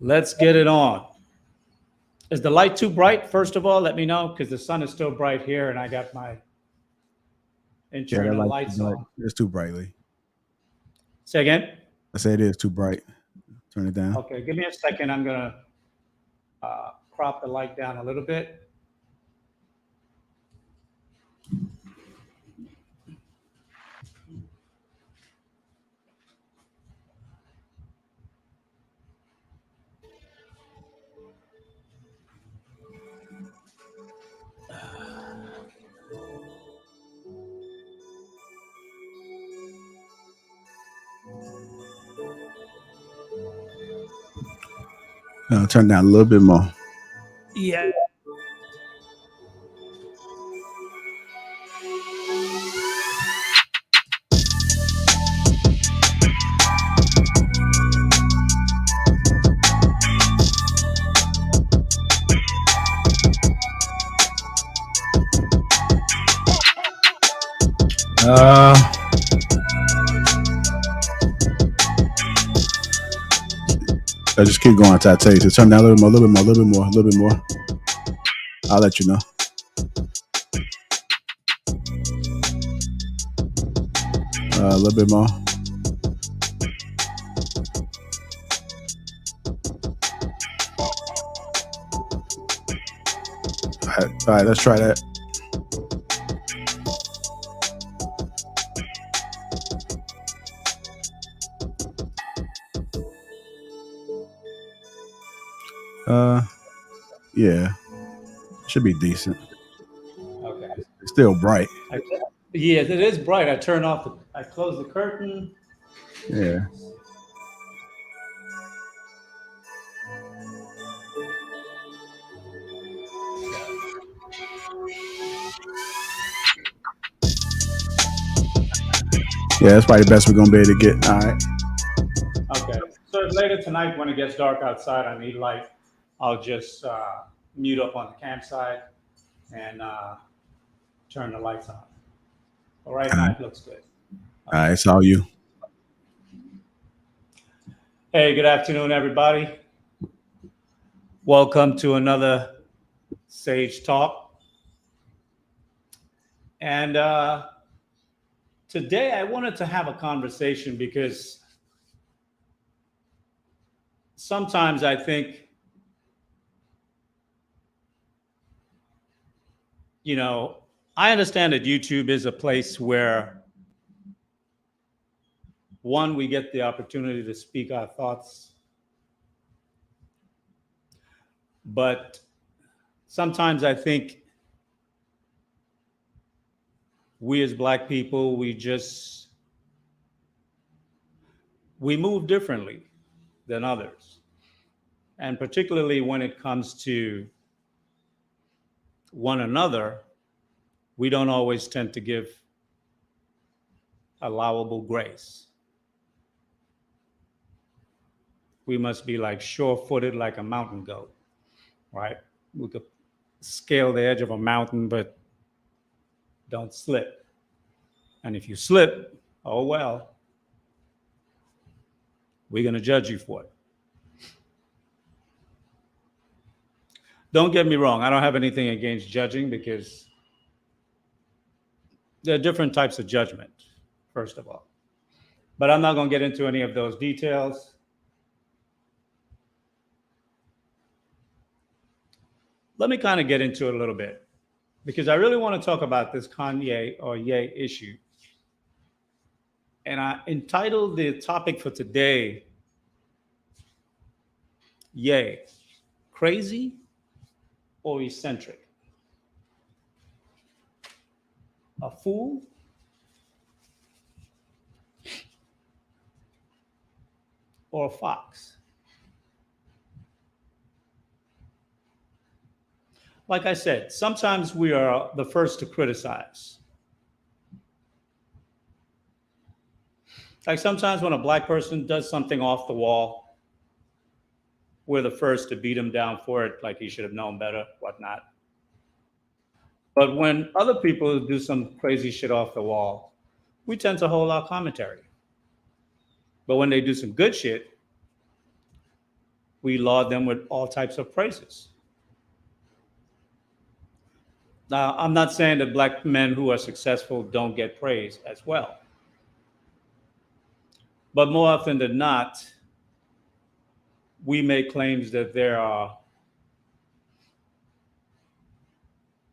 Let's get it on. Is the light too bright? First of all, let me know because the sun is still bright here and I got my Yeah, that internal light lights on. it's too brightly. Say again? I say it is too bright. Turn it down. Okay, give me a second. I'm going to crop the light down a little bit. Turn it down a little bit more. Yeah. Uh, I just keep going until I tell you to turn down a little more, a little bit more, a little bit more, a little bit more. I'll let you know. A little bit more. All right, let's try that. Yeah, should be decent. Okay. It's still bright. Yes, it is bright. I close the curtain. Yeah. Yeah, that's probably the best we're gonna be able to get. All right. Okay. So if later tonight when it gets dark outside, I need light, I'll just mute up on the campsite and turn the lights on. But right now it looks good. All right, it's all you. Hey, good afternoon, everybody. Welcome to another Sage Talk. And today I wanted to have a conversation because sometimes I think, I understand that YouTube is a place where, one, we get the opportunity to speak our thoughts, but sometimes I think we as Black people, we move differently than others. And particularly when it comes to one another, we don't always tend to give allowable grace. We must be like sure-footed like a mountain goat, right? We could scale the edge of a mountain, but don't slip. And if you slip, oh well, we're going to judge you for it. Don't get me wrong, I don't have anything against judging because there are different types of judgment, first of all. But I'm not going to get into any of those details. Let me kind of get into it a little bit because I really want to talk about this Kanye or Ye issue. And I entitled the topic for today, Ye, Crazy or Eccentric? A fool or a fox? Like I said, sometimes we are the first to criticize. Like sometimes when a Black person does something off the wall, we're the first to beat him down for it, like he should have known better, whatnot. But when other people do some crazy shit off the wall, we tend to hold our commentary. But when they do some good shit, we laud them with all types of praises. Now, I'm not saying that black men who are successful don't get praise as well. But more often than not, we make claims that there are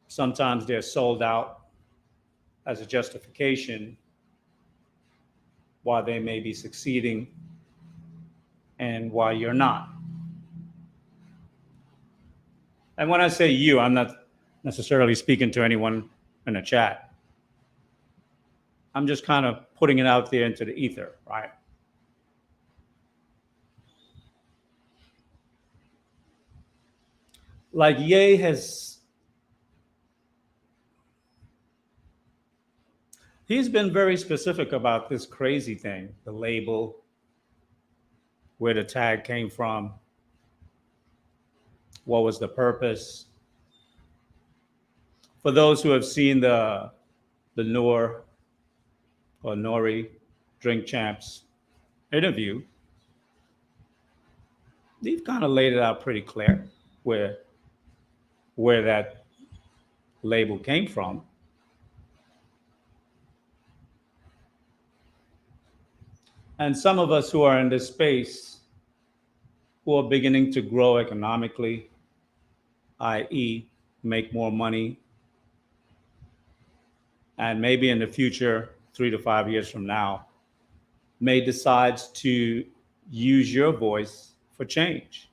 sometimes they're sold out as a justification why they may be succeeding and why you're not. And when I say you, I'm not necessarily speaking to anyone in the chat. I'm just kind of putting it out there into the ether, right? Like Ye he's been very specific about this crazy thing, the label, where the tag came from, what was the purpose. For those who have seen the Noor or Nori Drink Champs interview, they've kind of laid it out pretty clear where that label came from. And some of us who are in this space, who are beginning to grow economically, i.e., make more money, and maybe in the future, 3 to 5 years from now, may decide to use your voice for change.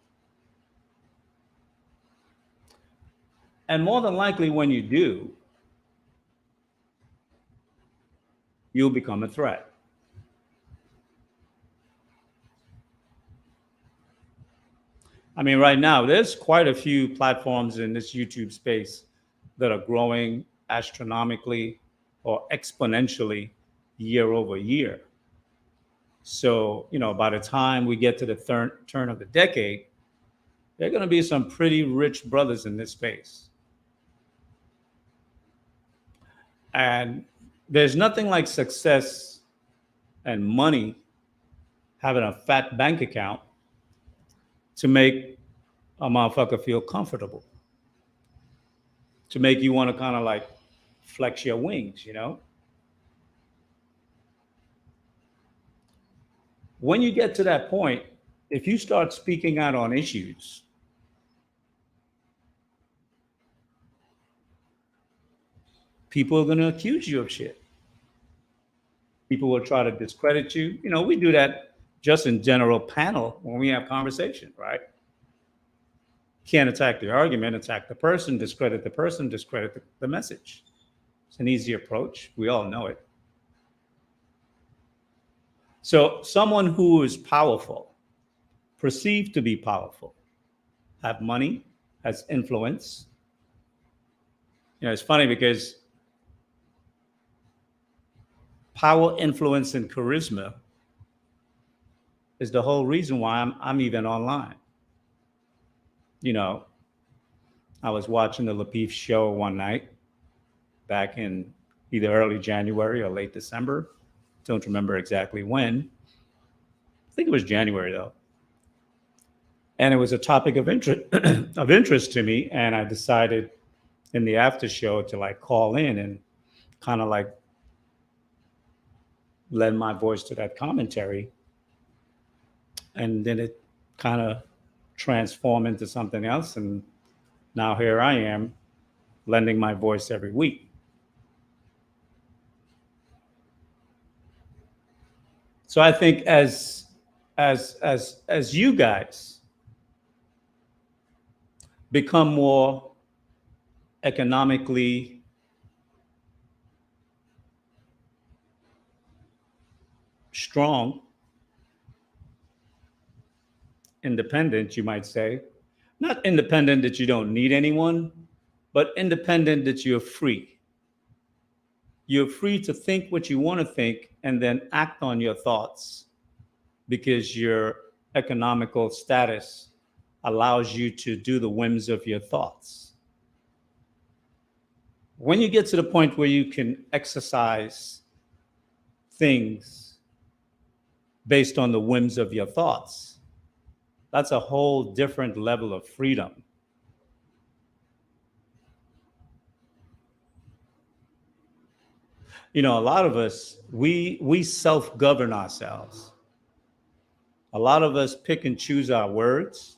And more than likely, when you do, you'll become a threat. I mean, right now, there's quite a few platforms in this YouTube space that are growing astronomically or exponentially year over year. So, by the time we get to the turn of the decade, there are going to be some pretty rich brothers in this space. And there's nothing like success and money, having a fat bank account, to make a motherfucker feel comfortable, to make you want to kind of like flex your wings, When you get to that point, if you start speaking out on issues, people are going to accuse you of shit. People will try to discredit you. We do that just in general panel when we have conversation, right? Can't attack the argument, attack the person, discredit the message. It's an easy approach. We all know it. So someone who is powerful, perceived to be powerful, have money, has influence. It's funny because power, influence, and charisma is the whole reason why I'm even online. I was watching the Lapeef show one night back in either early January or late December. Don't remember exactly when. I think it was January though. And it was a topic of interest to me. And I decided in the after show to like call in and kind of like lend my voice to that commentary. And then it kind of transformed into something else. And now here I am lending my voice every week. So I think as you guys become more economically strong, independent, you might say, not independent that you don't need anyone, but independent that you're free. You're free to think what you want to think and then act on your thoughts because your economical status allows you to do the whims of your thoughts. When you get to the point where you can exercise things based on the whims of your thoughts, That's a whole different level of freedom. You know, a lot of us, we self-govern ourselves. A lot of us pick and choose our words.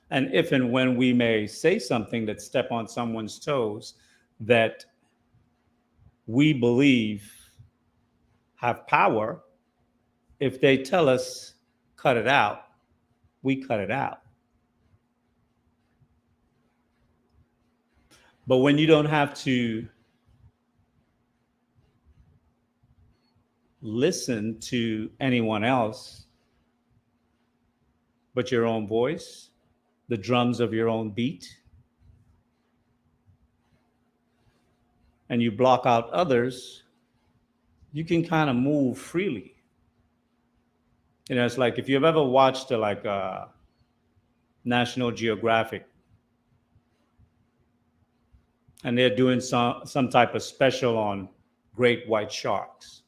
And if and when we may say something that step on someone's toes that we believe have power, if they tell us cut it out, we cut it out. But when you don't have to listen to anyone else but your own voice, the drums of your own beat, and you block out others, you can kind of move freely. You know, it's like if you've ever watched National Geographic and they're doing some type of special on great white sharks.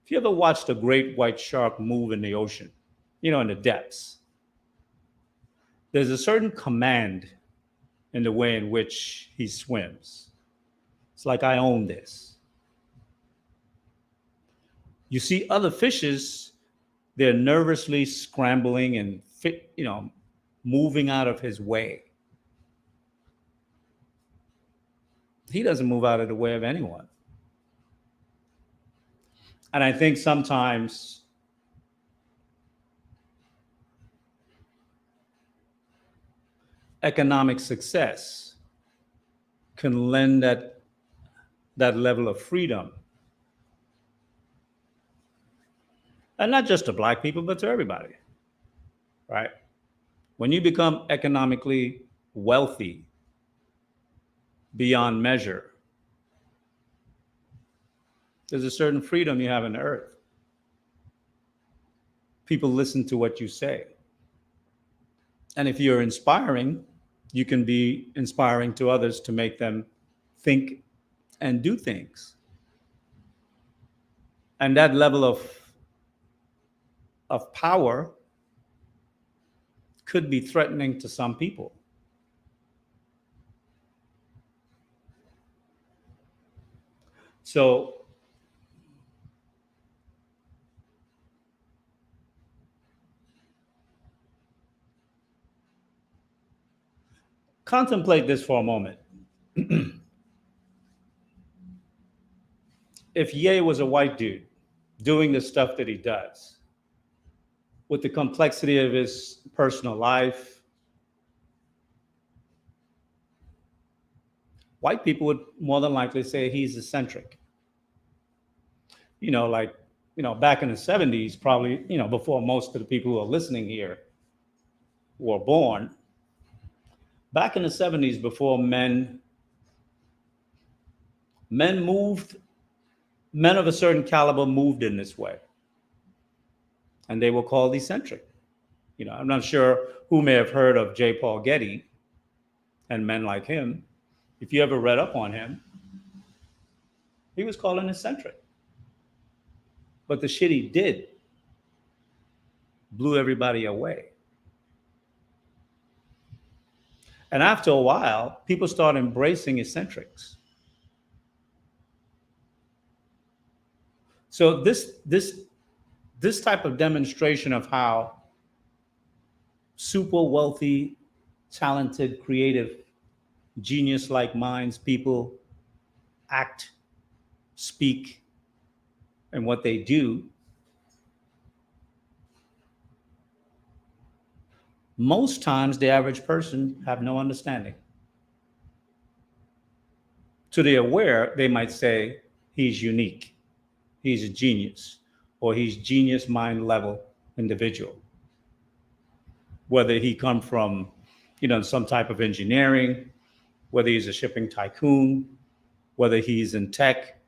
If you ever watched a great white shark move in the ocean, you know, in the depths, there's a certain command in the way in which he swims. It's like, I own this. You see other fishes, they're nervously scrambling and moving out of his way. He doesn't move out of the way of anyone. And I think sometimes economic success can lend that level of freedom. And not just to Black people, but to everybody, right? When you become economically wealthy beyond measure, there's a certain freedom you have in the earth. People listen to what you say. And if you're inspiring, you can be inspiring to others to make them think and do things. And that level of power could be threatening to some people. So contemplate this for a moment. If Ye was a white dude doing the stuff that he does, with the complexity of his personal life, white people would more than likely say he's eccentric. Back in the 70s, probably, before most of the people who are listening here were born, back in the 70s, before men of a certain caliber moved in this way. And they were called eccentric. I'm not sure who may have heard of J. Paul Getty and men like him. If you ever read up on him, he was called an eccentric. But the shit he did blew everybody away. And after a while, people started embracing eccentrics. So this type of demonstration of how super wealthy, talented, creative, genius-like minds, people act, speak, and what they do, most times the average person have no understanding. To the aware, they might say he's unique, he's a genius, or he's genius mind level individual. Whether he come from, some type of engineering, whether he's a shipping tycoon, whether he's in tech,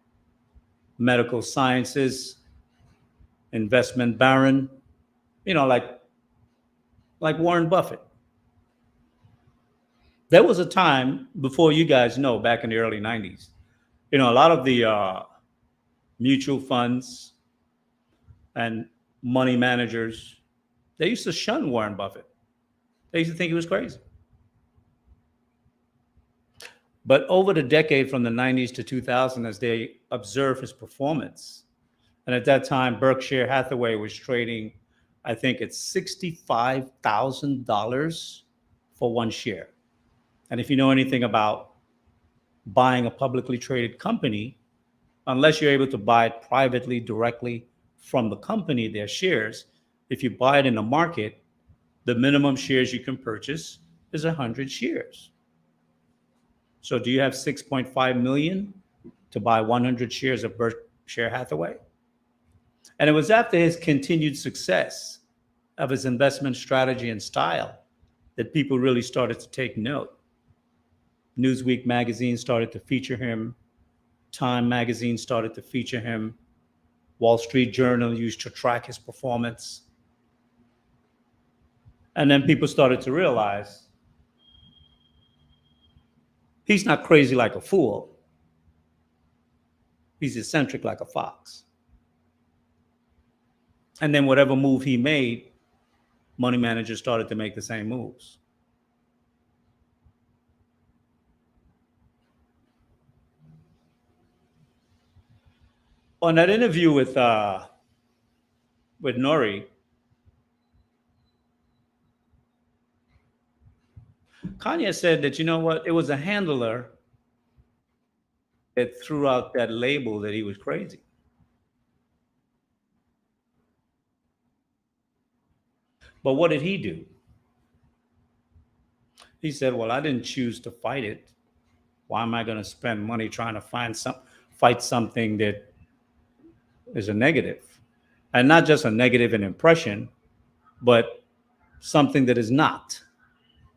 medical sciences, investment baron, like Warren Buffett. There was a time before you guys know, back in the early 90s, a lot of the mutual funds and money managers, they used to shun Warren Buffett. They used to think he was crazy. But over the decade from the 90s to 2000, as they observed his performance, and at that time, Berkshire Hathaway was trading, I think it's $65,000 for one share. And if you know anything about buying a publicly traded company, unless you're able to buy it privately directly from the company, their shares, if you buy it in the market, the minimum shares you can purchase is 100 shares. So do you have 6.5 million to buy 100 shares of Berkshire Hathaway? And it was after his continued success of his investment strategy and style that people really started to take note. Newsweek magazine started to feature him. Time magazine started to feature him. Wall Street Journal used to track his performance. And then people started to realize he's not crazy like a fool. He's eccentric like a fox. And then whatever move he made, money managers started to make the same moves. On that interview with Nori, Kanye said that, you know what, it was a handler that threw out that label that he was crazy. But what did he do? He said, well, I didn't choose to fight it. Why am I going to spend money trying to fight something that is a negative? And not just a negative in impression, but something that is not,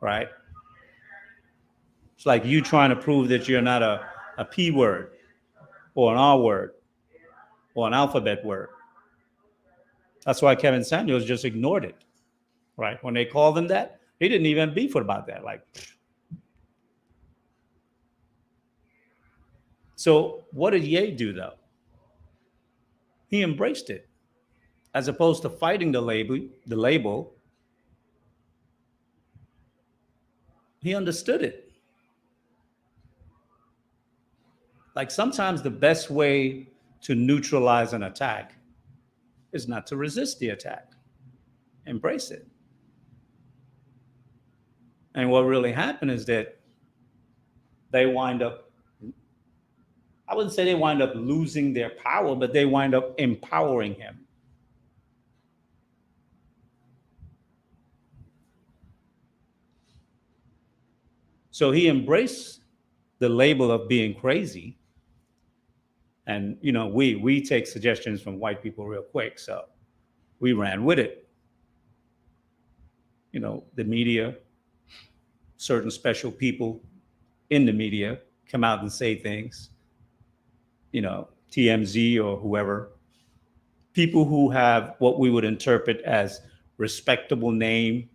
right? It's like you trying to prove that you're not a P word or an R word or an alphabet word. That's why Kevin Samuels just ignored it, right? When they called him that, he didn't even beef about that. Like, so what did Ye do though? He embraced it, as opposed to fighting the label. He understood it. Like sometimes the best way to neutralize an attack is not to resist the attack. Embrace it. And what really happened is that they wind up, I wouldn't say they wind up losing their power, but they wind up empowering him. So he embraced the label of being crazy. And, you know, we take suggestions from white people real quick. So we ran with it. You know, the media, certain special people in the media come out and say things, you know, TMZ or whoever, people who have what we would interpret as respectable names.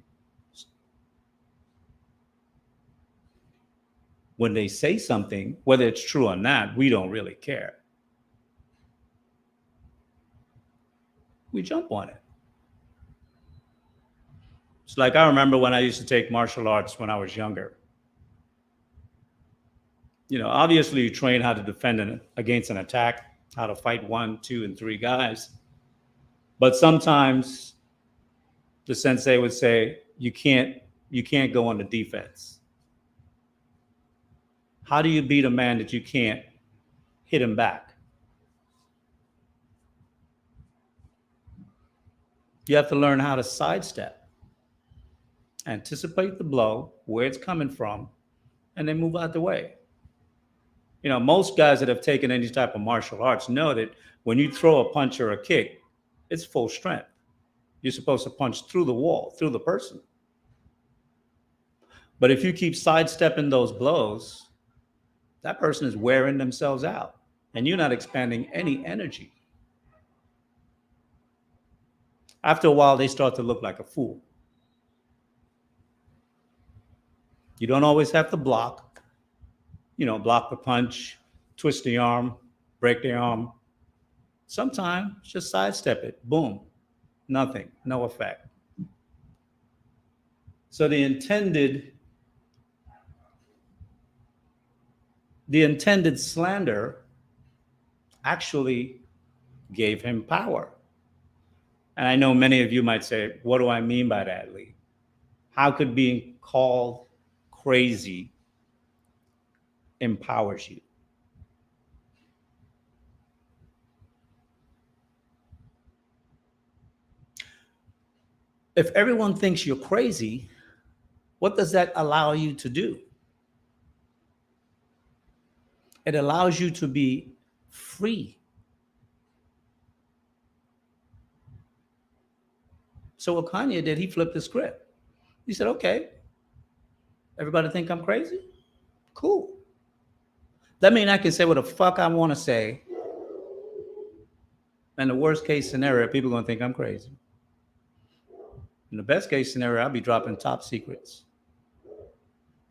When they say something, whether it's true or not, we don't really care. We jump on it. It's like I remember when I used to take martial arts when I was younger. You know, obviously you train how to defend against an attack, how to fight 1, 2, and 3 guys. But sometimes the sensei would say, you can't go on the defense. How do you beat a man that you can't hit him back? You have to learn how to sidestep, anticipate the blow, where it's coming from, and then move out the way. You know, most guys that have taken any type of martial arts know that when you throw a punch or a kick, it's full strength. You're supposed to punch through the wall, through the person. But if you keep sidestepping those blows, that person is wearing themselves out and you're not expanding any energy. After a while, they start to look like a fool. You don't always have to block, you know, block the punch, twist the arm, break the arm. Sometimes just sidestep it. Boom, nothing, no effect. So the intended slander actually gave him power. And I know many of you might say, what do I mean by that, Lee? How could being called crazy empowers you? If everyone thinks you're crazy, what does that allow you to do? It allows you to be free. So what Kanye did, he flipped the script. He said, okay, everybody think I'm crazy? Cool. That means I can say what the fuck I want to say. And the worst case scenario, people are going to think I'm crazy. In the best case scenario, I'll be dropping top secrets.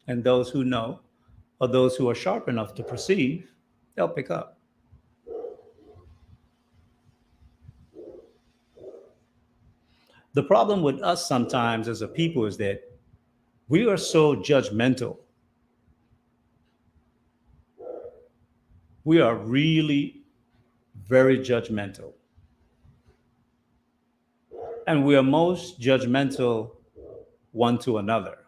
And those who know, or those who are sharp enough to perceive, they'll pick up. The problem with us sometimes as a people is that we are so judgmental. We are really very judgmental. And we are most judgmental one to another.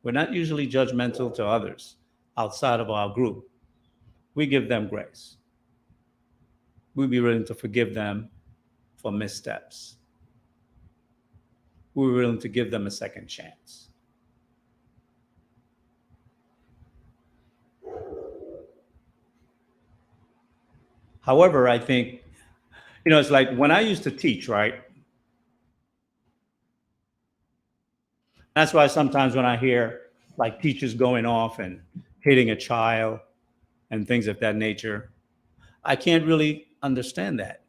We're not usually judgmental to others outside of our group. We give them grace. We'd be willing to forgive them for missteps. We're willing to give them a second chance. However, I think, it's like when I used to teach, right? That's why sometimes when I hear like teachers going off and hitting a child and things of that nature, I can't really understand that.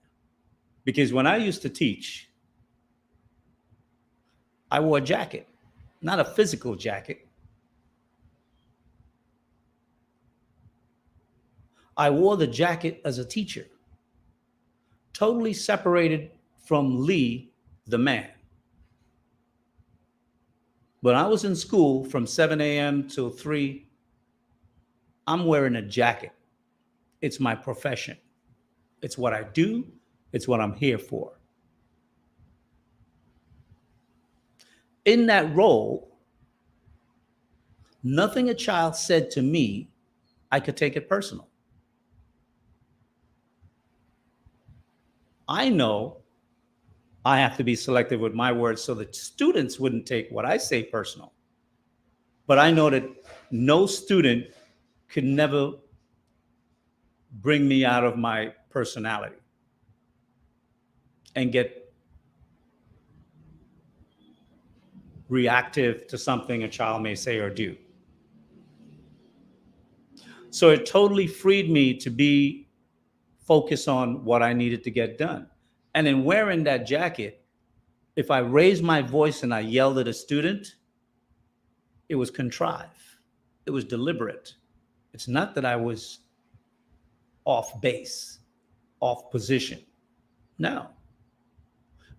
Because when I used to teach, I wore a jacket, not a physical jacket. I wore the jacket as a teacher, totally separated from Lee, the man. When I was in school from 7 a.m. till 3, I'm wearing a jacket. It's my profession. It's what I do. It's what I'm here for. In that role, nothing a child said to me, I could take it personal. I know I have to be selective with my words so that students wouldn't take what I say personal. But I know that no student could never bring me out of my personality and get reactive to something a child may say or do. So it totally freed me to be focused on what I needed to get done. And in wearing that jacket, if I raised my voice and I yelled at a student, it was contrived. It was deliberate. It's not that I was off base, off position. No.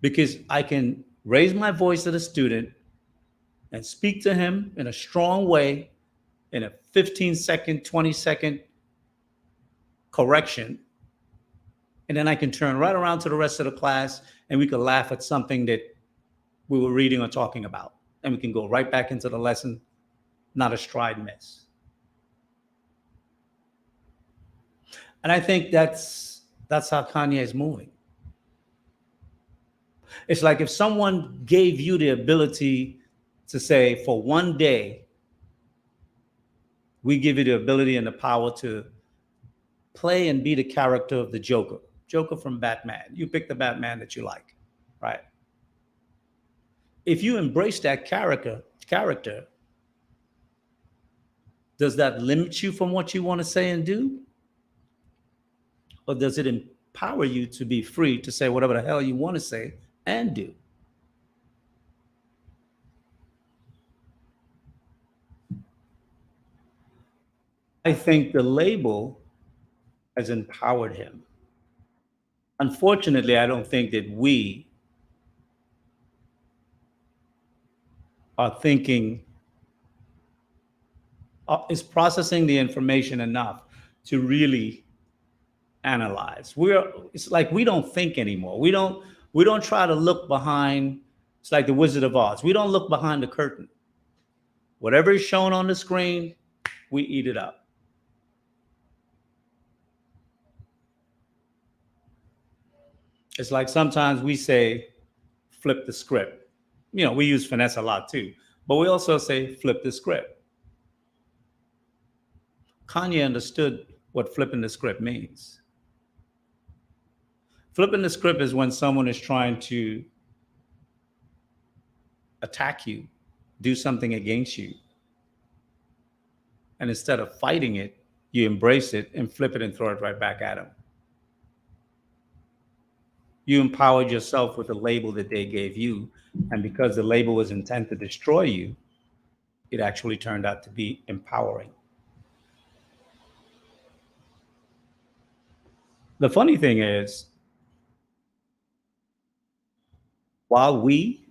Because I can raise my voice at a student and speak to him in a strong way in a 15-second, 20-second correction. And then I can turn right around to the rest of the class and we could laugh at something that we were reading or talking about. And we can go right back into the lesson, not a stride miss. And I think that's how Kanye is moving. It's like if someone gave you the ability to say, for one day, we give you the ability and the power to play and be the character of the Joker from Batman. You pick the Batman that you like, right? If you embrace that character, does that limit you from what you want to say and do? Or does it empower you to be free to say whatever the hell you want to say and do? I think the label has empowered him. Unfortunately, I don't think that we are thinking, is processing the information enough to really analyze. It's like we don't think anymore. We don't try to look behind. It's like the Wizard of Oz. We don't look behind the curtain. Whatever is shown on the screen, we eat it up. It's like sometimes we say, flip the script. We use finesse a lot too, but we also say, flip the script. Kanye understood what flipping the script means. Flipping the script is when someone is trying to attack you, do something against you. And instead of fighting it, you embrace it and flip it and throw it right back at them. You empowered yourself with the label that they gave you. And because the label was intended to destroy you, it actually turned out to be empowering. The funny thing is, while we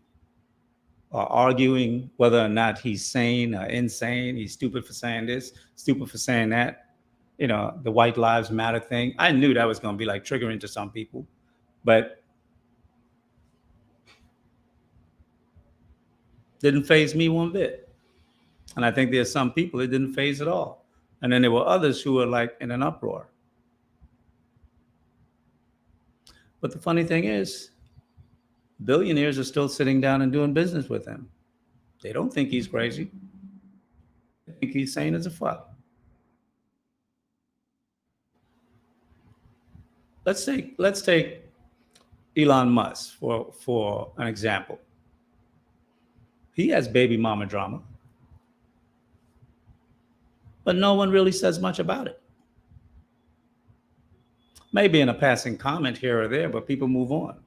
are arguing whether or not he's sane or insane, he's stupid for saying this, stupid for saying that, the White Lives Matter thing, I knew that was going to be like triggering to some people, but didn't faze me one bit. And I think there's some people it didn't faze at all. And then there were others who were like in an uproar. But the funny thing is, billionaires are still sitting down and doing business with him. They don't think he's crazy. They think he's sane as a fuck. Let's take Elon Musk for an example. He has baby mama drama, but no one really says much about it. Maybe in a passing comment here or there, but people move on.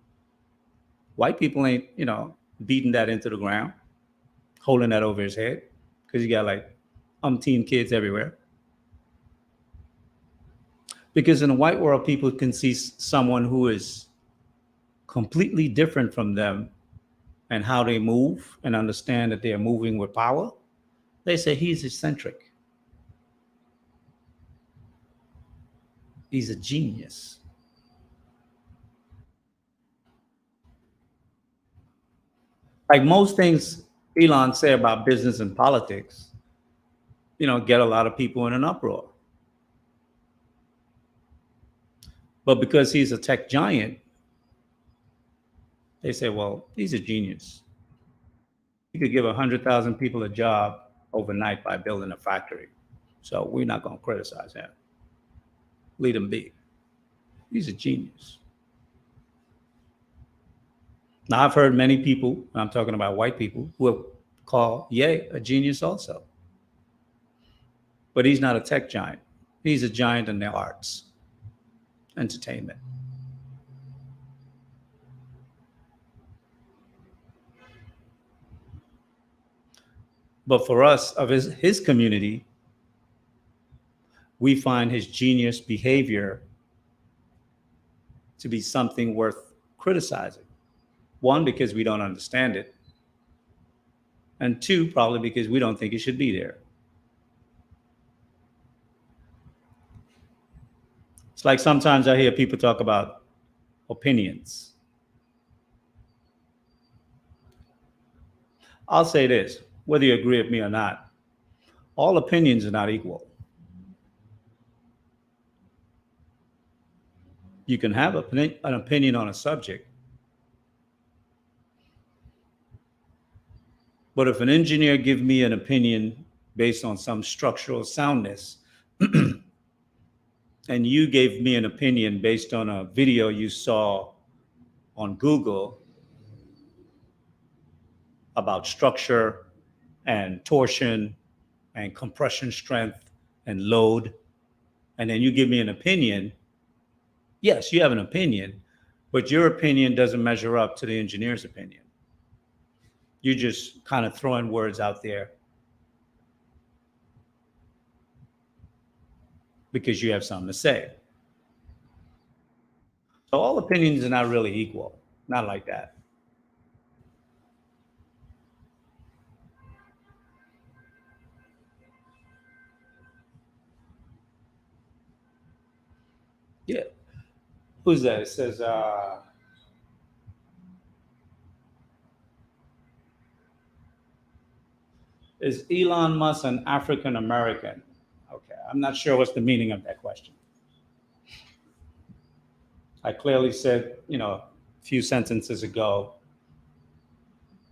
White people ain't, beating that into the ground, holding that over his head, because you got like umpteen kids everywhere. Because in the white world, people can see someone who is completely different from them and how they move and understand that they are moving with power. They say he's eccentric. He's a genius. Like most things Elon say about business and politics, get a lot of people in an uproar. But because he's a tech giant, they say, well, he's a genius. He could give 100,000 people a job overnight by building a factory. So we're not going to criticize him. Lead him be. He's a genius. Now, I've heard many people, I'm talking about white people, who have called Ye a genius also. But he's not a tech giant. He's a giant in the arts, entertainment. But for us, of his community, we find his genius behavior to be something worth criticizing. One, because we don't understand it. And two, probably because we don't think it should be there. It's like sometimes I hear people talk about opinions. I'll say this, whether you agree with me or not, all opinions are not equal. You can have an opinion on a subject, but if an engineer gives me an opinion based on some structural soundness, and you gave me an opinion based on a video you saw on Google about structure and torsion and compression strength and load, and then you give me an opinion, yes, you have an opinion, but your opinion doesn't measure up to the engineer's opinion. You're just kind of throwing words out there because you have something to say. So all opinions are not really equal. Not like that. Yeah. Who's that? It says, is Elon Musk an African American? Okay. I'm not sure what's the meaning of that question. I clearly said, a few sentences ago,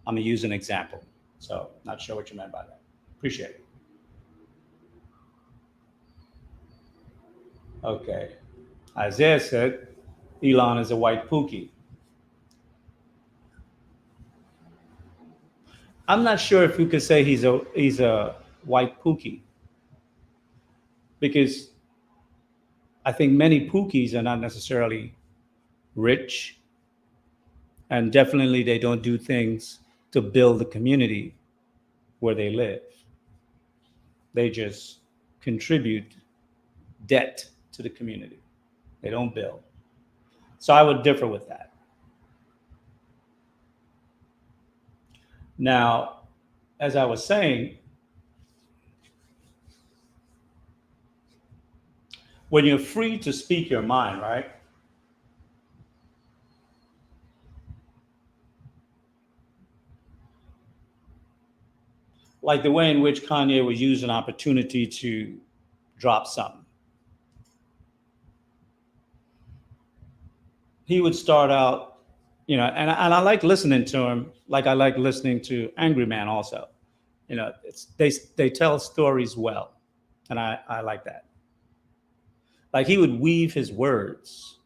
I'm going to use an example. So, not sure what you meant by that. Appreciate it. Okay. Isaiah said, Elon is a white pookie. I'm not sure if you could say he's a white pookie because I think many pookies are not necessarily rich, and definitely they don't do things to build the community where they live. They just contribute debt to the community. They don't build. So I would differ with that. Now, as I was saying, when you're free to speak your mind, right? Like the way in which Kanye was used an opportunity to drop something. He would start out, and I like listening to him, like I like listening to Angry Man also. They tell stories well, and I like that. Like he would weave his words.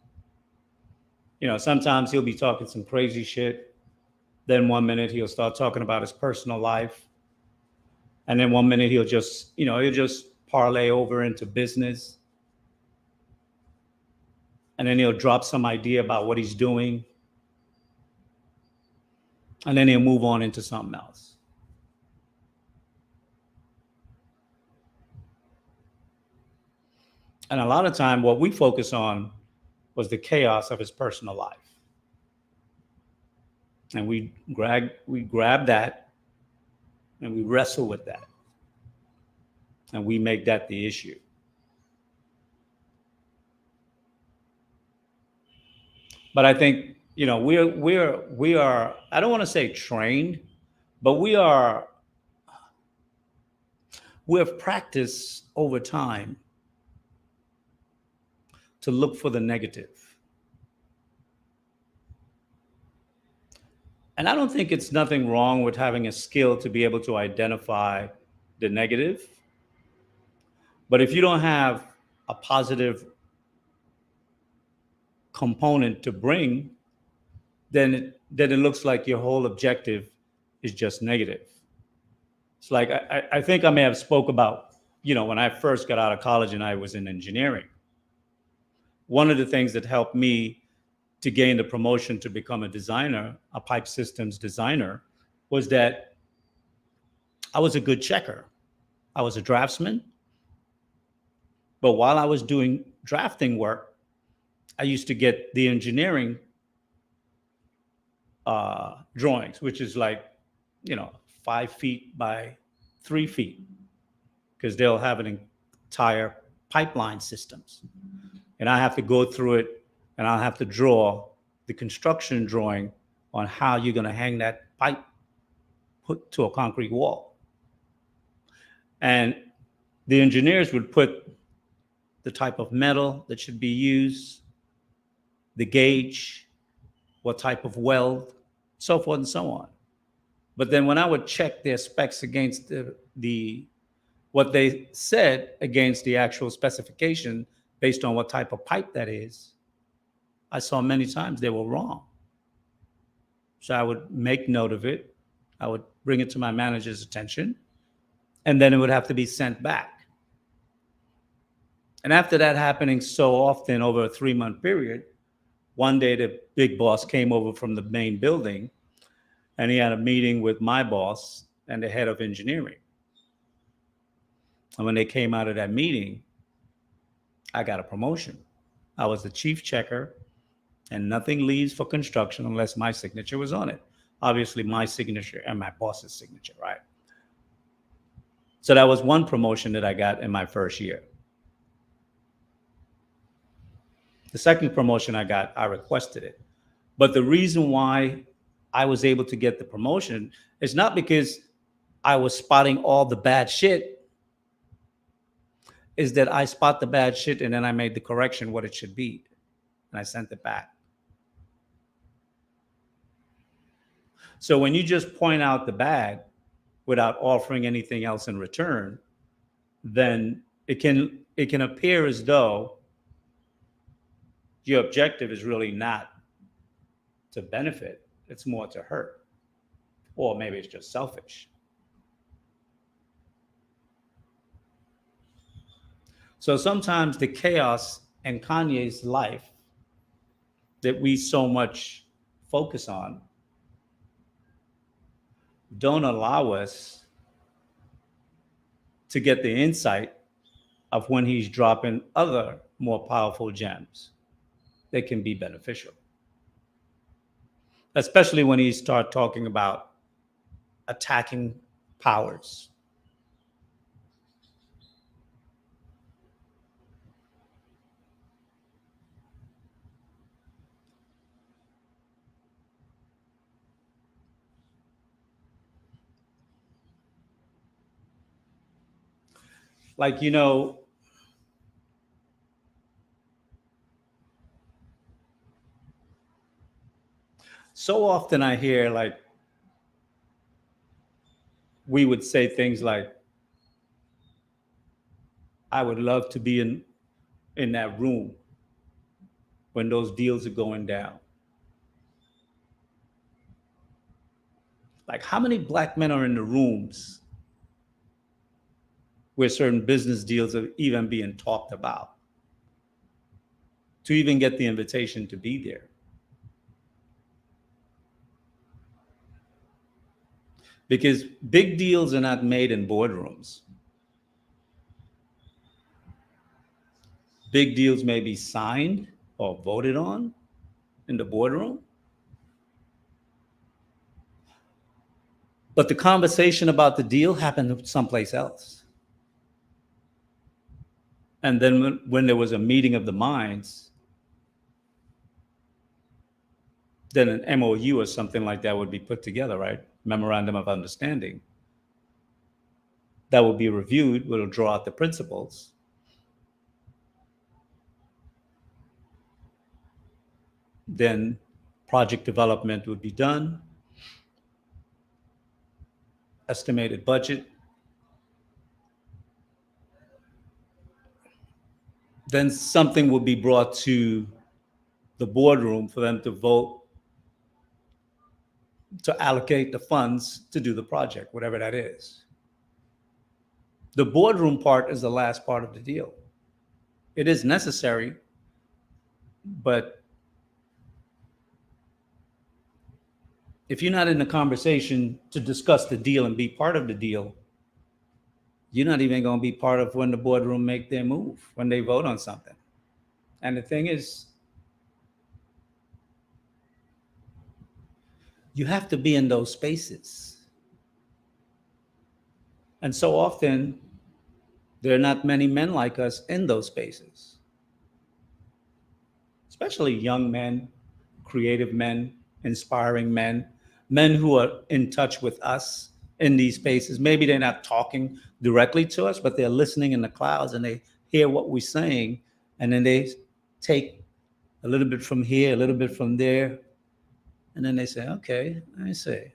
Sometimes he'll be talking some crazy shit. Then one minute he'll start talking about his personal life. And then one minute he'll just parlay over into business. And then he'll drop some idea about what he's doing. And then he'll move on into something else. And a lot of time what we focus on was the chaos of his personal life. And we grab that and we wrestle with that. And we make that the issue. But I think, we are I don't want to say trained, but we have practiced over time to look for the negative. And I don't think it's nothing wrong with having a skill to be able to identify the negative. But if you don't have a positive component to bring, then it looks like your whole objective is just negative. It's like I think I may have spoke about, when I first got out of college and I was in engineering. One of the things that helped me to gain the promotion to become a designer, a pipe systems designer, was that I was a good checker. I was a draftsman. But while I was doing drafting work, I used to get the engineering drawings, which is like, 5 feet by 3 feet, because they'll have an entire pipeline systems. And I have to go through it and I'll have to draw the construction drawing on how you're going to hang that pipe put to a concrete wall. And the engineers would put the type of metal that should be used, the gauge, what type of weld, so forth and so on. But then when I would check their specs against the what they said against the actual specification based on what type of pipe that is, I saw many times they were wrong. So I would make note of it. I would bring it to my manager's attention, and then it would have to be sent back. And after that happening so often over a 3-month period, one day the big boss came over from the main building and he had a meeting with my boss and the head of engineering. And when they came out of that meeting, I got a promotion. I was the chief checker and nothing leaves for construction unless my signature was on it. Obviously, my signature and my boss's signature, right? So that was one promotion that I got in my first year. The second promotion I got, I requested it. But the reason why I was able to get the promotion is not because I was spotting all the bad shit, is that I spot the bad shit and then I made the correction what it should be. And I sent it back. So when you just point out the bad without offering anything else in return, then it can appear as though your objective is really not to benefit, it's more to hurt. Or maybe it's just selfish. So sometimes the chaos in Kanye's life that we so much focus on don't allow us to get the insight of when he's dropping other more powerful gems that can be beneficial. Especially when he start talking about attacking powers. Like, so often I hear like we would say things like, I would love to be in that room when those deals are going down. Like, how many black men are in the rooms where certain business deals are even being talked about to even get the invitation to be there? Because big deals are not made in boardrooms. Big deals may be signed or voted on in the boardroom, but the conversation about the deal happened someplace else. And then when there was a meeting of the minds, then an MOU or something like that would be put together, right? Memorandum of Understanding. That will be reviewed, will draw out the principles. Then project development would be done, estimated budget. Then something will be brought to the boardroom for them to vote to allocate the funds to do the project, whatever that is. The boardroom part is the last part of the deal. It is necessary, but if you're not in the conversation to discuss the deal and be part of the deal, you're not even going to be part of when the boardroom make their move, when they vote on something. And the thing is, you have to be in those spaces. And so often, there are not many men like us in those spaces, especially young men, creative men, inspiring men, men who are in touch with us in these spaces. Maybe they're not talking directly to us, but they're listening in the clouds and they hear what we're saying. And then they take a little bit from here, a little bit from there. And then they say, okay, let me see.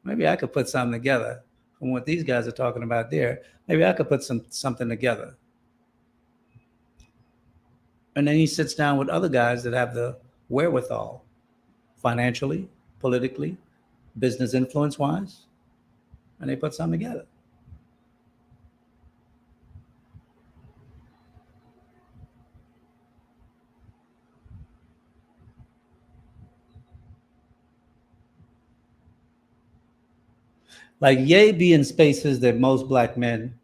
Maybe I could put something together from what these guys are talking about there. Maybe I could put something together. And then he sits down with other guys that have the wherewithal, financially, politically, business influence wise, and they put something together. Like Ye be in spaces that most black men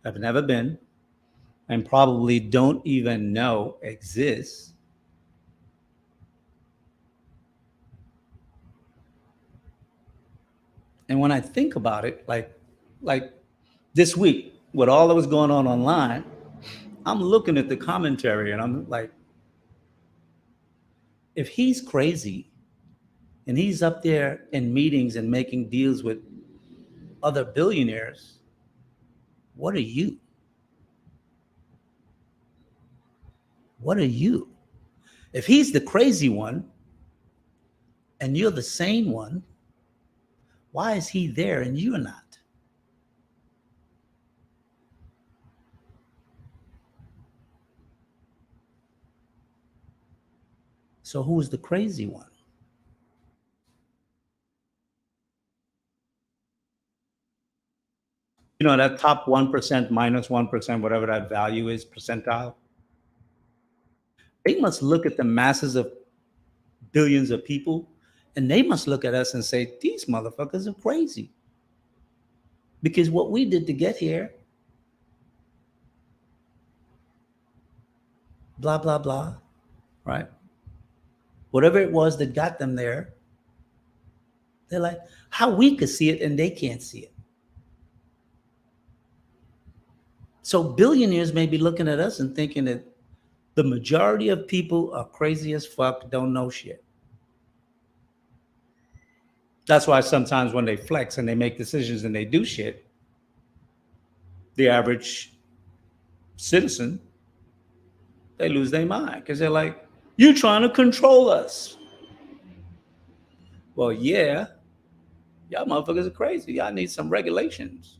have never been and probably don't even know exist. And when I think about it, like this week, with all that was going on online, I'm looking at the commentary and I'm like, if he's crazy and he's up there in meetings and making deals with other billionaires, what are you? What are you? If he's the crazy one and you're the sane one, why is he there and you're not? So who's the crazy one? You know, that top 1%, minus 1%, whatever that value is, percentile, they must look at the masses of billions of people and they must look at us and say, these motherfuckers are crazy. Because what we did to get here, blah, blah, blah, right? Whatever it was that got them there, they're like, how we could see it and they can't see it. So billionaires may be looking at us and thinking that the majority of people are crazy as fuck, don't know shit. That's why sometimes when they flex and they make decisions and they do shit, the average citizen, they lose their mind because they're like, you trying to control us. Well, yeah, y'all motherfuckers are crazy. Y'all need some regulations.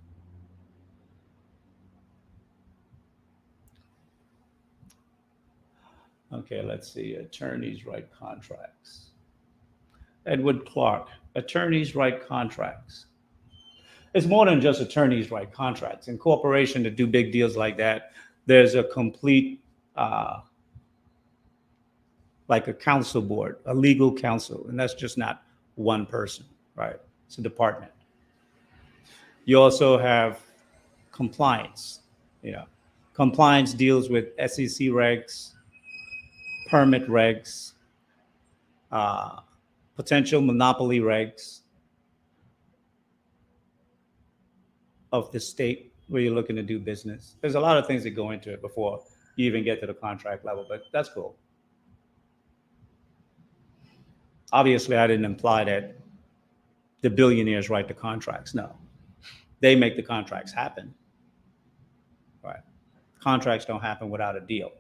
Okay, let's see. Attorneys write contracts. Edward Clark, attorneys write contracts. It's more than just attorneys write contracts. In corporation to do big deals like that, there's a complete, like a counsel board, a legal counsel, and that's just not one person, right? It's a department. You also have compliance. You know, compliance deals with SEC regs, permit regs, uh, potential monopoly regs of the state where you're looking to do business. There's a lot of things that go into it before you even get to the contract level, but that's cool. Obviously, I didn't imply that the billionaires write the contracts. No, they make the contracts happen. Right? Contracts don't happen without a deal.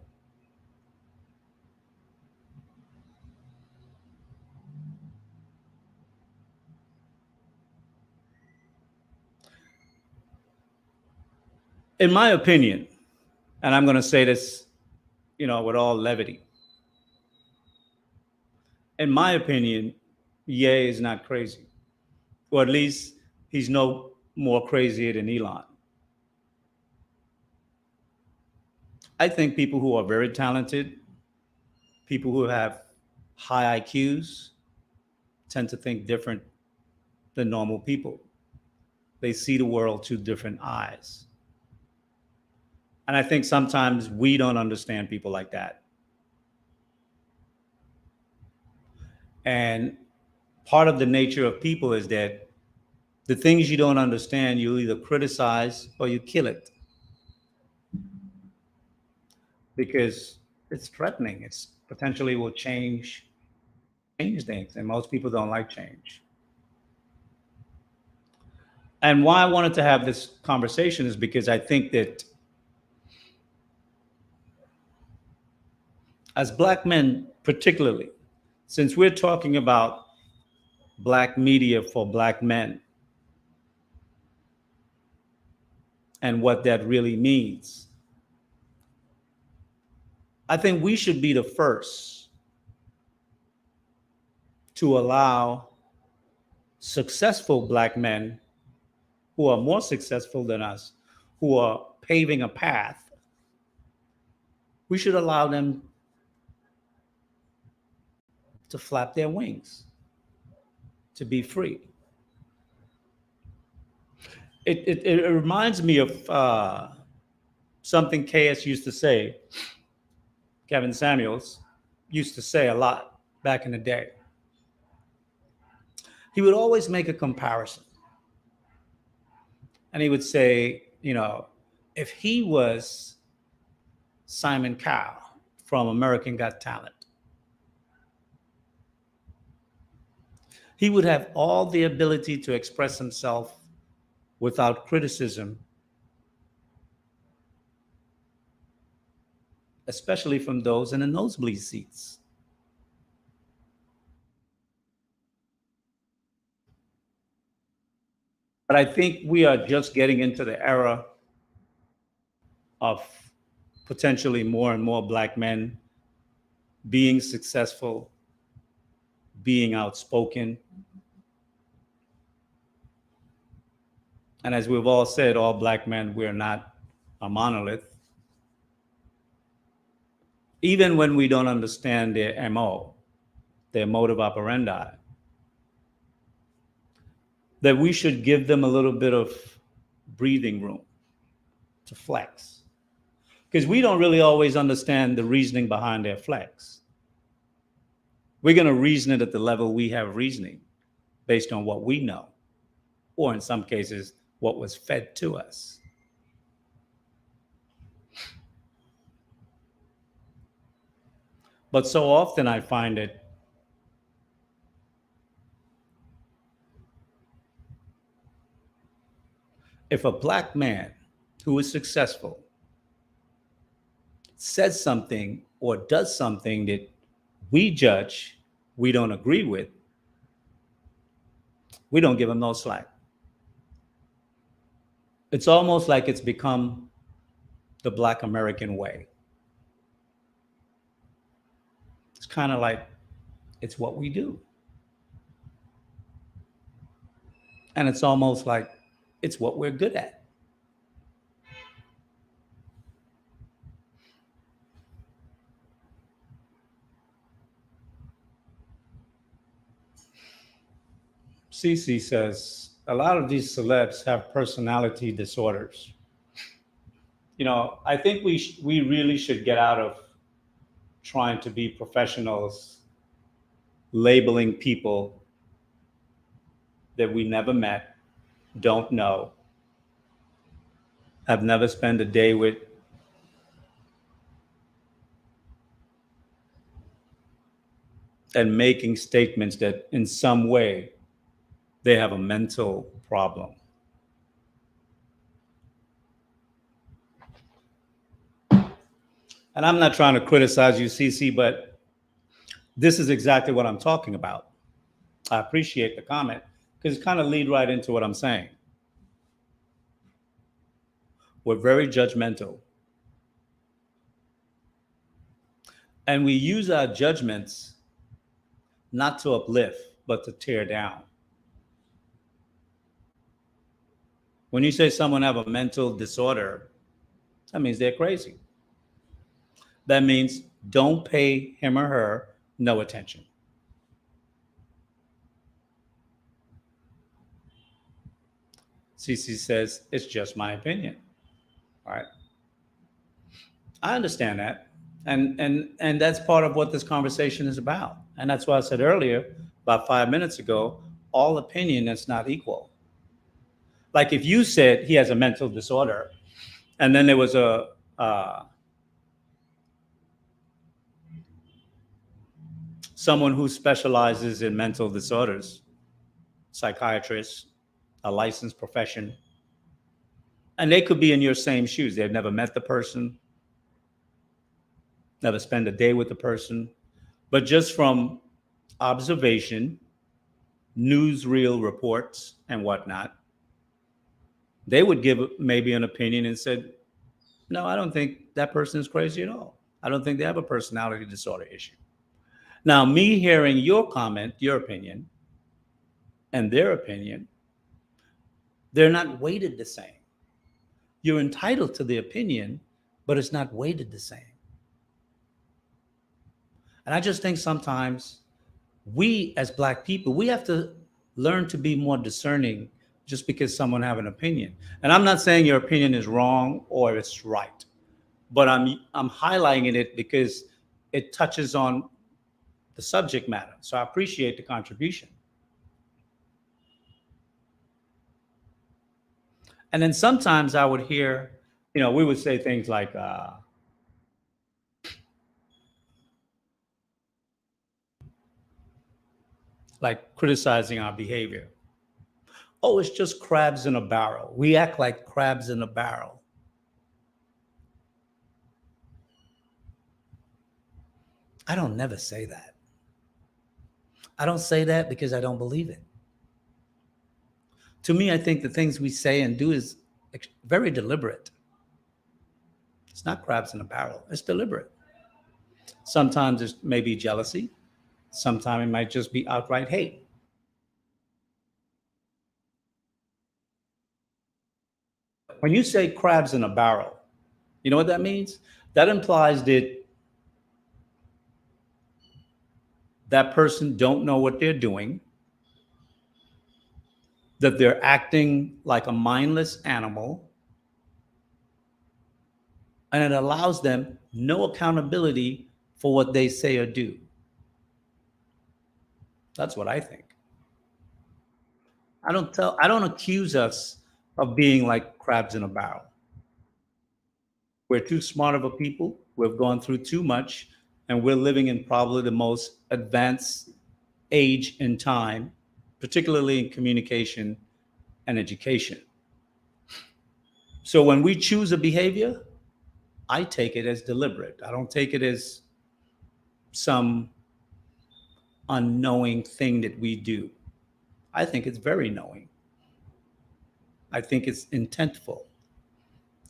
In my opinion, and I'm going to say this, you know, with all levity. In my opinion, Ye is not crazy, or at least he's no more crazier than Elon. I think people who are very talented, people who have high IQs, tend to think different than normal people. They see the world through different eyes. And I think sometimes we don't understand people like that. And part of the nature of people is that the things you don't understand, you either criticize or you kill it because it's threatening. It's potentially will change things, and most people don't like change. And why I wanted to have this conversation is because I think that as Black men, particularly, since we're talking about Black media for Black men and what that really means, I think we should be the first to allow successful Black men who are more successful than us, who are paving a path, we should allow them to flap their wings, to be free. It reminds me of something KS used to say, Kevin Samuels used to say a lot back in the day. He would always make a comparison. And he would say, if he was Simon Cowell from American Got Talent, he would have all the ability to express himself without criticism, especially from those in the nosebleed seats. But I think we are just getting into the era of potentially more and more Black men being successful, being outspoken. And as we've all said, all Black men, we're not a monolith. Even when we don't understand their MO, their motive operandi, that we should give them a little bit of breathing room to flex. Because we don't really always understand the reasoning behind their flex. We're going to reason it at the level we have reasoning based on what we know, or in some cases, what was fed to us. But so often I find it if a Black man who is successful says something or does something that we judge we don't agree with, we don't give him no slack. It's almost like it's become the Black American way. It's kind of like it's what we do. And it's almost like it's what we're good at. Cece says, a lot of these celebs have personality disorders. I think we really should get out of trying to be professionals, labeling people that we never met, don't know, have never spent a day with, and making statements that in some way they have a mental problem. And I'm not trying to criticize you, Cece, but this is exactly what I'm talking about. I appreciate the comment because it kind of lead right into what I'm saying. We're very judgmental. And we use our judgments not to uplift, but to tear down. When you say someone have a mental disorder, that means they're crazy. That means don't pay him or her no attention. Cece says, it's just my opinion. All right. I understand that. And that's part of what this conversation is about. And that's why I said earlier, about 5 minutes ago, all opinion is not equal. Like if you said he has a mental disorder, and then there was someone who specializes in mental disorders, psychiatrist, a licensed profession, and they could be in your same shoes. They've never met the person, never spent a day with the person, but just from observation, newsreel reports and whatnot, they would give maybe an opinion and said, no, I don't think that person is crazy at all. I don't think they have a personality disorder issue. Now, me hearing your comment, your opinion, and their opinion, they're not weighted the same. You're entitled to the opinion, but it's not weighted the same. And I just think sometimes we as Black people, we have to learn to be more discerning just because someone have an opinion. And I'm not saying your opinion is wrong or it's right, but I'm highlighting it because it touches on the subject matter. So I appreciate the contribution. And then sometimes I would hear, we would say things like criticizing our behavior. Oh, it's just crabs in a barrel. We act like crabs in a barrel. I don't never say that. I don't say that because I don't believe it. To me, I think the things we say and do is very deliberate. It's not crabs in a barrel. It's deliberate. Sometimes it may be jealousy. Sometimes it might just be outright hate. When you say crabs in a barrel, you know what that means? That implies that that person don't know what they're doing, that they're acting like a mindless animal, and it allows them no accountability for what they say or do. That's what I think. I don't accuse us of being like crabs in a barrel. We're too smart of a people. We've gone through too much, and we're living in probably the most advanced age and time, particularly in communication and education. So when we choose a behavior, I take it as deliberate. I don't take it as some unknowing thing that we do. I think it's very knowing. I think it's intentful.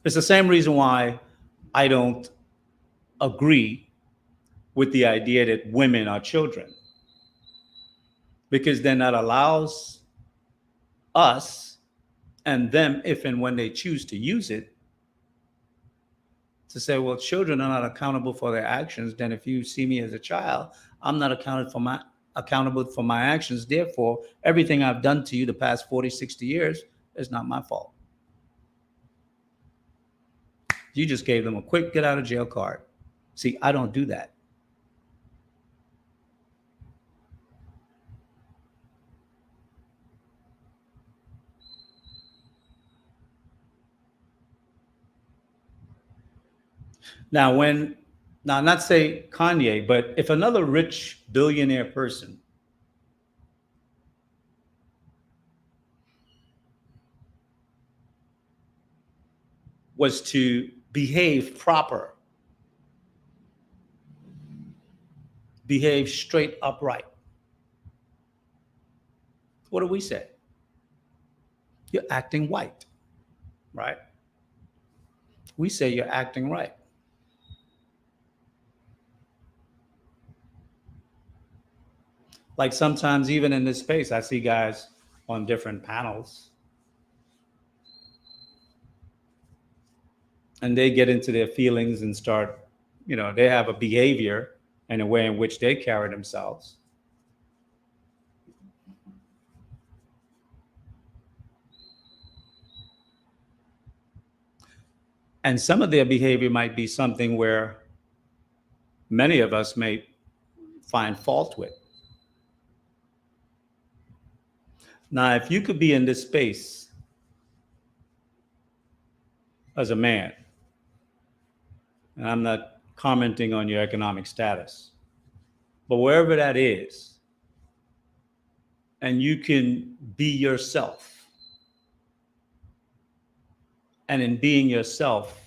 It's the same reason why I don't agree with the idea that women are children, because then that allows us and them, if and when they choose to use it, to say, well, children are not accountable for their actions. Then if you see me as a child, I'm not accountable for my actions. Therefore, everything I've done to you the past 40, 60 years is not my fault. You just gave them a quick get out of jail card. See, I don't do that. Now, not say Kanye, but if another rich billionaire person was to behave proper, behave straight upright, what do we say? You're acting white, right? We say you're acting right. Like sometimes, even in this space, I see guys on different panels and they get into their feelings and start, they have a behavior and a way in which they carry themselves. And some of their behavior might be something where many of us may find fault with. Now, if you could be in this space as a man, and I'm not commenting on your economic status, but wherever that is, and you can be yourself, and in being yourself,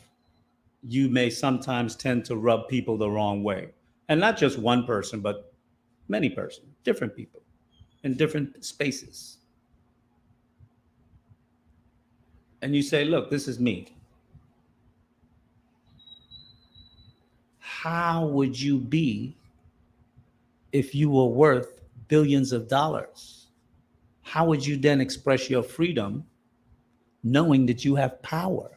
you may sometimes tend to rub people the wrong way. And not just one person, but many persons, different people in different spaces. And you say, look, this is me. How would you be if you were worth billions of dollars? How would you then express your freedom knowing that you have power?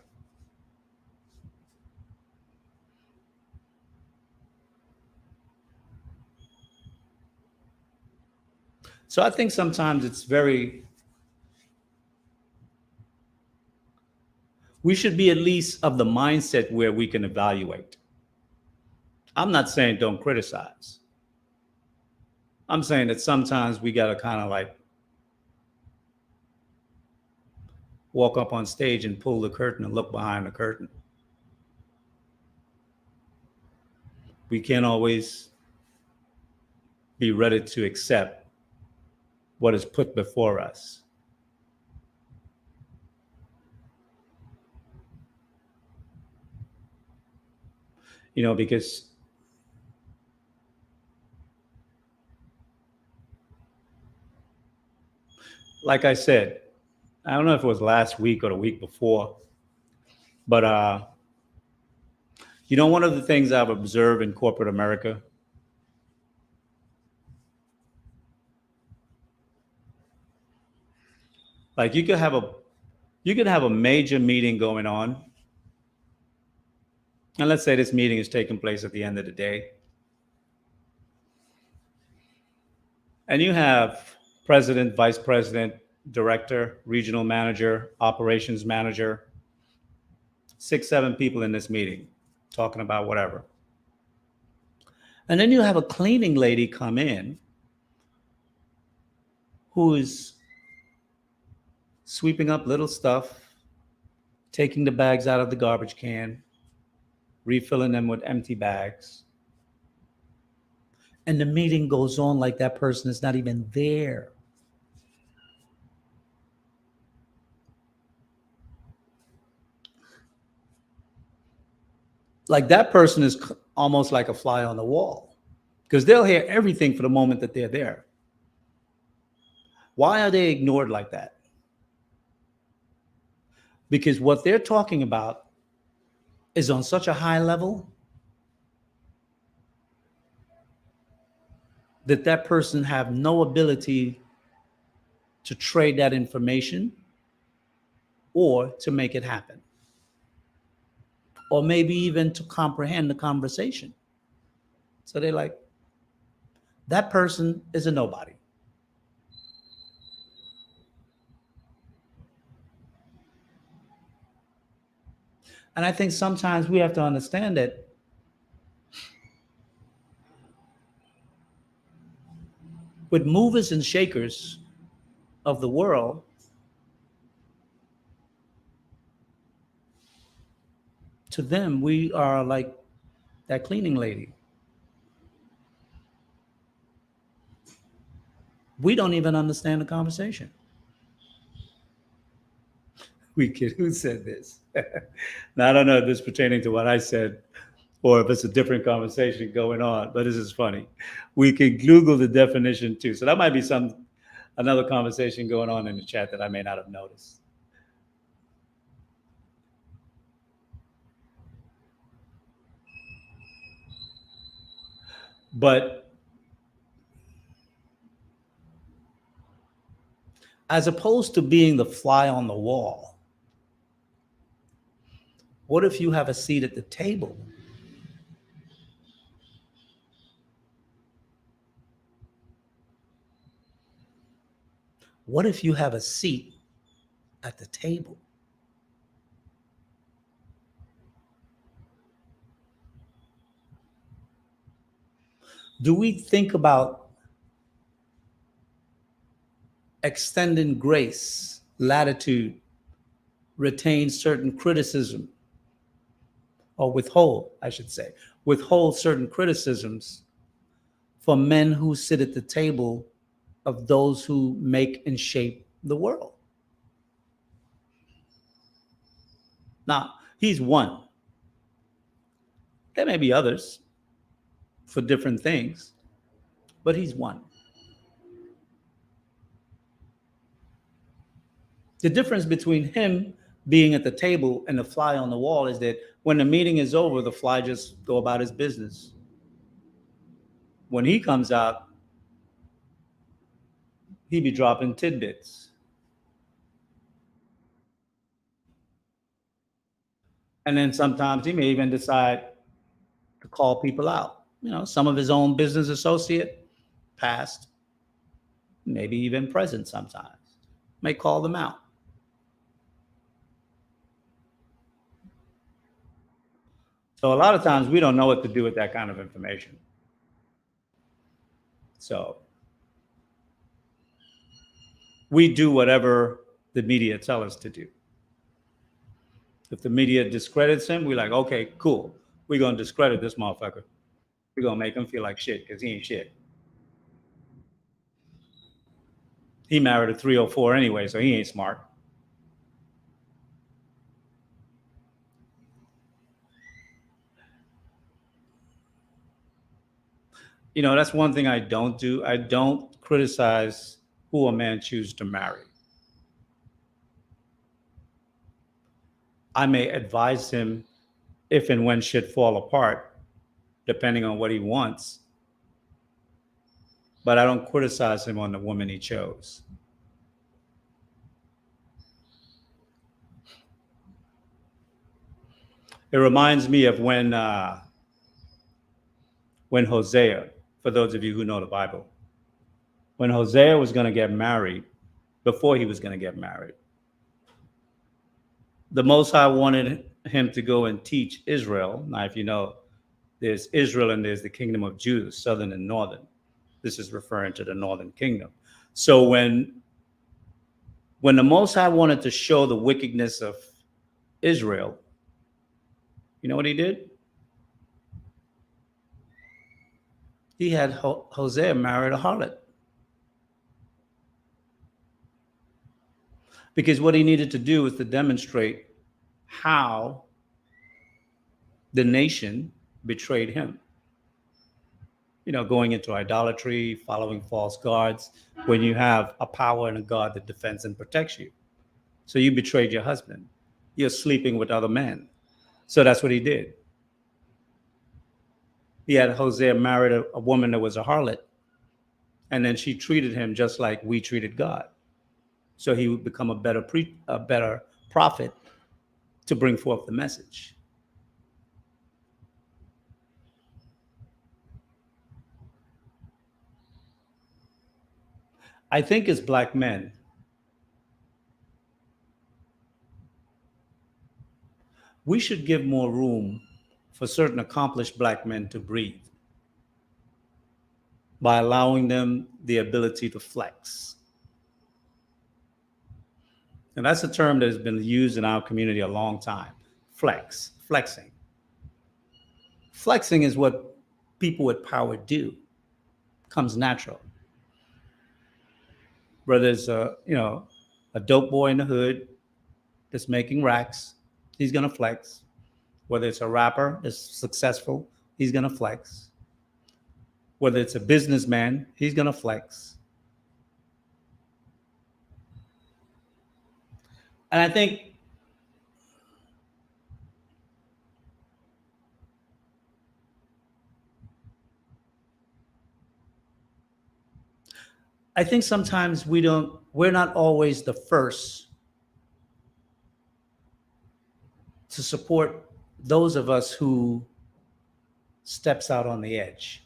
So I think sometimes we should be at least of the mindset where we can evaluate. I'm not saying don't criticize. I'm saying that sometimes we got to kind of like walk up on stage and pull the curtain and look behind the curtain. We can't always be ready to accept what is put before us. Because like I said, I don't know if it was last week or the week before, but one of the things I've observed in corporate America, like you could have a major meeting going on, and let's say this meeting is taking place at the end of the day, and you have president, vice president, director, regional manager, operations manager, 6, 7 people in this meeting talking about whatever. And then you have a cleaning lady come in who is sweeping up little stuff, taking the bags out of the garbage can, refilling them with empty bags. And the meeting goes on like that person is not even there. Like that person is almost like a fly on the wall because they'll hear everything for the moment that they're there. Why are they ignored like that? Because what they're talking about is on such a high level that that person have no ability to trade that information or to make it happen, or maybe even to comprehend the conversation. So they're like, that person is a nobody. And I think sometimes we have to understand that with movers and shakers of the world, to them, we are like that cleaning lady. We don't even understand the conversation. We kid, who said this? Now, I don't know if this is pertaining to what I said or if it's a different conversation going on, but this is funny. We could Google the definition too. So that might be another conversation going on in the chat that I may not have noticed. But as opposed to being the fly on the wall, what if you have a seat at the table? What if you have a seat at the table? Do we think about extending grace, latitude, retain certain criticism, or withhold certain criticisms for men who sit at the table of those who make and shape the world? Now, he's one. There may be others for different things, but he's one. The difference between him being at the table and the fly on the wall is that when the meeting is over, the fly just go about his business. When he comes out, he be dropping tidbits. And then sometimes he may even decide to call people out. Some of his own business associate, past, maybe even present sometimes, may call them out. So a lot of times we don't know what to do with that kind of information. So we do whatever the media tell us to do. If the media discredits him, we're like, okay, cool. We're going to discredit this motherfucker. We're going to make him feel like shit because he ain't shit. He married a 304 anyway, so he ain't smart. You know, that's one thing I don't do. I don't criticize who a man chooses to marry. I may advise him if and when shit fall apart, depending on what he wants. But I don't criticize him on the woman he chose. It reminds me of when Hosea, for those of you who know the Bible, when Hosea was going to get married, before he was going to get married, the Most High wanted him to go and teach Israel. Now, if you know, there's Israel and there's the kingdom of Judah, southern and northern. This is referring to the northern kingdom. So when the Most High wanted to show the wickedness of Israel, you know what he did? He had Hosea marry a harlot. Because what he needed to do was to demonstrate how the nation betrayed him. You know, going into idolatry, following false gods, when you have a power and a God that defends and protects you. So you betrayed your husband. You're sleeping with other men. So that's what he did. He had Hosea married a woman that was a harlot. And then she treated him just like we treated God. So he would become a better prophet to bring forth the message. I think as black men, we should give more room for certain accomplished black men to breathe by allowing them the ability to flex. And that's a term that has been used in our community a long time. Flexing. Flexing is what people with power do. Comes natural. Whether it's a dope boy in the hood that's making racks, he's gonna flex. Whether it's a rapper that's successful, he's gonna flex. Whether it's a businessman, he's gonna flex. And I think sometimes we're not always the first to support those of us who steps out on the edge.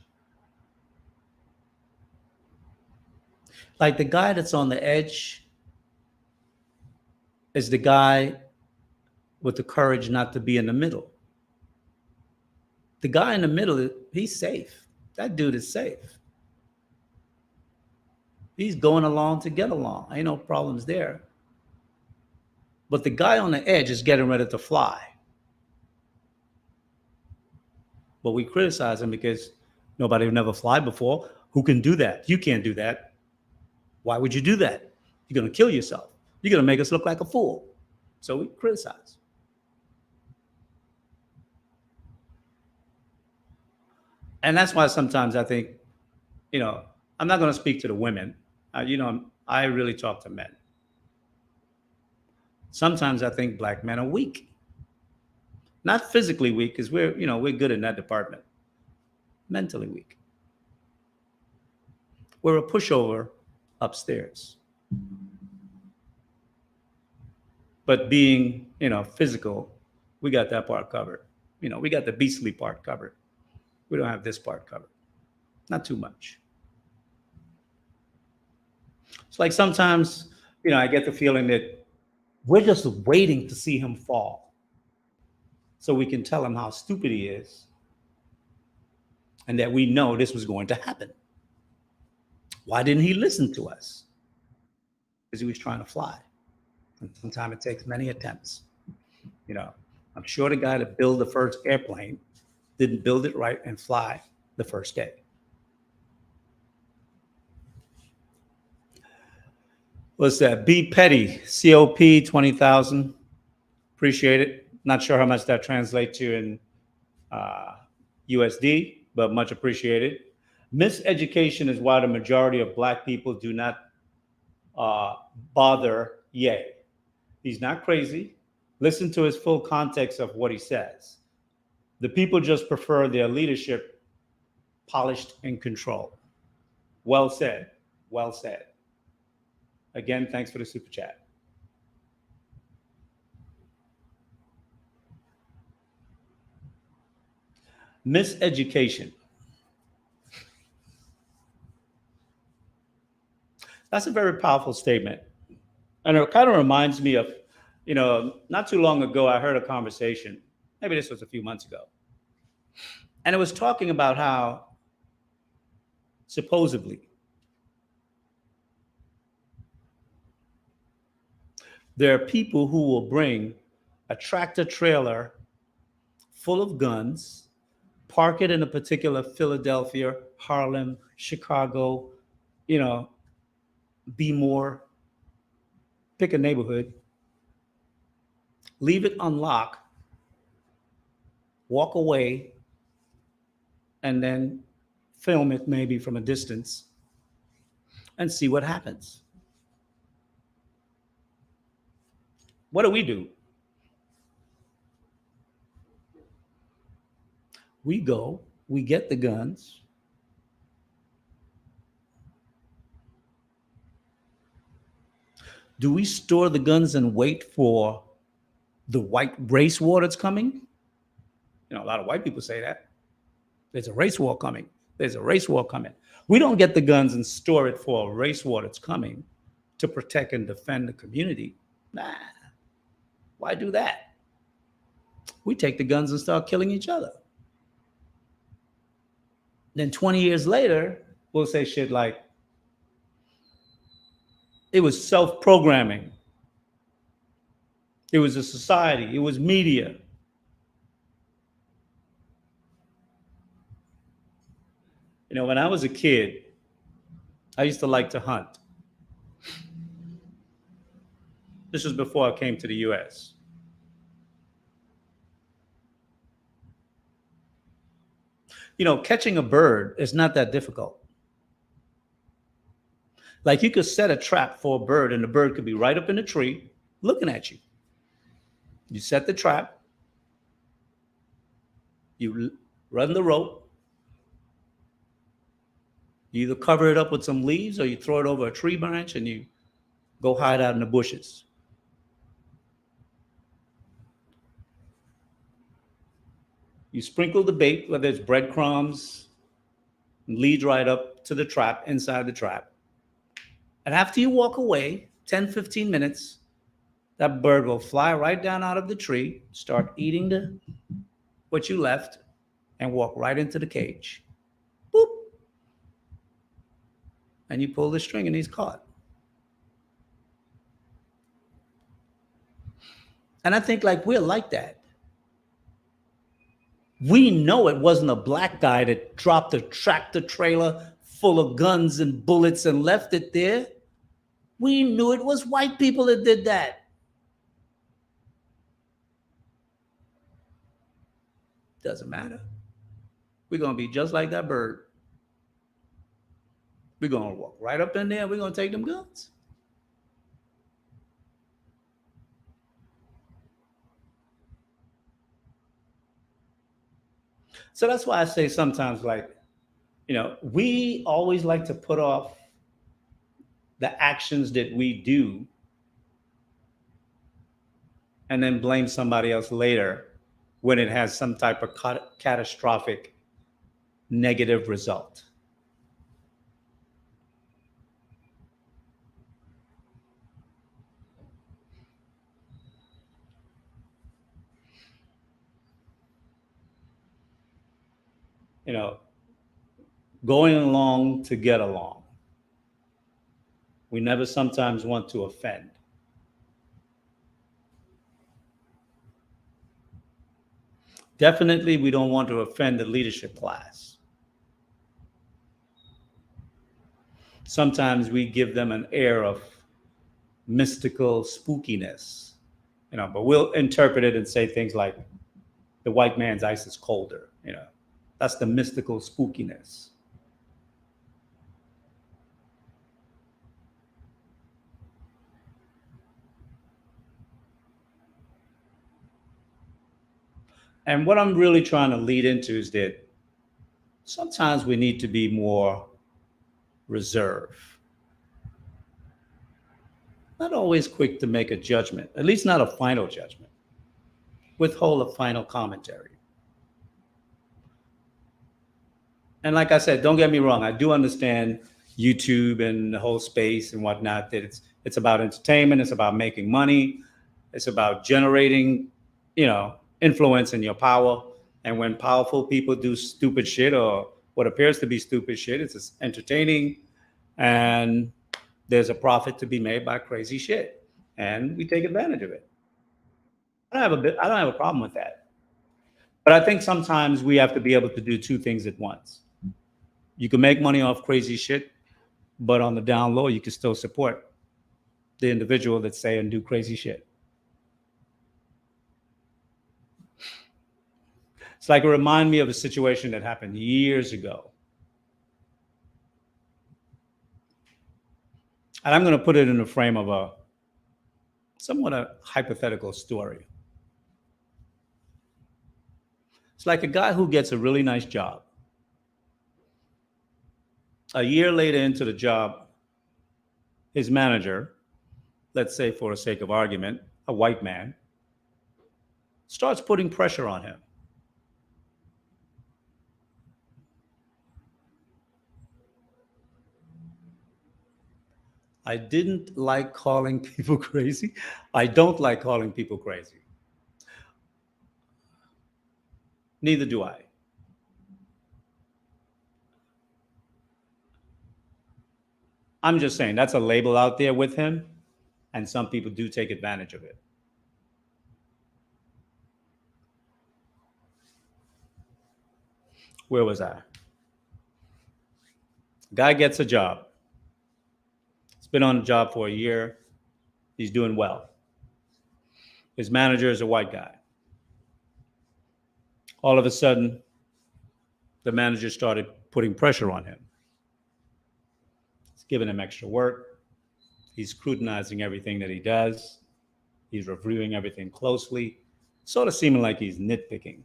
Like the guy that's on the edge is the guy with the courage not to be in the middle. The guy in the middle, he's safe. That dude is safe. He's going along to get along. Ain't no problems there. But the guy on the edge is getting ready to fly. But we criticize him because nobody never fly before. Who can do that? You can't do that. Why would you do that? You're going to kill yourself. You're going to make us look like a fool. So we criticize. And that's why sometimes I think, I'm not going to speak to the women. I really talk to men. Sometimes I think black men are weak. Not physically weak, because we're good in that department. Mentally weak. We're a pushover upstairs. But being, physical, we got that part covered. We got the beastly part covered. We don't have this part covered. Not too much. It's like sometimes, I get the feeling that we're just waiting to see him fall so we can tell him how stupid he is and that we know this was going to happen. Why didn't he listen to us? Because he was trying to fly. And sometimes it takes many attempts. You know, I'm sure the guy that built the first airplane didn't build it right and fly the first day. What's that? Be Petty, COP 20,000. Appreciate it. Not sure how much that translates to in USD, but much appreciated. Miseducation is why the majority of Black people do not uh, bother Ye. He's not crazy. Listen to his full context of what he says. The people just prefer their leadership polished and controlled. Well said. Well said. Again, thanks for the super chat. Miseducation. That's a very powerful statement. And it kind of reminds me of, not too long ago, I heard a conversation. Maybe this was a few months ago. And it was talking about how supposedly there are people who will bring a tractor trailer full of guns, park it in a particular Philadelphia, Harlem, Chicago, be more, pick a neighborhood, leave it unlocked, walk away, and then film it maybe from a distance and see what happens. What do? We go, we get the guns. Do we store the guns and wait for the white race war that's coming? A lot of white people say that. There's a race war coming. There's a race war coming. We don't get the guns and store it for a race war that's coming to protect and defend the community. Nah. Why do that? We take the guns and start killing each other. Then 20 years later, we'll say shit like, it was self-programming. It was a society. It was media. When I was a kid, I used to like to hunt. This was before I came to the US. Catching a bird is not that difficult. Like you could set a trap for a bird and the bird could be right up in the tree looking at you. You set the trap, you run the rope, you either cover it up with some leaves or you throw it over a tree branch and you go hide out in the bushes. You sprinkle the bait, whether it's breadcrumbs, lead right up to the trap, inside the trap. And after you walk away, 10, 15 minutes, that bird will fly right down out of the tree, start eating what you left, and walk right into the cage. Boop. And you pull the string and he's caught. And I think we're like that. We know it wasn't a black guy that dropped a tractor trailer full of guns and bullets and left it there. We knew it was white people that did that. Doesn't matter. We're going to be just like that bird. We're going to walk right up in there and we're going to take them guns. So that's why I say sometimes, we always like to put off the actions that we do and then blame somebody else later when it has some type of catastrophic negative result. Going along to get along. We never sometimes want to offend. Definitely, we don't want to offend the leadership class. Sometimes we give them an air of mystical spookiness, but we'll interpret it and say things like the white man's ice is colder. That's the mystical spookiness. And what I'm really trying to lead into is that sometimes we need to be more reserved, not always quick to make a judgment, at least not a final judgment, withhold a final commentary. And like I said, don't get me wrong, I do understand YouTube and the whole space and whatnot, that it's about entertainment, it's about making money, it's about generating, influence in your power. And when powerful people do stupid shit or what appears to be stupid shit, it's just entertaining, and there's a profit to be made by crazy shit, and we take advantage of it. I don't have a problem with that. But I think sometimes we have to be able to do two things at once. You can make money off crazy shit, but on the down low, you can still support the individual that say and do crazy shit. It's like it reminded me of a situation that happened years ago. And I'm going to put it in the frame of a somewhat a hypothetical story. It's like a guy who gets a really nice job. A year later into the job, his manager, let's say for the sake of argument, a white man, starts putting pressure on him. I didn't like calling people crazy. I don't like calling people crazy. Neither do I. I'm just saying that's a label out there with him, and some people do take advantage of it. Where was I? Guy gets a job. He's been on the job for a year. He's doing well. His manager is a white guy. All of a sudden, the manager started putting pressure on him. He's giving him extra work. He's scrutinizing everything that he does. He's reviewing everything closely, sort of seeming like he's nitpicking.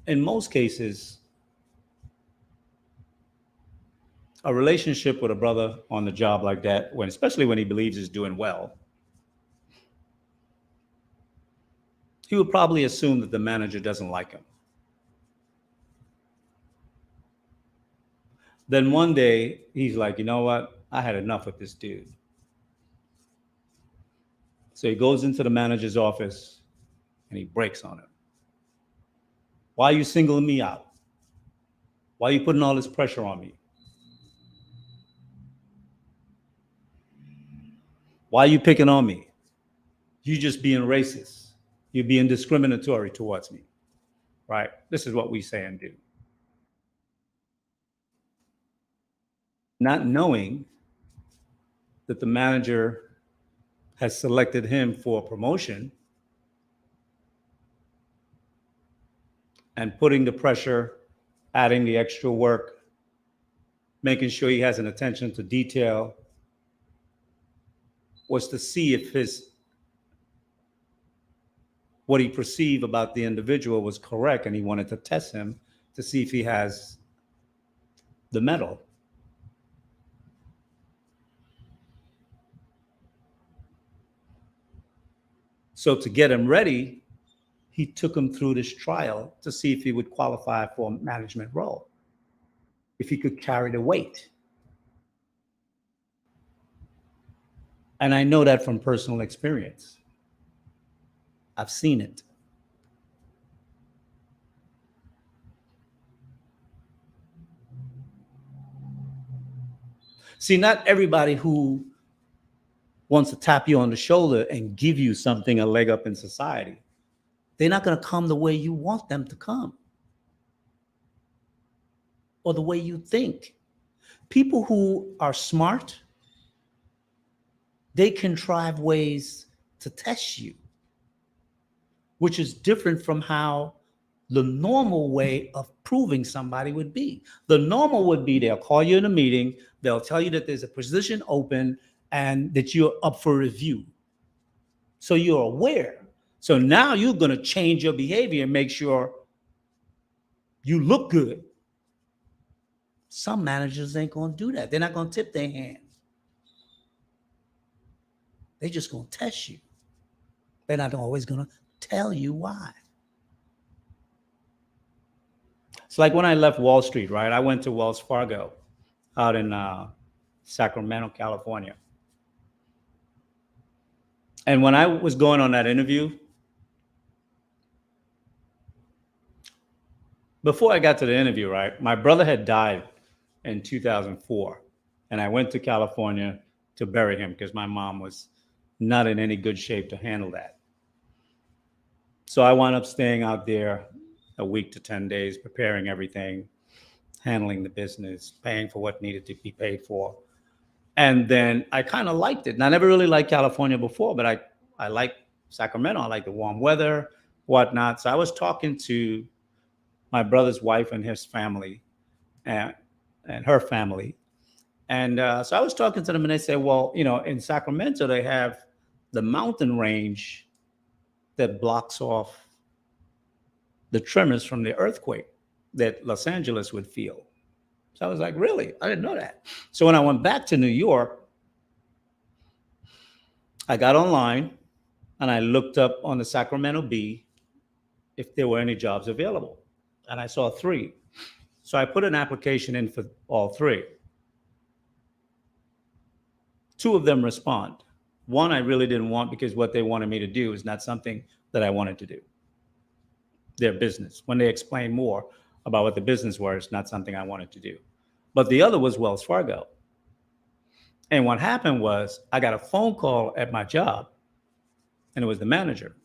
In most cases, a relationship with a brother on the job like that, especially when he believes he's doing well, he would probably assume that the manager doesn't like him. Then one day, he's like, you know what? I had enough with this dude. So he goes into the manager's office and he breaks on him. Why are you singling me out? Why are you putting all this pressure on me? Why are you picking on me? You just being racist. You're being discriminatory towards me, right? This is what we say and do. Not knowing that the manager has selected him for promotion and putting the pressure, adding the extra work, making sure he has an attention to detail, was to see if what he perceived about the individual was correct, and he wanted to test him to see if he has the mettle. So to get him ready, he took him through this trial to see if he would qualify for a management role, if he could carry the weight. And I know that from personal experience. I've seen it. See, not everybody who wants to tap you on the shoulder and give you something, a leg up in society, they're not going to come the way you want them to come or the way you think. People who are smart, they contrive ways to test you, which is different from how the normal way of proving somebody would be. The normal would be they'll call you in a meeting, they'll tell you that there's a position open and that you're up for review. So you're aware. So now you're going to change your behavior and make sure you look good. Some managers ain't going to do that. They're not going to tip their hand. They're just going to test you. They're not always going to tell you why. It's like when I left Wall Street, right? I went to Wells Fargo out in Sacramento, California. And when I was going on that interview, before I got to the interview, right, my brother had died in 2004. And I went to California to bury him because my mom was not in any good shape to handle that. So I wound up staying out there a week to 10 days, preparing everything, handling the business, paying for what needed to be paid for. And then I kind of liked it. And I never really liked California before, but I like Sacramento. I like the warm weather, whatnot. So I was talking to my brother's wife and his family and her family. And so I was talking to them and they said, well, you know, in Sacramento, they have the mountain range that blocks off the tremors from the earthquake that Los Angeles would feel. So I was like, really? I didn't know that. So when I went back to New York, I got online and I looked up on the Sacramento Bee if there were any jobs available. And I saw 3. So I put an application in for all 3. 2 of them respond. 1 I really didn't want because what they wanted me to do is not something that I wanted to do. Their business. When they explained more about what the business was, it's not something I wanted to do. But the other was Wells Fargo. And what happened was I got a phone call at my job and it was the manager.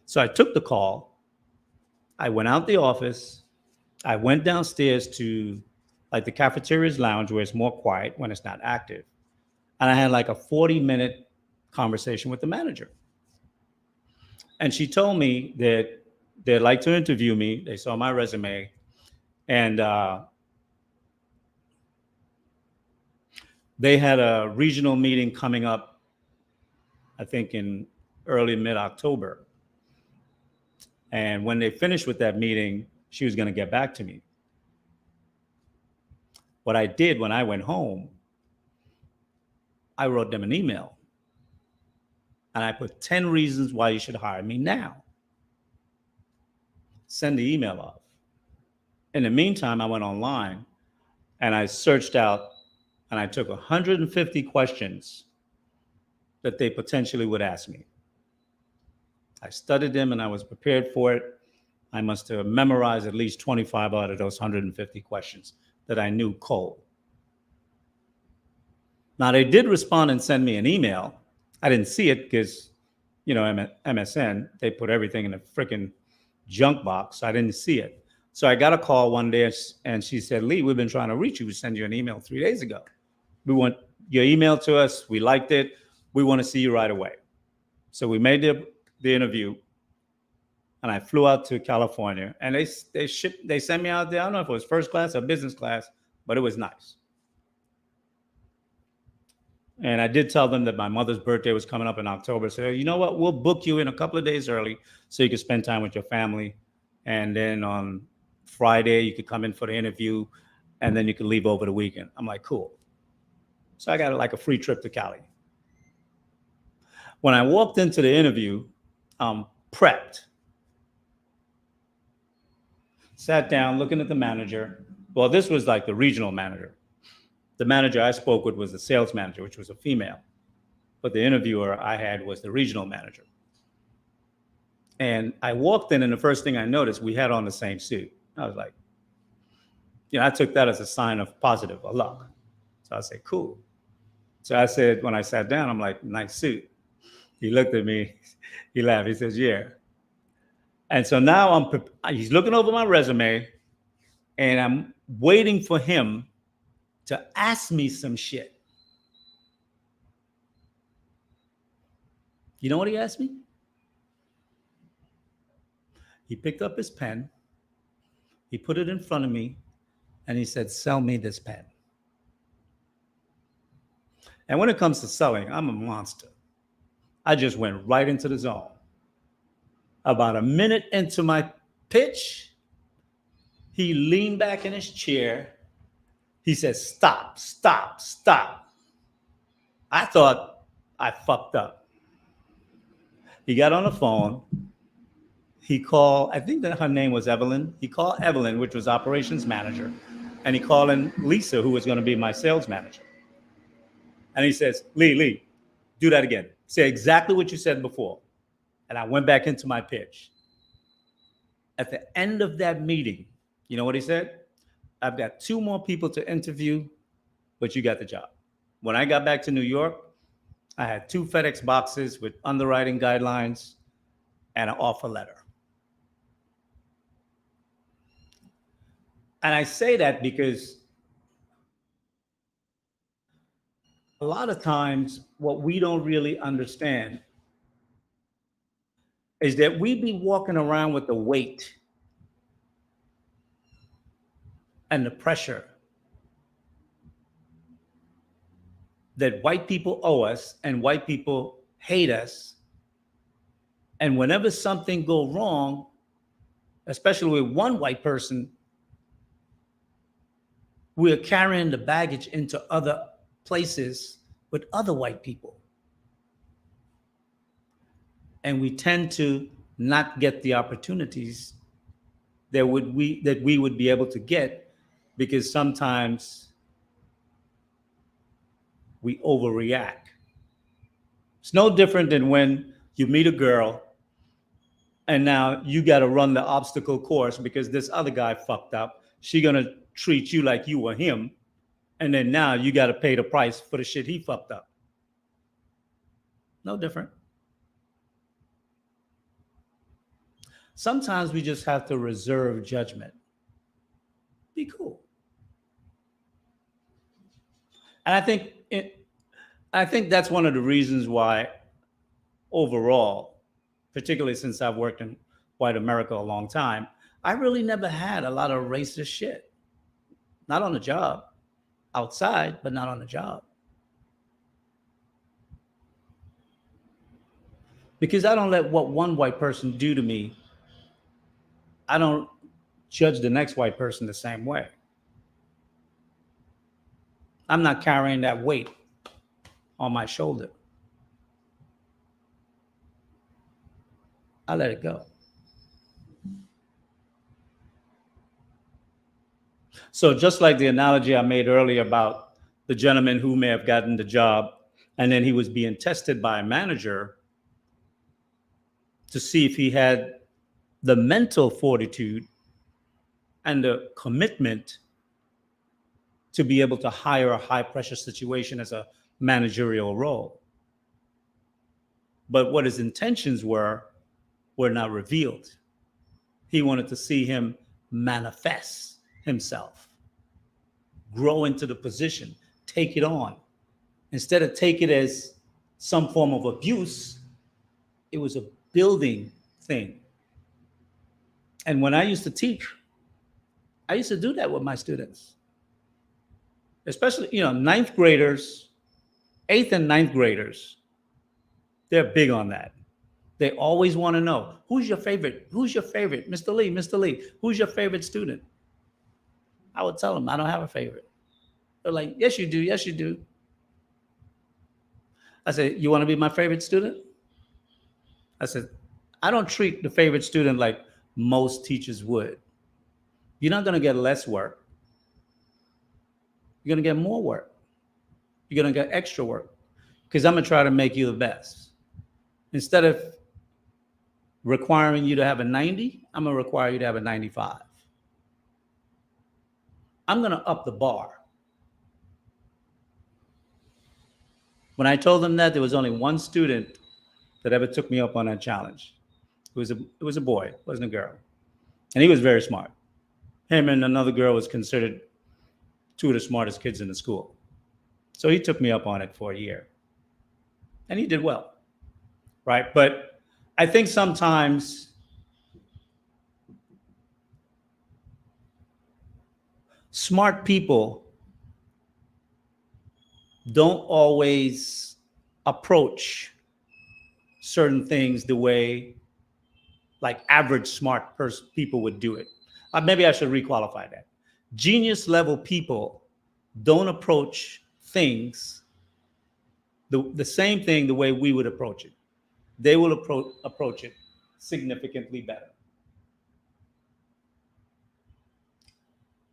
So I took the call. I went out the office. I went downstairs to like the cafeteria's lounge where it's more quiet when it's not active. And I had like a 40-minute conversation with the manager. And she told me that they'd like to interview me. They saw my resume. And they had a regional meeting coming up, I think in early mid-October. And when they finished with that meeting, she was going to get back to me. What I did when I went home, I wrote them an email. And I put 10 reasons why you should hire me now. Send the email off. In the meantime, I went online and I searched out and I took 150 questions that they potentially would ask me. I studied them and I was prepared for it. I must have memorized at least 25 out of those 150 questions that I knew cold. Now, they did respond and send me an email. I didn't see it because, you know, MSN, they put everything in a freaking junk box. So I didn't see it. So I got a call one day and she said, Lee, we've been trying to reach you. We sent you an email 3 days ago. We want your email to us. We liked it. We want to see you right away. So we made the interview and I flew out to California and they sent me out there. I don't know if it was first class or business class, but it was nice. And I did tell them that my mother's birthday was coming up in October. So, you know what? We'll book you in a couple of days early so you can spend time with your family. And then on Friday, you could come in for the interview and then you could leave over the weekend. I'm like, cool. So I got like a free trip to Cali. When I walked into the interview, prepped. Sat down looking at the manager. Well, this was like the regional manager. The manager I spoke with was the sales manager, which was a female. But the interviewer I had was the regional manager. And I walked in and the first thing I noticed, we had on the same suit. I was like, you know, I took that as a sign of positive luck. So I said, cool. So I said, when I sat down, I'm like, nice suit. He looked at me, he laughed. He says, yeah. And so now he's looking over my resume, and I'm waiting for him to ask me some shit. You know what he asked me? He picked up his pen, he put it in front of me, and he said, sell me this pen. And when it comes to selling, I'm a monster. I just went right into the zone. About a minute into my pitch, he leaned back in his chair. He said, stop, stop, stop. I thought I fucked up. He got on the phone. He called, I think that her name was Evelyn. He called Evelyn, which was operations manager. And he called in Lisa, who was going to be my sales manager. And he says, Lee, do that again. Say exactly what you said before. And I went back into my pitch. At the end of that meeting, you know what he said? I've got 2 more people to interview, but you got the job. When I got back to New York, I had 2 FedEx boxes with underwriting guidelines and an offer letter. And I say that because a lot of times what we don't really understand is that we be walking around with the weight and the pressure that white people owe us and white people hate us. And whenever something go wrong, especially with one white person, we're carrying the baggage into other places with other white people. And we tend to not get the opportunities that we would be able to get, because sometimes we overreact. It's no different than when you meet a girl and now you got to run the obstacle course because this other guy fucked up. She gonna treat you like you were him, and then now you got to pay the price for the shit he fucked up. No different. Sometimes we just have to reserve judgment. Be cool. And I think that's one of the reasons why overall, particularly since I've worked in white America a long time, I really never had a lot of racist shit. Not on the job. Outside, but not on the job. Because I don't let what one white person do to me, I don't judge the next white person the same way. I'm not carrying that weight on my shoulder. I let it go. So just like the analogy I made earlier about the gentleman who may have gotten the job and then he was being tested by a manager to see if he had the mental fortitude and the commitment to be able to hire a high pressure situation as a managerial role. But what his intentions were not revealed. He wanted to see him manifest himself, grow into the position, take it on. Instead of take it as some form of abuse, it was a building thing. And when I used to teach, I used to do that with my students. Especially, ninth graders, 8th and 9th graders, they're big on that. They always want to know, who's your favorite? Who's your favorite? Mr. Lee, who's your favorite student? I would tell them, I don't have a favorite. They're like, yes, you do. Yes, you do. I said, you want to be my favorite student? I said, I don't treat the favorite student like most teachers would. You're not going to get less work. You're going to get more work. You're going to get extra work because I'm going to try to make you the best. Instead of requiring you to have a 90, I'm going to require you to have a 95. I'm going to up the bar. When I told them that, there was only one student that ever took me up on that challenge. It was a boy, it wasn't a girl. And he was very smart. Him and another girl was considered two of the smartest kids in the school. So he took me up on it for a year. And he did well. Right? But I think sometimes smart people don't always approach certain things the way like average smart people would do it. Maybe I should requalify that. Genius level people don't approach things the same thing the way we would approach it. They will approach it significantly better.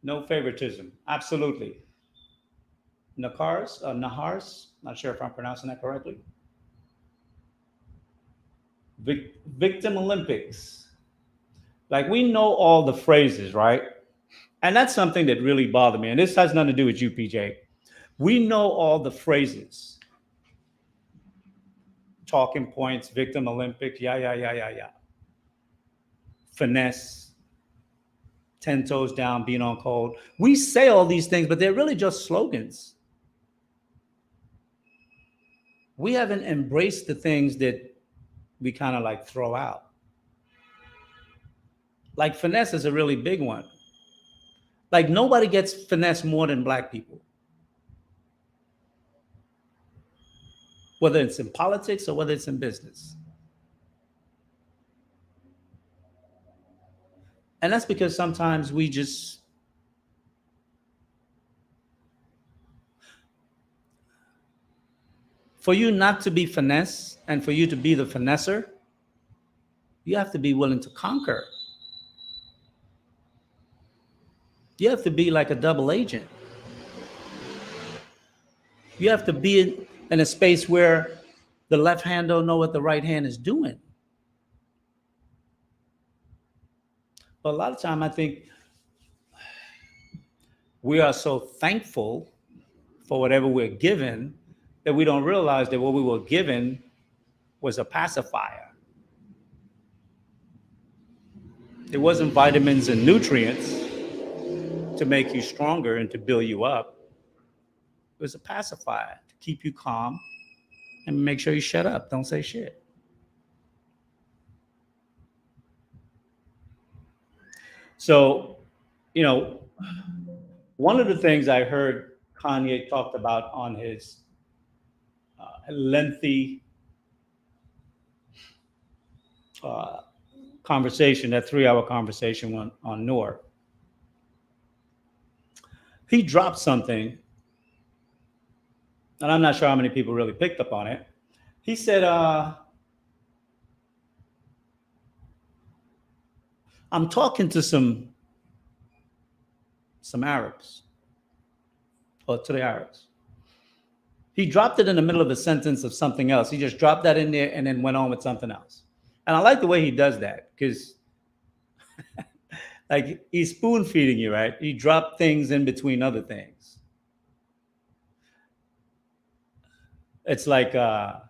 No favoritism. Absolutely. Nahars, not sure if I'm pronouncing that correctly. Victim Olympics. Like we know all the phrases, right? And that's something that really bothered me. And this has nothing to do with you, PJ. We know all the phrases. Talking points, victim Olympics, yeah. Finesse, 10 toes down, being on cold. We say all these things, but they're really just slogans. We haven't embraced the things that we kind of like throw out. Like finesse is a really big one. Like nobody gets finesse more than black people. Whether it's in politics or whether it's in business. And that's because sometimes we just for you not to be finesse and for you to be the finesser, you have to be willing to conquer. You have to be like a double agent. You have to be in a space where the left hand don't know what the right hand is doing. But a lot of time I think we are so thankful for whatever we're given that we don't realize that what we were given was a pacifier. It wasn't vitamins and nutrients to make you stronger and to build you up. It was a pacifier to keep you calm and make sure you shut up. Don't say shit. So, one of the things I heard Kanye talked about on his lengthy conversation, that 3-hour conversation on Noor, he dropped something, and I'm not sure how many people really picked up on it. He said, I'm talking to some Arabs, or to the Arabs. He dropped it in the middle of a sentence of something else. He just dropped that in there and then went on with something else. And I like the way he does that because like he's spoon feeding you, right? He dropped things in between other things. It's like a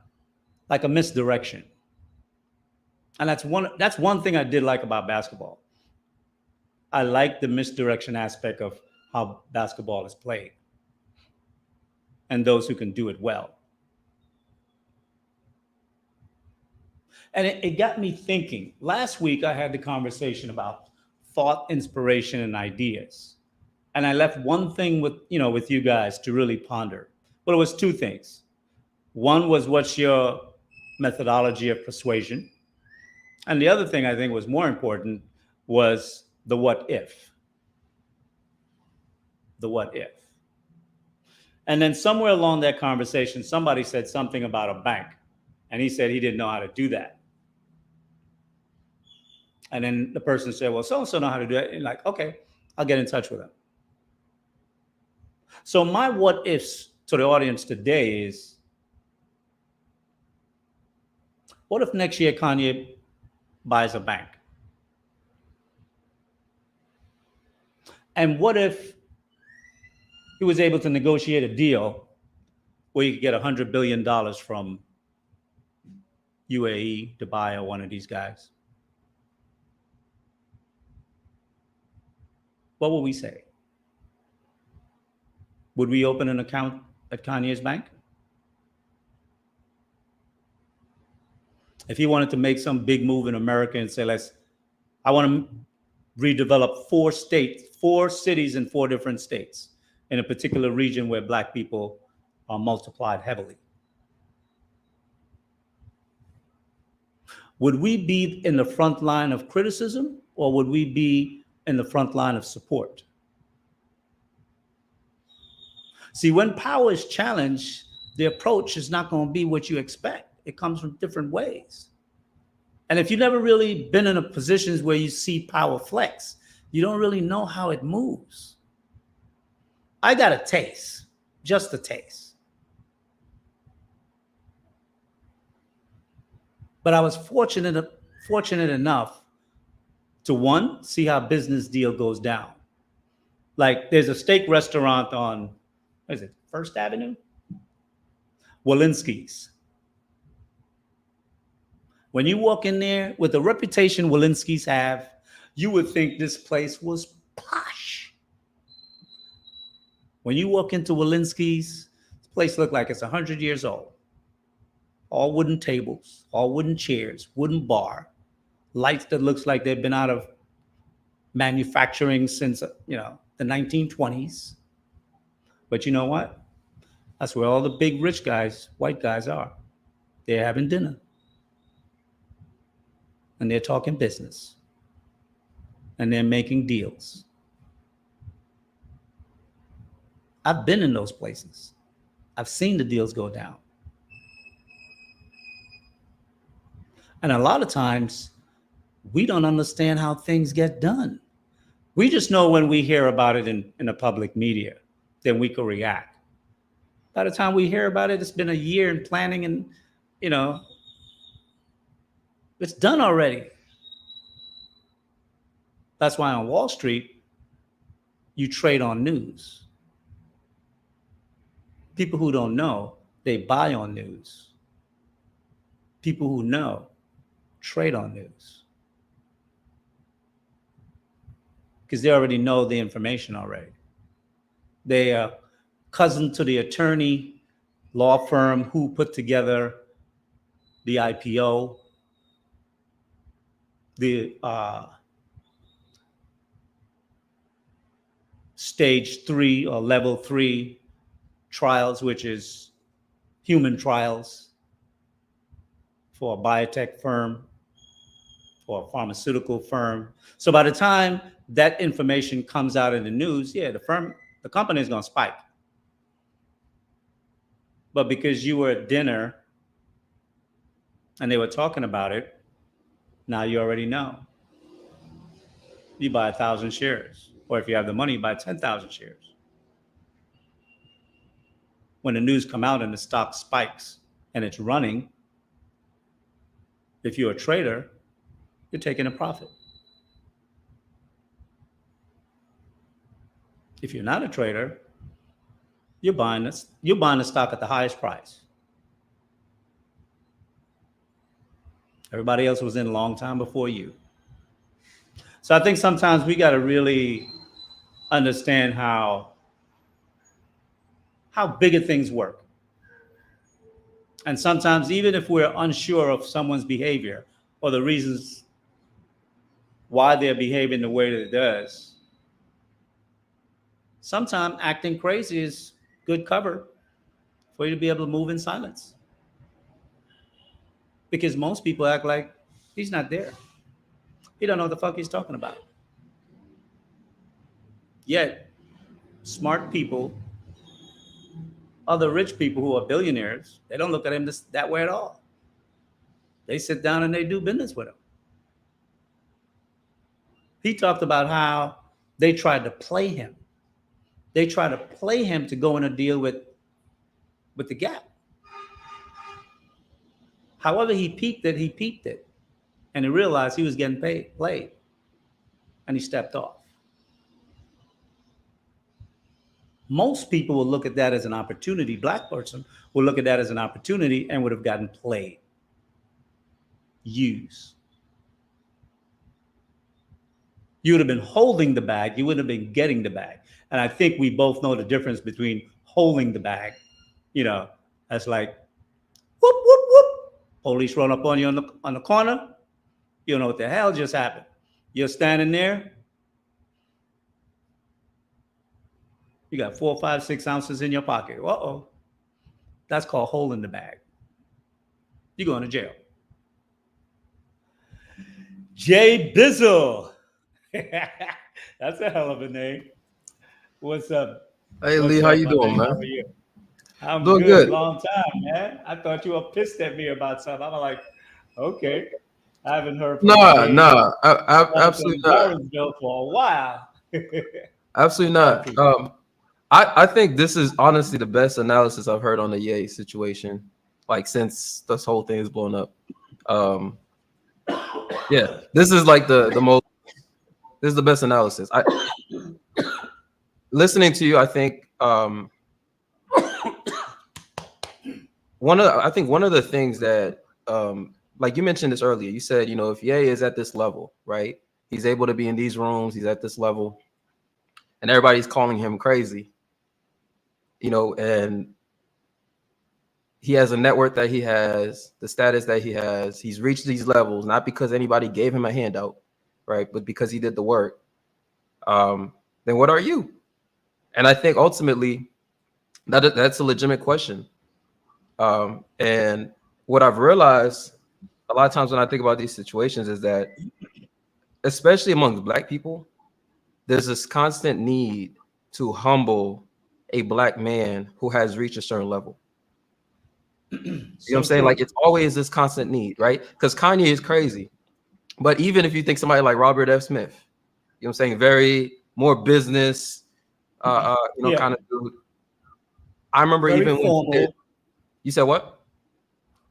misdirection. And that's one thing I did like about basketball. I like the misdirection aspect of how basketball is played and those who can do it well. And it got me thinking. Last week, I had the conversation about thought, inspiration, and ideas. And I left one thing with you guys to really ponder. Well, it was two things. One was, what's your methodology of persuasion? And the other thing I think was more important was the what if. The what if. And then somewhere along that conversation, somebody said something about a bank. And he said he didn't know how to do that. And then the person said, well, so-and-so know how to do it. And like, okay, I'll get in touch with him. So my what ifs to the audience today is, what if next year Kanye buys a bank? And what if he was able to negotiate a deal where you could get $100 billion from UAE, Dubai, or one of these guys, what would we say? Would we open an account at Kanye's bank? If he wanted to make some big move in America and say, I want to redevelop 4 cities in 4 different states in a particular region where black people are multiplied heavily. Would we be in the front line of criticism, or would we be in the front line of support? See, when power is challenged, the approach is not going to be what you expect. It comes from different ways. And if you've never really been in a positions where you see power flex, you don't really know how it moves. I got a taste, just a taste. But I was fortunate enough to, one, see how business deal goes down. Like, there's a steak restaurant on, what is it, First Avenue? Walensky's. When you walk in there with the reputation Walensky's have, you would think this place was posh. When you walk into Walensky's, this place looked like it's 100 years old. All wooden tables, all wooden chairs, wooden bar, lights that looks like they've been out of manufacturing since, the 1920s. But you know what? That's where all the big rich guys, white guys are. They're having dinner. And they're talking business. And they're making deals. I've been in those places. I've seen the deals go down. And a lot of times, we don't understand how things get done. We just know when we hear about it in the public media, then we can react. By the time we hear about it, it's been a year in planning and, it's done already. That's why on Wall Street, you trade on news. People who don't know, they buy on news. People who know, trade on news. Because they already know the information already. They are cousin to the attorney law firm who put together the IPO, the stage 3 or level 3 trials, which is human trials for a biotech firm or a pharmaceutical firm. So by the time that information comes out in the news, the company is going to spike. But because you were at dinner and they were talking about it, now you already know. You buy 1,000 shares. Or if you have the money, you buy 10,000 shares. When the news come out and the stock spikes and it's running, if you're a trader, you're taking a profit. If you're not a trader, you're buying the stock at the highest price. Everybody else was in a long time before you. So I think sometimes we got to really understand how bigger things work. And sometimes even if we're unsure of someone's behavior or the reasons why they're behaving the way that it does, sometimes acting crazy is good cover for you to be able to move in silence. Because most people act like he's not there. He don't know what the fuck he's talking about. Yet, smart people, other rich people who are billionaires, they don't look at him that way at all. They sit down and they do business with him. He talked about how they tried to play him. They tried to play him to go in a deal with the Gap. However he peaked it. And he realized he was getting played. And he stepped off. Most people will look at that as an opportunity. Black person will look at that as an opportunity and would have gotten played, used. You would have been holding the bag. You wouldn't have been getting the bag. And I think we both know the difference between holding the bag. You know, that's like whoop whoop whoop. Police run up on you on the corner. You don't know what the hell just happened. You're standing there. You got 4, 5, 6 ounces in your pocket. Uh-oh. That's called holding the bag. You're going to jail. Jay Bizzle. That's a hell of a name. What's up? Hey What's Lee, how up, you my doing, man? How man? are you? I'm Doing good. good. Long time, man. I thought you were pissed at me about something. I'm like, okay. I haven't heard from Jay Absolutely from not. Lawrenceville for a while. Absolutely I not. appreciate it. I think this is honestly the best analysis I've heard on the Ye situation, like since this whole thing is blown up. Um, yeah, this is like the most. This is the best analysis. I listening to you. I think one of the things that like you mentioned this earlier. You said if Ye is at this level, right? He's able to be in these rooms. He's at this level, and everybody's calling him crazy. And he has a network that he has, the status that he has. He's reached these levels not because anybody gave him a handout, right? But because he did the work. Then what are you? And I think ultimately that's a legitimate question. And what I've realized a lot of times when I think about these situations is that, especially amongst Black people, there's this constant need to humble a Black man who has reached a certain level. You know what I'm saying? Like it's always this constant need, right? Because Kanye is crazy. But even if you think somebody like Robert F. Smith, you know what I'm saying, very more business, kind of dude. I remember Very even formal. when he did, you said what?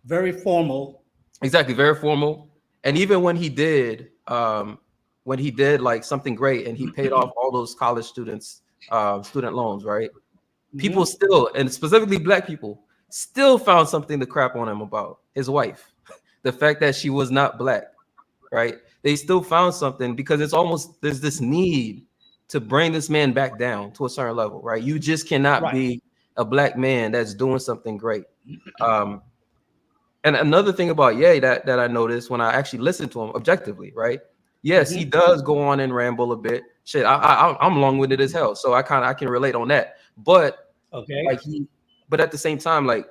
Very formal. Exactly, very formal. And even when he did like something great and he paid off all those college students, student loans, right? People still, and specifically Black people, still found something to crap on him about. His wife, the fact that she was not Black, right? They still found something because there's this need to bring this man back down to a certain level, right? You just cannot be a Black man that's doing something great. And another thing about Ye that I noticed when I actually listened to him objectively, right? Yes, he does go on and ramble a bit. Shit, I'm long-winded as hell, so I can relate on that. But but at the same time, like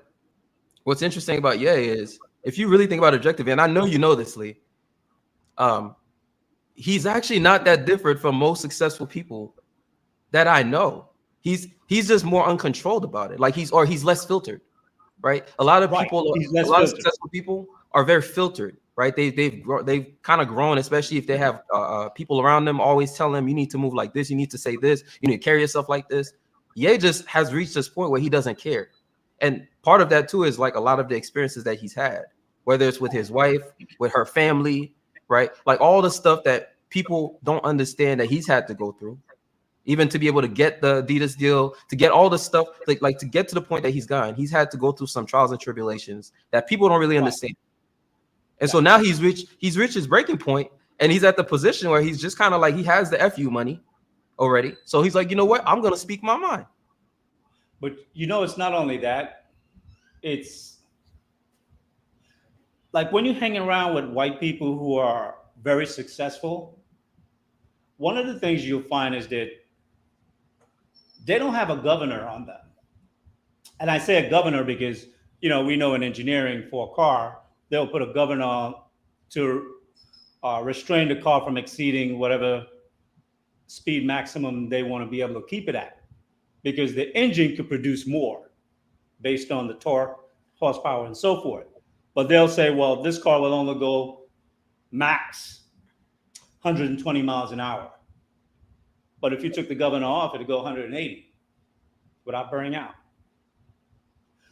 what's interesting about Ye is if you really think about objectively, and I know you know this, Lee, he's actually not that different from most successful people that I know. He's just more uncontrolled about it. Like he's less filtered, right? A lot of successful people are very filtered, right? They've kind of grown, especially if they have people around them always telling them you need to move like this, you need to say this, you need to carry yourself like this. Ye just has reached this point where he doesn't care. And part of that too is like a lot of the experiences that he's had, whether it's with his wife, with her family, right? Like all the stuff that people don't understand that he's had to go through, even to be able to get the Adidas deal, to get all the stuff, like to get to the point that he's gotten, he's had to go through some trials and tribulations that people don't really understand. And so now he's reached his breaking point, and he's at the position where he's just kind of like he has the FU money already. So he's like, you know what? I'm gonna speak my mind. But it's not only that. It's like when you're hanging around with white people who are very successful, one of the things you'll find is that they don't have a governor on them. And I say a governor because, we know in engineering for a car, they'll put a governor on to restrain the car from exceeding whatever speed maximum they want to be able to keep it at. Because the engine could produce more based on the torque, horsepower, and so forth. But they'll say, well, this car will only go max 120 miles an hour. But if you took the governor off, it'd go 180 without burning out.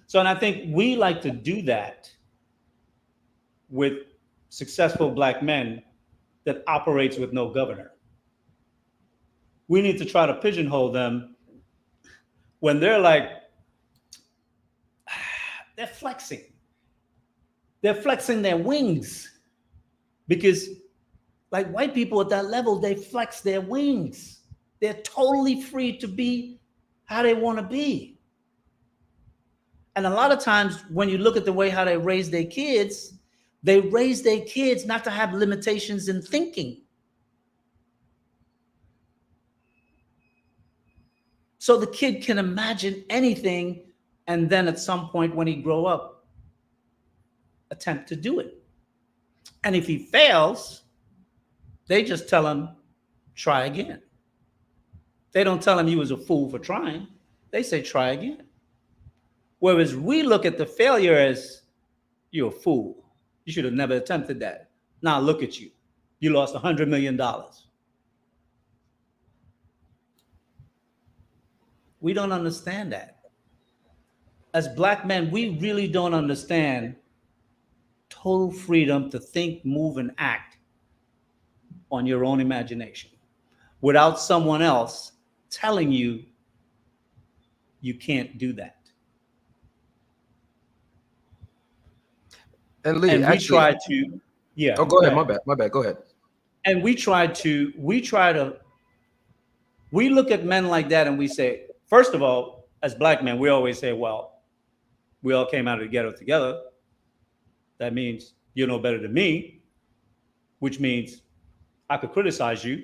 So, and I think we like to do that with successful Black men that operates with no governor. We need to try to pigeonhole them when they're like, they're flexing. They're flexing their wings because, like white people at that level, they flex their wings. They're totally free to be how they want to be. And a lot of times when you look at the way how they raise their kids not to have limitations in thinking. So the kid can imagine anything, and then at some point when he grow up, attempt to do it. And if he fails, they just tell him, try again. They don't tell him you was a fool for trying. They say, try again. Whereas we look at the failure as, you're a fool. You should have never attempted that. Now look at you. You lost $100 million. We don't understand that. As Black men, we really don't understand total freedom to think, move, and act on your own imagination without someone else telling you you can't do that. And Lee, and actually, we try to, yeah. Oh, go ahead. My bad. Go ahead. And we look at men like that and we say, first of all, as Black men, we always say, well, we all came out of the ghetto together. That means you're no better than me, which means I could criticize you.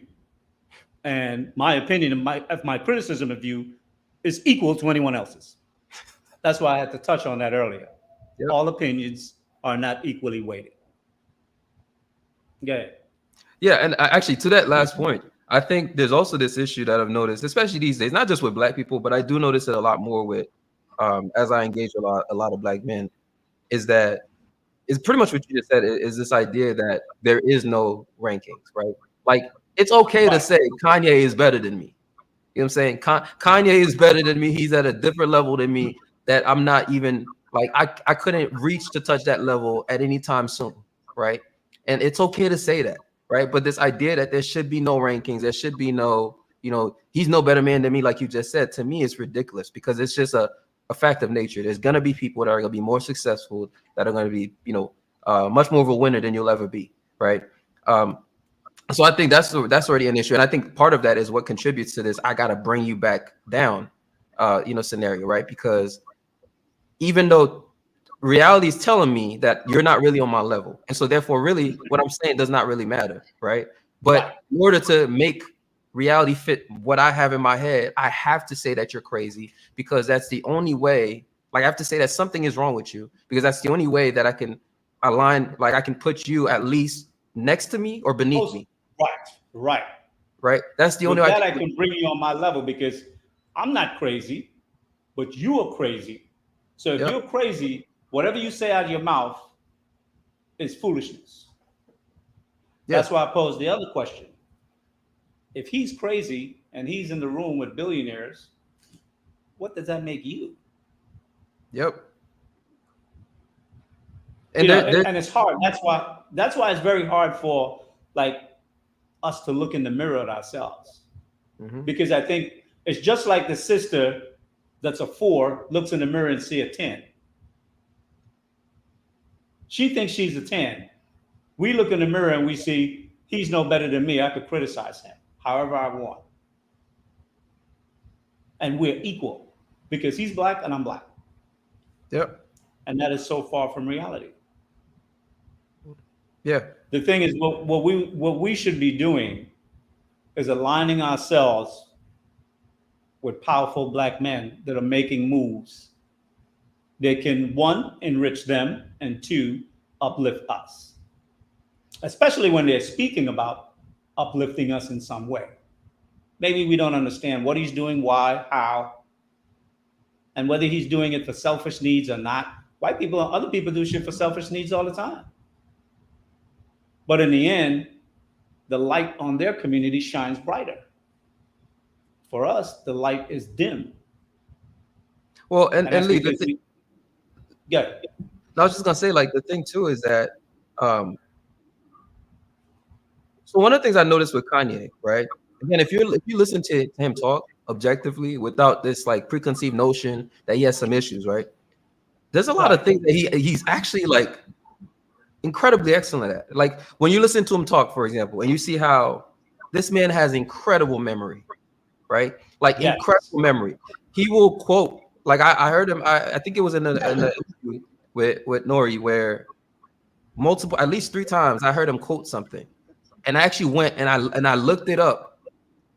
And my opinion and my criticism of you is equal to anyone else's. That's why I had to touch on that earlier. Yep. All opinions are not equally weighted. Okay. Yeah, and actually to that last point, I think there's also this issue that I've noticed, especially these days, not just with Black people, but I do notice it a lot more with, as I engage a lot of Black men, is that it's pretty much what you just said, is this idea that there is no rankings, right? Like, it's okay to say Kanye is better than me. You know what I'm saying? Kanye is better than me. He's at a different level than me that I'm not even, like, I couldn't reach to touch that level at any time soon, right? And it's okay to say that, right? But this idea that there should be no rankings, there should be no, he's no better man than me, like you just said, to me, it's ridiculous because it's just a fact of nature. There's going to be people that are going to be more successful, that are going to be, much more of a winner than you'll ever be, right? So I think that's already an issue. And I think part of that is what contributes to this, I got to bring you back down, scenario, right? Because even though reality is telling me that you're not really on my level. And so therefore, really, what I'm saying does not really matter, right? But in order to make reality fit what I have in my head, I have to say that you're crazy because that's the only way. Like, I have to say that something is wrong with you because that's the only way that I can align, like I can put you at least next to me or beneath me. Right. That's the only way I can bring you on my level because I'm not crazy, but you are crazy. So if you're crazy, whatever you say out of your mouth is foolishness. That's why I posed the other question. If he's crazy and he's in the room with billionaires, what does that make you? Yep. And it's hard. That's why it's very hard for like us to look in the mirror at ourselves. Mm-hmm. Because I think it's just like the sister that's a 4 looks in the mirror and see a 10. She thinks she's a 10. We look in the mirror and we see he's no better than me. I could criticize him however I want. And we're equal because he's Black and I'm Black. Yep. And that is so far from reality. Yeah. The thing is, what we should be doing is aligning ourselves with powerful Black men that are making moves. They can, 1, enrich them, and 2, uplift us. Especially when they're speaking about uplifting us in some way. Maybe we don't understand what he's doing, why, how, and whether he's doing it for selfish needs or not. White people and other people do shit for selfish needs all the time. But in the end, the light on their community shines brighter. For us, the light is dim. Well, and Lee, yeah. I was just gonna say, like, the thing too is that, so one of the things I noticed with Kanye, right? Again, if you listen to him talk, objectively without this like preconceived notion that he has some issues, right? There's a lot of things that he's actually like incredibly excellent at. Like when you listen to him talk, for example, and you see how this man has incredible memory, right? Like incredible memory. He will quote, like I heard him, I think it was in the interview with Nori, where at least 3 times I heard him quote something. And I actually went and I looked it up,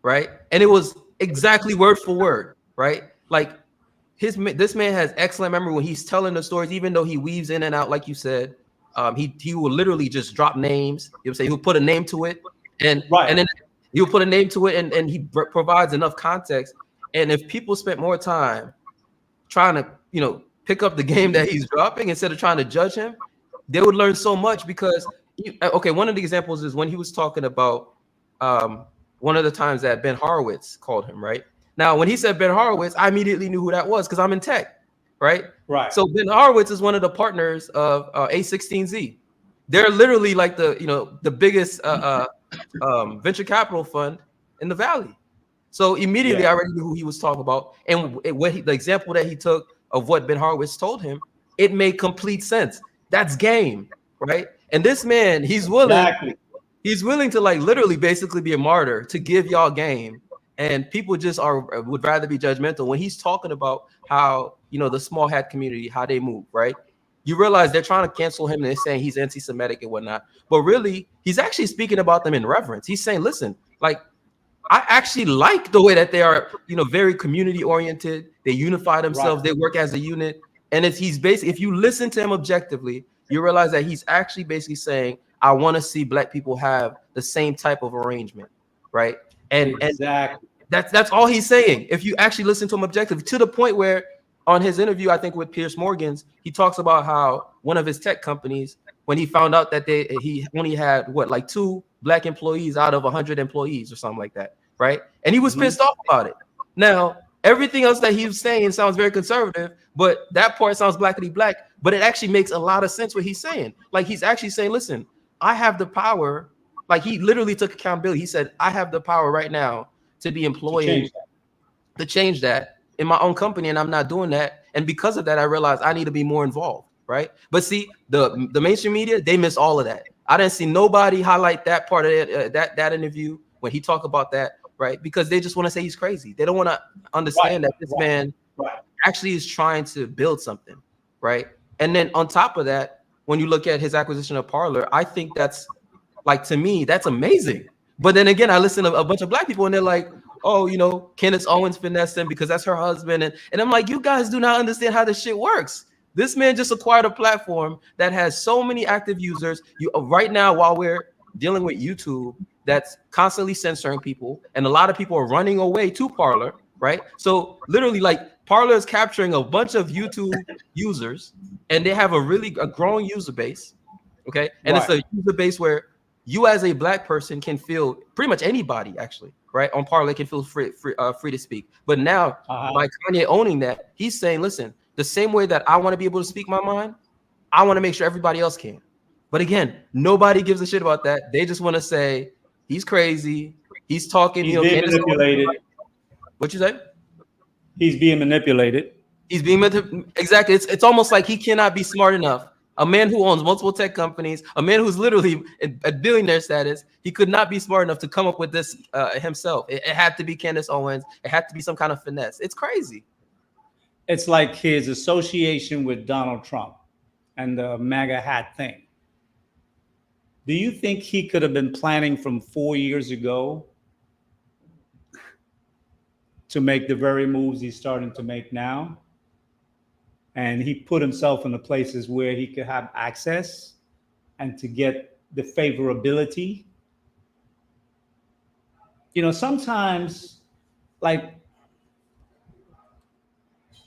right? And it was exactly word for word, right? Like this man has excellent memory when he's telling the stories, even though he weaves in and out, like you said. He will literally just drop names. He'll say he'll put a name to it, and then he'll put a name to it, and he provides enough context. And if people spent more time trying to, pick up the game that he's dropping instead of trying to judge him, they would learn so much. Because one of the examples is when he was talking about one of the times that Ben Horowitz called him, right? Now, when he said Ben Horowitz, I immediately knew who that was because I'm in tech. Right. So Ben Horowitz is one of the partners of A16Z. They're literally like the biggest venture capital fund in the Valley. So immediately I already knew who he was talking about, and the example that he took of what Ben Horowitz told him, it made complete sense. That's game, right? And this man, he's willing to like literally basically be a martyr to give y'all game. And people just would rather be judgmental when he's talking about how, the small hat community, how they move, right? You realize they're trying to cancel him and they're saying he's anti-Semitic and whatnot. But really, he's actually speaking about them in reverence. He's saying, listen, like, I actually like the way that they are, very community oriented. They unify themselves. They work as a unit. And he's basically, if you listen to him objectively, you realize that he's actually basically saying, I want to see Black people have the same type of arrangement, right? And that's all he's saying. If you actually listen to him objectively, to the point where on his interview, I think with Piers Morgan's, he talks about how one of his tech companies, when he found out that he only had 2 Black employees out of 100 employees or something like that, right? And he was pissed off about it. Now, everything else that he was saying sounds very conservative, but that part sounds blackity black. But it actually makes a lot of sense what he's saying. Like he's actually saying, listen, I have the power. Like he literally took accountability. He said, I have the power right now to be employing to change that in my own company, and I'm not doing that. And because of that, I realized I need to be more involved, right? But see, the mainstream media, they miss all of that. I didn't see nobody highlight that part of it, that interview when he talked about that, right? Because they just want to say he's crazy. They don't want to understand that this man actually is trying to build something, right? And then on top of that, when you look at his acquisition of Parler, I think that's, like, to me, that's amazing. But then again, I listen to a bunch of Black people and they're like, oh, Candace Owens finessed him because that's her husband. And I'm like, you guys do not understand how this shit works. This man just acquired a platform that has so many active users. Right now, while we're dealing with YouTube, that's constantly censoring people, and a lot of people are running away to Parler, right? So literally, like, Parler is capturing a bunch of YouTube users, and they have a growing user base, okay? And it's a user base where you as a Black person can feel, pretty much anybody actually, right, on Parler can feel free to speak. But now, by Kanye owning that, he's saying, listen, the same way that I want to be able to speak my mind, I want to make sure everybody else can. But again, nobody gives a shit about that. They just want to say he's crazy. He's talking. He's being manipulated. What you say? He's being manipulated. He's being exactly. It's almost like he cannot be smart enough. A man who owns multiple tech companies, a man who's literally at billionaire status, he could not be smart enough to come up with this himself. It had to be Candace Owens. It had to be some kind of finesse. It's crazy. It's like his association with Donald Trump and the MAGA hat thing. Do you think he could have been planning from 4 years ago to make the very moves he's starting to make now? And he put himself in the places where he could have access and to get the favorability. Sometimes, like,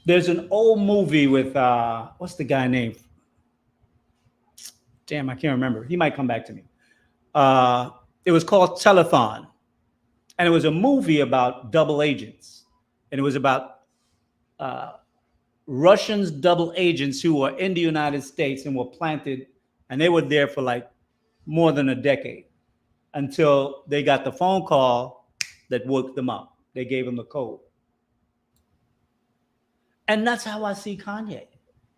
there's an old movie with, what's the guy name? Damn, I can't remember. He might come back to me. It was called Telethon. And it was a movie about double agents. And it was about Russians double agents who were in the United States and were planted, and they were there for like more than a decade until they got the phone call that woke them up. They gave them the code. And that's how I see Kanye.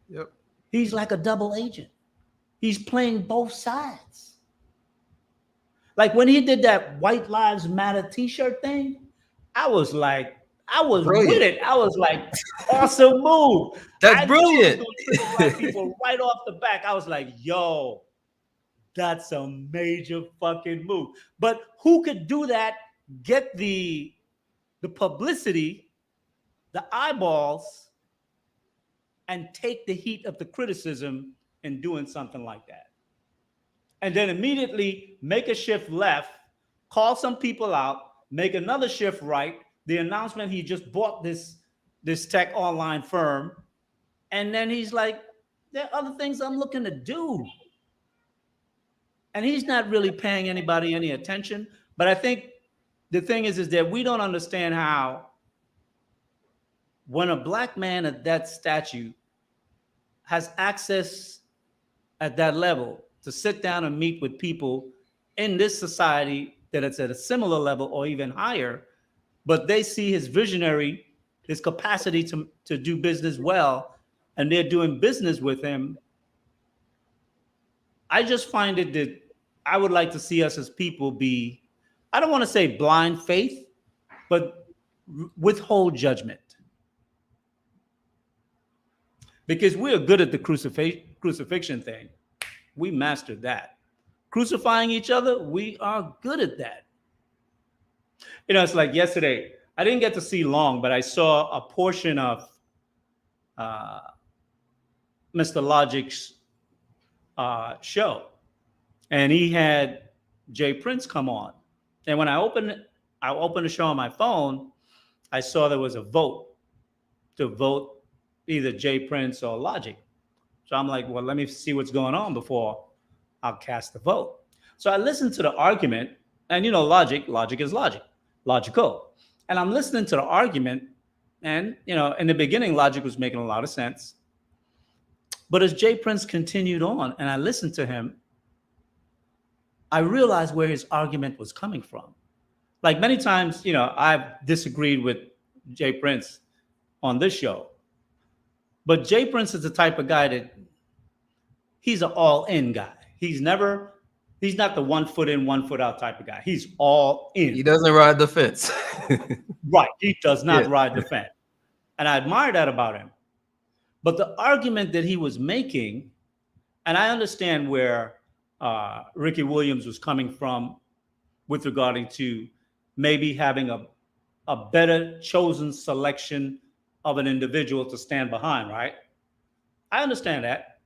Yep. He's like a double agent. He's playing both sides. Like when he did that White Lives Matter t-shirt thing, I was with it. I was like, awesome move. That's I brilliant. knew it was going to trigger black people right off the back. I was like, yo, that's a major fucking move. But who could do that, get the publicity, the eyeballs, and take the heat of the criticism in doing something like that? And then immediately make a shift left, call some people out, make another shift right. The announcement, he just bought this tech online firm. And then he's like, there are other things I'm looking to do. And he's not really paying anybody any attention. But I think the thing is that we don't understand how when a black man at that stature has access at that level to sit down and meet with people in this society that it's at a similar level or even higher, but they see his visionary, his capacity to do business well, and they're doing business with him. I just find it that I would like to see us as people be, I don't want to say blind faith, but withhold judgment. Because we're good at the crucifixion thing. We mastered that. Crucifying each other, we are good at that. You know, it's like yesterday, I didn't get to see long, but I saw a portion of Mr. Logic's show. And he had Jay Prince come on. And when I opened the show on my phone, I saw there was a vote to vote either Jay Prince or Logic. So I'm like, well, let me see what's going on before I'll cast the vote. So I listened to the argument, and you know, logic is logical. And I'm listening to the argument, and you know, in the beginning, Logic was making a lot of sense. But as Jay Prince continued on, and I listened to him, I realized where his argument was coming from. Like many times, you know, I've disagreed with Jay Prince on this show. But Jay Prince is the type of guy that he's an all-in guy. He's not the 1 foot in, 1 foot out type of guy. He's all in. He doesn't ride the fence. Right. He does not ride the fence. And I admire that about him. But the argument that he was making, and I understand where Ricky Williams was coming from with regarding to maybe having a better chosen selection of an individual to stand behind, right? I understand that.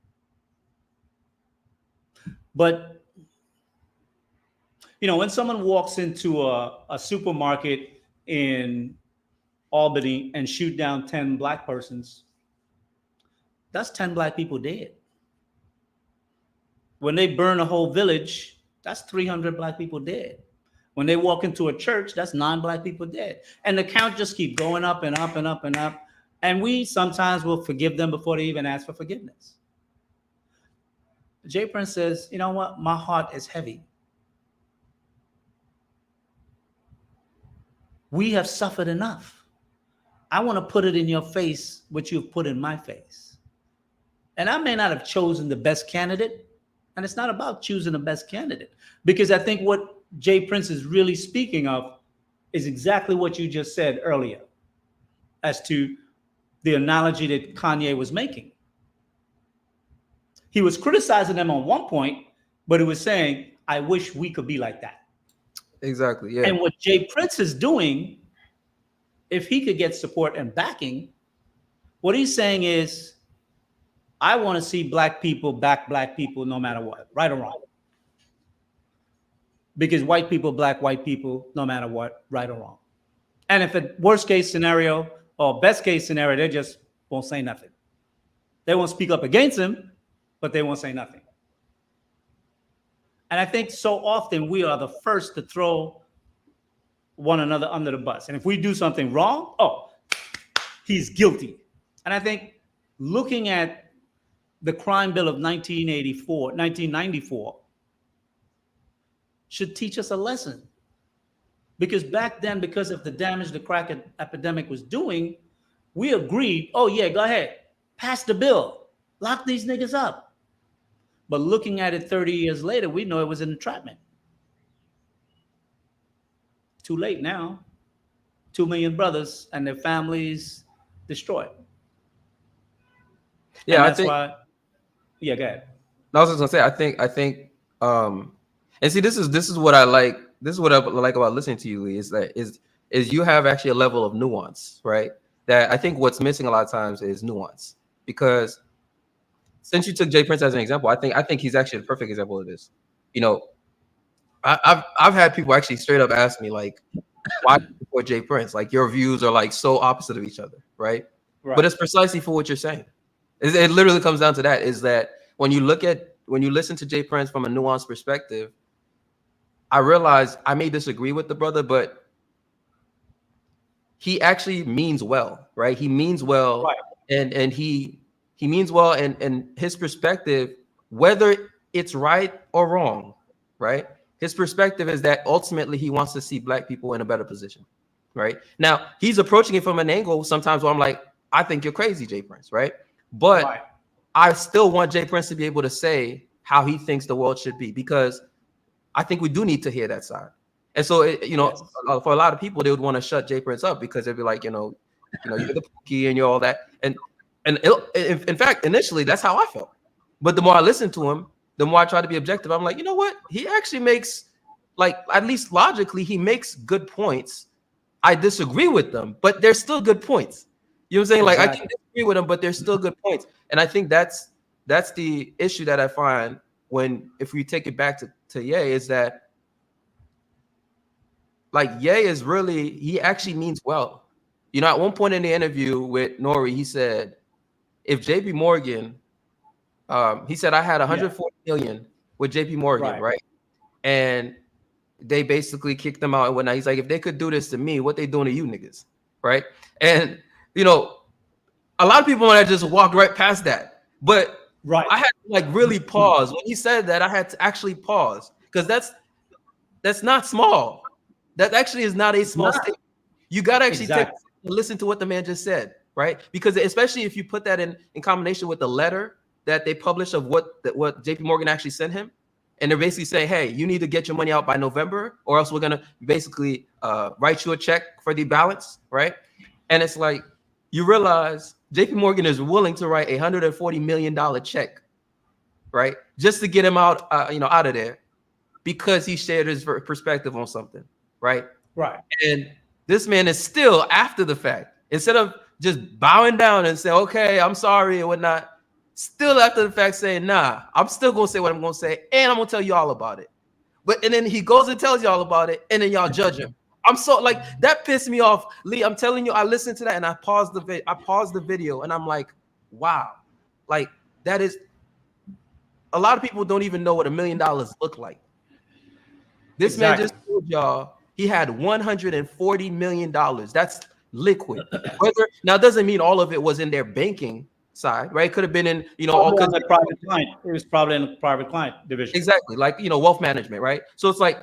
But, you know, when someone walks into a supermarket in Albany and shoot down 10 black persons, that's 10 black people dead. When they burn a whole village, that's 300 black people dead. When they walk into a church, that's 9 black people dead. And the count just keeps going up and up and up and up. And we sometimes will forgive them before they even ask for forgiveness. Jay Prince says, you know what? My heart is heavy. We have suffered enough. I want to put it in your face what you've put in my face. And I may not have chosen the best candidate. And it's not about choosing the best candidate. Because I think what Jay Prince is really speaking of is exactly what you just said earlier as to the analogy that Kanye was making. He was criticizing them on one point, but he was saying, I wish we could be like that. Exactly, yeah. And what Jay Prince is doing, if he could get support and backing, what he's saying is, I want to see black people back black people no matter what, right or wrong. Because white people, black white people, no matter what, right or wrong. And if a worst case scenario or best case scenario, they just won't say nothing. They won't speak up against him, but they won't say nothing. And I think so often we are the first to throw one another under the bus. And if we do something wrong, oh, he's guilty. And I think looking at the crime bill of 1994 should teach us a lesson. Because back then, because of the damage the crack epidemic was doing, We agreed, oh yeah, go ahead, pass the bill, lock these niggas up. But looking at it 30 years later, we know it was an entrapment. Too late now. 2 million brothers and their families destroyed. Yeah, and that's why. Yeah, go ahead. I was just gonna say, I think, and see, this is what I like. This is what I like about listening to you, Lee, is you have actually a level of nuance, right? That I think what's missing a lot of times is nuance. Because since you took Jay Prince as an example, I think he's actually a perfect example of this. You know, I've had people actually straight up ask me like, why support Jay Prince? Like your views are like so opposite of each other, right? But it's precisely for what you're saying. It literally comes down to that, is that when you listen to Jay Prince from a nuanced perspective, I realize I may disagree with the brother, but he actually means well, right? He means well, and he means well, and his perspective, whether it's right or wrong, right? His perspective is that ultimately he wants to see Black people in a better position, right? Now, he's approaching it from an angle sometimes where I'm like, I think you're crazy, Jay Prince, right? But I still want Jay Prince to be able to say how he thinks the world should be, because I think we do need to hear that side. And so, for a lot of people, they would want to shut Jay Prince up because they'd be like, you're the pookie and you're all that. And in fact, initially, that's how I felt. But the more I listened to him, the more I try to be objective. I'm like, you know what? He actually makes, like, at least logically, he makes good points. I disagree with them, but they're still good points. You know what I'm saying? Like, I can disagree with them, but they're still good points. And I think that's the issue that I find if we take it back to Ye, is that, like, Ye is really, he actually means well. At one point in the interview with Nori, he said, if JP Morgan, he said, I had 140 million with JP Morgan, right? And they basically kicked them out and whatnot. He's like, if they could do this to me, what they doing to you niggas, right? And, a lot of people want to just walk right past that. But I had to, like, really pause. When he said that, I had to actually pause, because that's not small. That actually is not a small statement. You got to actually listen to what the man just said, right? Because especially if you put that in combination with the letter that they published of what JP Morgan actually sent him. And they're basically saying, hey, you need to get your money out by November, or else we're going to basically write you a check for the balance, right? And it's like, you realize JP Morgan is willing to write $140 million check, right? Just to get him out, out of there, because he shared his perspective on something, right? Right. And this man is still, after the fact, instead of just bowing down and saying, okay, I'm sorry and whatnot, still after the fact saying, nah, I'm still going to say what I'm going to say, and I'm going to tell you all about it. And then he goes and tells you all about it, and then y'all judge him. I'm so, like, that pissed me off, Lee. I'm telling you, I listened to that and I paused the video, and I'm like, wow, like, that is, a lot of people don't even know what $1 million look like. This man just told y'all he had $140 million. That's liquid. Now, it doesn't mean all of it was in their banking side, right? It could have been in, all kinds of private client. It was probably in the private client division. Exactly, like, wealth management, right? So it's like,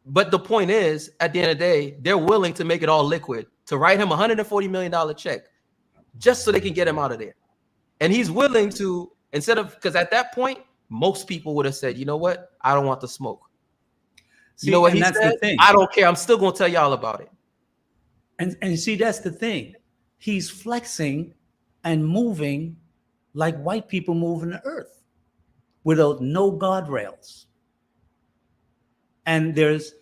but the point is, at the end of the day, they're willing to make it all liquid, to write him $140 million check just so they can get him out of there. And he's willing to, because at that point, most people would have said, you know what? I don't want the smoke. See, you know what he that's said? the thing. I don't care. I'm still going to tell y'all about it. And see, that's the thing. He's flexing and moving like white people move in the earth, without no guardrails. And there's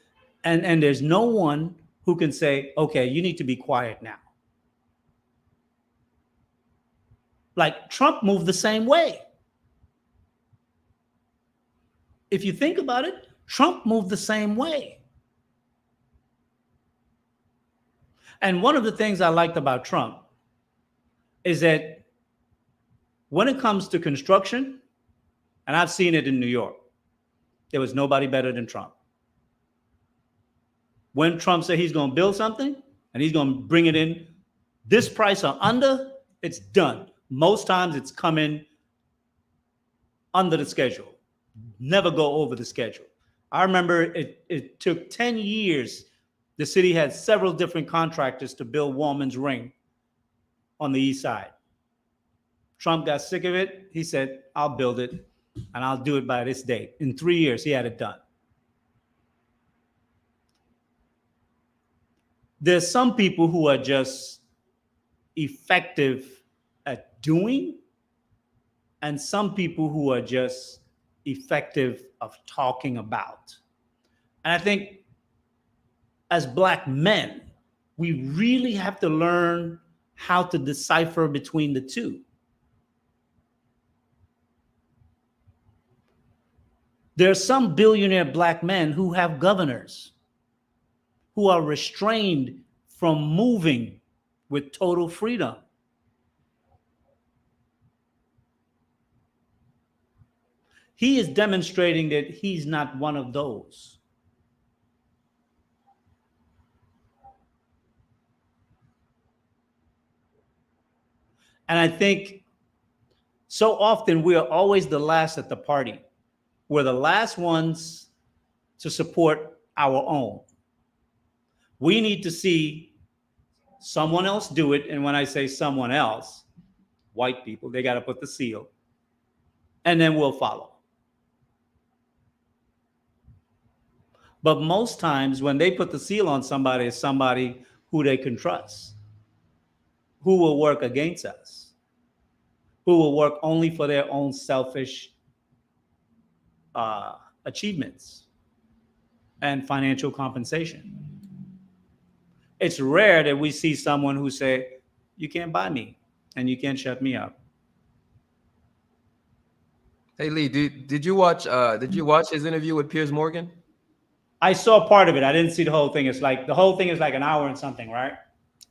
no one who can say, okay, you need to be quiet now. Like, Trump moved the same way. If you think about it, Trump moved the same way. And one of the things I liked about Trump is that when it comes to construction, and I've seen it in New York, there was nobody better than Trump. When Trump said he's going to build something and he's going to bring it in this price or under, it's done. Most times it's coming under the schedule. Never go over the schedule. I remember it took 10 years The city had several different contractors to build Woman's Ring on the east side. Trump got sick of it. He said, I'll build it and I'll do it by this date. In 3 years, he had it done. There's some people who are just effective at doing, and some people who are just effective of talking about. And I think as Black men, we really have to learn how to decipher between the two. There are some billionaire Black men who have governors who are restrained from moving with total freedom. He is demonstrating that he's not one of those. And I think so often we are always the last at the party. We're the last ones to support our own. We need to see someone else do it. And when I say someone else, white people, they got to put the seal. And then we'll follow. But most times when they put the seal on somebody, it's somebody who they can trust, who will work against us, who will work only for their own selfish achievements and financial compensation. It's rare that we see someone who say, you can't buy me and you can't shut me up. Hey Lee, did you watch his interview with Piers Morgan? I saw part of it. I didn't see the whole thing. It's like the whole thing is like an hour and something, right?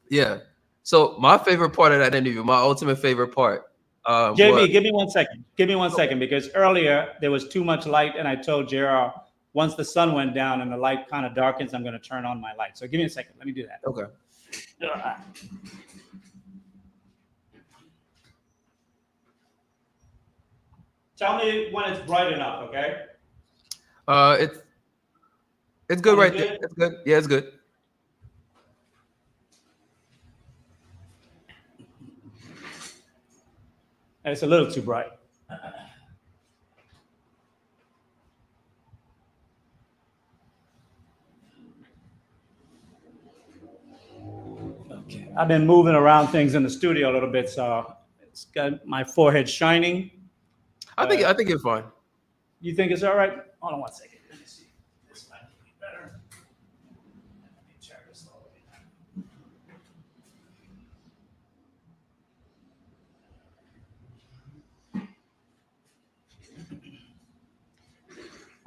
Yeah. So my favorite part of that interview, my ultimate favorite part. JB, give me 1 second. Give me 1 second, because earlier there was too much light, and I told JR once the sun went down and the light kind of darkens, I'm going to turn on my light. So give me a second. Let me do that. Okay. Tell me when it's bright enough, okay? It's good right there. It's good. Yeah, it's good. It's a little too bright. Okay. I've been moving around things in the studio a little bit, so it's got my forehead shining. I think you're fine. You think it's all right? Hold on 1 second. Let me see. This might be better. Let me turn this all the way down.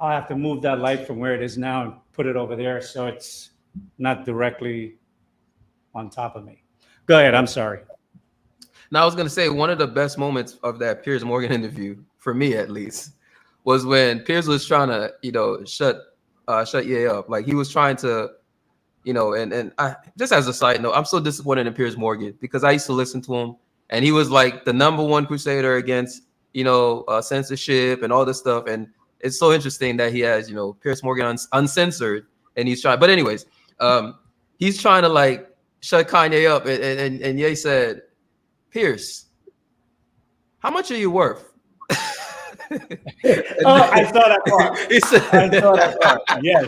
I'll have to move that light from where it is now and put it over there so it's not directly on top of me. Go ahead. I'm sorry. Now, I was going to say one of the best moments of that Piers Morgan interview, for me at least, was when Piers was trying to, shut Ye up. Like he was trying to, and I, just as a side note, I'm so disappointed in Piers Morgan because I used to listen to him, and he was like the #1 crusader against, censorship and all this stuff. And it's so interesting that he has, Piers Morgan uncensored, and he's trying. But anyways, he's trying to like shut Kanye up, and Ye said, Piers, how much are you worth? I saw that part. I saw that part. Yes.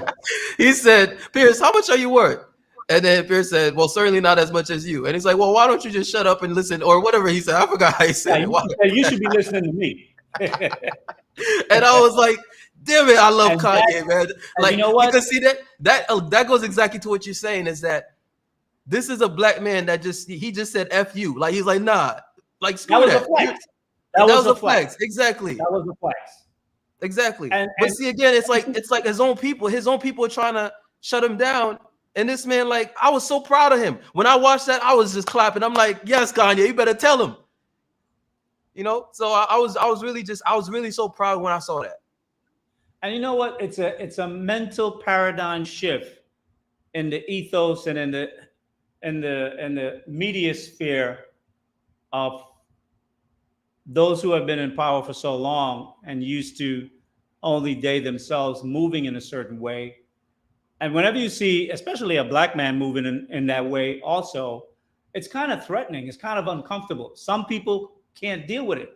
He said, Piers, how much are you worth? And then Piers said, well, certainly not as much as you. And he's like, well, why don't you just shut up and listen? Or whatever he said. I forgot how he said it. You should be listening to me. And I was like, damn it, I love Kanye, man. Like, you know what? Because see that goes exactly to what you're saying, is that this is a black man that he just said F you. Like, he's like, nah, like, screw that. Was a flex. That was a flex. Exactly. That was a flex. Exactly. But see, again, it's like his own people are trying to shut him down. And this man, like, I was so proud of him. When I watched that, I was just clapping. I'm like, yes, Kanye, you better tell him. So I was really so proud when I saw that. And you know what? It's a mental paradigm shift in the ethos and in the media sphere of those who have been in power for so long and used to only they themselves moving in a certain way, And whenever you see, especially a black man moving in that way, also, it's kind of threatening. It's kind of uncomfortable. Some people can't deal with it.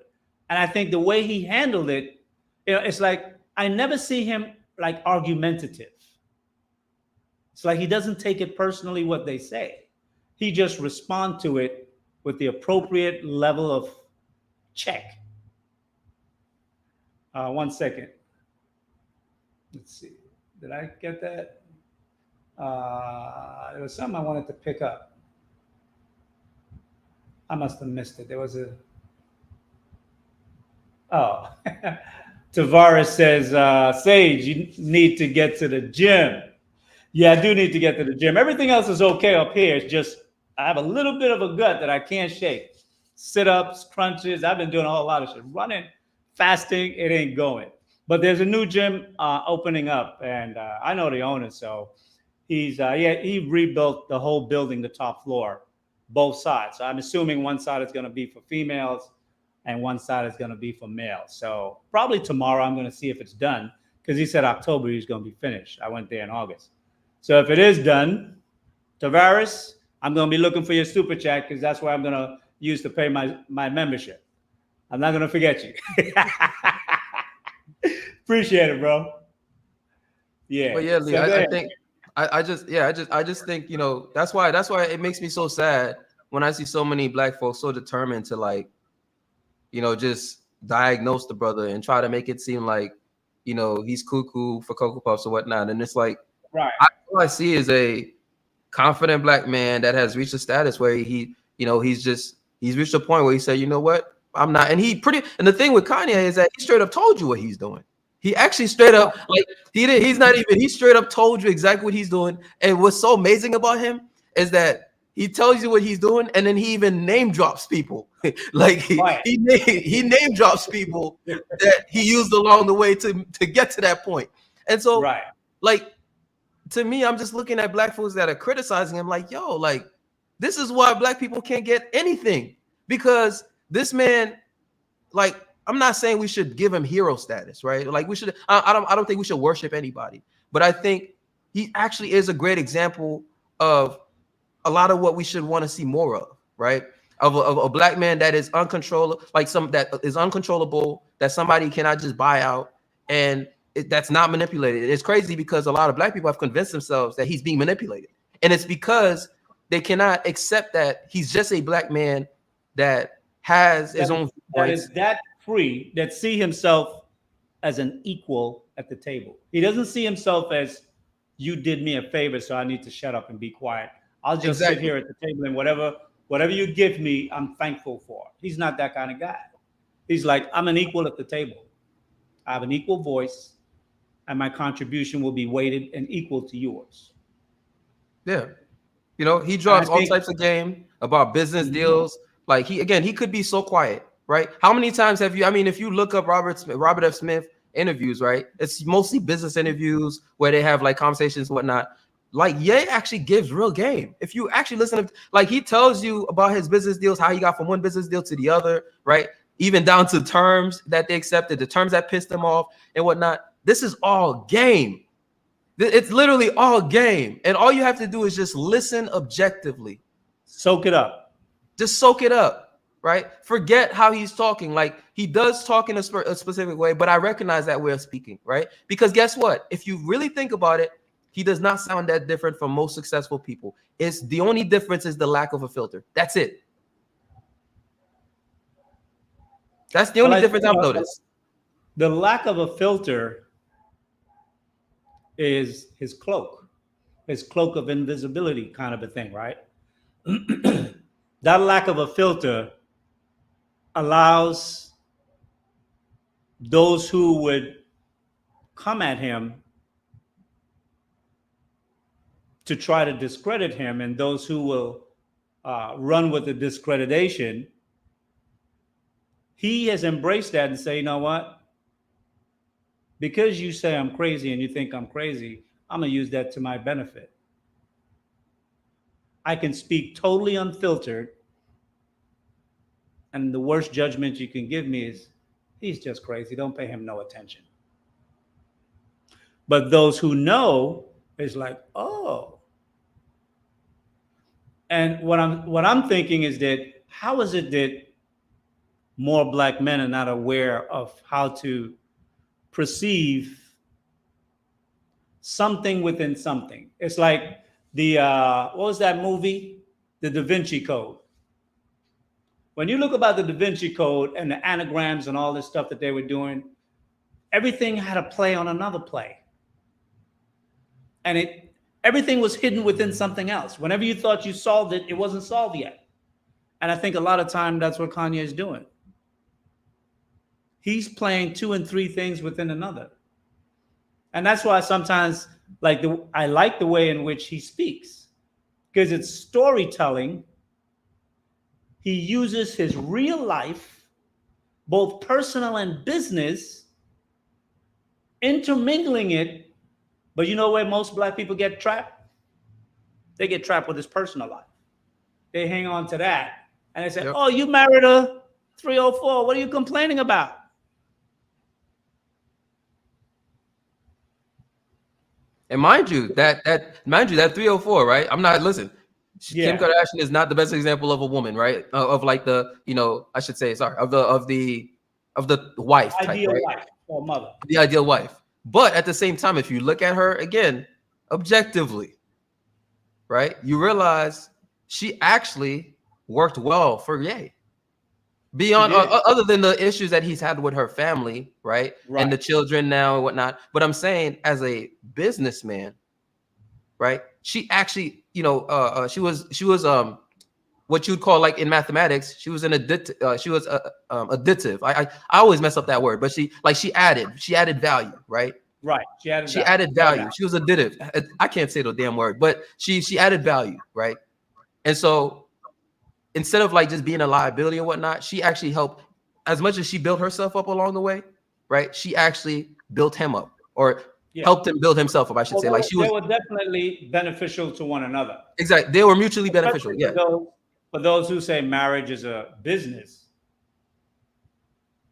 And I think the way he handled it, it's like I never see him like argumentative. It's like he doesn't take it personally what they say. He just responds to it with the appropriate level of check. 1 second. Let's see. Did I get that? There was something I wanted to pick up. I must have missed it. There was a. Oh, Tavares says, Sage, you need to get to the gym. Yeah, I do need to get to the gym. Everything else is okay up here. It's just I have a little bit of a gut that I can't shake. Sit-ups, crunches. I've been doing a whole lot of shit. Running, fasting, it ain't going. But there's a new gym opening up, and I know the owner, so he rebuilt the whole building, the top floor, both sides. So I'm assuming one side is going to be for females and one side is going to be for males. So probably tomorrow I'm going to see if it's done because he said October he's going to be finished. I went there in August. So if it is done, Tavares, I'm going to be looking for your super chat because that's what I'm going to use to pay my membership. I'm not going to forget you. Appreciate it, bro. Yeah. But yeah, Lee, I think I just think, you know, that's why it makes me so sad when I see so many black folks so determined to, like, you know, just diagnose the brother and try to make it seem like, you know, he's cuckoo for Cocoa Puffs or whatnot. And it's like, right. All I see is a confident black man that has reached a status where he, you know, he's reached a point where he said, you know what, I'm not. And the thing with Kanye is that he straight up told you what he's doing. He actually straight up, like, he straight up told you exactly what he's doing. And what's so amazing about him is that he tells you what he's doing, and then he even name drops people. Like he name drops people that he used along the way to get to that point. And so, right. Like, to me, I'm just looking at black folks that are criticizing him like, yo, like, this is why black people can't get anything. Because this man, like, I'm not saying we should give him hero status, right? Like, we should, I don't think we should worship anybody. But I think he actually is a great example of a lot of what we should want to see more of, right? Of a black man that is uncontrollable, that somebody cannot just buy out, and that's not manipulated. It's crazy because a lot of black people have convinced themselves that he's being manipulated. And it's because they cannot accept that he's just a black man that has his own that is that free, that see himself as an equal at the table. He doesn't see himself as, you did me a favor, so I need to shut up and be quiet. I'll just sit here at the table and whatever you give me, I'm thankful for. He's not that kind of guy. He's like, I'm an equal at the table. I have an equal voice, and my contribution will be weighted and equal to yours. Yeah. You know, he drops all types of game about business deals. Like, he could be so quiet, right? How many times have you, I mean, if you look up Robert F. Smith interviews, right? It's mostly business interviews where they have like conversations and whatnot. Like, Ye actually gives real game. If you actually listen to, like, he tells you about his business deals, how he got from one business deal to the other, right? Even down to terms that they accepted, the terms that pissed them off and whatnot. This is all game. It's literally all game. And all you have to do is just listen objectively. Soak it up. Just soak it up, right? Forget how he's talking. Like, he does talk in a specific way, but I recognize that way of speaking, right? Because guess what? If you really think about it, he does not sound that different from most successful people. It's the only difference is the lack of a filter. That's it. That's the only difference I've noticed. The lack of a filter is his cloak of invisibility, kind of a thing, right? That lack of a filter allows those who would come at him to try to discredit him, and those who will run with the discreditation. He has embraced that and say, you know what? Because you say I'm crazy and you think I'm crazy, I'm going to use that to my benefit. I can speak totally unfiltered, and the worst judgment you can give me is, he's just crazy. Don't pay him no attention. But those who know It's like, oh. And what I'm thinking is that how is it that more black men are not aware of how to perceive something within something? It's like the what was that movie? The Da Vinci Code. When you look about the Da Vinci Code and the anagrams and all this stuff that they were doing, everything had a play on another play. And everything was hidden within something else. Whenever you thought you solved it, it wasn't solved yet. And I think a lot of time that's what Kanye is doing. He's playing 2 and 3 things within another. And that's why sometimes I like the way in which he speaks, because it's storytelling. He uses his real life, both personal and business, intermingling it. But you know where most black people get trapped? They get trapped with his personal life. They hang on to that. And they say, oh, you married a 304. What are you complaining about? And mind you, that 304, right? I'm not, listen, Kim Kardashian is not the best example of a woman, right? Of like the, I should say, sorry, of the wife type, ideal right? wife or mother. The ideal wife. But at the same time, if you look at her again, objectively, right, you realize she actually worked well for Ye. Beyond, other than the issues that he's had with her family, right? And the children now and whatnot. But I'm saying, as a businessman, right? She actually, she was what you'd call, like in mathematics, she was an additive. I always mess up that word, but she added value, right? Right. She added value. She was additive. I can't say the damn word, but she added value, right? And so instead of like just being a liability and whatnot, she actually helped. As much as she built herself up along the way, right? She actually built him up, or helped him build himself up, I should say. Like they were definitely beneficial to one another. Exactly. They were mutually beneficial. Yeah. For those who say marriage is a business.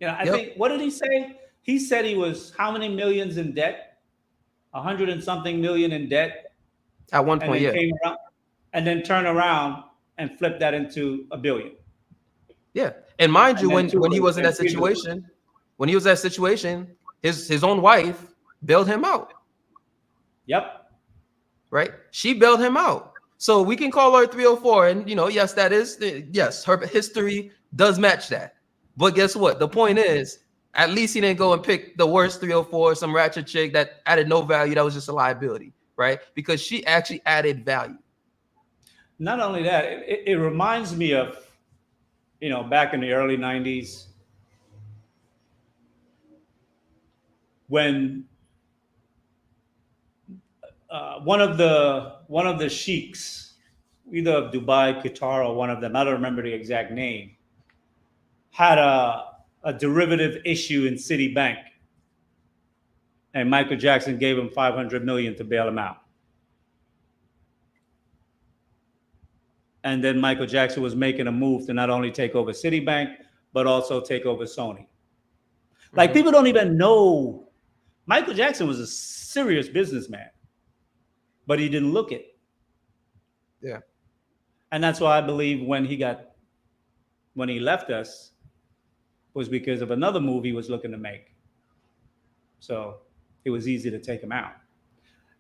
I think, what did he say? He said he was how many millions in debt? 100 and something million in debt. At one point, and then turn around and flip that into $1 billion. Yeah. And mind you, when he was in that situation, his own wife bailed him out. Yep. Right? She bailed him out. So we can call her 304. And, yes, that is, yes, her history does match that. But guess what? The point is, at least he didn't go and pick the worst 304, some ratchet chick that added no value. That was just a liability, right? Because she actually added value. Not only that, it reminds me of, back in the early 90s, when one of the sheiks, either of Dubai, Qatar, or one of them, I don't remember the exact name, had a derivative issue in Citibank, and Michael Jackson gave him $500 million to bail him out. And then Michael Jackson was making a move to not only take over Citibank, but also take over Sony. Like, people don't even know Michael Jackson was a serious businessman, but he didn't look it. Yeah. And that's why I believe when he left us was because of another move he was looking to make. So it was easy to take him out.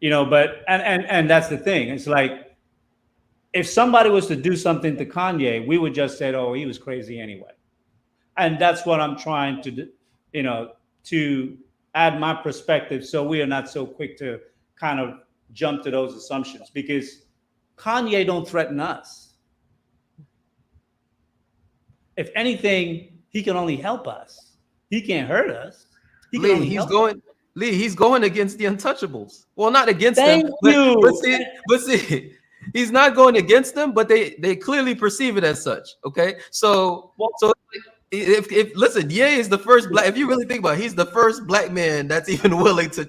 But and that's the thing. It's like, if somebody was to do something to Kanye, we would just say, oh, he was crazy anyway. And that's what I'm trying to do, to add my perspective, so we are not so quick to kind of jump to those assumptions, because Kanye don't threaten us. If anything, he can only help us. He can't hurt us. He's going against the untouchables. Well, not against them, but see, he's not going against them, but they clearly perceive it as such. Okay, so if listen, Ye is the first black. If you really think about it, he's the first black man that's even willing to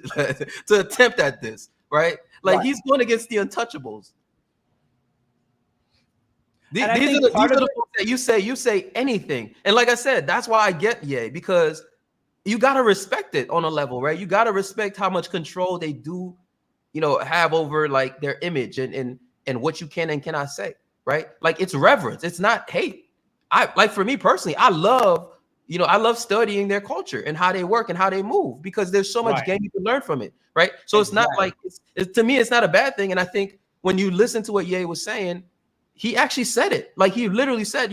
attempt at this, right? Like, he's going against the untouchables. These are the folks that you say anything, and like I said, that's why I get Ye, because you gotta respect it on a level, right? You gotta respect how much control they do have over like their image and what you can and cannot say, right? Like it's reverence. It's not hate. For me personally, I love studying their culture and how they work and how they move, because there's so much game you can learn from it, right? So it's not like to me, it's not a bad thing. And I think when you listen to what Ye was saying, he actually said it. Like he literally said,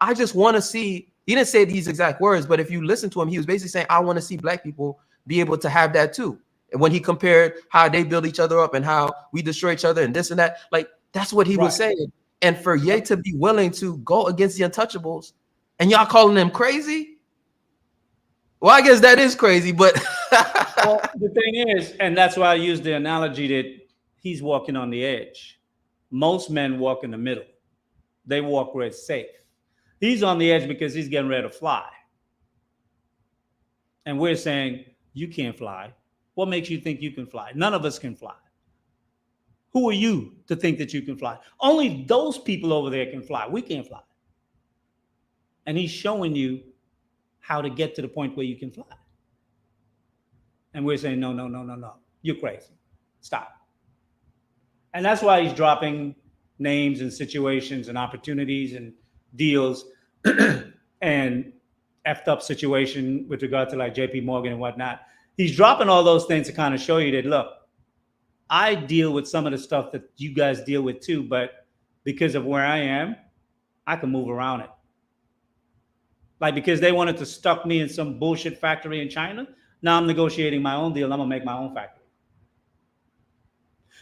I just want to see. He didn't say these exact words, but if you listen to him, he was basically saying, I want to see Black people be able to have that too. And when he compared how they build each other up and how we destroy each other and this and that, like that's what he was saying. And for Ye to be willing to go against the untouchables, and y'all calling them crazy? Well, I guess that is crazy, but well, the thing is, and that's why I use the analogy that he's walking on the edge. Most men walk in the middle. They walk where it's safe. He's on the edge because he's getting ready to fly. And we're saying, you can't fly. What makes you think you can fly? None of us can fly. Who are you to think that you can fly? Only those people over there can fly. We can't fly. And he's showing you how to get to the point where you can fly. And we're saying, no. You're crazy. Stop. And that's why he's dropping names and situations and opportunities and deals and effed up situation with regard to like JP Morgan and whatnot. He's dropping all those things to kind of show you that, look, I deal with some of the stuff that you guys deal with too, but because of where I am, I can move around it. Like because they wanted to stuck me in some bullshit factory in China, now I'm negotiating my own deal. I'm gonna make my own factory.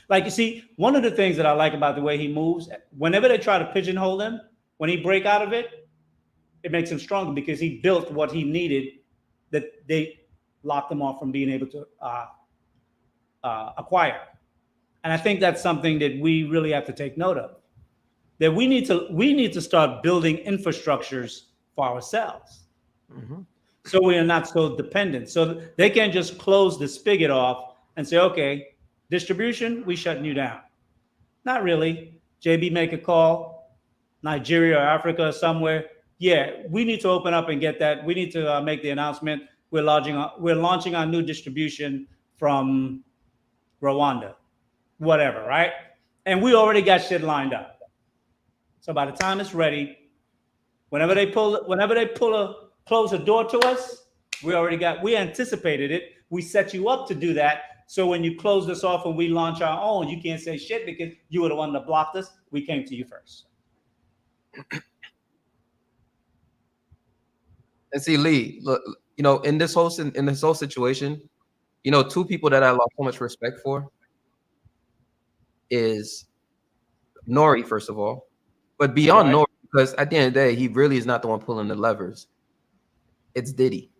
Like you see, one of the things that I like about the way he moves, whenever they try to pigeonhole him, when he break out of it, it makes him stronger because he built what he needed that they locked him off from being able to acquire. And I think that's something that we really have to take note of. That we need to start building infrastructures for ourselves. Mm-hmm. So we are not so dependent. So they can't just close the spigot off and say, okay, distribution, we shutting you down. Not really. JB make a call, Nigeria or Africa or somewhere. Yeah, we need to open up and get that. We need to make the announcement. We're launching our new distribution from Rwanda, whatever, right? And we already got shit lined up. So by the time it's ready, whenever they close a door to us, we anticipated it. We set you up to do that. So when you close this off and we launch our own, you can't say shit because you were the one that blocked us. We came to you first. And see, Lee, look, in this whole situation, two people that I lost so much respect for is Nori, first of all, but beyond Nori, because at the end of the day, he really is not the one pulling the levers. It's Diddy,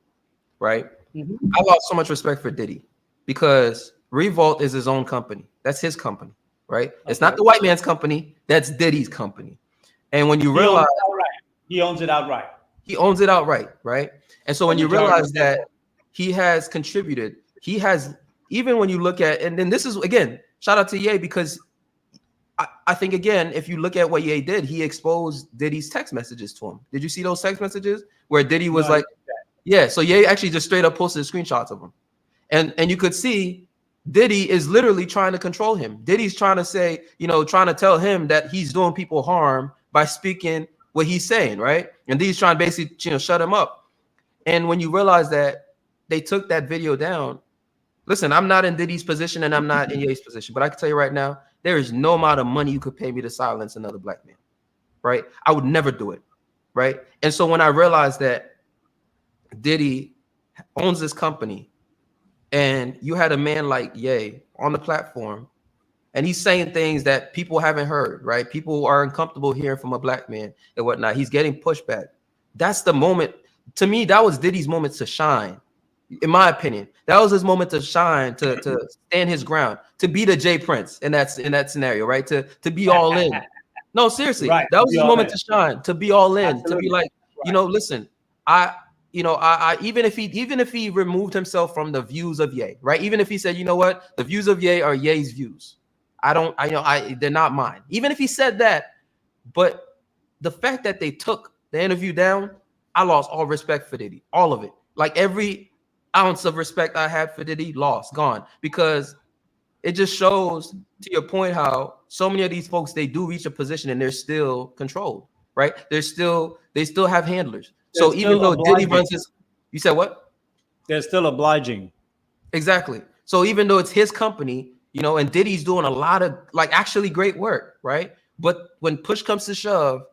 right? Mm-hmm. I lost so much respect for Diddy because Revolt is his own company. That's his company, right? Okay. It's not the white man's company. That's Diddy's company. And when you realize he owns it outright. He owns it outright, right? And so when you realize that he has contributed, he has, even when you look at, and then this is, again, shout out to Ye, because I think, again, if you look at what Ye did, he exposed Diddy's text messages to him. Did you see those text messages where Diddy was yeah, so Ye actually just straight up posted screenshots of them. And you could see Diddy is literally trying to control him. Diddy's trying to say, trying to tell him that he's doing people harm by speaking what he's saying, right? And Diddy's trying to basically, shut him up. And when you realize that they took that video down, listen, I'm not in Diddy's position and I'm not in Ye's position, but I can tell you right now, there is no amount of money you could pay me to silence another Black man, right? I would never do it, right? And so when I realized that Diddy owns this company and you had a man like Ye on the platform and he's saying things that people haven't heard, right? People are uncomfortable hearing from a Black man and whatnot. He's getting pushback. That's the moment. To me, that was Diddy's moment to shine. In my opinion, that was his moment to shine, to stand his ground, to be the Jay Prince in that scenario, right? To be all in. No, seriously, right. That was his moment to shine, to be all in, absolutely. To be like, listen, I even if he removed himself from the views of Ye, right? Even if he said, you know what, the views of Ye are Ye's views. They're not mine. Even if he said that, but the fact that they took the interview down, I lost all respect for Diddy, all of it. Like every ounce of respect I had for Diddy, gone. Because it just shows, to your point, how so many of these folks, they do reach a position and they're still controlled, right? They still have handlers. They're So even though Diddy runs his, you said what? They're still obliging. Exactly. So even though it's his company, you know, and Diddy's doing a lot of like actually great work, right? But when push comes to shove,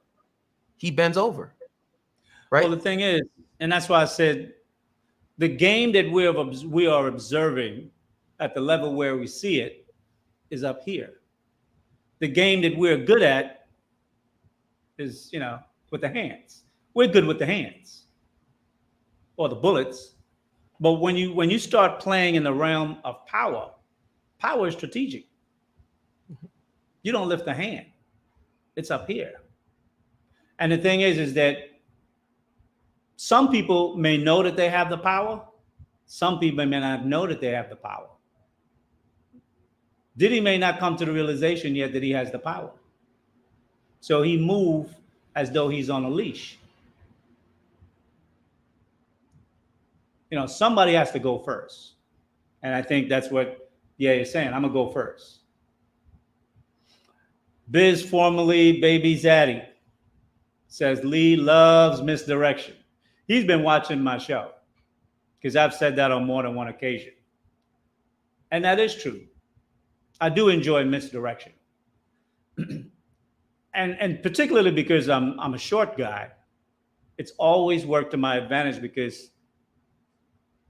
he bends over, right? Well, the thing is, and that's why I said the game that we are observing at the level where we see it is up here. The game that we're good at is, you know, with the hands. We're good with the hands or the bullets. But when you start playing in the realm of power, power is strategic. You don't lift the hand. It's up here. And the thing is that some people may know that they have the power. Some people may not know that they have the power. Diddy may not come to the realization yet that he has the power. So he moves as though he's on a leash. You know, somebody has to go first. And I think that's what Ye is saying. I'm going to go first. Biz, formerly Baby Zaddy, says Lee loves misdirection. He's been watching my show because I've said that on more than one occasion. And that is true. I do enjoy misdirection. and particularly because I'm a short guy, it's always worked to my advantage because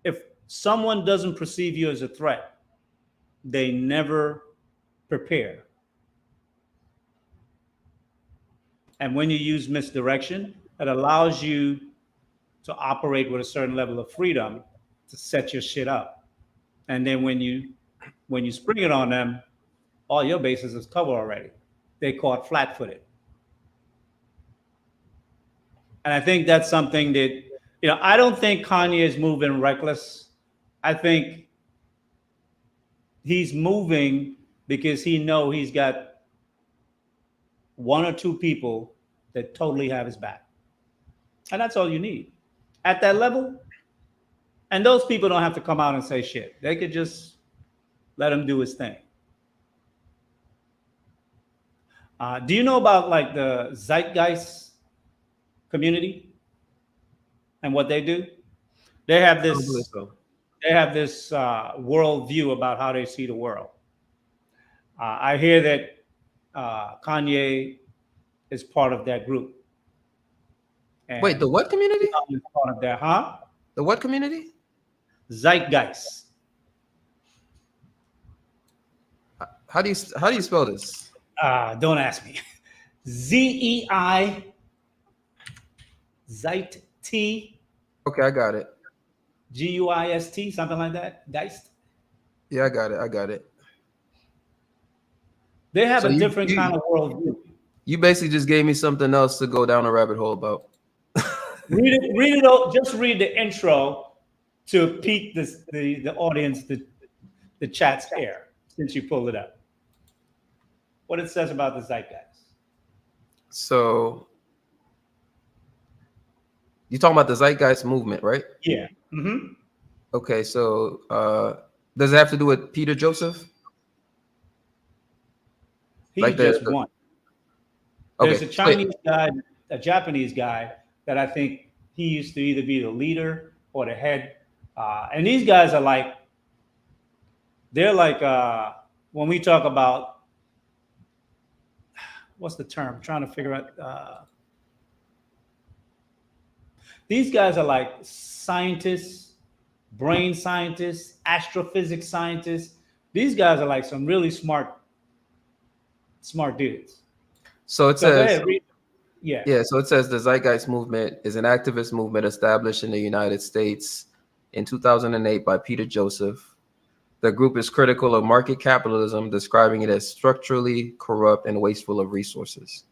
if someone doesn't perceive you as a threat, they never prepare. And when you use misdirection, it allows you to operate with a certain level of freedom to set your shit up. And then when you spring it on them, all your bases is covered already. They caught flat-footed. And I think that's something that, you know, I don't think Kanye is moving reckless. I think he's moving because he knows he's got one or two people that totally have his back. And that's all you need. At that level, and those people don't have to come out and say shit. They could just let him do his thing. Do you know about like the zeitgeist community and what they do? They have this. They have this world view about how they see the world. I hear that Kanye is part of that group. And wait, the what community? Part of that, huh? The what community? Zeitgeist. How do you spell this? Don't ask me. Z-E-I Zeit T. Okay, I got it. G-U-I-S-T, something like that. Geist. Yeah, I got it. They have a different kind of worldview. You basically just gave me something else to go down a rabbit hole about. Read it. Just read the intro to pique the audience, the chat's air, since you pulled it up. What it says about the zeitgeist. So you're talking about the zeitgeist movement, right? Yeah. Mm-hmm. Okay, so does it have to do with Peter Joseph? He's like just one. Okay. There's a Chinese guy, a Japanese guy that I think he used to either be the leader or the head. And these guys are like, they're like, when we talk about, what's the term? I'm trying to figure out. These guys are like scientists, brain scientists, astrophysics scientists. These guys are like some really smart dudes. So it says, yeah. So it says the Zeitgeist movement is an activist movement established in the United States in 2008 by Peter Joseph. The group is critical of market capitalism, describing it as structurally corrupt and wasteful of resources.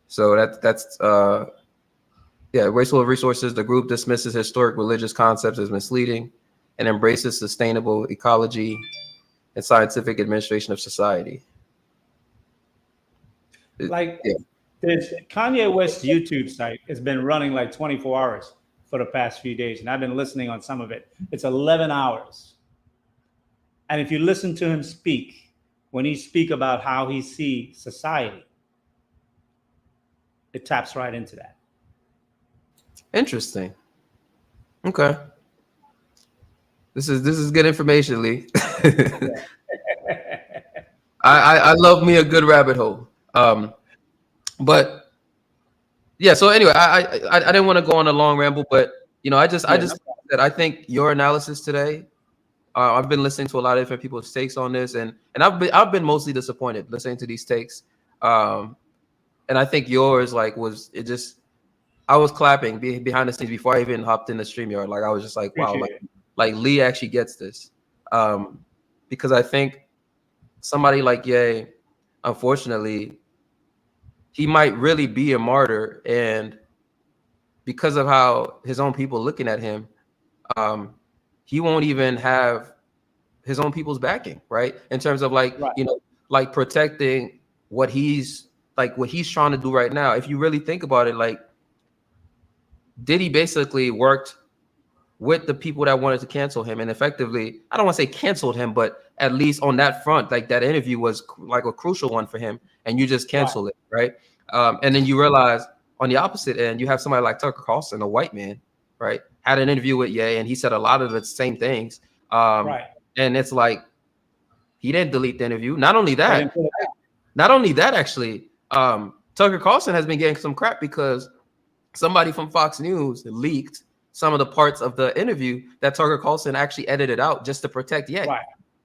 So that's wasteful of resources. The group dismisses historic religious concepts as misleading and embraces sustainable ecology and scientific administration of society. There's Kanye West's YouTube site has been running like 24 hours for the past few days, and I've been listening on some of it. It's 11 hours. And if you listen to him speak, when he speak about how he sees society, it taps right into that. Interesting. Okay. This is good information, Lee. I love me a good rabbit hole. But yeah, so anyway, I didn't want to go on a long ramble, but I just that I think your analysis today, I've been listening to a lot of different people's takes on this, and I've been mostly disappointed listening to these takes. And I think yours I was clapping behind the scenes before I even hopped in the StreamYard. Like I was just like, wow, like Lee actually gets this. Because I think somebody like Ye, unfortunately, he might really be a martyr, and because of how his own people looking at him, he won't even have his own people's backing, right? In terms of like protecting what he's trying to do right now. If you really think about it, like Diddy basically worked with the people that wanted to cancel him, and effectively, I don't want to say canceled him, but at least on that front, like that interview was like a crucial one for him, and you just cancel it, right? And then you realize on the opposite end, you have somebody like Tucker Carlson, a white man, right? Had an interview with Ye, and he said a lot of the same things. And it's like he didn't delete the interview. Not only that, actually, Tucker Carlson has been getting some crap because somebody from Fox News leaked some of the parts of the interview that Tucker Carlson actually edited out just to protect Ye.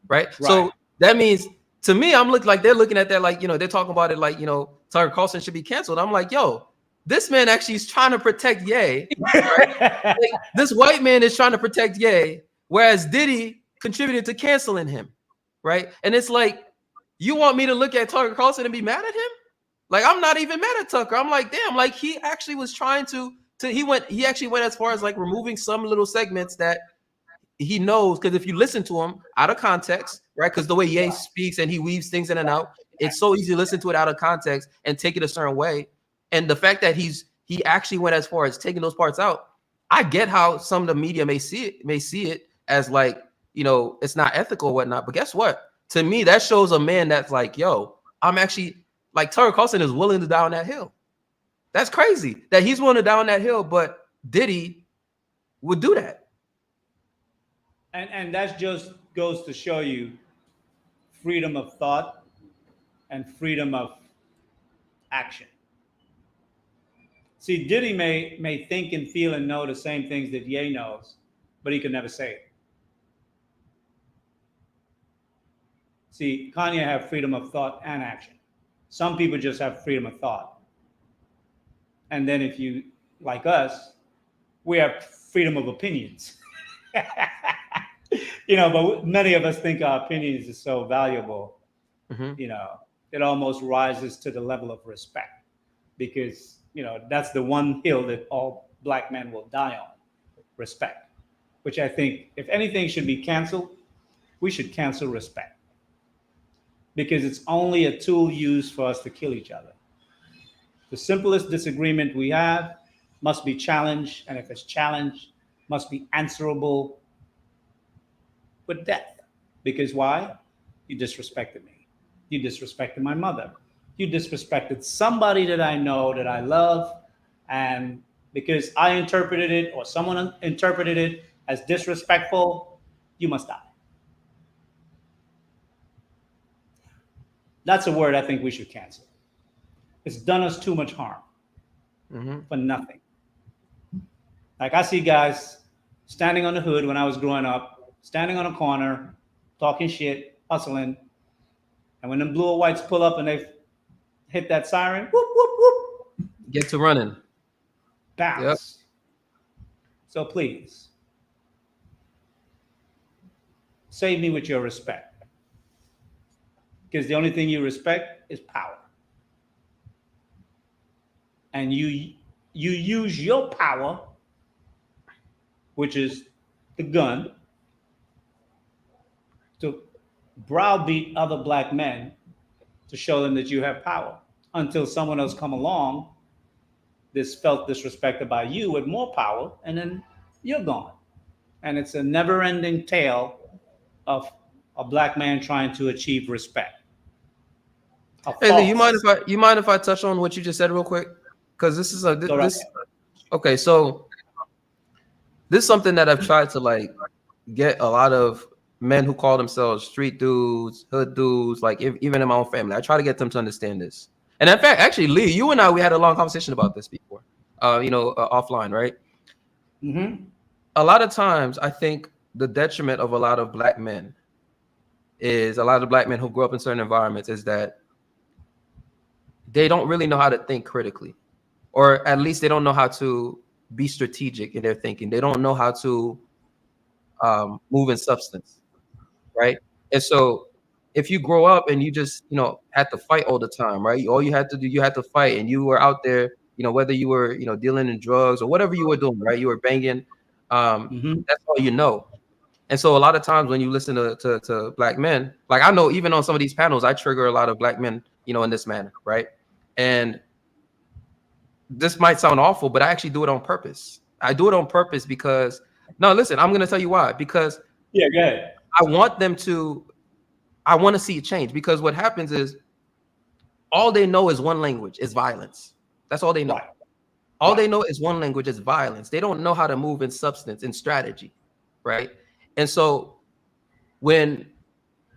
Right. So that means, to me, they're looking at that like, they're talking about it like, Tucker Carlson should be canceled. I'm like, yo, this man actually is trying to protect Ye. Right? Like, this white man is trying to protect Ye, whereas Diddy contributed to canceling him. Right. And it's like, you want me to look at Tucker Carlson and be mad at him? Like, I'm not even mad at Tucker. I'm like, damn, like he actually was trying he actually went as far as like removing some little segments that he knows, because if you listen to him out of context, right? Because the way Ye speaks and he weaves things in and out, it's so easy to listen to it out of context and take it a certain way. And the fact that he actually went as far as taking those parts out, I get how some of the media may see it as like, it's not ethical or whatnot. But guess what? To me, that shows a man that's like, yo, I'm actually like, Tucker Carlson is willing to die on that hill. That's crazy that he's willing to die on that hill, but Diddy would do that. And that just goes to show you freedom of thought and freedom of action. See, Diddy may think and feel and know the same things that Ye knows, but he could never say it. See, Kanye have freedom of thought and action. Some people just have freedom of thought. And then if you, like us, we have freedom of opinions. But many of us think our opinions are so valuable, it almost rises to the level of respect, because, that's the one hill that all Black men will die on, respect, which I think if anything should be canceled, we should cancel respect, because it's only a tool used for us to kill each other. The simplest disagreement we have must be challenged, and if it's challenged, must be answerable with death. Because why? You disrespected me. You disrespected my mother. You disrespected somebody that I know, that I love, and because I interpreted it or someone interpreted it as disrespectful, you must die. That's a word I think we should cancel. It's done us too much harm for nothing. Like, I see guys standing on the hood when I was growing up, standing on a corner, talking shit, hustling. And when them blue or whites pull up and they hit that siren, whoop, whoop, whoop. Get to running. Bounce. Yep. So please, save me with your respect. Because the only thing you respect is power. And you use your power, which is the gun, to browbeat other Black men to show them that you have power, until someone else come along felt disrespected by you with more power, and then you're gone. And it's a never-ending tale of a black man trying to achieve respect. Hey Lee, you mind if I touch on what you just said real quick? Because this is okay. So this is something that I've tried to like get a lot of men who call themselves street dudes, hood dudes, like even in my own family. I try to get them to understand this. And in fact, actually, Lee, you and I, we had a long conversation about this before, offline, right? Mm-hmm. A lot of times, I think the detriment of a lot of black men is a lot of black men who grew up in certain environments is that they don't really know how to think critically, or at least they don't know how to be strategic in their thinking. They don't know how to move in substance, right? And so if you grow up and you just, had to fight all the time, right? All you had to do, you had to fight, and you were out there, whether you were, dealing in drugs or whatever you were doing, right? You were banging. That's all you know. And so a lot of times when you listen to black men, like I know even on some of these panels, I trigger a lot of black men, in this manner, right? And this might sound awful, but I actually do it on purpose. I do it on purpose because, no, listen, I'm going to tell you why. Because go ahead. I want to see it change, because what happens is all they know is one language, is violence. That's all they know. Right. All they know is one language, is violence. They don't know how to move in substance and strategy, right? And so when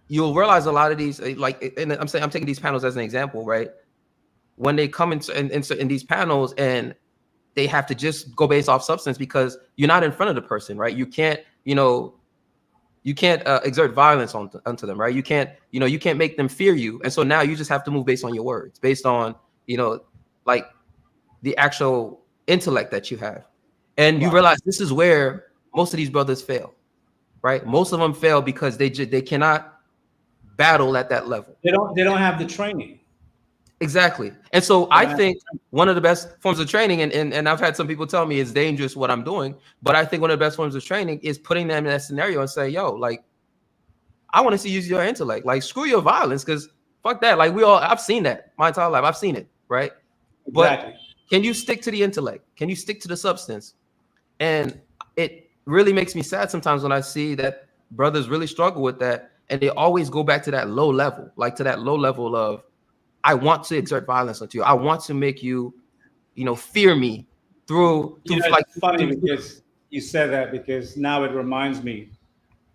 you'll realize a lot of these, like, and I'm taking these panels as an example, right? When they come in these panels and they have to just go based off substance because you're not in front of the person, right? You can't, exert violence onto them, right? You can't make them fear you. And so now you just have to move based on your words, based on, like the actual intellect that you have. And you realize this is where most of these brothers fail, right? Most of them fail because they cannot battle at that level. They don't have the training. Exactly. And so I think one of the best forms of training, and I've had some people tell me it's dangerous what I'm doing, but I think one of the best forms of training is putting them in that scenario and say, yo, like, I want to see you use your intellect. Like, screw your violence, because fuck that. Like, I've seen that my entire life. I've seen it, right? Exactly. But can you stick to the intellect? Can you stick to the substance? And it really makes me sad sometimes when I see that brothers really struggle with that, and they always go back to that low level, like to that low level of, I want to exert violence onto you. I want to make you, fear me through like. It's funny because you said that, because now it reminds me.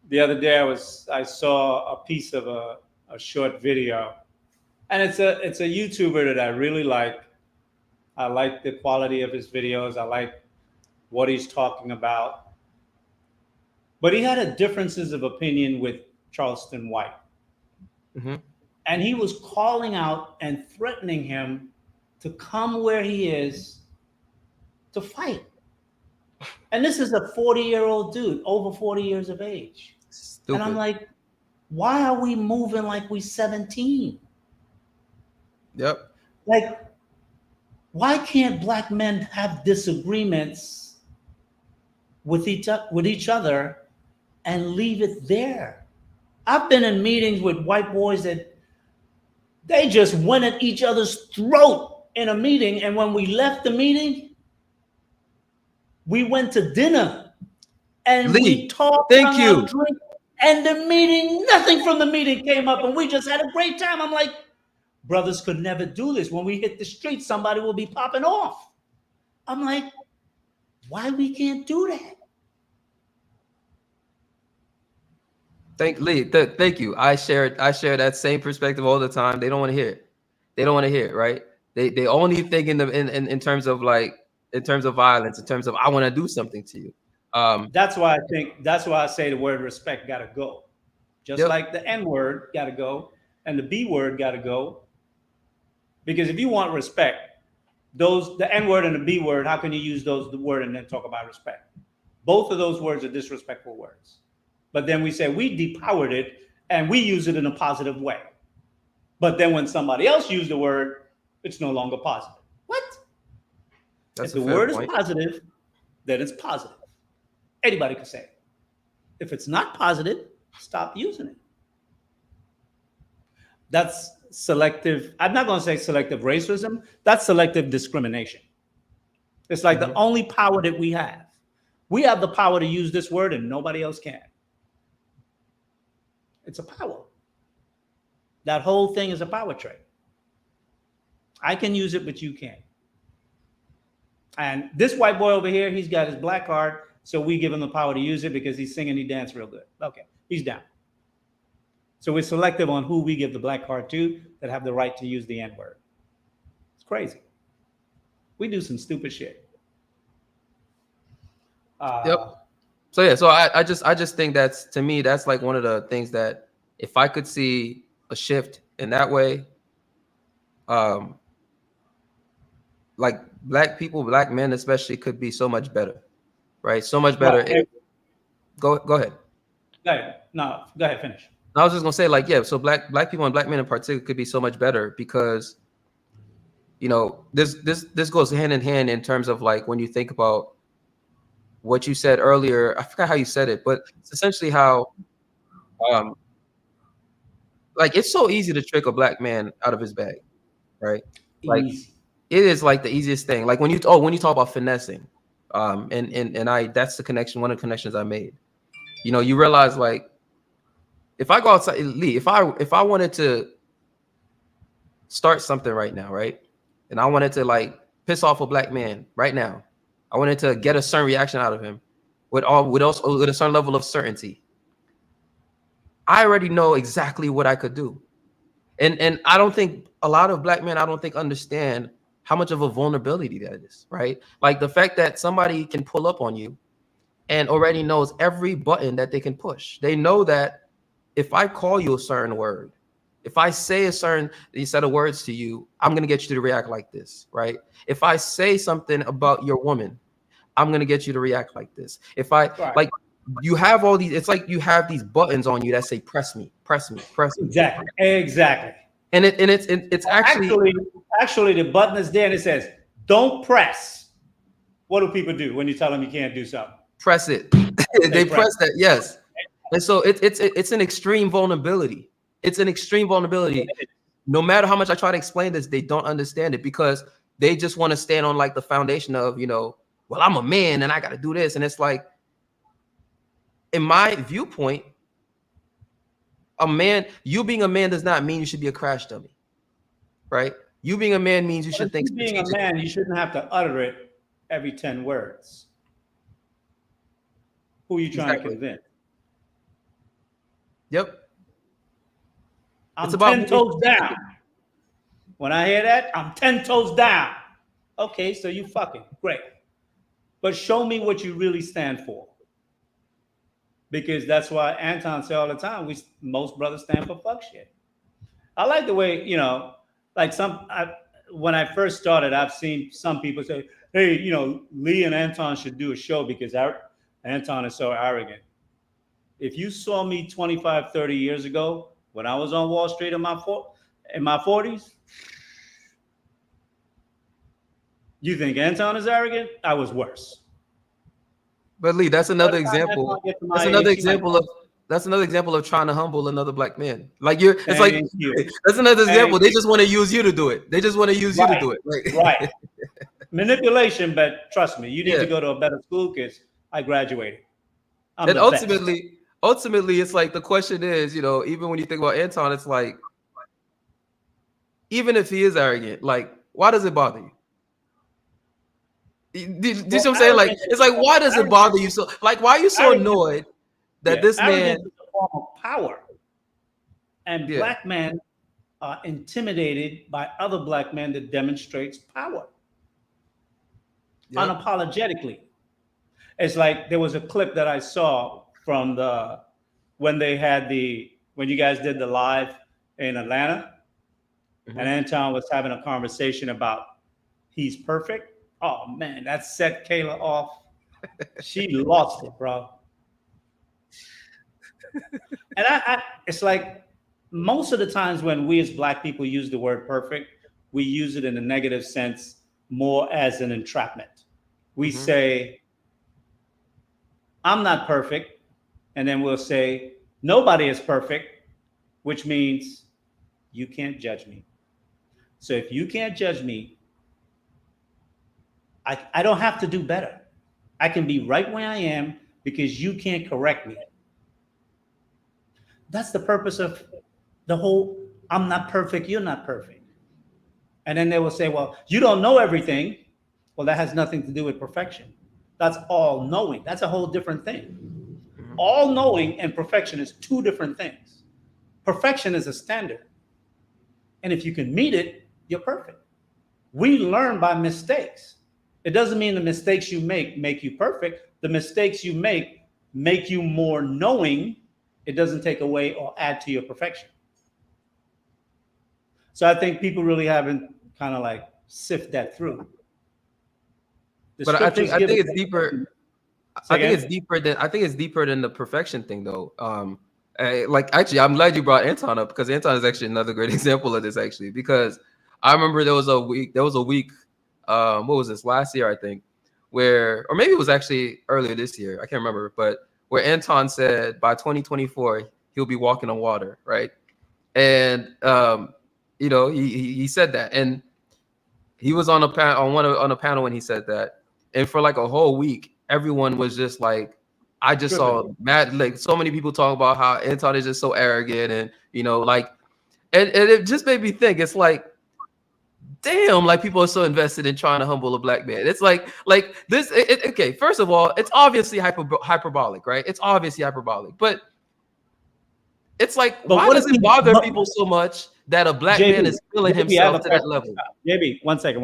The other day I saw a piece of a short video, and it's a YouTuber that I really like. I like the quality of his videos. I like what he's talking about. But he had differences of opinion with Charleston White. Mm-hmm. And he was calling out and threatening him to come where he is to fight. And this is a 40-year-old dude, over 40 years of age. Stupid. And I'm like, why are we moving like we 17? Yep. Like, why can't black men have disagreements with each other and leave it there? I've been in meetings with white boys that they just went at each other's throat in a meeting. And when we left the meeting, we went to dinner and we talked. Thank you. Drink, and the meeting, nothing from the meeting came up, and we just had a great time. I'm like, brothers could never do this. When we hit the street, somebody will be popping off. I'm like, why we can't do that? Thank you. I share that same perspective all the time. They don't want to hear it. They don't want to hear it, right? They only think in terms of violence, in terms of, I want to do something to you. That's why I say the word respect gotta go. Just like the N word gotta go and the B word gotta go. Because if you want respect, the N word and the B word, how can you use the word and then talk about respect? Both of those words are disrespectful words. But then we say we depowered it and we use it in a positive way. But then when somebody else used the word, it's no longer positive. What? If the word is positive, then it's positive. Anybody can say it. If it's not positive, stop using it. That's selective. I'm not going to say selective racism. That's selective discrimination. It's like the only power that we have. We have the power to use this word and nobody else can. It's a power. That whole thing is a power trip. I can use it, but you can't. And this white boy over here, he's got his black card, so we give him the power to use it because he's singing, he dance real good. Okay, he's down. So we're selective on who we give the black card to that have the right to use the N-word. It's crazy. We do some stupid shit. Yep. So yeah, so I just think that's, to me, that's like one of the things that if I could see a shift in that way, like black people, black men especially, could be so much better, right? So much better. Right. Go ahead. Go ahead. No, go ahead, finish. I was just gonna say, like, yeah, so black people and black men in particular could be so much better because, you know, this goes hand in hand in terms of like when you think about what you said earlier. I forgot how you said it, but it's essentially how like it's so easy to trick a black man out of his bag, right? Like Easy. It is like the easiest thing. Like when you talk about finessing, and I, that's the connection, one of the connections I made. You know, you realize like if I go outside, Lee, if I wanted to start something right now, right, and I wanted to like piss off a black man right now, I wanted to get a certain reaction out of him with a certain level of certainty. I already know exactly what I could do. And I don't think a lot of black men, I don't think, understand how much of a vulnerability that is, right? Like the fact that somebody can pull up on you and already knows every button that they can push. They know that if I call you a certain word, if I say a certain set of words to you, I'm going to get you to react like this, right? If I say something about your woman, I'm going to get you to react like this. If I like, you have all these, it's like you have these buttons on you that say, press me, press me, press me. Exactly. And it's actually the button is there and it says, don't press. What do people do when you tell them you can't do something? Press it. They press that, yes. And so it's an extreme vulnerability. It's an extreme vulnerability. No matter how much I try to explain this, they don't understand it because they just want to stand on like the foundation of, you know, well, I'm a man and I got to do this. And it's like, in my viewpoint, you being a man does not mean you should be a crash dummy, right? You being a man means you should think. Being a man, you shouldn't have to utter it every 10 words. Who are you trying to convince? Yep. I'm 10 toes down. When I hear that, I'm 10 toes down. Okay, so you fucking great. But show me what you really stand for. Because that's why Anton said all the time, most brothers stand for fuck shit. I like the way, you know, like when I first started, I've seen some people say, hey, you know, Lee and Anton should do a show because Anton is so arrogant. If you saw me 25, 30 years ago, when I was on Wall Street in my 40s, you think Anton is arrogant? I was worse. But Lee, that's another example. That's another example of trying to humble another black man. Like that's another example. They just want to use you to do it. They just want to use you to do it. Right. Manipulation, but trust me, you need to go to a better school because I graduated. And ultimately, it's like the question is, you know, even when you think about Anton, it's like, even if he is arrogant, like, why does it bother you? Do you see what I'm saying? Like, it's like, why does it bother you so? Like, why are you so annoyed that this man? Is a form of power, and black men are intimidated by other black men that demonstrates power unapologetically. It's like there was a clip that I saw from when you guys did the live in Atlanta, and Anton was having a conversation about he's perfect. Oh man, that set Kayla off. She lost it, bro. And it's like most of the times when we as black people use the word perfect, we use it in a negative sense, more as an entrapment. We say, I'm not perfect. And then we'll say, nobody is perfect, which means you can't judge me. So if you can't judge me, I don't have to do better. I can be right where I am because you can't correct me. That's the purpose of the whole I'm not perfect, you're not perfect. And then they will say, well, you don't know everything. Well, that has nothing to do with perfection. That's all knowing. That's a whole different thing. All knowing and perfection is two different things. Perfection is a standard. And if you can meet it, you're perfect. We learn by mistakes. It doesn't mean the mistakes you make you perfect. The mistakes you make you more knowing. It doesn't take away or add to your perfection. So I think people really haven't kind of like sift that through. But I think it's deeper. I think it's deeper than the perfection thing, though. Like actually, I'm glad you brought Anton up, because Anton is actually another great example of this. Actually, because I remember there was a week. What was this, last year? I think, or maybe it was actually earlier this year. I can't remember, but where Anton said by 2024 he'll be walking on water, right? And he said that, and he was on a panel when he said that, and for like a whole week, everyone was just like, I just saw like so many people talk about how Anton is just so arrogant, and and it just made me think, it's like, damn, like people are so invested in trying to humble a black man. It's like this. Okay, first of all, it's obviously hyperbolic, right? It's obviously hyperbolic, but it's like, why does it bother people so much that a black man is feeling himself to that level? JB, one second.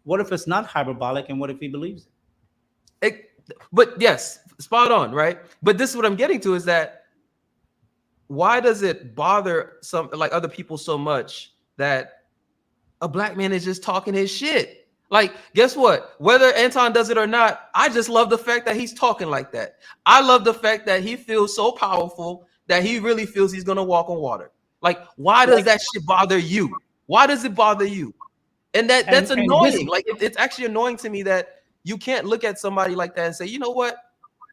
What if it's not hyperbolic, and what if he believes it? But yes, spot on, right? But this is what I'm getting to, is that why does it bother other people so much that a black man is just talking his shit? Like, guess what? Whether Anton does it or not, I just love the fact that he's talking like that. I love the fact that he feels so powerful that he really feels he's gonna walk on water. Like, why does that shit bother you? Why does it bother you? And that's annoying. Like, it's actually annoying to me that you can't look at somebody like that and say, you know what?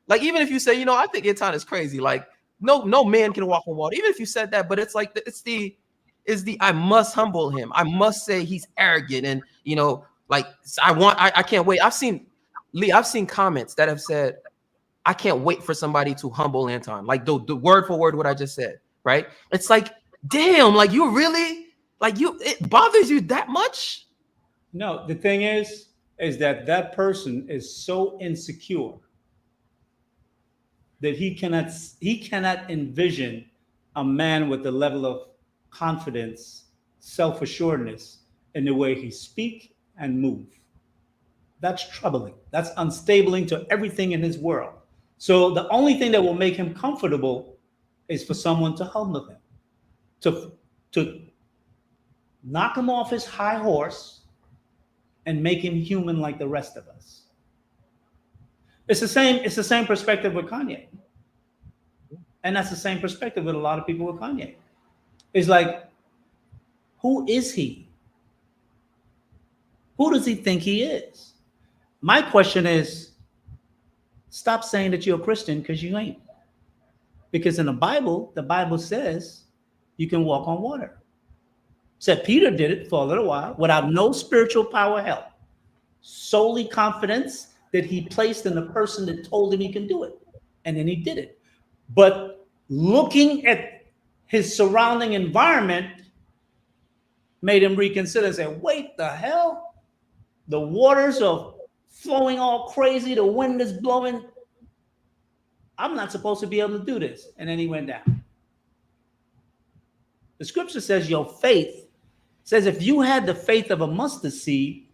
Like, even if you say, I think Anton is crazy. Like, no man can walk on water. Even if you said that, but it's like I must humble him. I must say he's arrogant, and I can't wait. I've seen comments that have said, I can't wait for somebody to humble Anton. Like the word for word what I just said, right? It's like, damn, like you really, it bothers you that much? No, the thing is that person is so insecure that he cannot envision a man with the level of confidence, self-assuredness in the way he speak and move. That's troubling. That's unstabling to everything in his world. So the only thing that will make him comfortable is for someone to humble him, to knock him off his high horse and make him human like the rest of us. It's the same perspective with Kanye. And that's the same perspective with a lot of people with Kanye. It's like, who is he? Who does he think he is? My question is, stop saying that you're a Christian, because you ain't. Because in the Bible says you can walk on water. Said Peter did it for a little while without no spiritual power help. Solely confidence that he placed in the person that told him he can do it. And then he did it. But looking at his surrounding environment made him reconsider and say, wait, the hell? The waters are flowing all crazy. The wind is blowing. I'm not supposed to be able to do this. And then he went down. The scripture says your faith says if you had the faith of a mustard seed,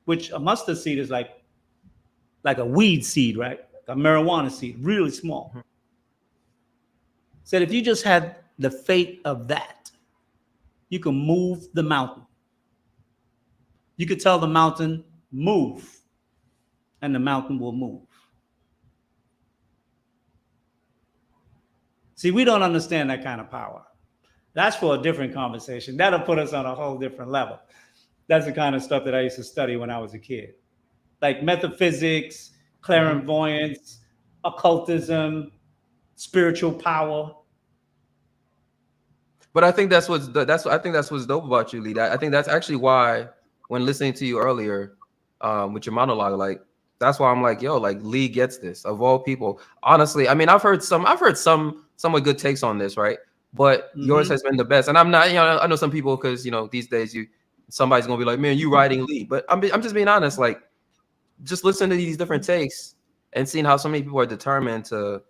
which a mustard seed is like a weed seed, right? A marijuana seed, really small. Said if you just had the faith of that, you can move the mountain. You could tell the mountain, move, and the mountain will move. See, we don't understand that kind of power. That's for a different conversation. That'll put us on a whole different level. That's the kind of stuff that I used to study when I was a kid. Like metaphysics, clairvoyance, occultism, spiritual power. But I think that's what's dope about you, Lee. I think that's actually why, when listening to you earlier, with your monologue, like That's why I'm like, yo, like Lee gets this of all people. Honestly, I mean, I've heard some somewhat good takes on this, right? But yours has been the best. And I'm not, I know some people because these days somebody's gonna be like, man, you writing Lee. But I'm just being honest, like just listen to these different takes and seeing how so many people are determined to,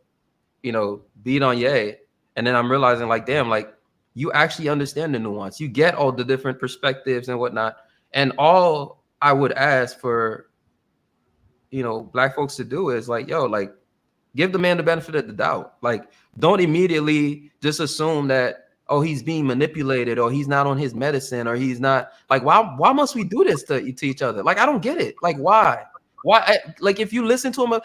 beat on Ye. And then I'm realizing like, damn, like you actually understand the nuance. You get all the different perspectives and whatnot. And all I would ask for Black folks to do is like, yo, like give the man the benefit of the doubt. Like don't immediately just assume that, oh, he's being manipulated or he's not on his medicine or he's not, like, why must we do this to each other? Like, I don't get it. Like, why like if you listen to him,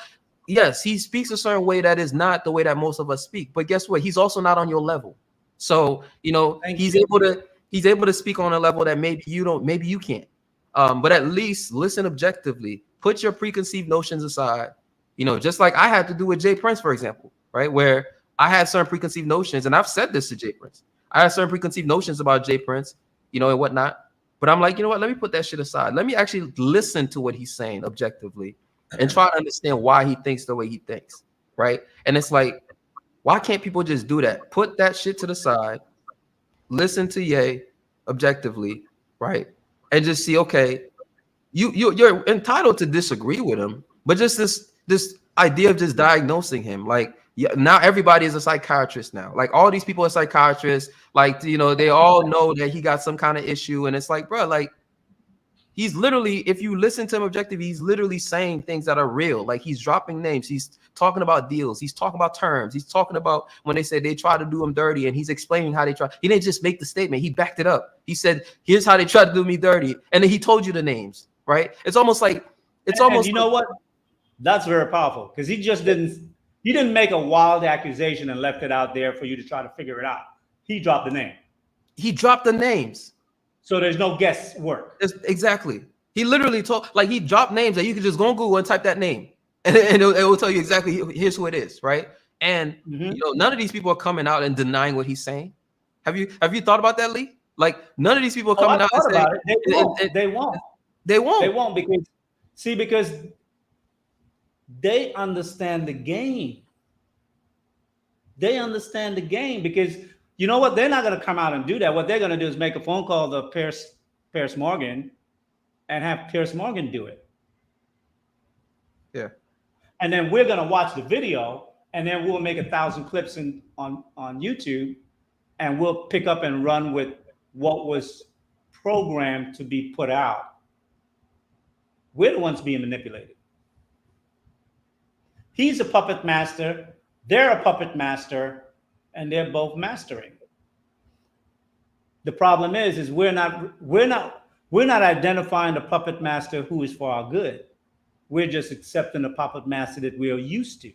yes, he speaks a certain way that is not the way that most of us speak, but guess what? He's also not on your level. So, he's able to speak on a level that maybe you can't. But at least listen objectively. Put your preconceived notions aside. Just like I had to do with Jay Prince, for example, right? Where I had certain preconceived notions, and I've said this to Jay Prince. I had certain preconceived notions about Jay Prince, and whatnot. But I'm like, you know what? Let me put that shit aside. Let me actually listen to what he's saying objectively and try to understand why he thinks the way he thinks, right? And it's like, why can't people just do that? Put that shit to the side, listen to Ye objectively, right? And just see, okay, you're entitled to disagree with him, but just this idea of just diagnosing him, like, yeah, now everybody is a psychiatrist now. Like all these people are psychiatrists. Like, they all know that he got some kind of issue. And it's like, bro, like he's literally, if you listen to him objectively, he's literally saying things that are real. Like he's dropping names. He's talking about deals. He's talking about terms. He's talking about when they say they try to do him dirty, and he's explaining how they try. He didn't just make the statement. He backed it up. He said, here's how they tried to do me dirty. And then he told you the names, right? It's almost like, you know what? That's very powerful because he didn't make a wild accusation and left it out there for you to try to figure it out. He dropped the name. He dropped the names. So there's no guesswork. Exactly. He literally he dropped names that you could just go on Google and type that name. And it will tell you exactly, here's who it is, right? And none of these people are coming out and denying what he's saying. Have you thought about that, Lee? Like none of these people are coming out and saying they won't. They won't because they understand the game. They understand the game because you know what? They're not going to come out and do that. What they're going to do is make a phone call to Piers Morgan and have Piers Morgan do it. Yeah. And then we're going to watch the video and then we'll make 1,000 clips on YouTube and we'll pick up and run with what was programmed to be put out. We're the ones being manipulated. He's a puppet master. They're a puppet master, and they're both mastering. The problem is we're not identifying the puppet master who is for our good. We're just accepting the puppet master that we are used to.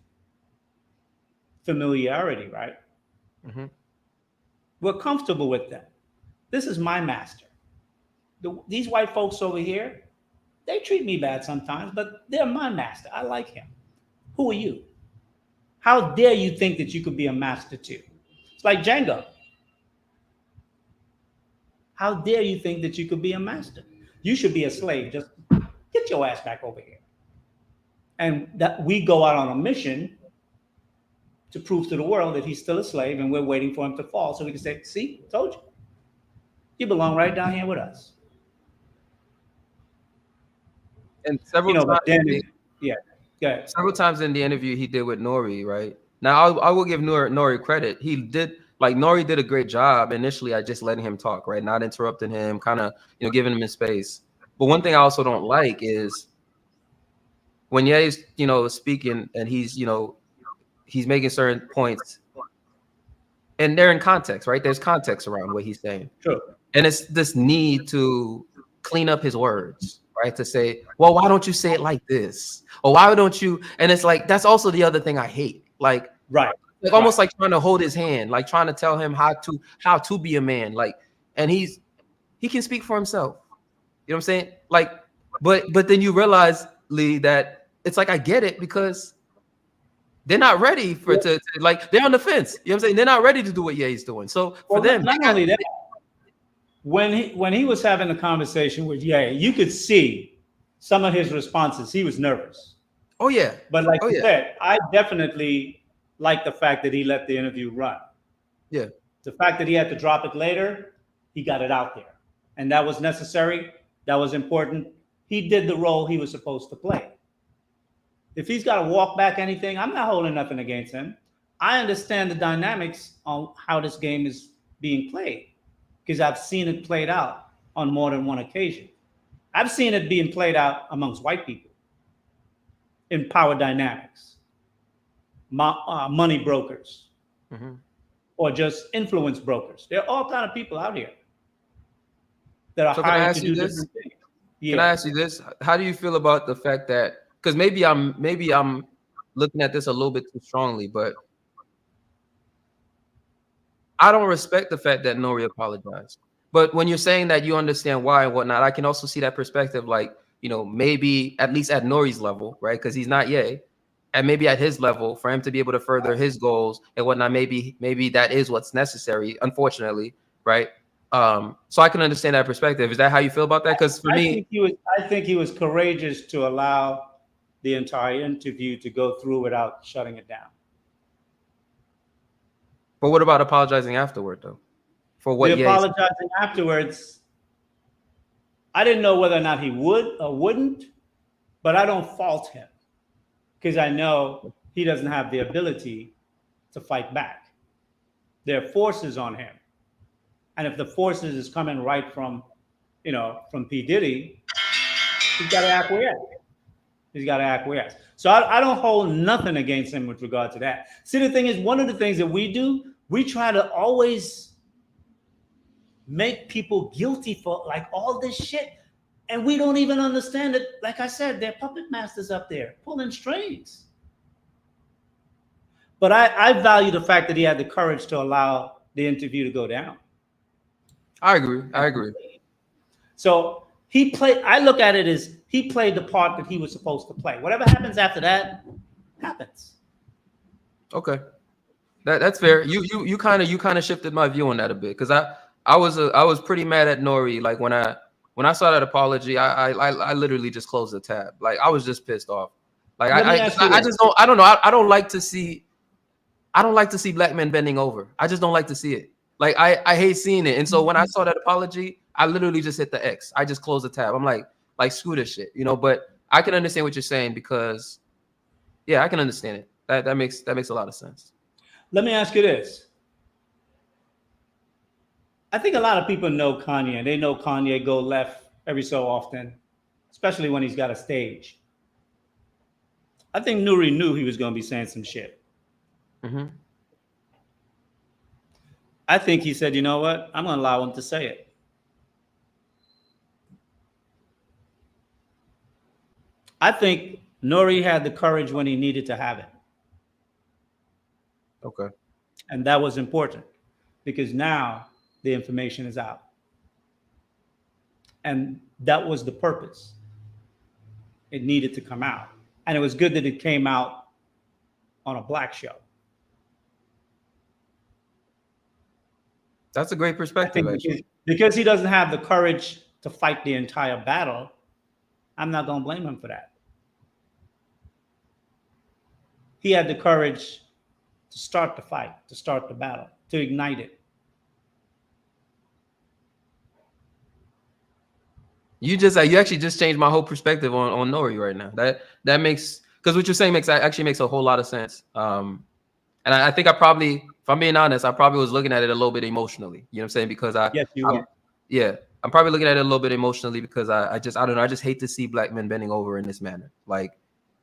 Familiarity, right? Mm-hmm. We're comfortable with that. This is my master. These white folks over here, they treat me bad sometimes, but they're my master. I like him. Who are you? How dare you think that you could be a master too? It's like Django. How dare you think that you could be a master? You should be a slave. Just get your ass back over here. And that we go out on a mission to prove to the world that he's still a slave and we're waiting for him to fall so we can say, see, told you. You belong right down here with us. And several times in the interview he did with Nori, right? Now I will give Nori credit. Nori did a great job initially at just letting him talk, right? Not interrupting him, kind of, giving him his space. But one thing I also don't like is when Ye's, speaking and he's making certain points and they're in context, right? There's context around what he's saying. Sure. And it's this need to clean up his words, right? To say, well, why don't you say it like this? Or why don't you? And it's like, that's also the other thing I hate. Like, right. Like almost like trying to hold his hand, like trying to tell him how to be a man. Like, and he can speak for himself. You know what I'm saying? Like, but then you realize, Lee, that it's like, I get it because they're not ready for it to like, they're on the fence. You know what I'm saying? They're not ready to do what Ye's doing. So for them, not only that, when he was having a conversation with Ye, you could see some of his responses. He was nervous. Oh yeah. But like Oh you yeah. said, I definitely like the fact that he let the interview run. Yeah. The fact that he had to drop it later, he got it out there. And that was necessary. That was important. He did the role he was supposed to play. If he's got to walk back anything, I'm not holding nothing against him. I understand the dynamics on how this game is being played because I've seen it played out on more than one occasion. I've seen it being played out amongst white people in power dynamics, money brokers, or just influence brokers. There are all kind of people out here that are So can I hired ask to you do this? different things. Can I ask you this? How do you feel about the fact that, because maybe I'm looking at this a little bit too strongly, but I don't respect the fact that Nori apologized. But when you're saying that you understand why and whatnot, I can also see that perspective. Like, you know, maybe at least at Nori's level, right? Because he's not Ye, and maybe at his level, for him to be able to further his goals and whatnot, maybe that is what's necessary. Unfortunately, right? So I can understand that perspective. Is that how you feel about that? Because for me, I think he was courageous to allow the entire interview to go through without shutting it down. But what about apologizing afterward, though? For what? The apologizing afterwards, I didn't know whether or not he would or wouldn't, but I don't fault him because I know he doesn't have the ability to fight back. There are forces on him, and if the forces is coming right from, from P. Diddy, he's got to acquiesce. He's got to acquiesce. So I don't hold nothing against him with regard to that. See, the thing is, one of the things that we do, we try to always make people guilty for like all this shit. And we don't even understand it. Like I said, they're puppet masters up there pulling strings. But I value the fact that he had the courage to allow the interview to go down. I agree. So I look at it as he played the part that he was supposed to play. Whatever happens after that, happens. Okay. That's fair. You kind of shifted my view on that a bit, because I was pretty mad at Nori. Like when I saw that apology, I literally just closed the tab. Like I was just pissed off. Like I don't know. I don't like to see black men bending over. I just don't like to see it. Like I hate seeing it. And so when I saw that apology, I literally just hit the X. I just closed the tab. I'm like screw this shit, But I can understand what you're saying because, yeah, I can understand it. That makes a lot of sense. Let me ask you this. I think a lot of people know Kanye. They know Kanye go left every so often, especially when he's got a stage. I think Nuri knew he was going to be saying some shit. Mm-hmm. I think he said, you know what? I'm going to allow him to say it. I think Nuri had the courage when he needed to have it. Okay. And that was important because now the information is out. And that was the purpose. It needed to come out. And it was good that it came out on a black show. That's a great perspective, actually. Because he doesn't have the courage to fight the entire battle, I'm not going to blame him for that. He had the courage to start the fight, to start the battle, to ignite it. You actually just changed my whole perspective on Nori right now. That makes, because what you're saying makes a whole lot of sense. And I think I probably, if I'm being honest, I probably was looking at it a little bit emotionally. You know what I'm saying? Because yes, you are. Yeah, I'm probably looking at it a little bit emotionally because I don't know. I just hate to see black men bending over in this manner. Like,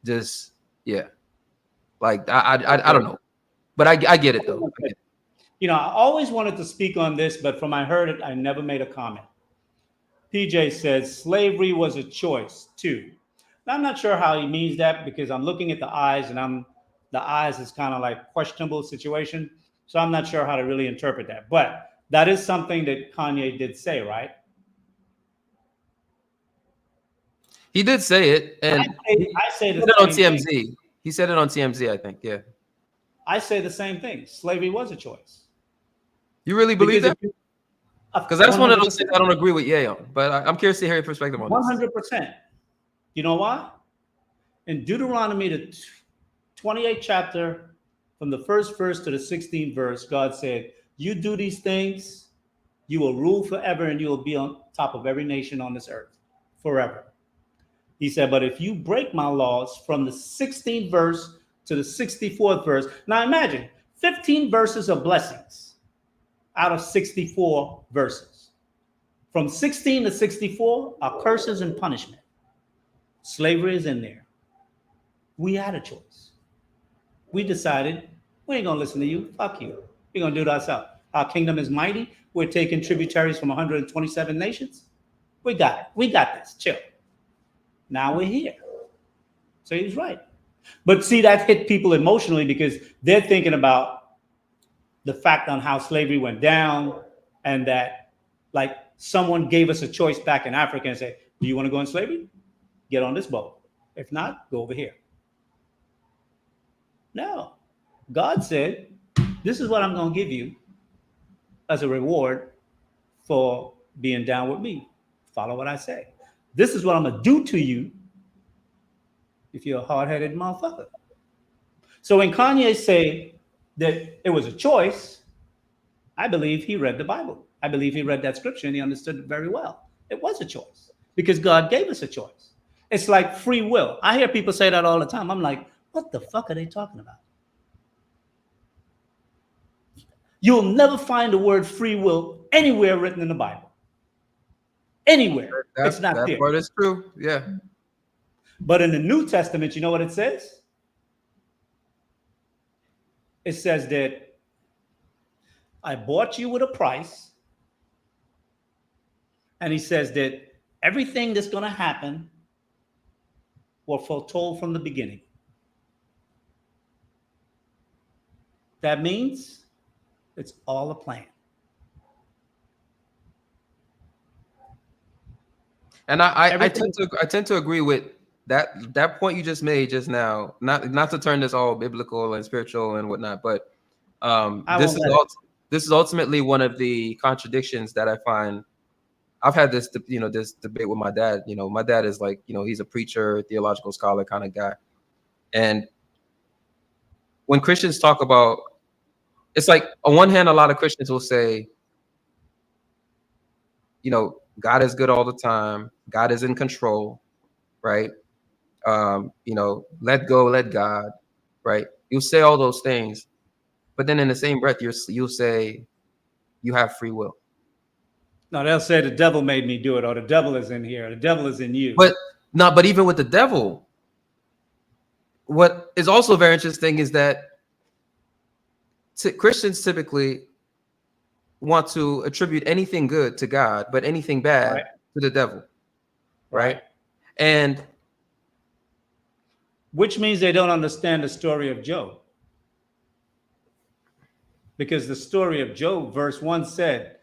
just yeah. Like I don't know, but I get it though. I always wanted to speak on this, but from I heard it, I never made a comment. PJ says slavery was a choice too. Now, I'm not sure how he means that because I'm looking at the eyes and the eyes is kind of like questionable situation. So I'm not sure how to really interpret that, but that is something that Kanye did say, right? He did say it, and I say he said it on TMZ. Thing. He said it on TMZ, I think. Yeah. I say the same thing. Slavery was a choice. You really believe that? Because that's 100%. One of those things I don't agree with Ye on, but I'm curious to hear your perspective on 100%. You know why? In Deuteronomy, the 28th chapter, from the first verse to the 16th verse, God said, you do these things, you will rule forever, and you will be on top of every nation on this earth forever. He said, but if you break my laws, from the 16th verse to the 64th verse, now imagine 15 verses of blessings out of 64 verses. From 16 to 64 are curses and punishment. Slavery is in there. We had a choice. We decided, we ain't gonna listen to you. Fuck you. We're gonna do it ourselves. Our kingdom is mighty. We're taking tributaries from 127 nations. We got it. We got this. Chill. Now we're here. So he was right. But see, that hit people emotionally because they're thinking about the fact on how slavery went down, and that like someone gave us a choice back in Africa and say, do you want to go in slavery? Get on this boat. If not, go over here. No. God said, this is what I'm going to give you as a reward for being down with me. Follow what I say. This is what I'm going to do to you if you're a hard-headed motherfucker. So when Kanye say that it was a choice, I believe he read the Bible. I believe he read that scripture and he understood it very well. It was a choice because God gave us a choice. It's like free will. I hear people say that all the time. I'm like, what the fuck are they talking about? You'll never find the word free will anywhere written in the Bible. Anywhere. It's not there. That part is true. Yeah. But in the New Testament, you know what it says? It says that I bought you with a price. And he says that everything that's going to happen were foretold from the beginning. That means it's all a plan. And I tend to agree with that point you just made just now. Not to turn this all biblical and spiritual and whatnot, but this is ultimately one of the contradictions that I find. I've had this debate with my dad. My dad is like, he's a preacher, theological scholar kind of guy. And when Christians talk about, it's like on one hand, a lot of Christians will say, God is good all the time. God is in control, right? Let go, let God, right? You'll say all those things, but then in the same breath, you'll say you have free will. No, they'll say the devil made me do it, or the devil is in here, or the devil is in you. But even with the devil, what is also very interesting is that Christians typically want to attribute anything good to God, but anything bad to the devil, right? And which means they don't understand the story of Job. Because the story of Job, verse 1 said,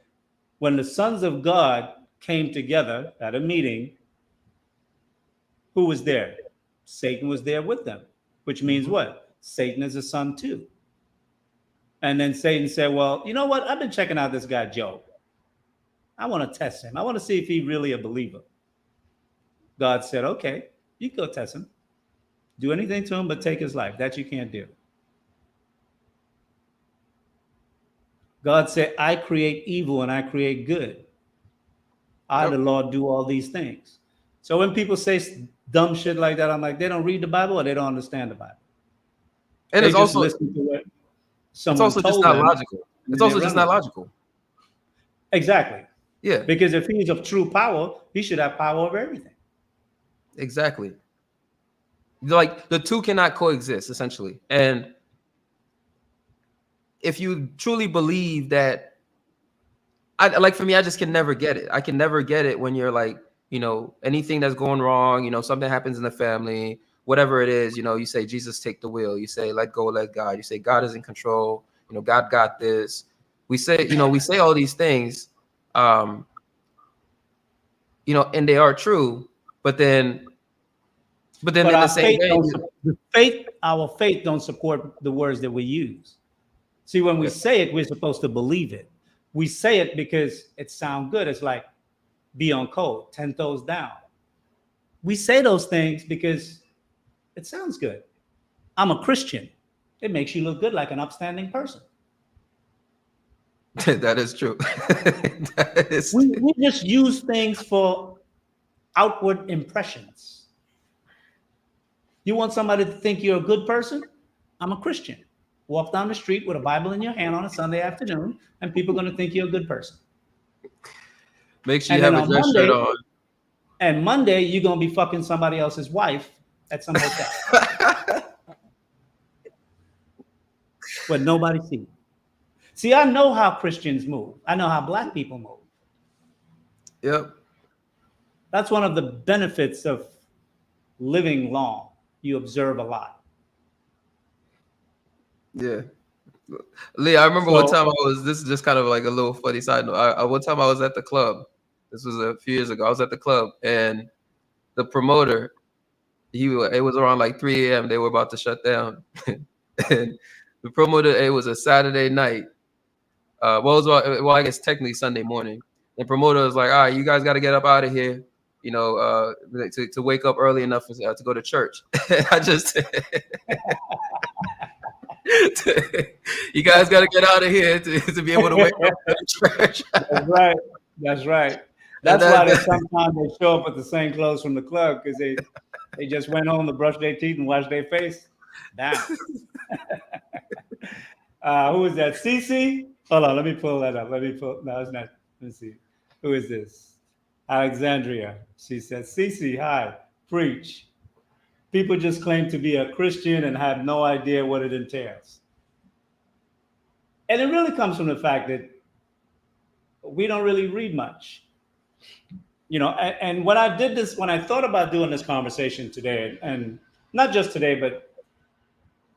when the sons of God came together at a meeting, who was there? Satan was there with them, which means what? Satan is a son too. And then Satan said, well, you know what? I've been checking out this guy, Job. I want to test him. I want to see if he's really a believer. God said, okay, you can go test him. Do anything to him, but take his life. That you can't do. God said, I create evil and I create good. I, the Lord, do all these things. So when people say dumb shit like that, I'm like, they don't read the Bible or they don't understand the Bible. And they it's just also listen to what it's also just not logical. It's also just not logical. Exactly. Yeah. Because if he's of true power, he should have power over everything. Exactly. Like the two cannot coexist, essentially. And if you truly believe that, for me, I just can never get it. I can never get it when you're like, anything that's going wrong, something happens in the family, whatever it is, you say, Jesus, take the wheel. You say, let go, let God. You say, God is in control. God got this. We say, we say all these things, and they are true, but then in the same way, our faith don't support the words that we use. See, when we say it, we're supposed to believe it. We say it because it sounds good. It's like, be on code, 10 toes down. We say those things because It sounds good. I'm a Christian. It makes you look good, like an upstanding person. That is true. That is We just use things for outward impressions. You want somebody to think you're a good person? I'm a Christian. Walk down the street with a Bible in your hand on a Sunday afternoon, and people are going to think you're a good person. Make sure you have a dress shirt on. And Monday, you're going to be fucking somebody else's wife at some hotel. But nobody sees. See, I know how Christians move. I know how Black people move. Yep. That's one of the benefits of living long. You observe a lot. Yeah. Lee, I remember one time this is just kind of like a little funny side note. One time I was at the club. This was a few years ago. I was at the club and the promoter, it was around like 3 a.m. They were about to shut down. And the promoter, it was a Saturday night. Well, I guess technically Sunday morning. The promoter was like, all right, you guys got to get up out of here, you know, to wake up early enough to go to church. I just, you guys got to get out of here to be able to wake up to church. That's right. That's right. That's why sometimes they show up with the same clothes from the club, because they just went home to brush their teeth and wash their face. Damn. Who is that? Cece? Hold on, let me pull that up. No, it's not. Let's see. Who is this? Alexandria. She said, Cece, hi, preach. People just claim to be a Christian and have no idea what it entails. And it really comes from the fact that we don't really read much. You know, and when I thought about doing this conversation today, and not just today, but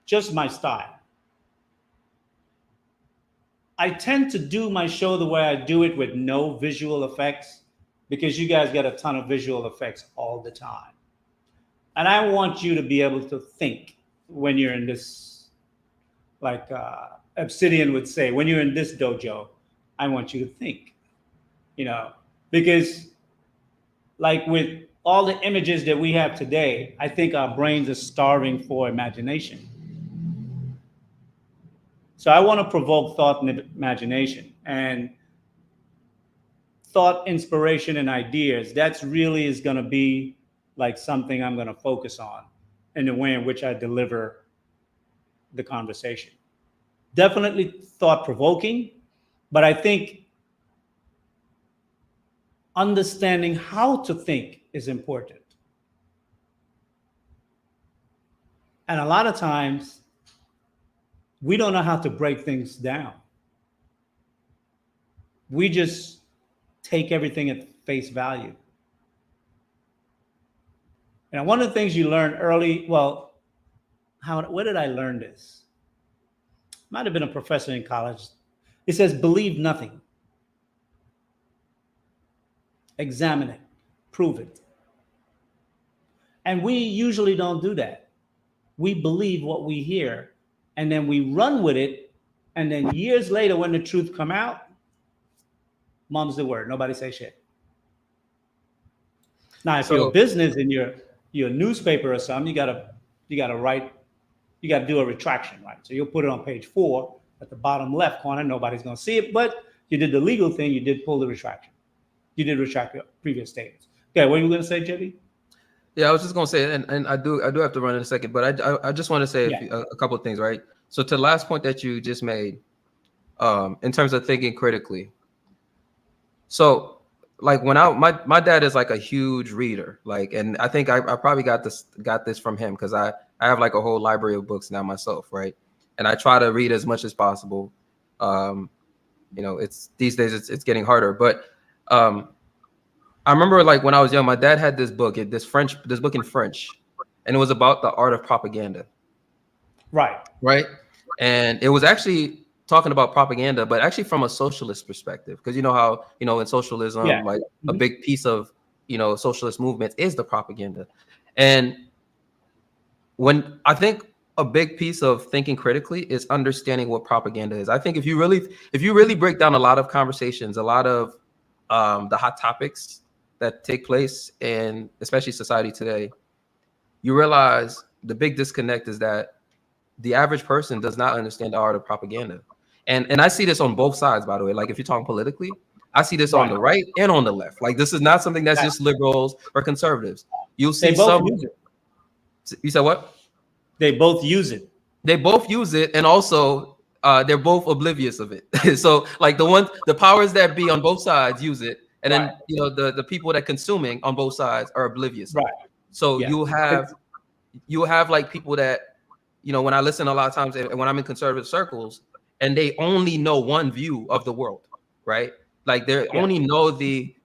just my style, I tend to do my show the way I do it, with no visual effects, because you guys get a ton of visual effects all the time. And I want you to be able to think when you're in this, like Obsidian would say, when you're in this dojo, I want you to think, you know, because like with all the images that we have today, I think our brains are starving for imagination. So I want to provoke thought and imagination, and thought, inspiration, and ideas. That's really is going to be like something I'm going to focus on in the way in which I deliver the conversation. Definitely thought provoking, but I think understanding how to think is important. And a lot of times, we don't know how to break things down. We just take everything at face value. And one of the things you learn early, well, where did I learn this? Might have been a professor in college. It says, believe nothing. Examine it, prove it. And we usually don't do that. We believe what we hear, and then we run with it, and then years later, when the truth come out, mom's the word. Nobody say shit. Now, if you're a business and you're a newspaper or something, you gotta do a retraction, right? So you'll put it on page 4 at the bottom left corner. Nobody's gonna see it, but you did the legal thing. You did pull the retraction. You did retract your previous statements. Okay, what are you gonna say, JB? Yeah, I was just gonna say, and I do have to run in a second, but I just want to say a couple of things, right? So to the last point that you just made, in terms of thinking critically. So like when my dad is like a huge reader, like, and I think I probably got this from him, because I have like a whole library of books now myself, right? And I try to read as much as possible. You know, it's these days it's getting harder, but I remember like when I was young, my dad had this book in French, and it was about the art of propaganda. Right. And it was actually talking about propaganda, but actually from a socialist perspective, because you know how, you know, in socialism, like a big piece of, you know, socialist movement is the propaganda. And when I think a big piece of thinking critically is understanding what propaganda is. I think if you really break down a lot of conversations, a lot of the hot topics that take place in especially society today, you realize the big disconnect is that the average person does not understand the art of propaganda. And I see this on both sides, by the way. Like if you're talking politically, I see this on the right and on the left. Like this is not something that's just liberals or conservatives. You'll see some. You said what? They both use it. They both use it, and also they're both oblivious of it. So like the powers that be on both sides use it, and then the people that consuming on both sides are oblivious. Right. So you'll have like people that, when I listen a lot of times and when I'm in conservative circles, and they only know one view of the world, right? Like they only know the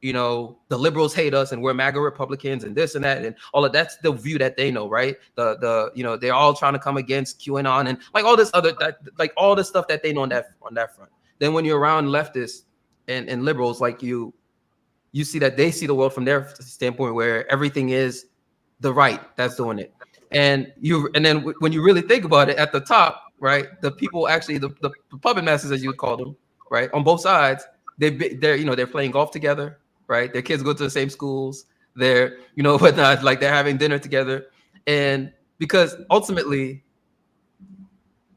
liberals hate us and we're MAGA Republicans and this and that and all of that's the view that they know, right? They're all trying to come against QAnon and like all this other like all the stuff that they know on that front. Then when you're around leftists and liberals, like you see that they see the world from their standpoint where everything is the right that's doing it. And then when you really think about it, at the top, right, the people actually the puppet masters, as you would call them, right, on both sides, they're playing golf together, right? Their kids go to the same schools. They're whatnot, like they're having dinner together, and because ultimately,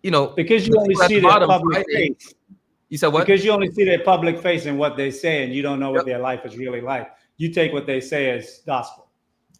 because you only see their public face. You said what? Because you only see their public face and what they say, and you don't know what their life is really like. You take what they say as gospel.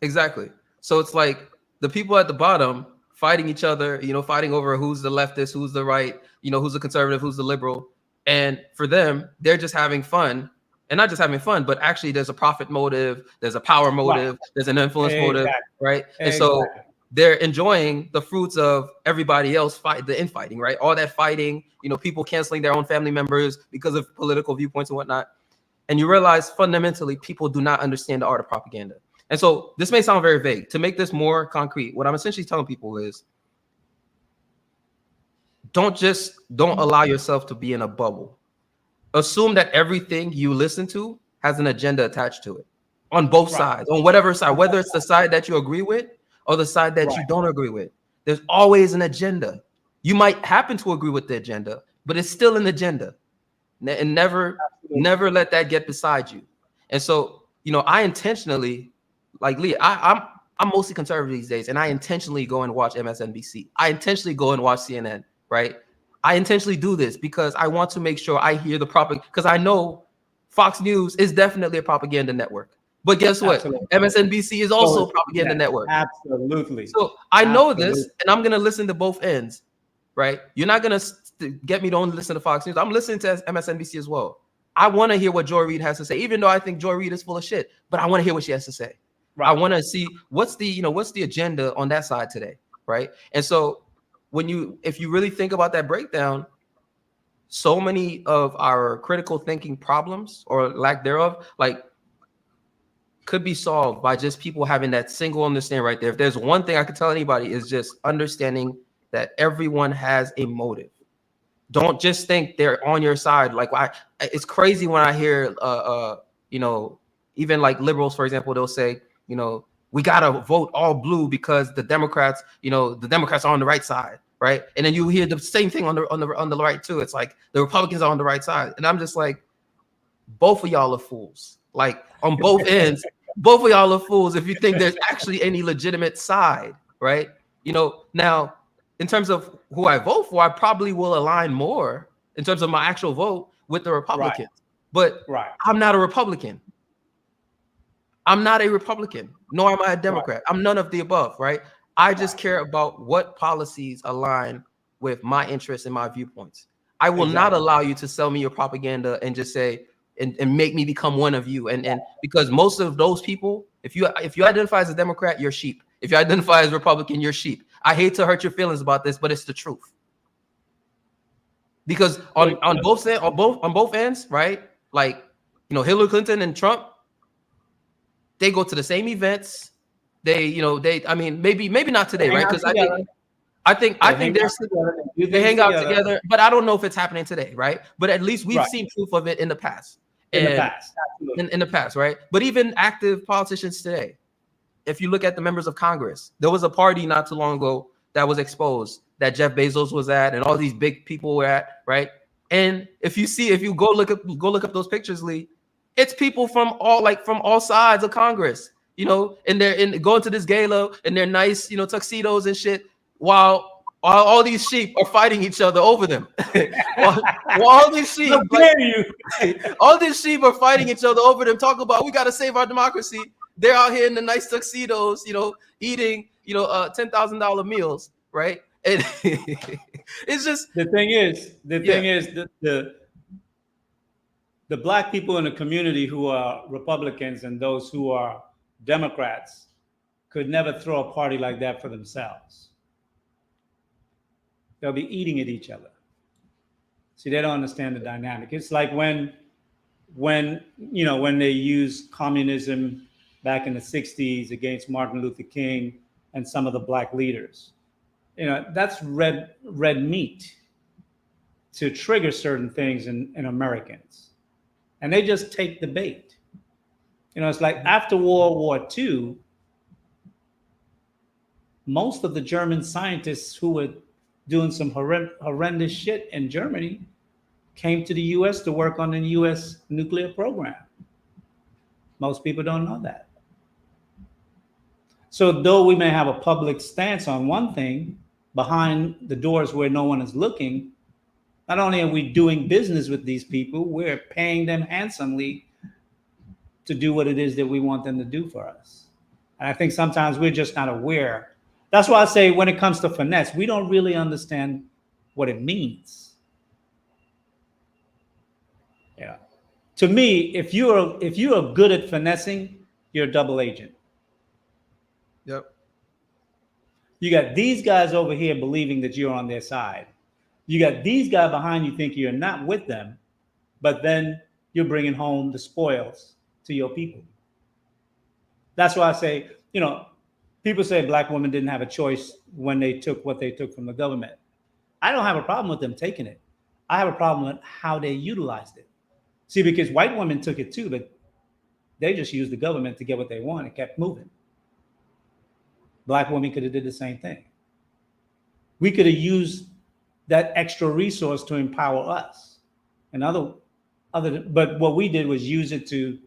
Exactly. So it's like the people at the bottom fighting each other, fighting over who's the leftist, who's the right, who's the conservative, who's the liberal. And for them, they're just having fun, and not just having fun, but actually there's a profit motive, there's a power motive, there's an influence motive, right? And so they're enjoying the fruits of everybody else the infighting, right? All that fighting, people canceling their own family members because of political viewpoints and whatnot. And you realize fundamentally people do not understand the art of propaganda. And so this may sound very vague. To make this more concrete, what I'm essentially telling people is don't allow yourself to be in a bubble. Assume that everything you listen to has an agenda attached to it on both sides, on whatever side, whether it's the side that you agree with or the side that you don't agree with. There's always an agenda. You might happen to agree with the agenda, but it's still an agenda. And never let that get beside you. And so, I intentionally, like Lee, I'm mostly conservative these days, and I intentionally go and watch MSNBC. I intentionally go and watch CNN. Right, I intentionally do this because I want to make sure I hear the propaganda. Because I know Fox News is definitely a propaganda network. But guess what? MSNBC is also a propaganda network. Absolutely. So I know this, and I'm gonna listen to both ends. Right? You're not gonna get me to only listen to Fox News. I'm listening to MSNBC as well. I want to hear what Joy Reid has to say, even though I think Joy Reid is full of shit. But I want to hear what she has to say. Right. I want to see what's the agenda on that side today. Right? And so if you really think about that breakdown, so many of our critical thinking problems or lack thereof, like, could be solved by just people having that single understanding right there. If there's one thing I could tell anybody is just understanding that everyone has a motive. Don't just think they're on your side. Like, it's crazy when I hear, even like liberals, for example, they'll say, we gotta vote all blue because the Democrats are on the right side, right? And then you hear the same thing on the right too. It's like the Republicans are on the right side, and I'm just like, both of y'all are fools. Like on both ends, both of y'all are fools if you think there's actually any legitimate side, right? Now in terms of who I vote for, I probably will align more in terms of my actual vote with the Republicans, but I'm not a Republican. I'm not a Republican, nor am I a Democrat. I'm none of the above, right? I just care about what policies align with my interests and my viewpoints. I will not allow you to sell me your propaganda and just say and make me become one of you. And because most of those people, if you identify as a Democrat, you're sheep. If you identify as Republican, you're sheep. I hate to hurt your feelings about this, but it's the truth. Because on both ends, right? Like, Hillary Clinton and Trump, they go to the same events. Maybe not today, right? Because I think they hang out together, but I don't know if it's happening today, right? But at least we've seen proof of it in the past. In the past, right? But even active politicians today, if you look at the members of Congress, there was a party not too long ago that was exposed that Jeff Bezos was at and all these big people were at, right? And if you go look up those pictures, Lee, it's people from all sides of Congress. you know, and they're going to this gala in their nice, you know, tuxedos and shit, while all these sheep are fighting each other over them. while all these sheep, How dare you? all these sheep are fighting each other over them, talking about we got to save our democracy. They're out here in the nice tuxedos, you know, eating, you know, $10,000 meals, right? And it's just the thing is the black people in the community who are Republicans and those who are Democrats could never throw a party like that for themselves. They'll be eating at each other. See, they don't understand the dynamic. It's like when they used communism back in the 60s against Martin Luther King and some of the black leaders. You know, that's red meat to trigger certain things in Americans. And they just take the bait. You know, it's like after World War II, most of the German scientists who were doing some horrendous shit in Germany came to the US to work on the US nuclear program. Most people don't know that. So though we may have a public stance on one thing, behind the doors where no one is looking, not only are we doing business with these people, we're paying them handsomely to do what it is that we want them to do for us. And I think sometimes we're just not aware. That's why I say when it comes to finesse, we don't really understand what it means. Yeah. To me, if you're good at finessing, you're a double agent. Yep. You got these guys over here believing that you're on their side. You got these guys behind you thinking you're not with them, but then you're bringing home the spoils to your people. That's why I say, you know, people say black women didn't have a choice when they took what they took from the government. I don't have a problem with them taking it. I have a problem with how they utilized it. See, because white women took it too, but they just used the government to get what they want and kept moving. Black women could have did the same thing. We could have used that extra resource to empower us. And but what we did was use it to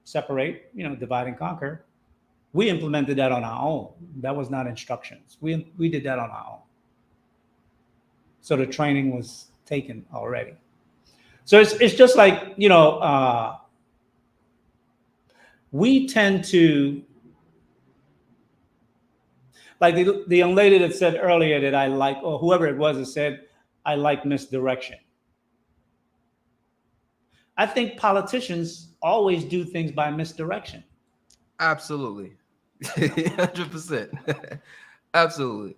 separate, you know, divide and conquer. We implemented that on our own. That was not instructions. We did that on our own. So the training was taken already. So it's just like, you know, we tend to, like the young lady that said earlier that I like, or whoever it was that said, I like misdirection. I think politicians always do things by misdirection. Absolutely. 100%. Absolutely.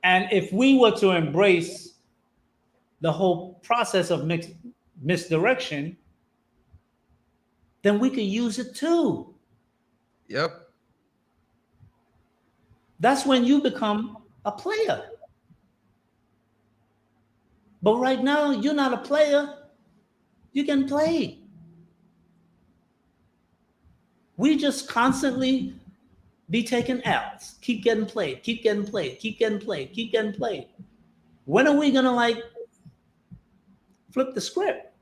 And if we were to embrace the whole process of misdirection, then we could use it too. Yep. That's when you become a player. But right now, you're not a player. You can play. We just constantly be taking L's. Keep getting played, keep getting played, keep getting played, keep getting played. When are we gonna like flip the script?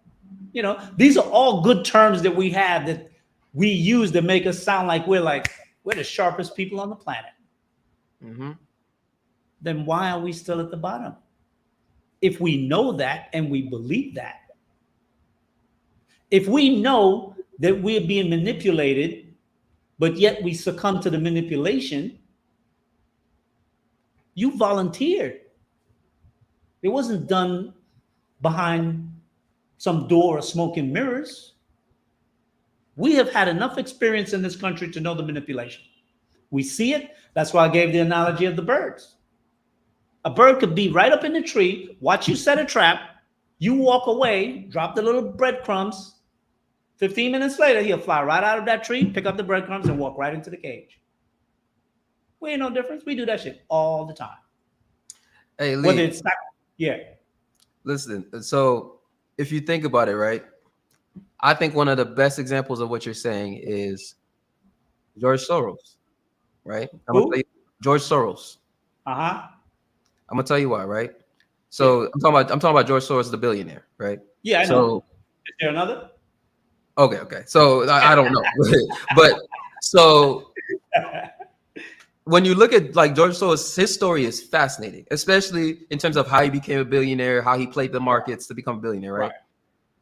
You know, these are all good terms that we have that we use to make us sound like we're the sharpest people on the planet. Mm-hmm. Then why are we still at the bottom? If we know that and we believe that, if we know that we're being manipulated, but yet we succumb to the manipulation, you volunteered. It wasn't done behind some door of smoke and mirrors. We have had enough experience in this country to know the manipulation. We see it. That's why I gave the analogy of the birds. A bird could be right up in the tree, watch you set a trap, you walk away, drop the little breadcrumbs. 15 minutes later, he'll fly right out of that tree, pick up the breadcrumbs, and walk right into the cage. We ain't no difference. We do that shit all the time. Hey, Lee. Whether it's Listen, so if you think about it, right, I think one of the best examples of what you're saying is George Soros, right? George Soros. Uh-huh. I'm gonna tell you why, right? So I'm talking about George Soros, the billionaire, right? Yeah, I know. So is there another? Okay. So I don't know, but so when you look at like George Soros, his story is fascinating, especially in terms of how he became a billionaire, how he played the markets to become a billionaire, right?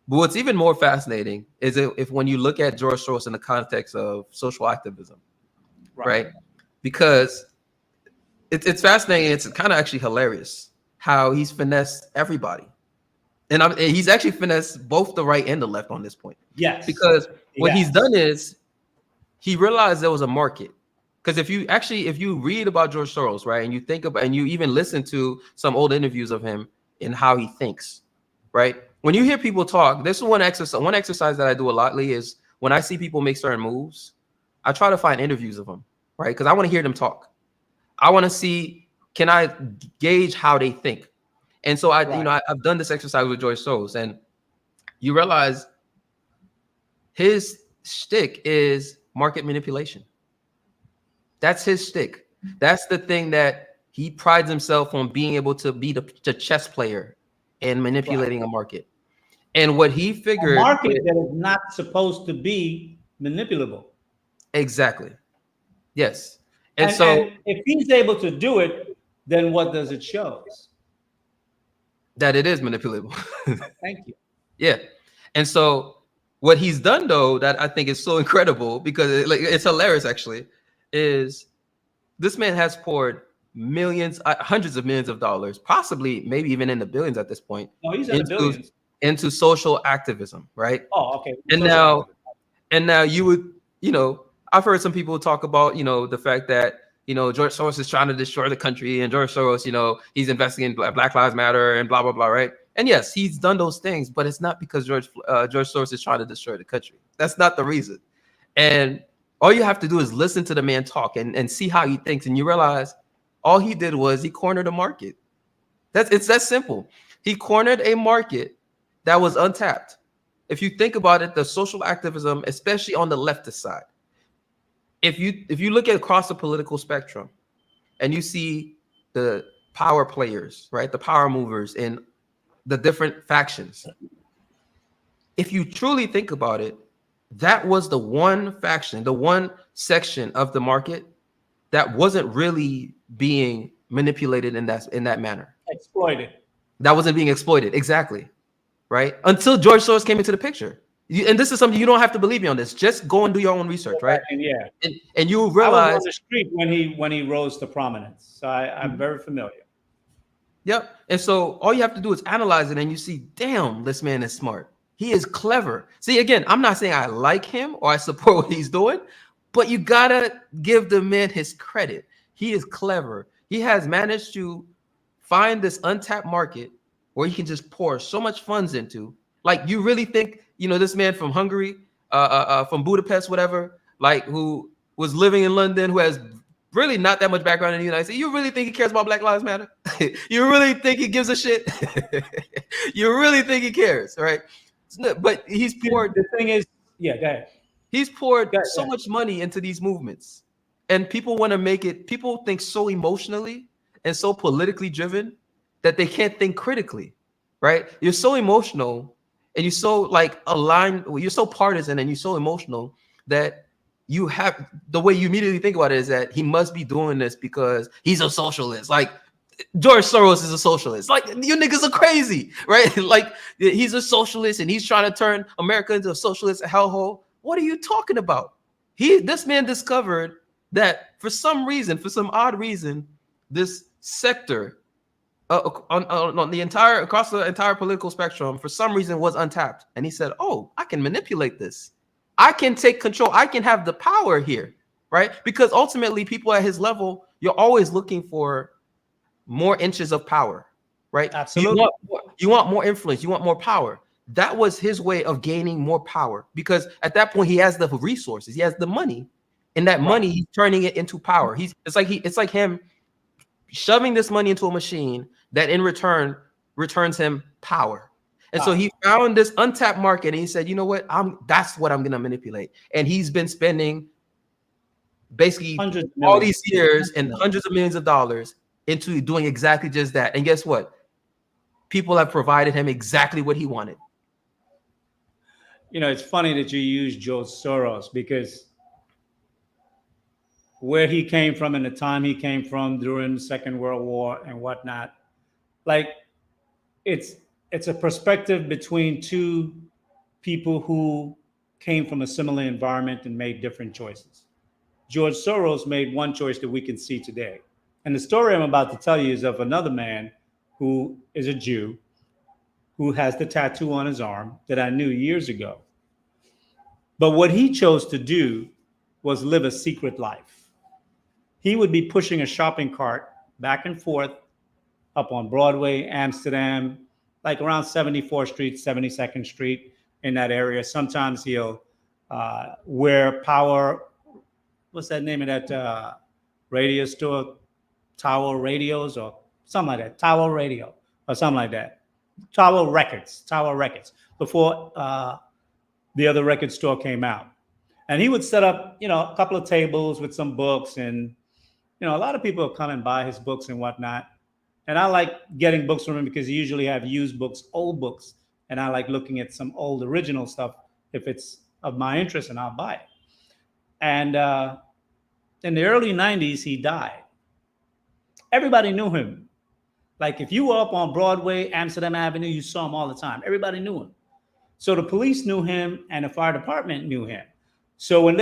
But what's even more fascinating is if when you look at George Soros in the context of social activism, right? Because it's fascinating. It's kind of actually hilarious how he's finessed everybody. And he's actually finessed both the right and the left on this point. Yes. Because what he's done is he realized there was a market. Because if you read about George Soros, right, and you think about and you even listen to some old interviews of him and how he thinks, right? When you hear people talk, this is one exercise that I do a lot, Lee, is when I see people make certain moves, I try to find interviews of them, right? Because I want to hear them talk. I want to see, can I gauge how they think? And so I've done this exercise with George Soros, and you realize his shtick is market manipulation. That's his shtick. That's the thing that he prides himself on, being able to be the chess player and manipulating a market. And what he figured, a market that is not supposed to be manipulable. Exactly. Yes. And if he's able to do it, then what does it show? That it is manipulable. Thank you. Yeah. And so what he's done, though, that I think is so incredible, because it's hilarious actually, is this man has poured millions, hundreds of millions of dollars, possibly maybe even in the billions at this point. No, he's in the billions. Into social activism, right? Oh, okay. And now you would, I've heard some people talk about, the fact that, George Soros is trying to destroy the country, and George Soros, he's investing in Black Lives Matter and blah, blah, blah, right? And yes, he's done those things, but it's not because George Soros is trying to destroy the country. That's not the reason. And all you have to do is listen to the man talk and see how he thinks. And you realize all he did was he cornered a market. It's that simple. He cornered a market that was untapped. If you think about it, the social activism, especially on the leftist side, if you look at across the political spectrum and you see the power players, right, the power movers in the different factions, if you truly think about it, that was the one faction, the one section of the market that wasn't really being manipulated in that manner. Exploited. That wasn't being exploited, exactly, right? Until George Soros came into the picture. And this is something you don't have to believe me on this. Just go and do your own research, right? And you realize, I was on the street when he rose to prominence, so I'm very familiar. Yep. And so all you have to do is analyze it, and you see, damn, this man is smart. He is clever. See, again, I'm not saying I like him or I support what he's doing, but you gotta give the man his credit. He is clever. He has managed to find this untapped market where he can just pour so much funds into. Like, you really think, this man from Hungary, from Budapest, whatever, like, who was living in London, who has really not that much background in the United States, you really think he cares about Black Lives Matter? You really think he gives a shit? You really think he cares, right? But he's poured. The thing is, go ahead. He's poured so much money into these movements, and people want to make it. People think so emotionally and so politically driven that they can't think critically, right? You're so emotional, and you're so aligned. You're so partisan, and you're so emotional that you have the way you immediately think about it is that he must be doing this because he's a socialist. Like, George Soros is a socialist. Like, you niggas are crazy, right? Like, he's a socialist and he's trying to turn America into a socialist hellhole. What are you talking about? This man discovered that for some odd reason, this sector on the across the entire political spectrum, for some reason, was untapped. And he said, "Oh, I can manipulate this. I can take control. I can have the power here," right? Because ultimately, people at his level, you're always looking for more inches of power, right? Absolutely. You want more influence. You want more power. That was his way of gaining more power, because at that point he has the resources, he has the money, and that money he's turning it into power. It's like him shoving this money into a machine that in return returns him power. And so he found this untapped market, and he said, "You know what? That's what I'm going to manipulate." And he's been spending basically all these years and hundreds of millions of dollars into doing exactly just that. And guess what? People have provided him exactly what he wanted. it's funny that you use George Soros, because where he came from and the time he came from during the Second World War and whatnot, like it's it's a perspective between two people who came from a similar environment and made different choices. George Soros made one choice that we can see today. And the story I'm about to tell you is of another man who is a Jew who has the tattoo on his arm that I knew years ago. But what he chose to do was live a secret life. He would be pushing a shopping cart back and forth up on Broadway, Amsterdam, like around 74th Street, 72nd Street, in that area. Sometimes he'll wear power, what's that name of that radio store? Tower Radios or something like that. Tower Radio or something like that. Tower Records, before the other record store came out. And he would set up, a couple of tables with some books, and, a lot of people would come and buy his books and whatnot. And I like getting books from him because he usually have used books, old books. And I like looking at some old original stuff if it's of my interest, and I'll buy it. And in the early 90s, he died. Everybody knew him. Like if you were up on Broadway, Amsterdam Avenue, you saw him all the time. Everybody knew him. So the police knew him and the fire department knew him. So when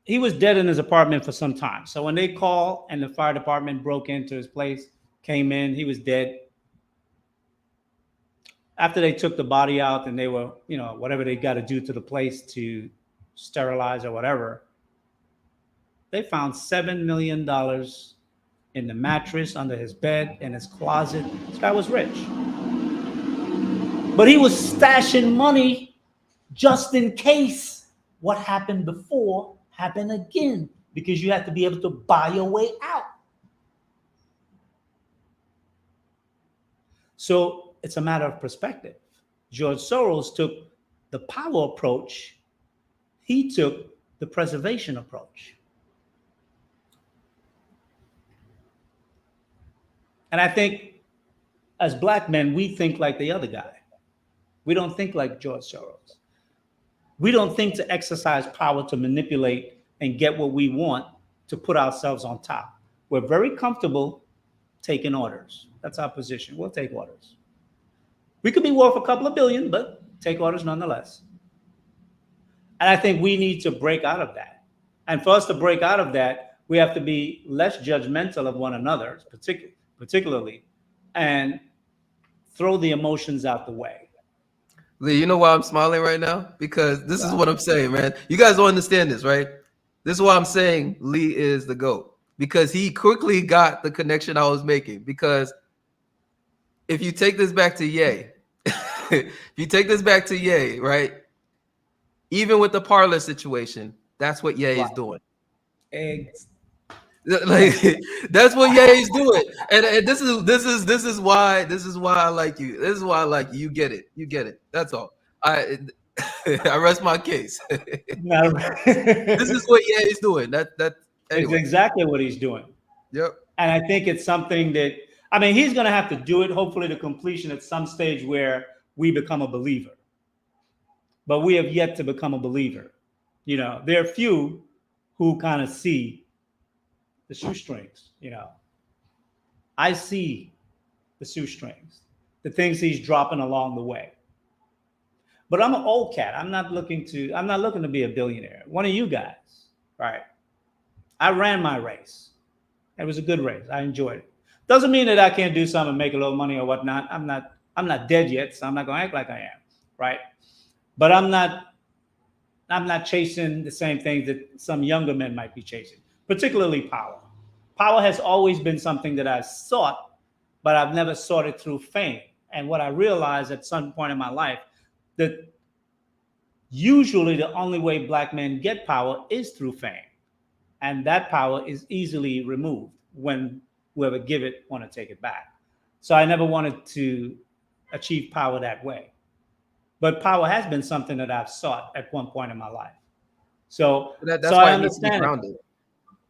he was dead in his apartment for some time. So when they called and the fire department broke into his place, came in, he was dead. After they took the body out and they were, whatever they got to do to the place to sterilize or whatever, they found $7 million in the mattress, under his bed, in his closet. This guy was rich. But he was stashing money just in case what happened before happened again, because you have to be able to buy your way out. So it's a matter of perspective. George Soros took the power approach. He took the preservation approach. And I think as Black men, we think like the other guy. We don't think like George Soros. We don't think to exercise power to manipulate and get what we want to put ourselves on top. We're very comfortable taking orders. That's our position. We'll take orders. We could be worth a couple of billion, but take orders nonetheless. And I think we need to break out of that. And for us to break out of that, we have to be less judgmental of one another, particularly, and throw the emotions out the way. Lee, you know why I'm smiling right now? Because this is what I'm saying, man. You guys don't understand this, right? This is why I'm saying Lee is the GOAT. Because he quickly got the connection I was making. Because if you take this back to Ye, right? Even with the parlor situation, that's what Ye is doing. Like that's what Ye is doing, and this is why I like you. This is why I like you. You get it. That's all. I rest my case. This is what Ye is doing. Anyway. It's exactly what he's doing. Yep. And I think it's something that, he's going to have to do it, hopefully to completion at some stage where we become a believer. But we have yet to become a believer. There are few who kind of see the shoestrings, I see the shoestrings, the things he's dropping along the way. But I'm an old cat. I'm not looking to be a billionaire. One of you guys, right? I ran my race. It was a good race. I enjoyed it. Doesn't mean that I can't do something and make a little money or whatnot. I'm not dead yet, so I'm not gonna act like I am, right? But I'm not chasing the same things that some younger men might be chasing, particularly power. Power has always been something that I've sought, but I've never sought it through fame. And what I realized at some point in my life, that usually the only way Black men get power is through fame. And that power is easily removed when whoever give it want to take it back. So I never wanted to achieve power that way. But power has been something that I've sought at one point in my life. So that's why I it understand it.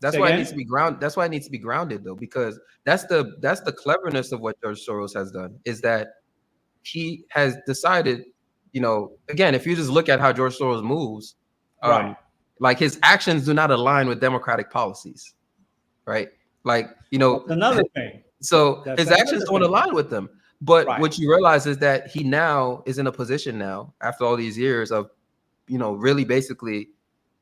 That's why it needs to be grounded. That's why it needs to be grounded, though, because that's the cleverness of what George Soros has done, is that he has decided again, if you just look at how George Soros moves, Right. like his actions do not align with democratic policies, right? Like, That's another thing. so That's his actions don't align with them. But Right. what you realize is that he now is in a position now, after all these years of, really basically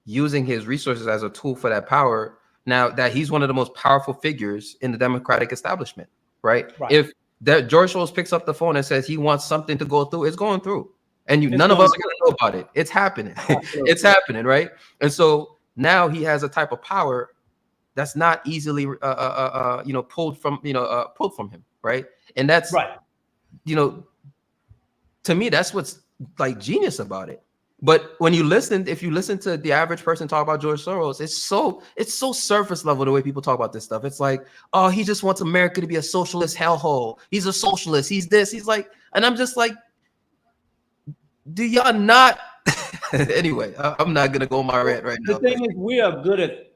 using his resources as a tool for that power, now that he's one of the most powerful figures in the democratic establishment, right? Right. If that George Soros picks up the phone and says he wants something to go through, it's going through. And none of us are going to know about it. It's happening. It's happening, right? And so now he has a type of power that's not easily pulled from him, right? And that's right. To me, that's what's like genius about it. But if you listen to the average person talk about George Soros, it's so surface level the way people talk about this stuff. It's like, oh, he just wants America to be a socialist hellhole. He's a socialist. He's this. He's like, and I'm just like, do y'all not? Anyway, I'm not gonna go on my rant right now. The thing is, we are good at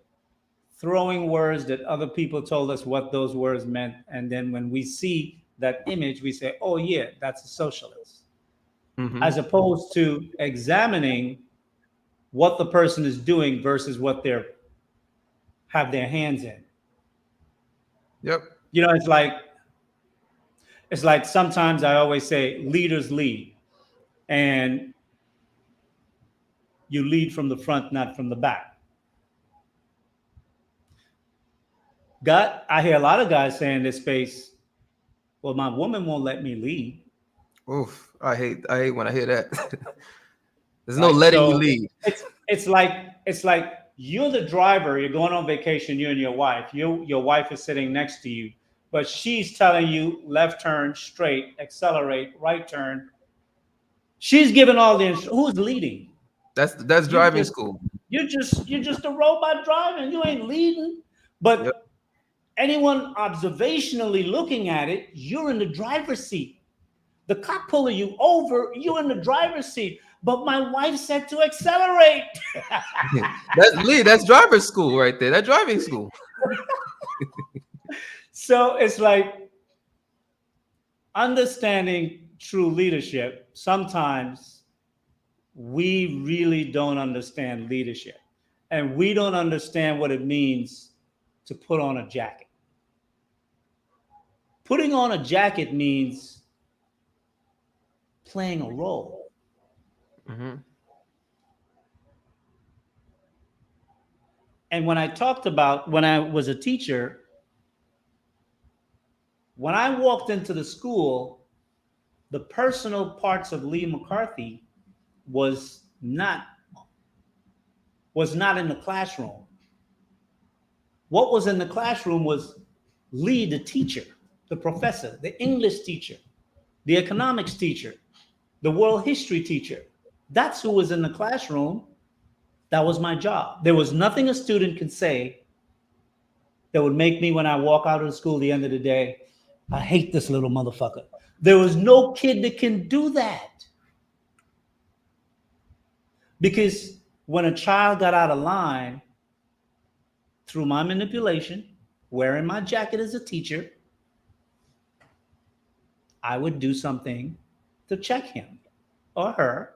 throwing words that other people told us what those words meant, and then when we see that image, we say, "Oh yeah, that's a socialist," as opposed to examining what the person is doing versus what they're have their hands in. Yep. It's like sometimes I always say, leaders lead, and you lead from the front, not from the back. I hear a lot of guys say in this space, well, my woman won't let me lead. Oof, I hate when I hear that. There's no letting you lead. It's like you're the driver, you're going on vacation, you and your wife. Your wife is sitting next to you, but she's telling you left turn, straight, accelerate, right turn. She's giving all the who's leading? That's driving school. You're just a robot driving. You ain't leading. But anyone observationally looking at it, you're in the driver's seat. The cop pulling you over, you're in the driver's seat. But my wife said to accelerate. That's driver's school right there. That's driving school. So it's like understanding true leadership. Sometimes we really don't understand leadership, and we don't understand what it means to put on a jacket. Putting on a jacket means playing a role. And when I talked about when I was a teacher, when I walked into the school, the personal parts of Lee McCarthy was not in the classroom. What was in the classroom was Lee, the teacher, the professor, the English teacher, the economics teacher, the world history teacher. That's who was in the classroom. That was my job. There was nothing a student could say that would make me, when I walk out of the school at the end of the day, I hate this little motherfucker. There was no kid that can do that. Because when a child got out of line, through my manipulation, wearing my jacket as a teacher, I would do something to check him or her.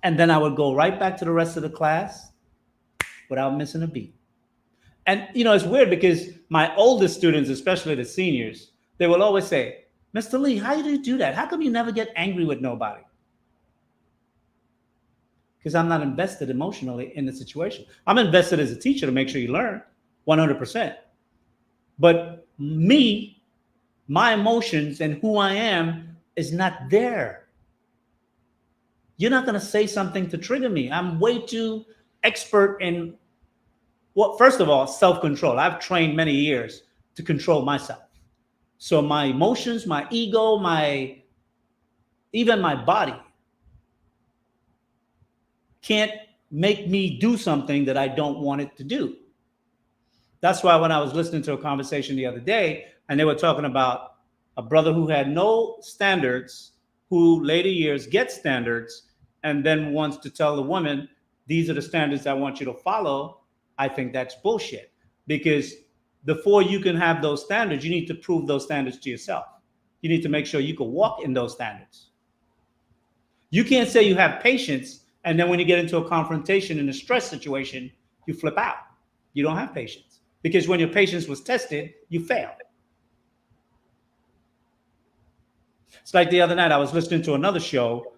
And then I would go right back to the rest of the class without missing a beat. And, it's weird because my oldest students, especially the seniors, they will always say, Mr. Lee, how do you do that? How come you never get angry with nobody? Because I'm not invested emotionally in the situation. I'm invested as a teacher to make sure you learn 100%. But my emotions and who I am is not there. You're not going to say something to trigger me. I'm way too expert in first of all, self-control. I've trained many years to control myself. So my emotions, my ego, even my body can't make me do something that I don't want it to do. That's why when I was listening to a conversation the other day, and they were talking about a brother who had no standards, who later years gets standards, and then wants to tell the woman, these are the standards I want you to follow. I think that's bullshit. Because before you can have those standards, you need to prove those standards to yourself. You need to make sure you can walk in those standards. You can't say you have patience, and then when you get into a confrontation in a stress situation, you flip out. You don't have patience. Because when your patience was tested, you failed. It's like the other night, I was listening to another show,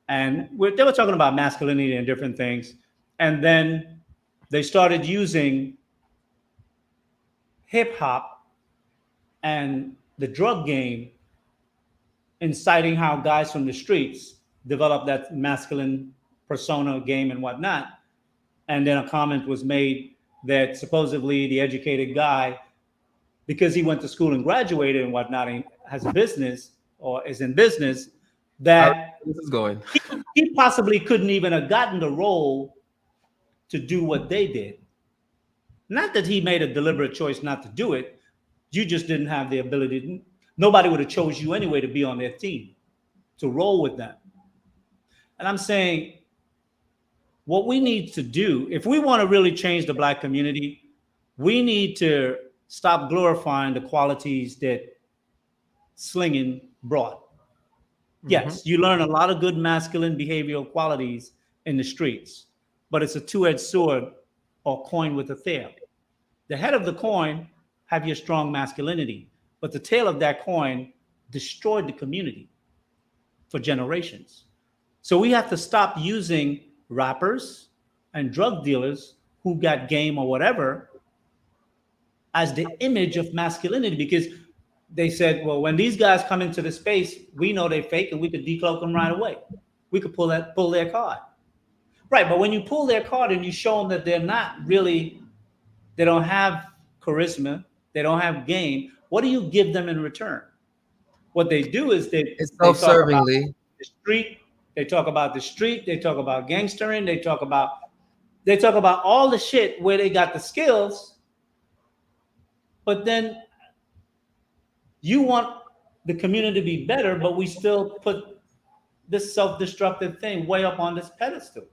and they were talking about masculinity and different things. And then they started using hip hop and the drug game, inciting how guys from the streets develop that masculine persona game and whatnot. And then a comment was made that supposedly the educated guy, because he went to school and graduated and whatnot, and has a business or is in business, that this is going. He possibly couldn't even have gotten the role to do what they did. Not that he made a deliberate choice not to do it. You just didn't have the ability. Nobody would have chose you anyway to be on their team, to roll with them. And I'm saying, what we need to do, if we want to really change the Black community, we need to stop glorifying the qualities that slinging brought. Yes, you learn a lot of good masculine behavioral qualities in the streets, but it's a two-edged sword or coin with a tail. The head of the coin have your strong masculinity, but the tail of that coin destroyed the community for generations. So we have to stop using rappers and drug dealers who got game or whatever as the image of masculinity, because they said, well, when these guys come into the space, we know they're fake and we could decloak them right away. We could pull their card. Right, but when you pull their card and you show them that they're not really, they don't have charisma, they don't have game, what do you give them in return? What they do is it's self-servingly. The street, they talk about the street, they talk about gangstering, they talk about all the shit where they got the skills, but then you want the community to be better, but we still put this self-destructive thing way up on this pedestal.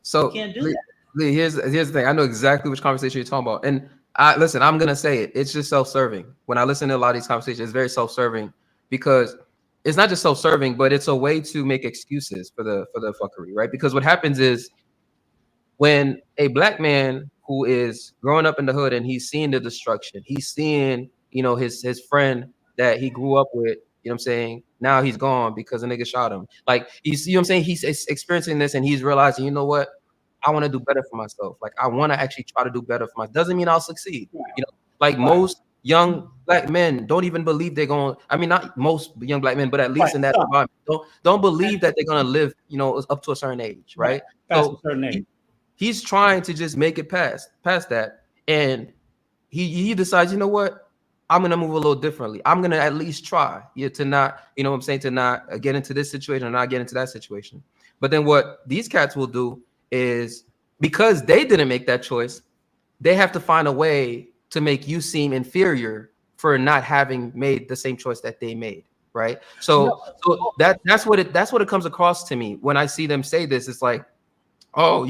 So you can't do that. Lee, here's the thing. I know exactly which conversation you're talking about. And listen, I'm gonna say it. It's just self-serving. When I listen to a lot of these conversations, it's very self-serving, because it's not just self-serving, but it's a way to make excuses for the fuckery, right? Because what happens is, when a Black man who is growing up in the hood and he's seeing the destruction, he's seeing, his friend that he grew up with, you know what I'm saying, now he's gone because a nigga shot him. Like, he's, you know what I'm saying, he's experiencing this and he's realizing, you know what, I want to do better for myself. Like, I want to actually try to do better for myself. Doesn't mean I'll succeed. Most young Black men don't even believe they're going. I mean, not most young Black men, but at least in that environment, don't believe that they're going to live, up to a certain age, right? Past a certain age. He's trying to just make it past that, and he decides, you know what, I'm going to move a little differently. I'm going to at least try to not, to not get into this situation or not get into that situation. But then what these cats will do is, because they didn't make that choice, they have to find a way to make you seem inferior for not having made the same choice that they made, right? So that's what it comes across to me when I see them say this. It's like, oh,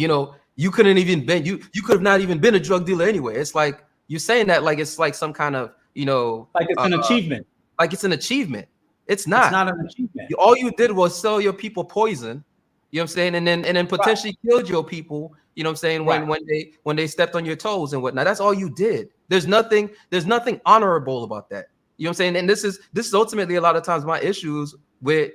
you couldn't even been, you could have not even been a drug dealer anyway. It's like, you're saying that like it's like some kind of, like it's an achievement. Like it's an achievement. It's not. It's not an achievement. All you did was sell your people poison. You know what I'm saying? And then potentially killed your people, you know what I'm saying, when they stepped on your toes and whatnot. That's all you did. There's nothing honorable about that. You know what I'm saying? And this is ultimately a lot of times my issues with,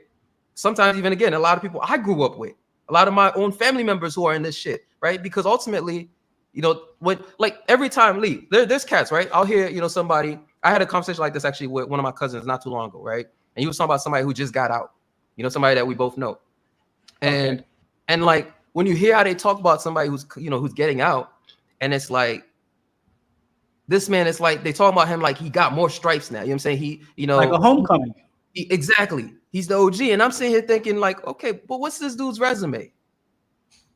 sometimes even again, a lot of people I grew up with, a lot of my own family members who are in this shit, right? Because ultimately, when, like, every time, Lee, there's cats, right? I'll hear, somebody, I had a conversation like this actually with one of my cousins not too long ago, right? And he was talking about somebody who just got out, somebody that we both know. And like, when you hear how they talk about somebody who's getting out, and it's like, this man, it's like they talk about him like he got more stripes now. You know what I'm saying? He, like a homecoming. Exactly. He's the OG. And I'm sitting here thinking like, okay, but what's this dude's resume?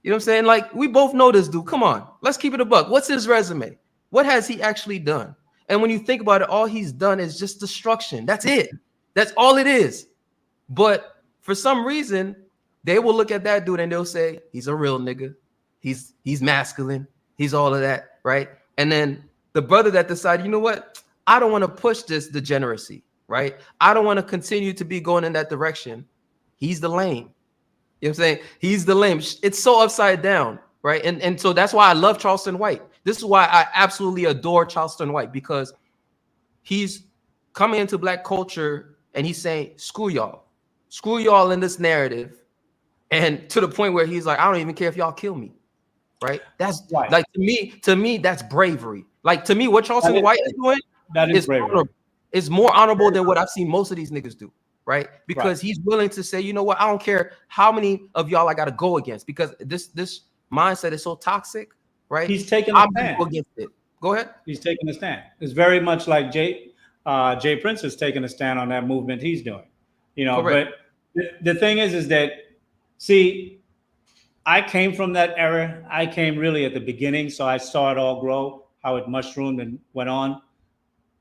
You know what I'm saying? Like, we both know this dude. Come on, let's keep it a buck. What's his resume? What has he actually done? And when you think about it, all he's done is just destruction. That's it. That's all it is. But for some reason, they will look at that dude and they'll say, he's a real nigga. He's masculine. He's all of that, right? And then the brother that decided, you know what? I don't want to push this degeneracy, right? I don't want to continue to be going in that direction. He's the lame. You know what I'm saying? He's the lame. It's so upside down, right? And so that's why I love Charleston White. This is why I absolutely adore Charleston White, because he's coming into black culture and he's saying, screw y'all in this narrative. And to the point where he's like, I don't even care if y'all kill me. Right? That's right. like to me, that's bravery. Like to me, what Charleston White is doing is bravery. Is more honorable than what I've seen most of these niggas do. Right? Because he's willing to say, you know what, I don't care how many of y'all I gotta go against, because this mindset is so toxic, right? He's taking a stand. Go against it. Go ahead. He's taking a stand. It's very much like Jay Prince is taking a stand on that movement he's doing. You know, correct. But the thing is that, see, I came from that era. I came really at the beginning, so I saw it all grow, how it mushroomed and went on.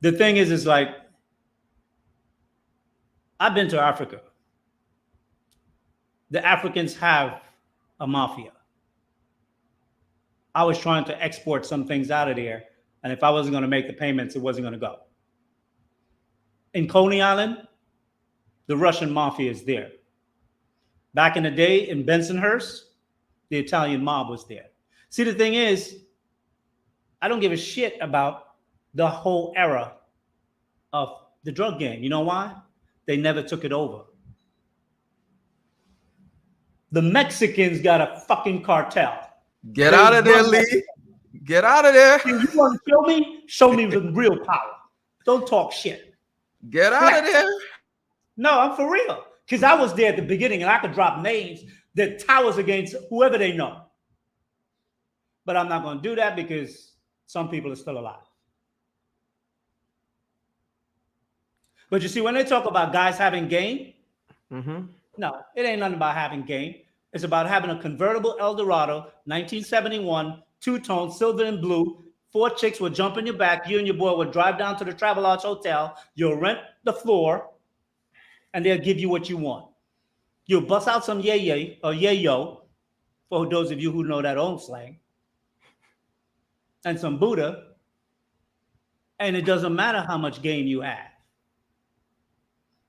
The thing is like, I've been to Africa. The Africans have a mafia. I was trying to export some things out of there, and if I wasn't going to make the payments, it wasn't going to go. In Coney Island, the Russian mafia is there. Back in the day in Bensonhurst, the Italian mob was there. See, the thing is, I don't give a shit about the whole era of the drug game. You know why? They never took it over. The Mexicans got a fucking cartel. Get out of there, Lee. Get out of there. You want to show me? Show me the real power. Don't talk shit. Get out of there. No, I'm for real. Because I was there at the beginning and I could drop names that towers against whoever they know. But I'm not going to do that because some people are still alive. But you see, when they talk about guys having game, no, it ain't nothing about having game. It's about having a convertible Eldorado, 1971, two-tone, silver and blue. 4 chicks would jump in your back. You and your boy would drive down to the Travelodge Hotel. You'll rent the floor, and they'll give you what you want. You'll bust out some yay or yayo, for those of you who know that old slang, and some Buddha, and it doesn't matter how much game you have.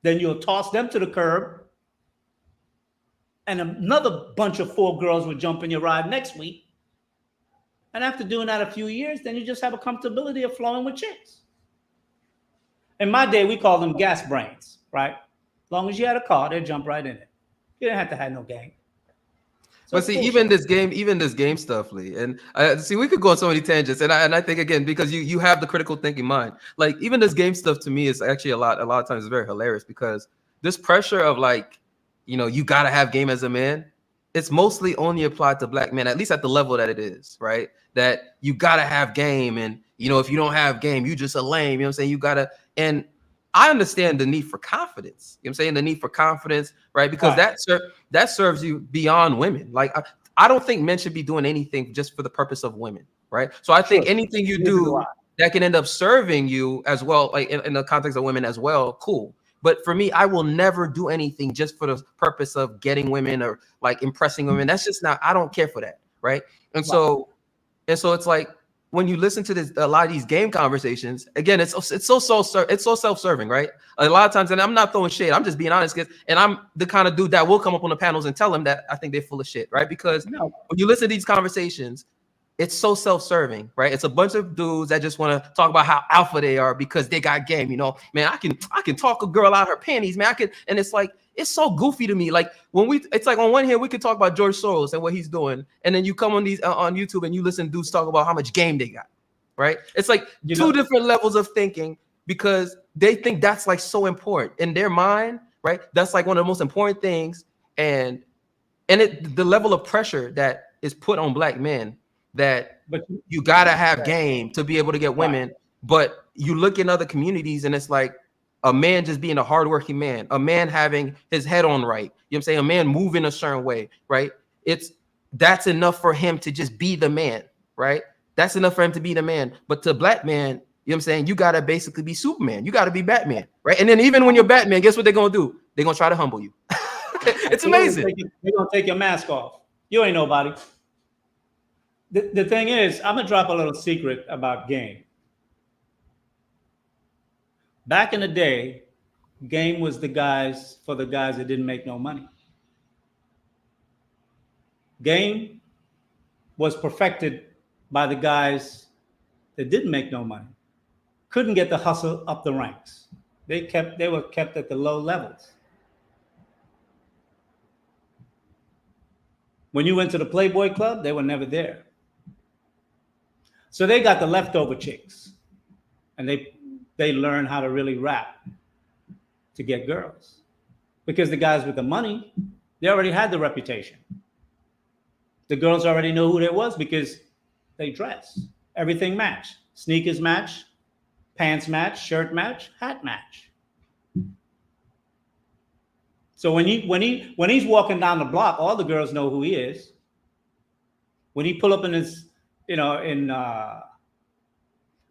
Then you'll toss them to the curb, and another bunch of 4 girls would jump in your ride next week. And after doing that a few years, then you just have a comfortability of flowing with chicks. In my day, we call them gas brains, right? As long as you had a car, they'd jump right in it. You didn't have to have no game. So but see, even this game stuff, Lee, and see, we could go on so many tangents, and I think again, because you have the critical thinking mind, like even this game stuff to me is actually a lot of times very hilarious, because this pressure of like, you know, you gotta have game as a man, it's mostly only applied to black men, at least at the level that it is, right? That you gotta have game, and you know, if you don't have game, you just a lame. You know what I'm saying? You gotta, and I understand the need for confidence. You know what I'm saying? The need for confidence, right? Because that serves you beyond women. Like I don't think men should be doing anything just for the purpose of women, right? So I think anything you do that can end up serving you as well, like in the context of women as well, cool. But for me, I will never do anything just for the purpose of getting women or like impressing women. That's just not, I don't care for that, right? And so it's like, when you listen to this, a lot of these game conversations, again, it's so self-serving, right? A lot of times, and I'm not throwing shade, I'm just being honest, and I'm the kind of dude that will come up on the panels and tell them that I think they're full of shit, right? Because when you listen to these conversations, it's so self-serving, right? It's a bunch of dudes that just want to talk about how alpha they are because they got game, you know? Man, I can talk a girl out her panties, man. And it's like, it's so goofy to me. Like it's like on one hand, we could talk about George Soros and what he's doing. And then you come on these on YouTube and you listen to dudes talk about how much game they got, right? It's like two different levels of thinking, because they think that's like so important in their mind, right? That's like one of the most important things. And the level of pressure that is put on black men, that you gotta have game to be able to get women. But you look in other communities and it's like a man just being a hardworking man, a man having his head on right. You know what I'm saying? A man moving a certain way, right? That's enough for him to just be the man, right? That's enough for him to be the man. But to black man, you know what I'm saying? You gotta basically be Superman. You gotta be Batman, right? And then even when you're Batman, guess what they're gonna do? They're gonna try to humble you. It's amazing. They're gonna take your mask off. You ain't nobody. The thing is, I'm gonna drop a little secret about game. Back in the day, game was for the guys that didn't make no money. Game was perfected by the guys that didn't make no money, couldn't get the hustle up the ranks. They were kept at the low levels. When you went to the Playboy Club, they were never there. So they got the leftover chicks, and they learn how to really rap to get girls, because the guys with the money, they already had the reputation. The girls already know who they was because they dress. Everything matched. Sneakers match, pants match, shirt match, hat match. So when he's walking down the block, all the girls know who he is. When he pull up in his,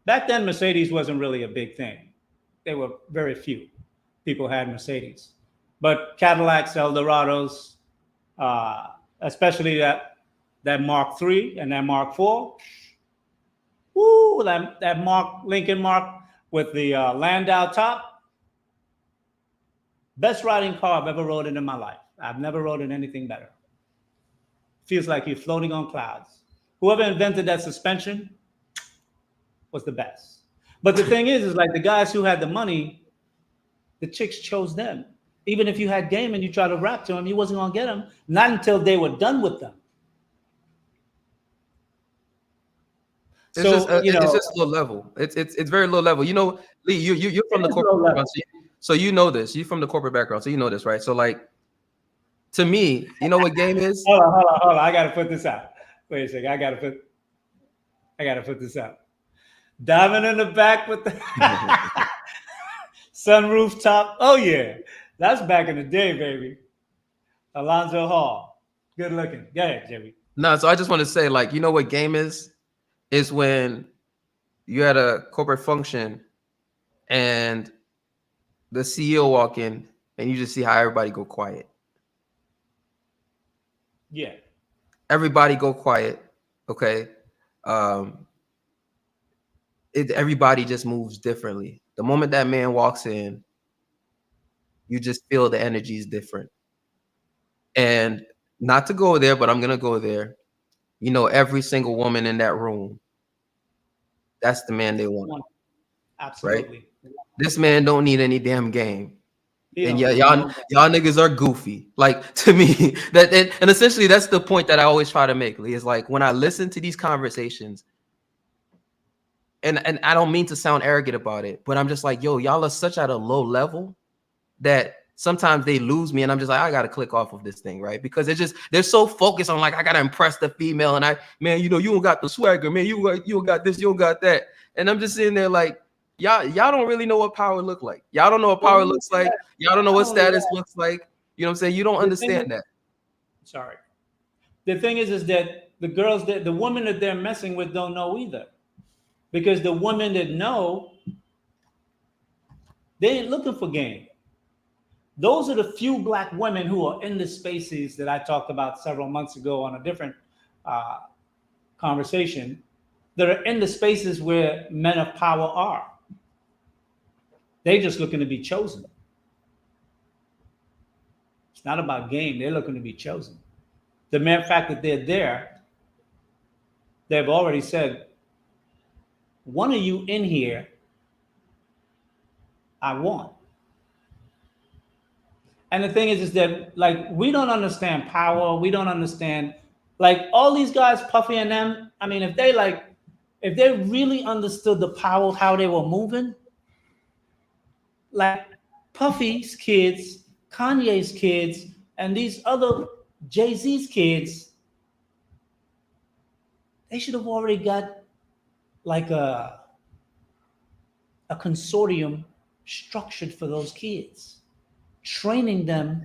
back then Mercedes wasn't really a big thing. There were very few people had Mercedes, but Cadillacs, Eldorados, especially that Mark III and that Mark IV. Woo, that Lincoln Mark with the Landau top. Best riding car I've ever rode in my life. I've never rode in anything better. Feels like you're floating on clouds. Whoever invented that suspension was the best. But the thing is like the guys who had the money, the chicks chose them. Even if you had game and you tried to rap to them, you wasn't gonna get them. Not until they were done with them. It's just low level. It's very low level. You know, Lee, you're from the corporate background, so you know this. You're from the corporate background, so you know this, right? So like, to me, you know what game is? Hold on. I gotta put this out. Wait a second. I gotta put this out. Diamond in the back with the sunroof top. Oh yeah, that's back in the day, baby. Alonzo Hall, good looking. Go ahead, Jimmy. No, so I just want to say, like, you know what game is? Is when you're at a corporate function and the CEO walk in and you just see how everybody go quiet. Yeah. Everybody go quiet. Okay. Everybody just moves differently. The moment that man walks in, you just feel the energy is different. And not to go there, but I'm going to go there. You know, every single woman in that room, that's the man they want. Absolutely. Right? This man don't need any damn game. And yeah, y'all niggas are goofy. Like, to me, and essentially that's the point that I always try to make, Lee, is like when I listen to these conversations, and I don't mean to sound arrogant about it, but I'm just like, yo, y'all are such at a low level that sometimes they lose me, and I'm just like, I gotta click off of this thing, right? Because they're so focused on like, I gotta impress the female, and man, you know, you don't got the swagger, man, you don't got this, you don't got that, and I'm just sitting there like, y'all don't really know what power look like. Y'all don't know what power looks like. Y'all don't know what status looks like. You know what I'm saying? You don't understand that. Sorry. The thing is that the girls, the women that they're messing with don't know either, because the women that know, they ain't looking for game. Those are the few black women who are in the spaces that I talked about several months ago on a different conversation, that are in the spaces where men of power are. They're just looking to be chosen. It's not about game. They're looking to be chosen. The mere fact that they're there, they've already said, one of you in here, I want. And the thing is that, like, we don't understand power. We don't understand, like, all these guys, Puffy and them. I mean, if they really understood the power, how they were moving, like Puffy's kids, Kanye's kids, and these other Jay-Z's kids, they should have already got like a consortium structured for those kids, training them,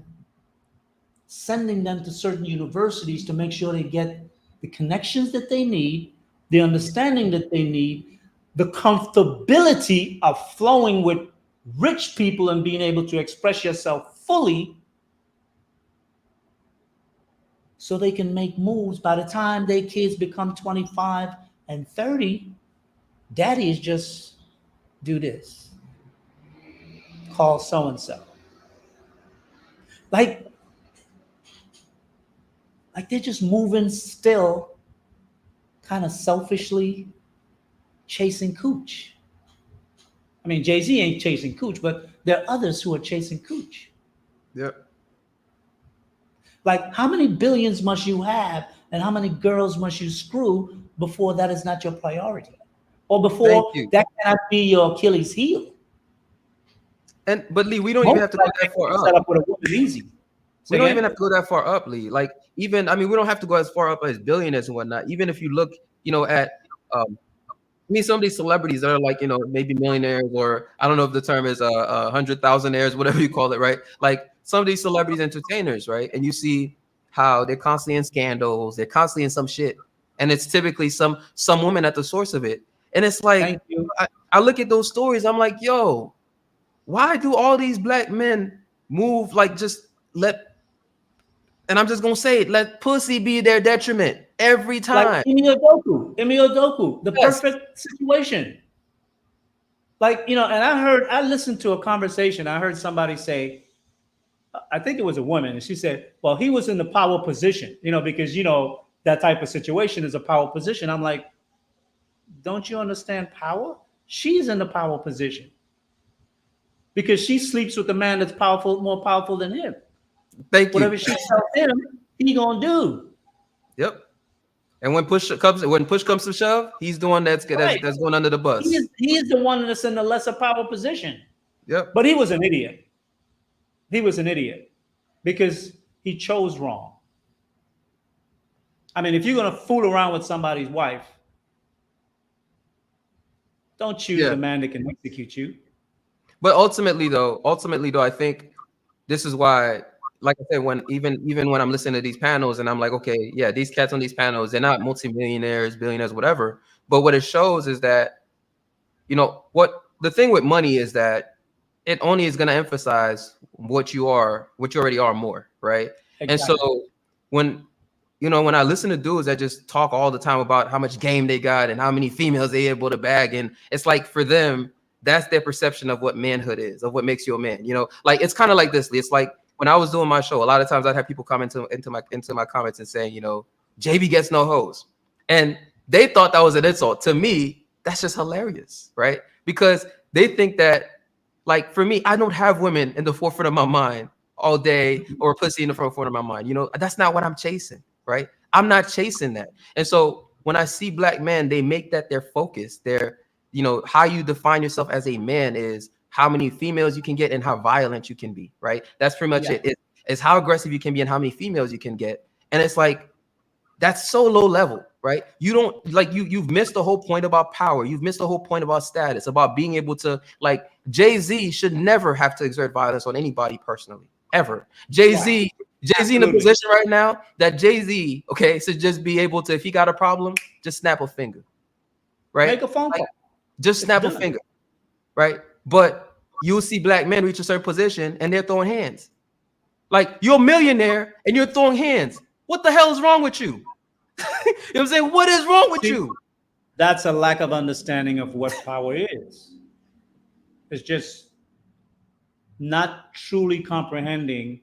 sending them to certain universities to make sure they get the connections that they need, the understanding that they need, the comfortability of flowing with rich people and being able to express yourself fully, so they can make moves. By the time their kids become 25 and 30, daddy is just do this, call so-and-so. Like Like they're just moving still, kind of selfishly chasing cooch. I mean, Jay-Z ain't chasing cooch, but there are others who are chasing cooch. Yep. Like, how many billions must you have and how many girls must you screw before that is not your priority? Or Thank before you. that cannot be your Achilles heel? But Lee, we don't even Most have to go that far up. set up with a woman easy. We don't even have to go that far up, Lee. Like, even, I mean, we don't have to go as far up as billionaires and whatnot. Even if you look, at, I mean, some of these celebrities that are like, maybe millionaires, or I don't know if the term is 100,000aires, whatever you call it, right? Like some of these celebrities, entertainers, right? And you see how they're constantly in scandals, they're constantly in some shit, and it's typically some woman at the source of it. And it's like, I look at those stories, I'm like, yo, why do all these black men move like just and I'm just gonna say it, let pussy be their detriment every time. Like Emil the perfect situation. Like, and I listened to a conversation. I heard somebody say, I think it was a woman, and she said, well, he was in the power position, because, that type of situation is a power position. I'm like, don't you understand power? She's in the power position because she sleeps with a man that's more powerful than him. Whatever she tells him, he gonna do. Yep. And when push comes to shove, he's the one that's going under the bus. He is the one that's in the lesser power position. Yep. But he was an idiot. He was an idiot because he chose wrong. I mean, if you're gonna fool around with somebody's wife, don't choose a man that can execute you. But ultimately, though, I think this is why, like I said, when even when I'm listening to these panels and I'm like, okay, yeah, these cats on these panels, they're not multimillionaires, billionaires, whatever. But what it shows is that, what the thing with money is that it only is going to emphasize what you already are more, right? Exactly. And so when I listen to dudes that just talk all the time about how much game they got and how many females they're able to bag, and it's like for them, that's their perception of what manhood is, of what makes you a man. Like it's kind of like this. It's like when I was doing my show, a lot of times I'd have people come into my comments and saying, JB gets no hoes, and they thought that was an insult. To me, that's just hilarious, right? Because they think that, like, for me, I don't have women in the forefront of my mind all day or pussy in the forefront of my mind. That's not what I'm chasing, right? I'm not chasing that. And so when I see black men, they make that their focus. Their, how you define yourself as a man is how many females you can get and how violent you can be, right? That's pretty much it. It's how aggressive you can be and how many females you can get. And it's like, that's so low level, right? You don't like you've missed the whole point about power. You've missed the whole point about status, about being able to, like, Jay-Z should never have to exert violence on anybody personally, ever. Jay-Z in a position right now that Jay-Z, okay, should just be able to, if he got a problem, just snap a finger, right? Make a phone call. Just snap a finger, right? But you'll see black men reach a certain position and they're throwing hands. Like, you're a millionaire and you're throwing hands. What the hell is wrong with you? You know what I'm saying? What is wrong with you? That's a lack of understanding of what power is. It's just not truly comprehending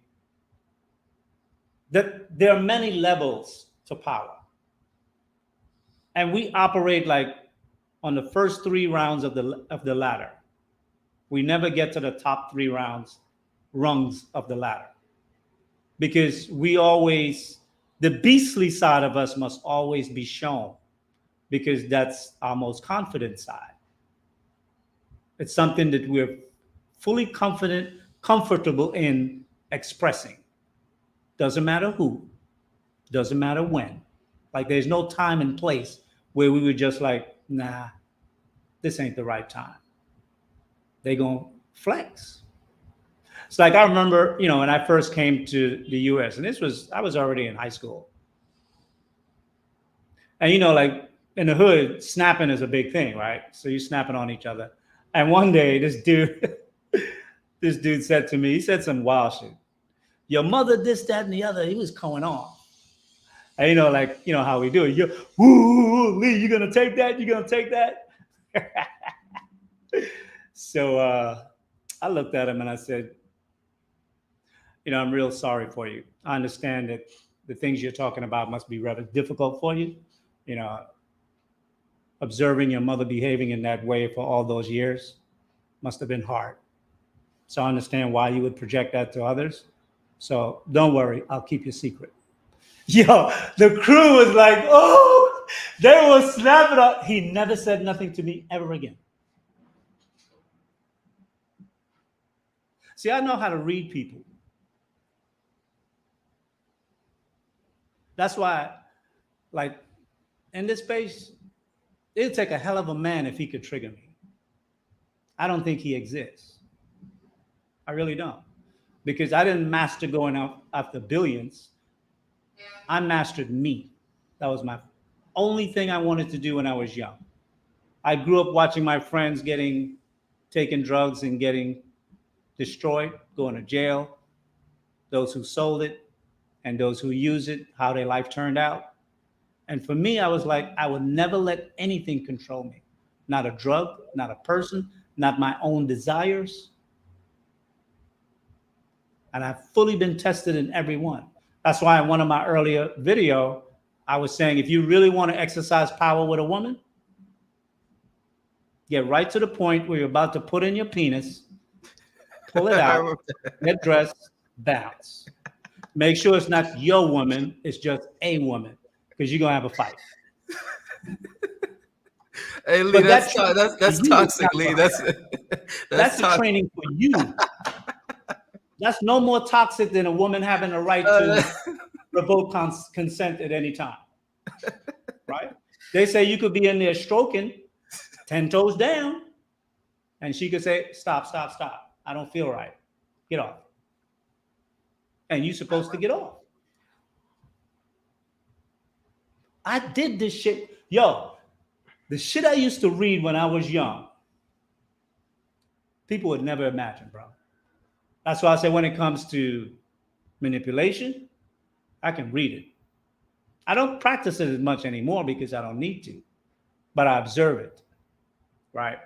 that there are many levels to power. And we operate like on the first 3 rounds of the ladder. We never get to the top 3 rungs of the ladder. Because the beastly side of us must always be shown, because that's our most confident side. It's something that we're fully comfortable in expressing. Doesn't matter who, doesn't matter when. Like, there's no time and place where we were just like, nah, this ain't the right time. They gonna flex. It's like, I remember, when I first came to the US, and I was already in high school. And, like, in the hood, snapping is a big thing, right? So you're snapping on each other. And one day, this dude said to me, he said some wild shit. Your mother, this, that, and the other. He was going on. And, how we do it. Woo, Lee, you gonna take that? You gonna take that? So I looked at him and I said, I'm real sorry for you. I understand that the things you're talking about must be rather difficult for you. You know, observing your mother behaving in that way for all those years must have been hard. So I understand why you would project that to others. So don't worry, I'll keep your secret. Yo, the crew was like, oh, they were snapping up. He never said nothing to me ever again. See, I know how to read people. That's why, like, in this space, it'd take a hell of a man if he could trigger me. I don't think he exists. I really don't. Because I didn't master going out after billions. I mastered me. That was my only thing I wanted to do when I was young. I grew up watching my friends taking drugs and getting destroyed, going to jail, those who sold it and those who use it, how their life turned out. And for me, I was like, I would never let anything control me. Not a drug, not a person, not my own desires. And I've fully been tested in every one. That's why in one of my earlier video, I was saying, if you really want to exercise power with a woman, get right to the point where you're about to put in your penis, pull it out, get dressed, bounce. Make sure it's not your woman, it's just a woman, because you're gonna have a fight. Hey Lee, that's toxic, Lee. That's the training for you. That's no more toxic than a woman having the right to revoke consent at any time. Right? They say you could be in there stroking 10 toes down, and she could say, stop. I don't feel right. Get off. And you're supposed to get off. I did this shit. Yo, the shit I used to read when I was young, people would never imagine, bro. That's why I say when it comes to manipulation, I can read it. I don't practice it as much anymore because I don't need to, but I observe it, right?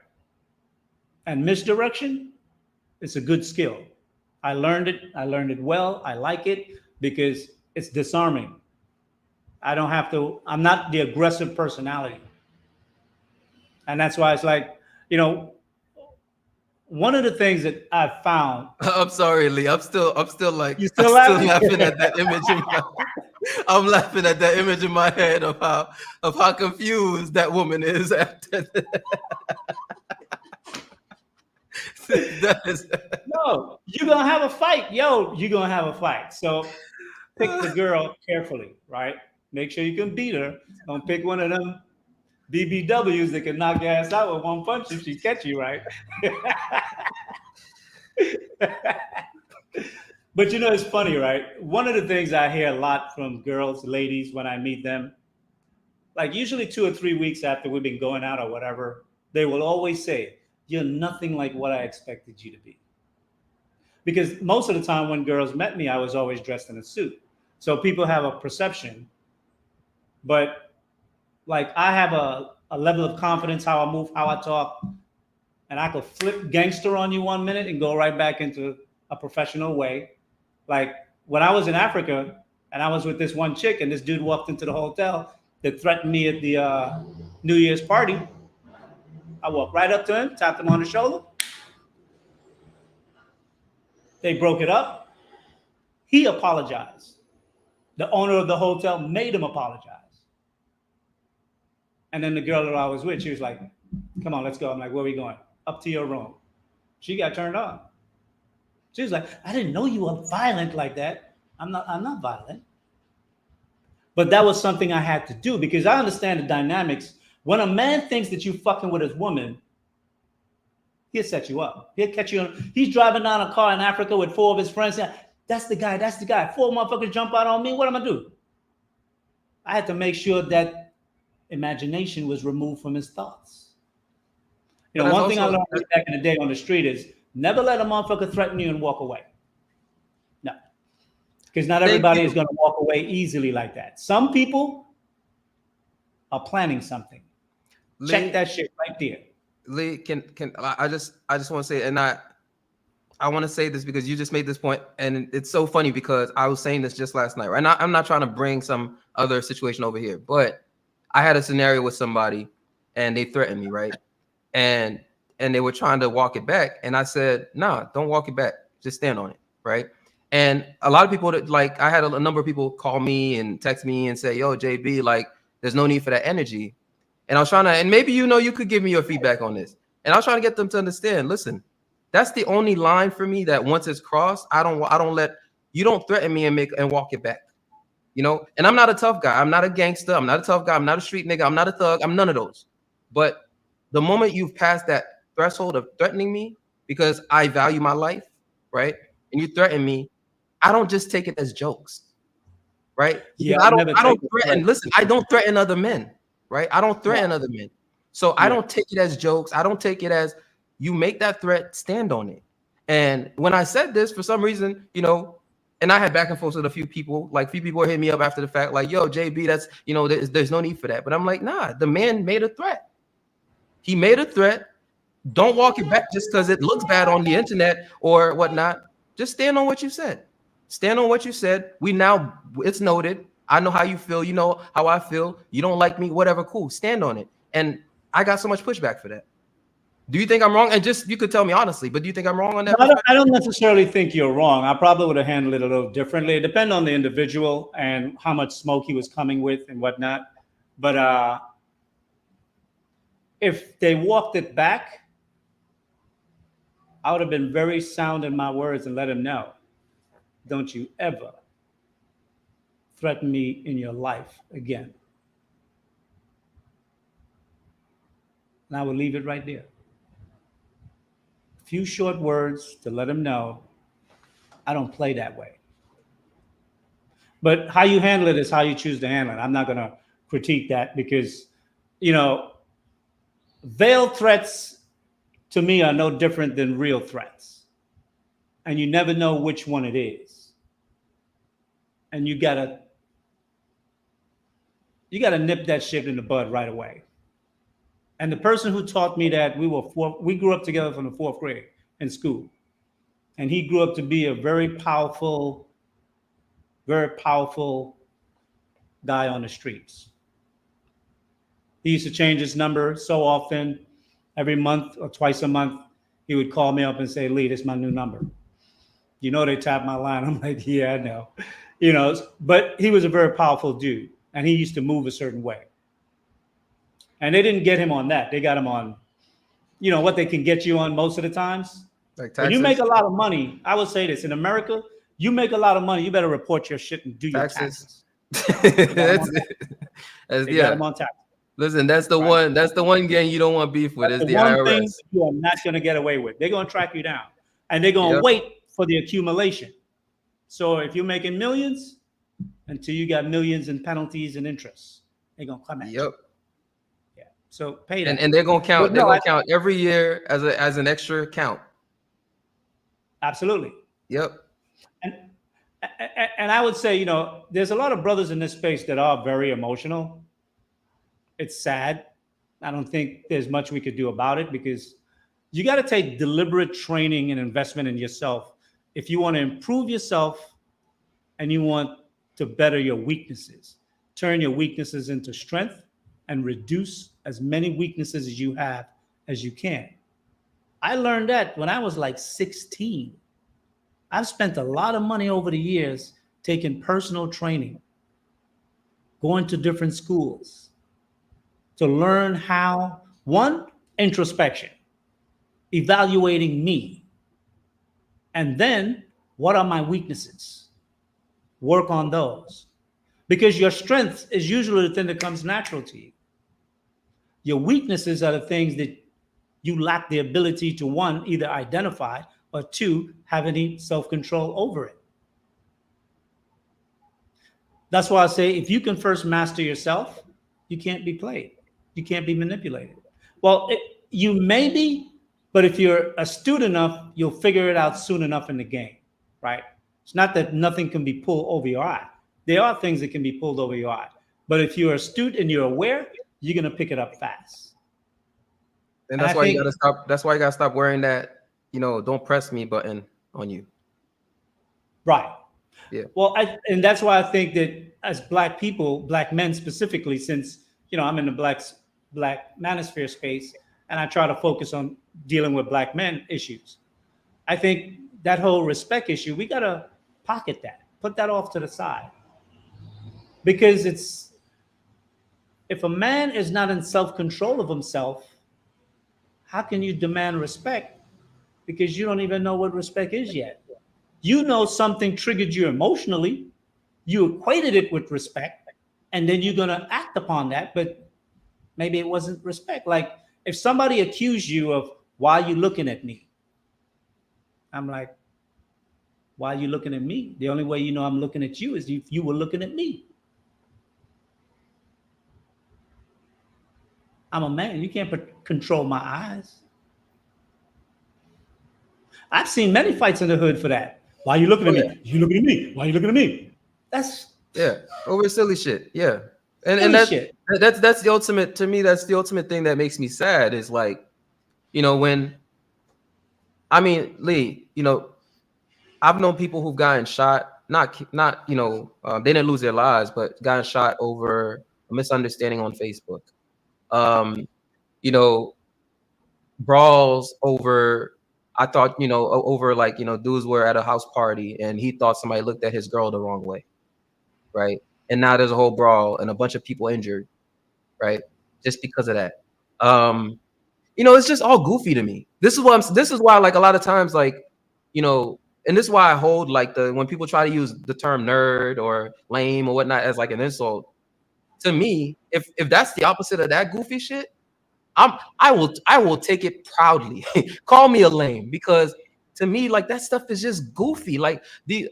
And misdirection, it's a good skill. I learned it well. I like it because it's disarming. I'm not the aggressive personality. And that's why it's like, you know, one of the things that I've found. I'm sorry, Lee. I'm still like, you still laughing at that image I'm laughing at that image in my head of how confused that woman is after that. No, you're gonna have a fight. You're gonna have a fight. So pick the girl carefully, right? Make sure you can beat her. Don't pick one of them BBWs that can knock your ass out with one punch if she catch you, right? But you know, it's funny, right? One of the things I hear a lot from girls, ladies, when I meet them, like usually 2 or 3 weeks after we've been going out or whatever, they will always say, you're nothing like what I expected you to be. Because most of the time when girls met me, I was always dressed in a suit. So people have a perception, but like I have a level of confidence, how I move, how I talk, and I could flip gangster on you 1 minute and go right back into a professional way. Like when I was in Africa and I was with this one chick and this dude walked into the hotel that threatened me at the New Year's party, I walked right up to him, tapped him on the shoulder. They broke it up. He apologized. The owner of the hotel made him apologize. And then the girl that I was with, she was like, come on, let's go. I'm like, where are we going? Up to your room. She got turned on. She was like, I didn't know you were violent like that. I'm not violent. But that was something I had to do because I understand the dynamics. When a man thinks that you fucking with his woman, he'll set you up. He'll catch you. He's driving down a car in Africa with 4 of his friends. That's the guy. 4 motherfuckers jump out on me. What am I do? I had to make sure that imagination was removed from his thoughts. You know, one thing I learned back in the day on the street is never let a motherfucker threaten you and walk away. No. Because not everybody is going to walk away easily like that. Some people are planning something. Lee, check that shit right there. Lee, can I just want to say, and I want to say this because you just made this point, and it's so funny because I was saying this just last night, right? And I'm not trying to bring some other situation over here, but I had a scenario with somebody, and they threatened me, right? And they were trying to walk it back, and I said, "Nah, don't walk it back. Just stand on it," right? And a lot of people that like, I had a number of people call me and text me and say, "Yo, JB, like, there's no need for that energy." And I was trying to, and maybe you could give me your feedback on this. And I was trying to get them to understand. Listen, that's the only line for me that once it's crossed, I don't let you don't threaten me and walk it back. And I'm not a tough guy. I'm not a gangster. I'm not a tough guy. I'm not a street nigga. I'm not a thug. I'm none of those. But the moment you've passed that threshold of threatening me because I value my life, right? And you threaten me, I don't just take it as jokes, right? Yeah, I don't threaten. Listen, I don't threaten other men, right? I don't threaten other men. So I don't take it as jokes. I don't take it as you make that threat, stand on it. And when I said this, for some reason, and I had back and forth with a few people, like few people hit me up after the fact, like, "Yo, JB, that's, there's no need for that." But I'm like, nah, the man made a threat. He made a threat. Don't walk it back just because it looks bad on the internet or whatnot. Just stand on what you said. Stand on what you said. It's noted. I know how you feel. You know how I feel. You don't like me, whatever, cool. Stand on it. And I got so much pushback for that. Do you think I'm wrong? And just, you could tell me honestly, but do you think I'm wrong on that? No, I don't necessarily think you're wrong. I probably would have handled it a little differently. It depends on the individual and how much smoke he was coming with and whatnot. But if they walked it back, I would have been very sound in my words and let him know, don't you ever threaten me in your life again. And I would leave it right there. Few short words to let him know I don't play that way. But how you handle it is how you choose to handle it. I'm not going to critique that because, veiled threats to me are no different than real threats. And you never know which one it is. And you gotta nip that shit in the bud right away. And the person who taught me that, we grew up together from the 4th grade in school. And he grew up to be a very powerful guy on the streets. He used to change his number so often, every month or twice a month, he would call me up and say, "Lee, this is my new number. They tapped my line." I'm like, "Yeah, I know." But he was a very powerful dude and he used to move a certain way. And they didn't get him on that. They got him on, what they can get you on most of the times. Like when you make a lot of money, I would say this, in America, you make a lot of money, you better report your shit and do your taxes. They got him on taxes. Listen, that's the one. That's the one gang you don't want beef with. Is the IRS. Thing you are not going to get away with. They're going to track you down, and they're going to wait for the accumulation. So if you're making millions, until you got millions in penalties and interest, they're going to come at you. Yeah. So pay that. And they're going to count. They're going to count every year as an extra count. Absolutely. Yep. And I would say, there's a lot of brothers in this space that are very emotional. It's sad. I don't think there's much we could do about it because you got to take deliberate training and investment in yourself if you want to improve yourself and you want to better your weaknesses. Turn your weaknesses into strength and reduce as many weaknesses as you have as you can. I learned that when I was like 16. I've spent a lot of money over the years taking personal training, going to different schools to learn how, one, introspection, evaluating me, and then what are my weaknesses? Work on those. Because your strength is usually the thing that comes natural to you. Your weaknesses are the things that you lack the ability to, one, either identify, or two, have any self-control over it. That's why I say if you can first master yourself, you can't be played. You can't be manipulated. Well, you may be, but if you're astute enough, you'll figure it out soon enough in the game, right? It's not that nothing can be pulled over your eye. There are things that can be pulled over your eye. But if you're astute and you're aware, you're going to pick it up fast. And that's why you got to stop. That's why you got to stop wearing that don't press me button on you. Right. Yeah. Well, and that's why I think that as black people, black men specifically, since I'm in the black manosphere space, and I try to focus on dealing with black men issues. I think that whole respect issue, we gotta pocket that, put that off to the side, because if a man is not in self-control of himself, how can you demand respect? Because you don't even know what respect is yet. You know something triggered you emotionally, you equated it with respect, and then you're gonna act upon that, but maybe it wasn't respect. Like if somebody accused you of why are you looking at me, I'm like, why are you looking at me? The only way you know I'm looking at you is if you were looking at me. I'm a man. You can't control my eyes. I've seen many fights in the hood for that. Why are you looking at me? You looking at me? Why are you looking at me? That's over silly shit. Yeah, and silly that's shit. that's the ultimate, to me. That's the ultimate thing that makes me sad. Is like, when Lee, I've known people who've gotten shot. Not they didn't lose their lives, but gotten shot over a misunderstanding on Facebook. Brawls over. I thought, over like, dudes were at a house party and he thought somebody looked at his girl the wrong way, right? And now there's a whole brawl and a bunch of people injured, right? Just because of that. It's just all goofy to me. This is why like a lot of times, like, and this is why I hold like when people try to use the term nerd or lame or whatnot as like an insult. To me, if that's the opposite of that goofy shit, I will take it proudly. Call me a lame, because to me, like, that stuff is just goofy. Like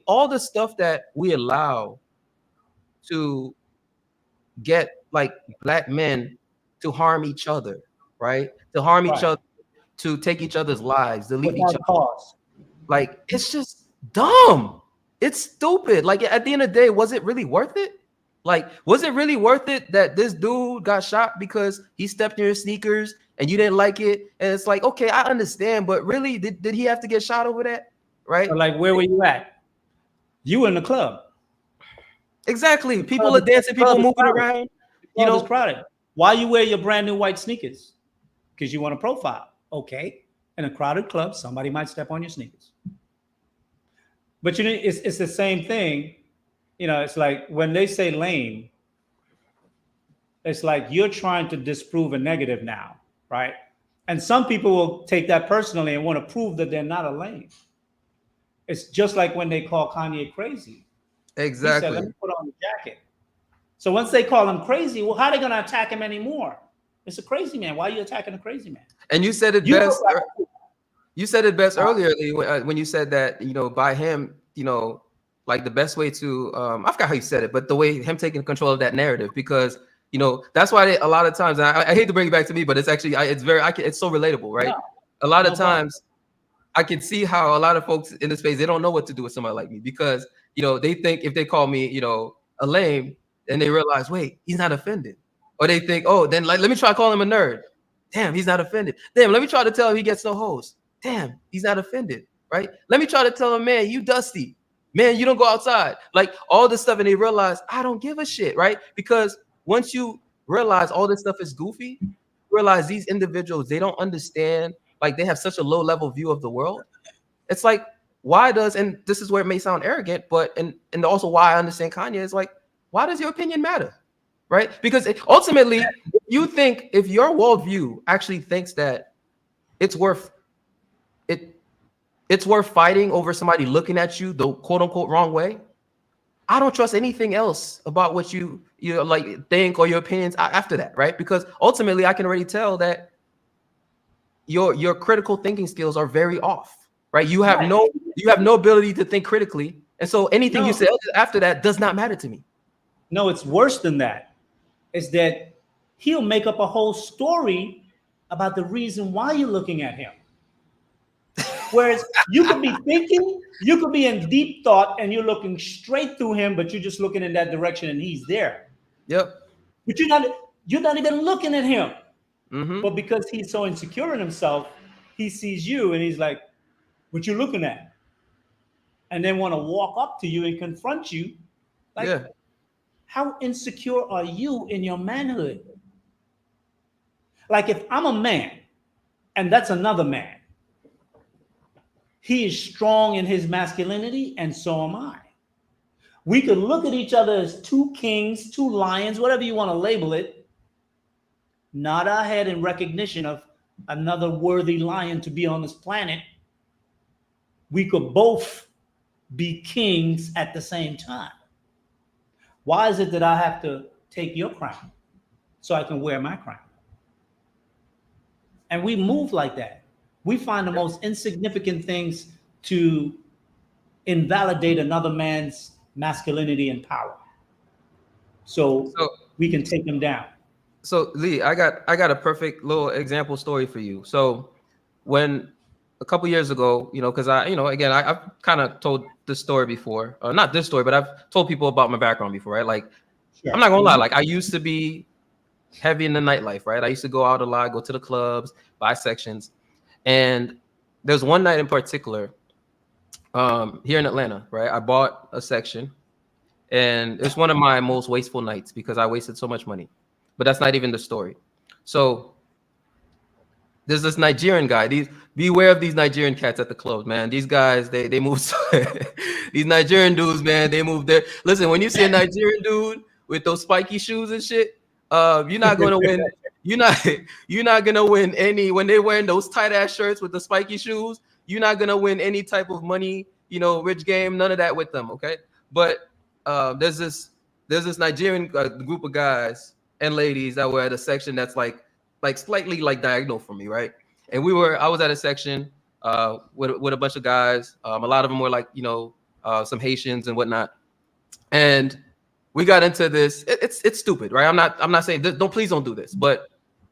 all the stuff that we allow to get like black men to harm each other, right? To harm each other, to take each other's lives, to leave each other. Cause. Like, it's just dumb. It's stupid. Like, at the end of the day, was it really worth it? Like, was it really worth it that this dude got shot because he stepped in your sneakers and you didn't like it? And it's like, okay, I understand, but really, did he have to get shot over that? Right? Or like, where were you at? You were in the club. Exactly. People are dancing, people moving around. It's crowded. Why you wear your brand new white sneakers? Because you want a profile. Okay. In a crowded club, somebody might step on your sneakers. But it's the same thing. It's like when they say lame, it's like you're trying to disprove a negative now, right? And some people will take that personally and want to prove that they're not a lame. It's just like when they call Kanye crazy. Exactly. He said, let me put on the jacket. So once they call him crazy, well, how are they going to attack him anymore? It's a crazy man. Why are you attacking a crazy man? And you said it best. You said it best earlier when you said that, by him, like the best way to, I forgot how you said it, but the way him taking control of that narrative, because, that's why a lot of times, I hate to bring it back to me, but it's actually, it's so relatable, right? Yeah. A lot of times I can see how a lot of folks in this space, they don't know what to do with somebody like me, because, they think if they call me, a lame, and they realize, wait, he's not offended. Or they think, oh, then let me try to call him a nerd. Damn, he's not offended. Damn, let me try to tell him he gets no hoes. Damn, he's not offended, right? Let me try to tell him, man, you dusty. Man, you don't go outside. Like all this stuff, and they realize, I don't give a shit, right? Because once you realize all this stuff is goofy, you realize these individuals, they don't understand, like they have such a low level view of the world. It's like, and this is where it may sound arrogant, but, and also why I understand Kanye is like, why does your opinion matter? Right? Because ultimately, if your worldview actually thinks that it's worth fighting over somebody looking at you the quote unquote wrong way, I don't trust anything else about what you like think or your opinions after that, right? Because ultimately, I can already tell that your critical thinking skills are very off, right? You have no ability to think critically, and so anything you say after that does not matter to me. No, it's worse than that. Is that he'll make up a whole story about the reason why you're looking at him. Whereas you could be thinking, you could be in deep thought and you're looking straight through him, but you're just looking in that direction and he's there. Yep. But you're not even looking at him. Mm-hmm. But because he's so insecure in himself, he sees you and he's like, what you're looking at, and then want to walk up to you and confront you. Like, Yeah. how insecure are you in your manhood? Like, if I'm a man and that's another man, he is strong in his masculinity, and so am I. We could look at each other as two kings, two lions, whatever you want to label it, nod our head in recognition of another worthy lion to be on this planet. We could both be kings at the same time. Why is it that I have to take your crown so I can wear my crown? And we move like that. We find the most insignificant things to invalidate another man's masculinity and power, so we can take them down. So Lee, I got a perfect little example story for you. So when a couple years ago, because again, I've kind of told this story before, not this story, but I've told people about my background before, right? Like, sure. I'm not gonna lie, like I used to be heavy in the nightlife, right? I used to go out a lot, go to the clubs, buy sections, and there's one night in particular, here in Atlanta, right? I bought a section, and it's one of my most wasteful nights because I wasted so much money. But that's not even the story. So there's this Nigerian guy. Beware of these Nigerian cats at the clubs, man. These guys, they move. These Nigerian dudes, man, they move there. Listen, when you see a Nigerian dude with those spiky shoes and shit, you're not gonna win. You're not gonna win any when they're wearing those tight ass shirts with the spiky shoes. You're not gonna win any type of money, rich game, none of that with them. Okay, but there's this Nigerian group of guys and ladies that were at a section that's like slightly like diagonal from me, right? And I was at a section with a bunch of guys. A lot of them were like some Haitians and whatnot, and we got into this. It's stupid, right? I'm not saying please don't do this, but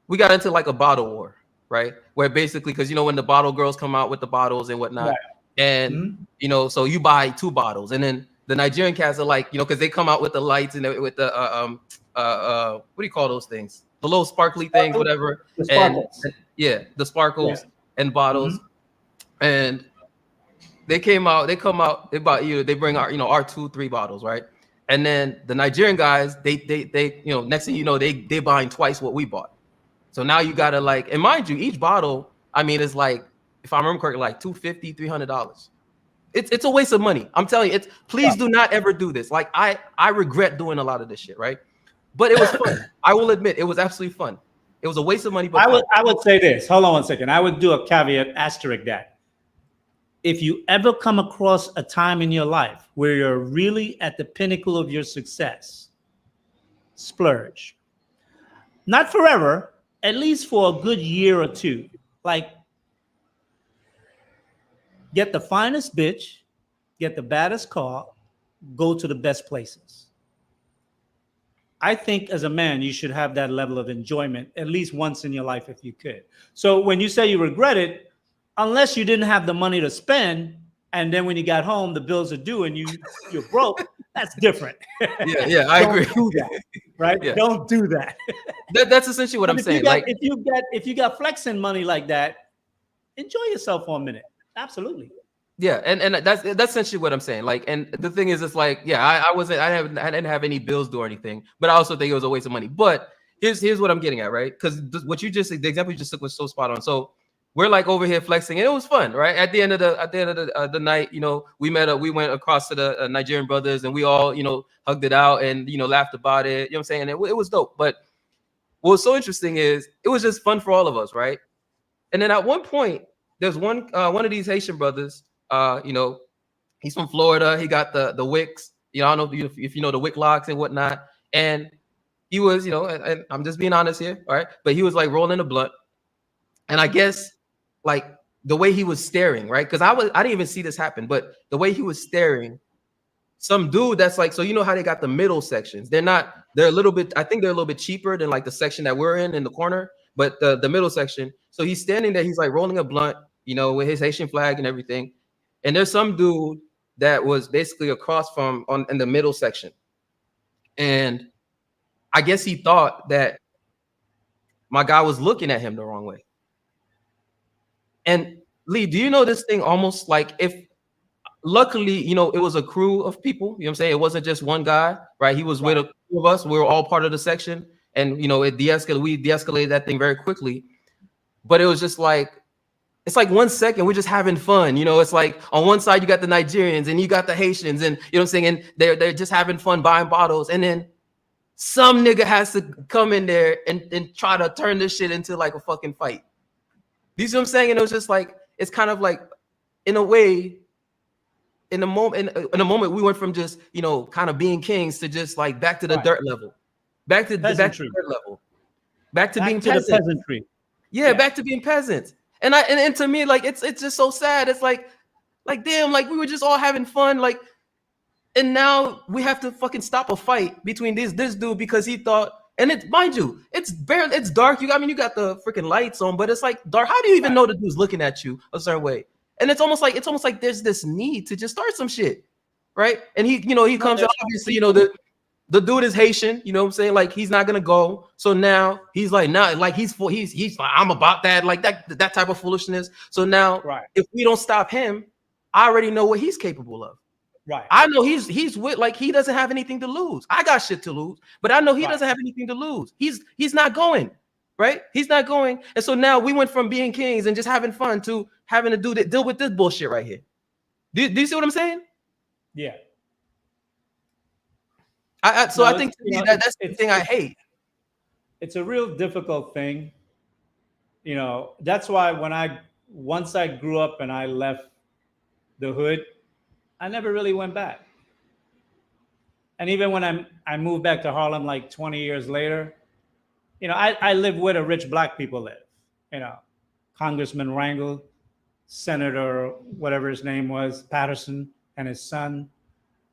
we got into like a bottle war, right? Where basically, because when the bottle girls come out with the bottles and whatnot, right. And so you buy 2 bottles, and then the Nigerian cats are like, because they come out with the lights and with the what do you call those things? The little sparkly things, whatever. The sparkles. And the sparkles and bottles. Mm-hmm. And they come out, they bought they bring our 2-3 bottles, right? And then the Nigerian guys, they next thing you know, they buying twice what we bought. So now you gotta and mind you, each bottle, I mean, it's like, if I remember correctly, like $250, $300. It's a waste of money. I'm telling you, please do not ever do this. Like I regret doing a lot of this shit, right? But it was fun. I will admit, it was absolutely fun. It was a waste of money. But I would say this. Hold on one second. I would do a caveat asterisk that. If you ever come across a time in your life where you're really at the pinnacle of your success, splurge. Not forever, at least for a good year or two. Like, get the finest bitch, get the baddest car, go to the best places. I think as a man, you should have that level of enjoyment at least once in your life if you could. So when you say you regret it, unless you didn't have the money to spend, and then when you got home, the bills are due and you're broke, that's different. Yeah, I agree. Do that, right? Yeah. Don't do that. That's essentially what I'm saying. If you got flexing money like that, enjoy yourself for a minute. Absolutely. Yeah, and that's essentially what I'm saying. Like, and the thing is, it's like, yeah, I didn't have any bills due or anything, but I also think it was a waste of money. But here's what I'm getting at, right? Because the example you just took was so spot on. So we're like over here flexing, and it was fun, right? At the end of the night, we went across to the Nigerian brothers, and we all hugged it out and laughed about it. You know what I'm saying? It was dope. But what was so interesting is it was just fun for all of us, right? And then at one point, there's one of these Haitian brothers. He's from Florida. He got the wicks. I don't know if you know the wick locks and whatnot. And he was, and I'm just being honest here, all right? But he was like rolling a blunt, and I guess like the way he was staring, right? Because I didn't even see this happen, but the way he was staring, some dude that's like, so how they got the middle sections? They're a little bit. I think they're a little bit cheaper than like the section that we're in the corner, but the middle section. So he's standing there. He's like rolling a blunt, with his Haitian flag and everything. And there's some dude that was basically across from in the middle section. And I guess he thought that my guy was looking at him the wrong way. And Lee, do you know this thing almost like if luckily, you know, it was a crew of people, you know what I'm saying? It wasn't just one guy, right? He was with a crew of us. We were all part of the section. And, you know, we de-escalated that thing very quickly. But it was just like, it's like 1 second, we're just having fun. You know, it's like on one side, you got the Nigerians and you got the Haitians and, you know what I'm saying? And they're just having fun buying bottles. And then some nigga has to come in there and try to turn this shit into like a fucking fight. You see what I'm saying? And it was just like, it's kind of like, in a way, in a moment, we went from just, you know, kind of being kings to just like back to the dirt level, back to the dirt level, back to being peasantry. Yeah, back to being peasants. And to me, like it's just so sad. It's like damn, like we were just all having fun, like, and now we have to fucking stop a fight between this dude because he thought. And it, mind you, it's dark. You got the freaking lights on, but it's like dark. How do you even know the dude's looking at you a certain way? And it's almost like there's this need to just start some shit, right? And he comes out, obviously, you know, the dude is Haitian, you know what I'm saying? Like he's not gonna go. So now he's like, he's I'm about that, like that type of foolishness. So now, if we don't stop him, I already know what he's capable of. Right. I know he's with, like, he doesn't have anything to lose. I got shit to lose, but I know he doesn't have anything to lose. He's not going, right? He's not going. And so now we went from being kings and just having fun to having to deal with this bullshit right here. Do you see what I'm saying? Yeah. I think to me that's the thing I hate. It's a real difficult thing. You know, that's why once I grew up and I left the hood, I never really went back. And even when I moved back to Harlem like 20 years later, you know, I live where the rich black people live. You know, Congressman Rangel, Senator, whatever his name was, Patterson and his son,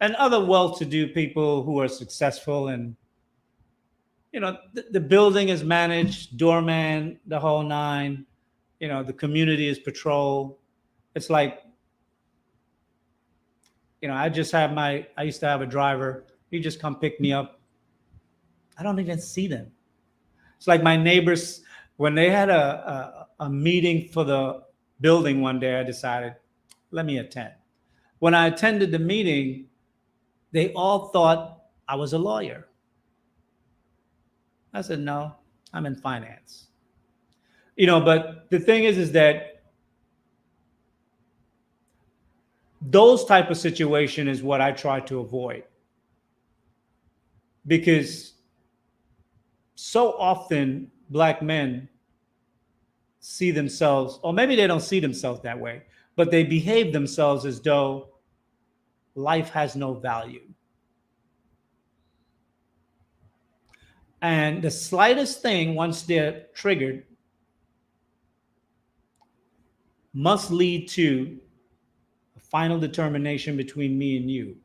and other well-to-do people who are successful. And, you know, the building is managed, doorman, the whole nine. You know, the community is patrolled. It's like, you know, I used to have a driver. He just come pick me up. I don't even see them. It's like my neighbors, when they had a meeting for the building one day, I decided, let me attend. When I attended the meeting, they all thought I was a lawyer. I said, no, I'm in finance. You know, but the thing is that those type of situation is what I try to avoid, because so often black men see themselves, or maybe they don't see themselves that way, but they behave themselves as though life has no value. And the slightest thing, once they're triggered, must lead to a final determination between me and you.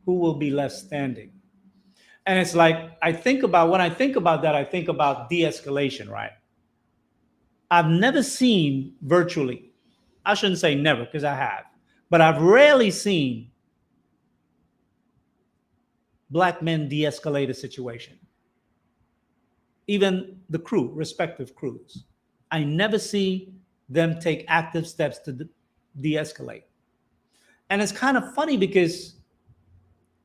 Who will be left standing? And it's like, when I think about that, I think about de-escalation, right? I've never seen virtually, I shouldn't say never because I have, but I've rarely seen black men de-escalate a situation. Even the crew, respective crews. I never see them take active steps to de-escalate. And it's kind of funny because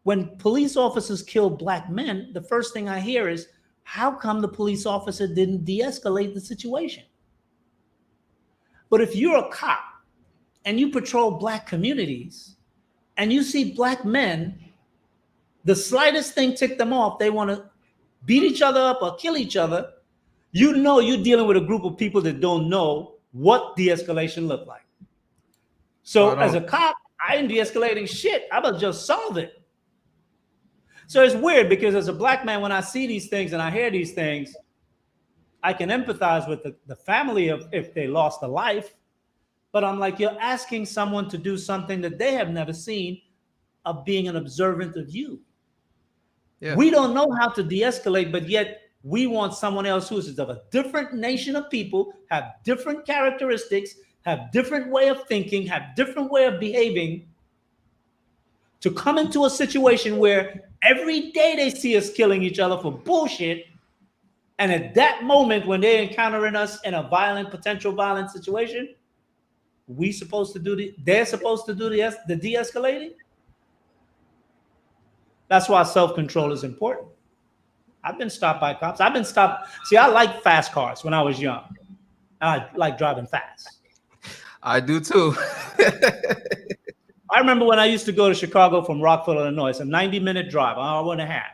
when police officers kill black men, the first thing I hear is, how come the police officer didn't de-escalate the situation? But if you're a cop and you patrol black communities and you see black men, the slightest thing tick them off, they want to beat each other up or kill each other, you know you're dealing with a group of people that don't know what de-escalation look like. So as a cop, I ain't de-escalating shit. I'm gonna just solve it. So it's weird because as a black man, when I see these things and I hear these things, I can empathize with the family of if they lost a life. But I'm like, you're asking someone to do something that they have never seen, of being an observant of you. Yeah. We don't know how to de-escalate, but yet we want someone else who is of a different nation of people, have different characteristics, have different way of thinking, have different way of behaving, to come into a situation where every day they see us killing each other for bullshit. And at that moment, when they're encountering us in a potential violent situation, they're supposed to do the de-escalating. That's why self-control is important. I've been stopped by cops. I've been stopped. See, I like fast cars when I was young. I like driving fast. I do too. I remember when I used to go to Chicago from Rockville, Illinois. It's a 90-minute drive, an hour and a half.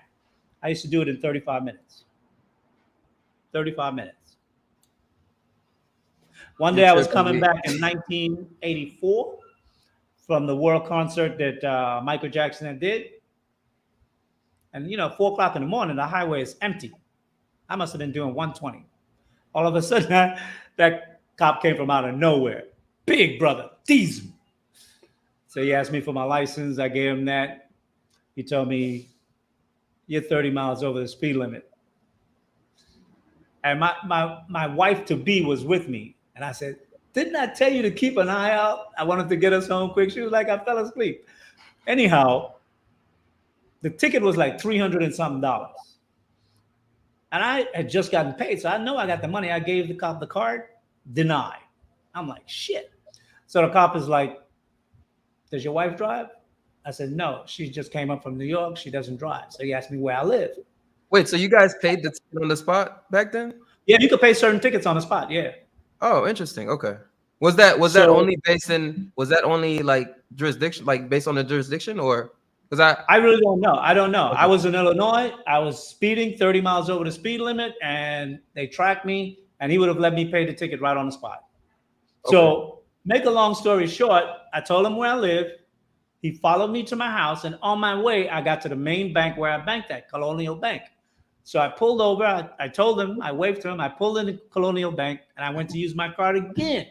I used to do it in 35 minutes. 35 minutes. One day I was coming back in 1984 from the world concert that Michael Jackson did. And, 4 o'clock in the morning, the highway is empty. I must have been doing 120. All of a sudden, that cop came from out of nowhere. Big brother, diesel. So he asked me for my license. I gave him that. He told me, you're 30 miles over the speed limit. And my wife-to-be was with me. And I said, didn't I tell you to keep an eye out? I wanted to get us home quick. She was like, I fell asleep. Anyhow, the ticket was like $300 and something. And I had just gotten paid. So I know I got the money. I gave the cop the card, denied. I'm like, shit. So the cop is like, does your wife drive? I said, no, she just came up from New York. She doesn't drive. So he asked me where I live. Wait, so you guys paid the ticket on the spot back then? Yeah, you could pay certain tickets on the spot. Yeah. Oh, interesting. Okay. Was that only like jurisdiction, like based on the jurisdiction, or because I really don't know. I don't know. Okay. I was in Illinois. I was speeding 30 miles over the speed limit, and they tracked me, and he would have let me pay the ticket right on the spot. Okay. So make a long story short, I told him where I live. He followed me to my house, and on my way, I got to the main bank where I banked at, Colonial Bank. So I pulled over. I told him, I waved to him. I pulled in the Colonial Bank, and I went to use my card again.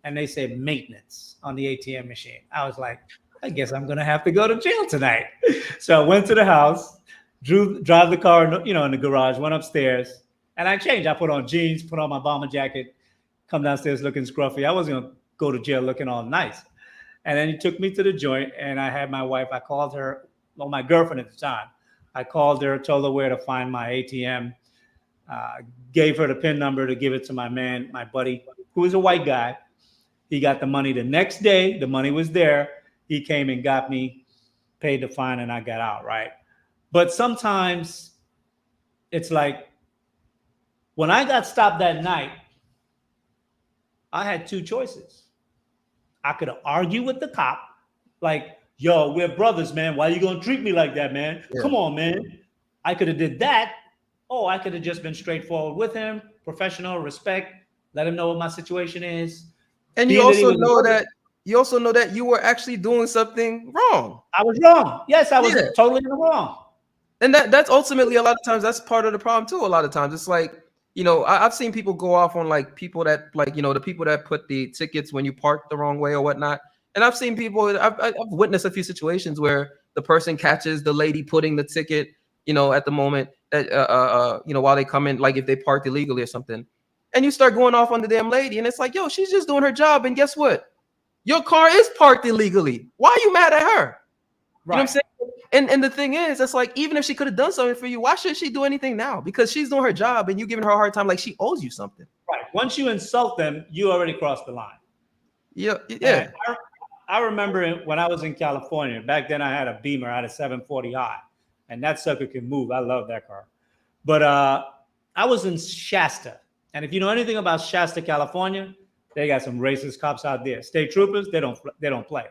And they said maintenance on the ATM machine. I was like, I guess I'm going to have to go to jail tonight. So I went to the house, drive the car, in the garage, went upstairs, and I changed. I put on jeans, put on my bomber jacket, come downstairs looking scruffy. I wasn't going to go to jail looking all nice. And then he took me to the joint, and I had my wife. I called her, my girlfriend at the time. I called her, told her where to find my ATM, gave her the PIN number to give it to my man, my buddy, who was a white guy. He got the money the next day. The money was there. He came and got me, paid the fine, and I got out, right? But sometimes it's like when I got stopped that night, I had two choices. I could argue with the cop, like, yo, we're brothers, man. Why are you going to treat me like that, man? Yeah. Come on, man. I could have did that. Oh, I could have just been straightforward with him, professional, respect, let him know what my situation is. And you also know that you were actually doing something wrong. I was wrong. Yes, I was totally wrong. And that's ultimately a lot of times that's part of the problem too. A lot of times it's like, I've seen people go off on like people that like, the people that put the tickets when you park the wrong way or whatnot. And I've seen people, I've witnessed a few situations where the person catches the lady putting the ticket, at the moment that, while they come in, like if they parked illegally or something. And you start going off on the damn lady, and it's like, yo, she's just doing her job. And guess what? Your car is parked illegally. Why are you mad at her? Right. You know what I'm saying? And the thing is, it's like, even if she could have done something for you, why should she do anything now? Because she's doing her job, and you giving her a hard time like she owes you something. Right. Once you insult them, you already crossed the line. Yeah. I remember when I was in California. Back then, I had a Beamer. I had a 740i, and that sucker can move. I love that car. But I was in Shasta. And if you know anything about Shasta, California, they got some racist cops out there. State troopers, they don't play.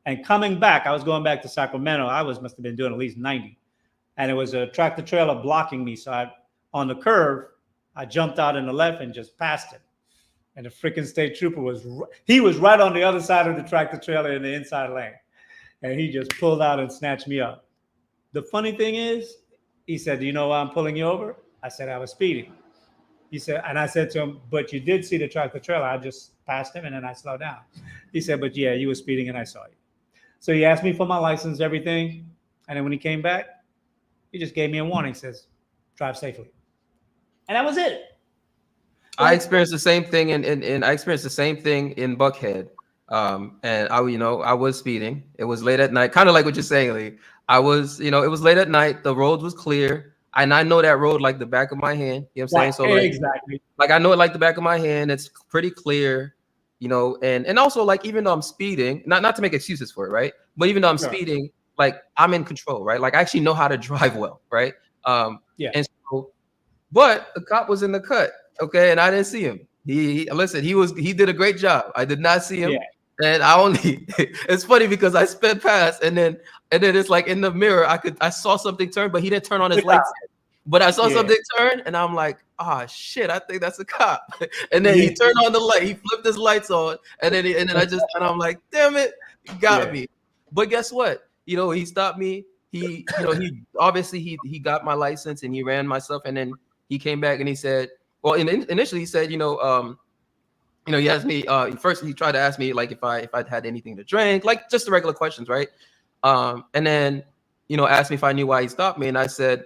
And coming back, I was going back to Sacramento. Must have been doing at least 90. And it was a tractor trailer blocking me. So on the curve, I jumped out in the left and just passed him. And the freaking state trooper was right on the other side of the tractor trailer in the inside lane. And he just pulled out and snatched me up. The funny thing is, he said, do you know why I'm pulling you over? I said, I was speeding. He said, and I said to him, but you did see the tractor trailer. I just passed him and then I slowed down. He said, but yeah, you were speeding and I saw you. So he asked me for my license, everything. And then when he came back, he just gave me a warning, says, drive safely. And that was it. I experienced the same thing and I experienced the same thing in Buckhead. And I was speeding. It was late at night, kind of like what you're saying, Lee. It was late at night. The road was clear. And I know that road like the back of my hand. You know what I'm saying? So exactly. Like I know it like the back of my hand. It's pretty clear. you know, and also like even though I'm speeding, not to make excuses for it, right? But even though I'm speeding, like I'm in control, right? Like I actually know how to drive well, right? And so, but the cop was in the cut, okay, and I didn't see him. Listen, he did a great job. I did not see him. And I only it's funny because I sped past and then it's like in the mirror I saw something turn, but he didn't turn on his lights yet. But I saw something turn and I'm like, oh shit, I think that's a cop. And then he turned on the light, he flipped his lights on, and then I'm like, damn it, he got me. But guess what? You know, he stopped me. He obviously he got my license and he ran my stuff, and then he came back and he said, well, initially he said, you know, he asked me, first he tried to ask me like if I'd had anything to drink, like just the regular questions, right? And then, you know, asked me if I knew why he stopped me. And I said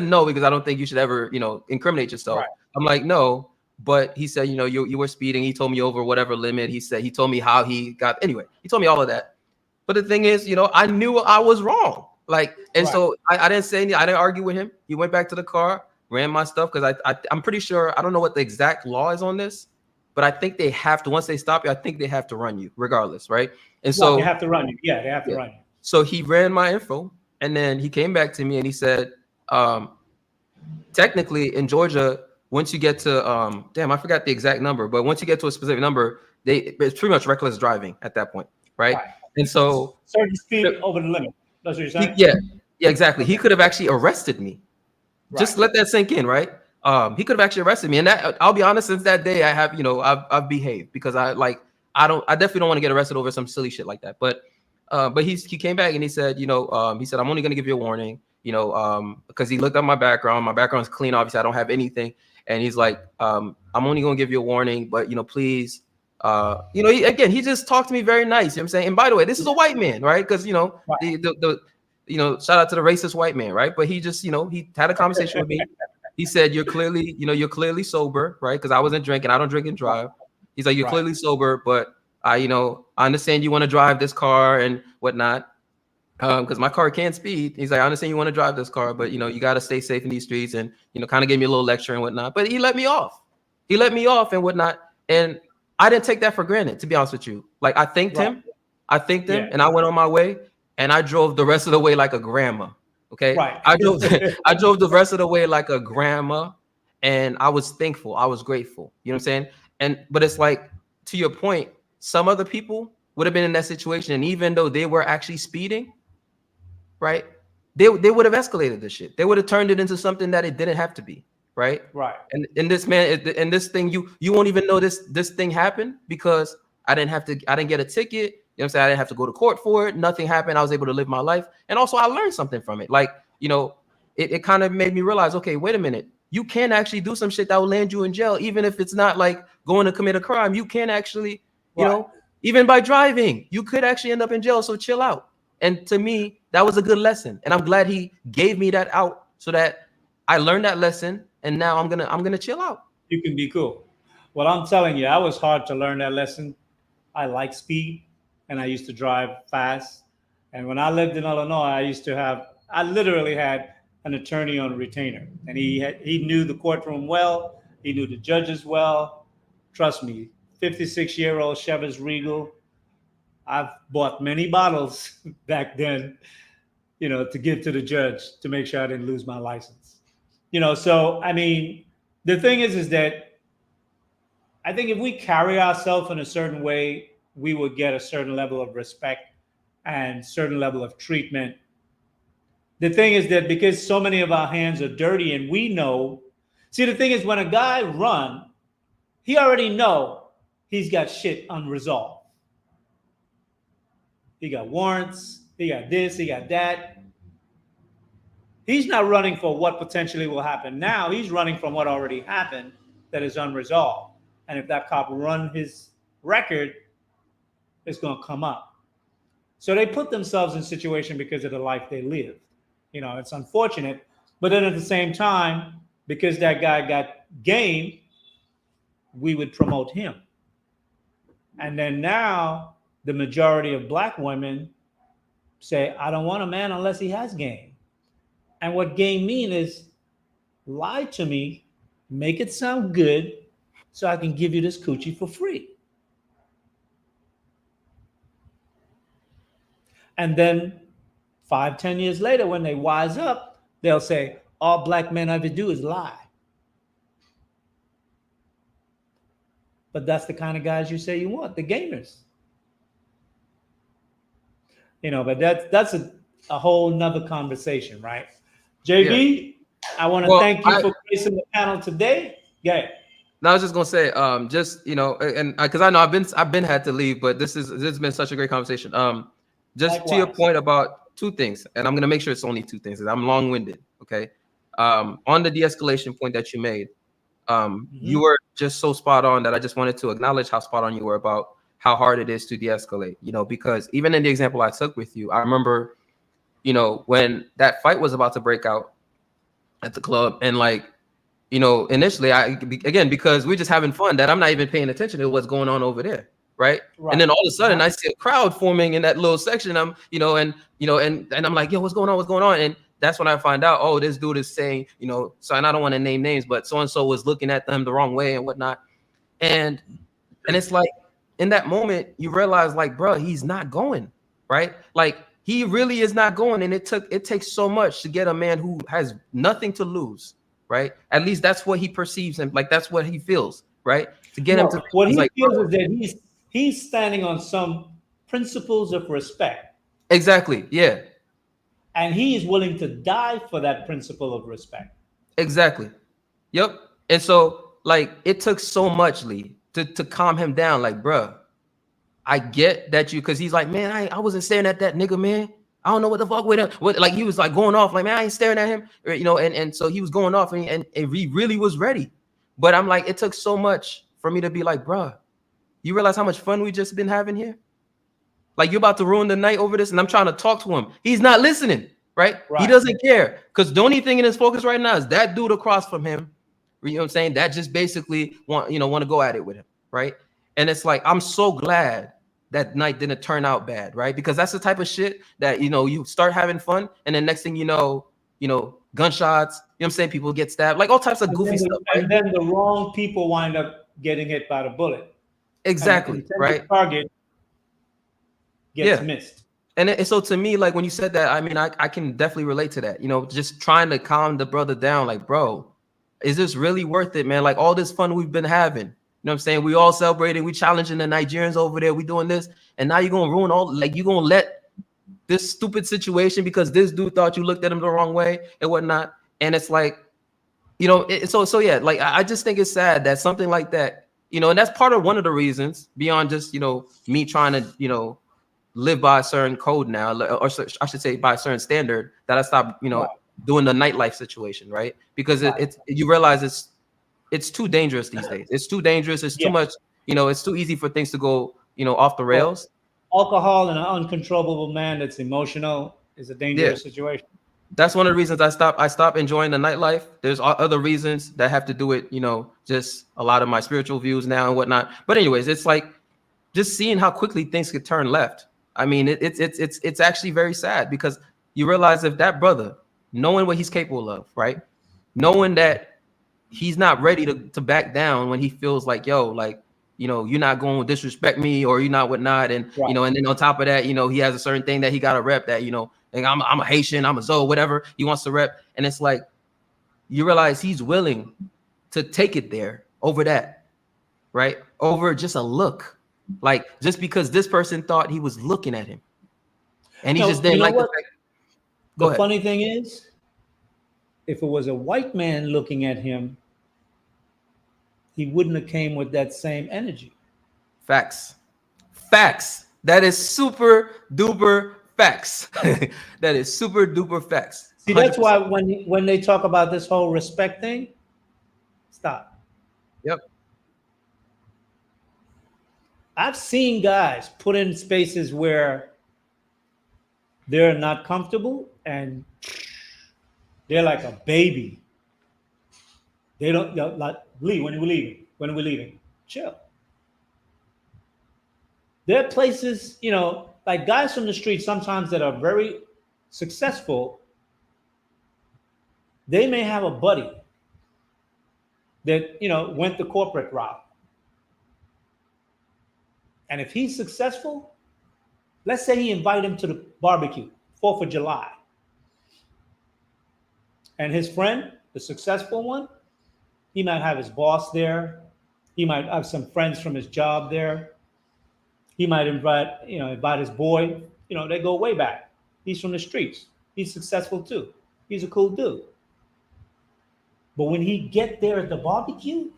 no, because I don't think you should ever, you know, incriminate yourself. Right. I'm like, no, but he said, you know, you were speeding. He told me over whatever limit. He told me how he got, anyway, he told me all of that. But the thing is, you know, I knew I was wrong. Like, and so I didn't say anything. I didn't argue with him. He went back to the car, ran my stuff. Cause I'm pretty sure, I don't know what the exact law is on this, but I think they have to, once they stop you, I think they have to run you regardless, right? And so they have to run you. Yeah, they have to run you. So he ran my info, and then he came back to me and he said, technically in Georgia, once you get to damn, I forgot the exact number, but once you get to a specific number, it's pretty much reckless driving at that point, right? And so certain speed over the limit. That's what you're saying? Yeah, exactly. He could have actually arrested me. Just let that sink in, right? He could have actually arrested me, and that, I'll be honest, since that day I have, you know, I've behaved, because I definitely don't want to get arrested over some silly shit like that. But he came back and he said, you know, he said, I'm only going to give you a warning, you know, because he looked at my background. My background's clean, obviously I don't have anything, and he's like, I'm only going to give you a warning, but you know, please, you know, he just talked to me very nice. You know what I'm saying? And by the way, this is a white man, right? Because you know, the you know, shout out to the racist white man, right? But he just, you know, he had a conversation with me. He said, you're clearly sober, right? Because I wasn't drinking. I don't drink and drive. He's like, you're clearly sober, but you know, I understand you want to drive this car and whatnot. Because my car can't speed. He's like, I understand you want to drive this car, but you know, you got to stay safe in these streets, and you know, kind of gave me a little lecture and whatnot. But he let me off. And whatnot. And I didn't take that for granted, to be honest with you. Like I thanked him, and I went on my way, and I drove the rest of the way like a grandma. Okay. I drove the rest of the way like a grandma, and I was thankful. I was grateful. You know what I'm saying? But it's like, to your point, some other people would have been in that situation, and even though they were actually speeding, right? They would have escalated this shit. They would have turned it into something that it didn't have to be, right? Right. And this man, and this thing, you won't even know this thing happened because I didn't get a ticket. You know what I'm saying? I didn't have to go to court for it. Nothing happened. I was able to live my life. And also I learned something from it. Like, you know, it kind of made me realize, okay, wait a minute. You can actually do some shit that will land you in jail, even if it's not like going to commit a crime. You can actually, you know, even by driving, you could actually end up in jail. So chill out. And to me, that was a good lesson. And I'm glad he gave me that out so that I learned that lesson. And now I'm gonna chill out. You can be cool. Well, I'm telling you, I was hard to learn that lesson. I like speed, and I used to drive fast. And when I lived in Illinois, I literally had an attorney on retainer, and he knew the courtroom well. He knew the judges well. Trust me, 56-year-old Chevys Regal. I've bought many bottles back then, you know, to give to the judge to make sure I didn't lose my license. You know, so I mean, the thing is that I think if we carry ourselves in a certain way, we will get a certain level of respect and certain level of treatment. The thing is that because so many of our hands are dirty, and we know, see, the thing is, when a guy runs, he already know he's got shit unresolved. He got warrants, he got this, he got that. He's not running for what potentially will happen now. He's running from what already happened that is unresolved. And if that cop run his record, it's going to come up. So they put themselves in a situation because of the life they live. You know, it's unfortunate. But then at the same time, because that guy got game, we would promote him. And then now the majority of black women say, I don't want a man unless he has game. And what game mean is lie to me, make it sound good so I can give you this coochie for free. And then 5, 10 years later, when they wise up, they'll say, all black men ever do is lie. But that's the kind of guys you say you want, the gamers. But that's a whole nother conversation, right? JB, I want to thank you for gracing the panel today. Yeah. No, I was just gonna say, just and because I know I've been had to leave, but this has been such a great conversation. Just Likewise. To your point about two things, and I'm gonna make sure it's only two things, because I'm long-winded. Okay, on the de-escalation point that you made, you were just so spot on that I just wanted to acknowledge how spot on you were about how hard it is to de-escalate. Because even in the example I took with you, I remember, when that fight was about to break out at the club, and initially again, because we're just having fun, that I'm not even paying attention to what's going on over there. Right. And then all of a sudden I see a crowd forming in that little section. I'm, and I'm like, yo, what's going on? What's going on? And that's when I find out, oh, this dude is saying, so, and I don't want to name names, but so-and-so was looking at them the wrong way and whatnot. And it's like, in that moment, you realize, like, bro, he's not going, right? Like, he really is not going. And it takes so much to get a man who has nothing to lose, right? At least that's what he perceives, and like, that's what he feels, right? To get him to what he feels is that he's standing on some principles of respect. Exactly. Yeah. And he is willing to die for that principle of respect. Exactly. Yep. And so, like, it took so much, Lee, to calm him down. Like, bruh, I get that because he's like, man, I wasn't staring at that nigga, man. I don't know what the fuck with him. Like, he was like going off, like, man, I ain't staring at him, and so he was going off, and he really was ready. But I'm like, it took so much for me to be like, bruh, you realize how much fun we just been having here? Like, you're about to ruin the night over this, and I'm trying to talk to him. He's not listening, right? He doesn't care, because the only thing in his focus right now is that dude across from him. You know what I'm saying? That just basically want to go at it with him, right? And it's like, I'm so glad that night didn't turn out bad, right? Because that's the type of shit that, you start having fun, and then next thing you know, gunshots, you know what I'm saying? People get stabbed, like all types of goofy stuff. Right? And then the wrong people wind up getting hit by the bullet. Exactly, right? Target gets missed. And so to me, like, when you said that, I mean, I can definitely relate to that, just trying to calm the brother down. Like, bro, is this really worth it, man? Like, all this fun we've been having, you know what I'm saying? We all celebrating, we challenging the Nigerians over there, we doing this, and now you're gonna ruin all, like, you're gonna let this stupid situation because this dude thought you looked at him the wrong way and whatnot. And it's like, so yeah, like, I just think it's sad that something like that, and that's part of one of the reasons, beyond just, me trying to, live by a certain code now, or I should say by a certain standard, that I stopped, doing the nightlife situation, right? Because it's you realize it's too dangerous these days. It's too dangerous. It's too much, it's too easy for things to go, off the rails. Alcohol and an uncontrollable man that's emotional is a dangerous situation. That's one of the reasons I stopped enjoying the nightlife. There's other reasons that have to do with, just a lot of my spiritual views now and whatnot. But anyways, it's like just seeing how quickly things could turn left. I mean, it's actually very sad, because you realize if that brother, knowing what he's capable of, right? Knowing that he's not ready to back down when he feels like, yo, like, you're not going to disrespect me, or you're not whatnot. And, and then on top of that, he has a certain thing that he got to rep, that, like, I'm a Haitian, I'm a Zoe, whatever he wants to rep. And it's like, you realize he's willing to take it there over that, right? Over just a look. Like, just because this person thought he was looking at him, and he just didn't like the fact. The funny thing is, if it was a white man looking at him, he wouldn't have came with that same energy. Facts. That is super duper facts. That is super duper facts. 100%. See, that's why when they talk about this whole respect thing, stop. Yep. I've seen guys put in spaces where they're not comfortable and they're like a baby. They don't like, Lee, when are we leaving? When are we leaving? Chill. There are places, like guys from the street sometimes that are very successful. They may have a buddy that, went the corporate route. And if he's successful, Let's say he invite him to the barbecue, 4th of July. And his friend, the successful one, he might have his boss there. He might have some friends from his job there. He might invite his boy. They go way back. He's from the streets. He's successful too. He's a cool dude. But when he get there at the barbecue,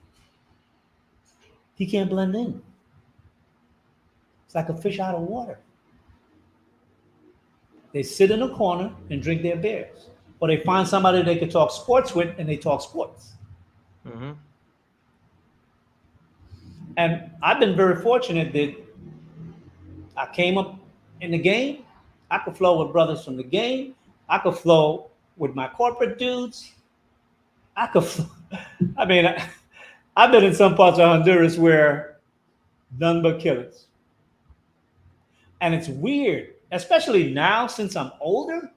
he can't blend in. It's like a fish out of water. They sit in a corner and drink their beers. Or they find somebody they can talk sports with and they talk sports. Mm-hmm. And I've been very fortunate that I came up in the game. I could flow with brothers from the game. I could flow with my corporate dudes. I've been in some parts of Honduras where none but killers. And it's weird, especially now since I'm older.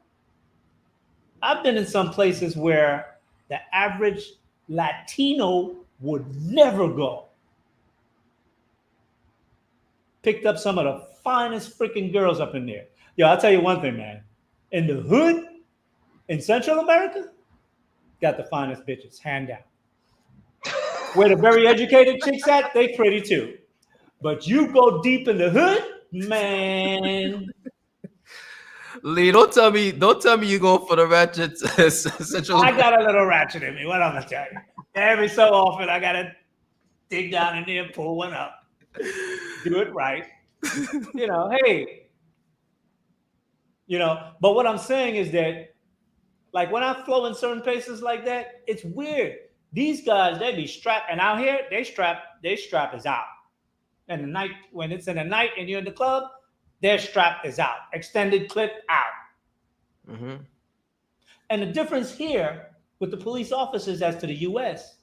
I've been in some places where the average Latino would never go. Picked up some of the finest freaking girls up in there. Yo, I'll tell you one thing, man. In the hood, in Central America, got the finest bitches, hand down. Where the very educated chicks at, they pretty too. But you go deep in the hood, man. Lee, don't tell me you're going for the ratchet Central. I got a little ratchet in me. What I'm gonna tell you? Every so often, I gotta dig down in there and pull one up. Do it right. Hey. But what I'm saying is that, like, when I flow in certain places like that, it's weird. These guys, they be strapped, and out here, they strap is out. And the night, when it's in the night and you're in the club, their strap is out. Extended clip out. Mm-hmm. And the difference here with the police officers as to the US,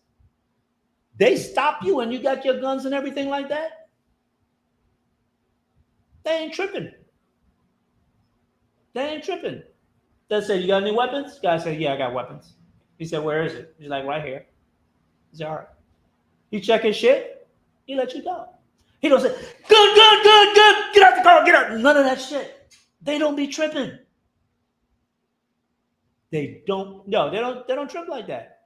they stop you and you got your guns and everything like that. They ain't tripping. They say, you got any weapons? Guy said, yeah, I got weapons. He said, where is it? He's like, right here. He said, all right. You check his shit, he let you go. He don't say, good, get out the car, get out. None of that shit. They don't be tripping. They don't trip like that.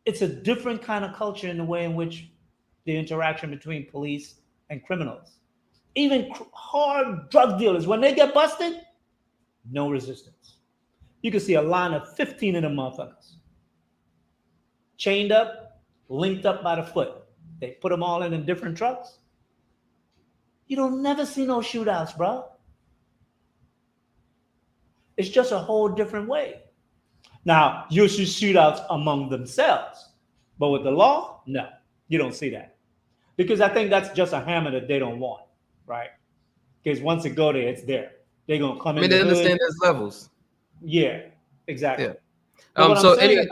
It's a different kind of culture in the way in which the interaction between police and criminals. Even hard drug dealers, when they get busted, no resistance. You can see a line of 15 of them motherfuckers. Chained up, linked up by the foot. They put them all in different trucks. You don't never see no shootouts, bro. It's just a whole different way. Now, you see shootouts among themselves, but with the law, no, you don't see that. Because I think that's just a hammer that they don't want, right? Because once it go there, it's there. They're gonna come in. They understand there's levels. Yeah, exactly. Yeah. So anyway,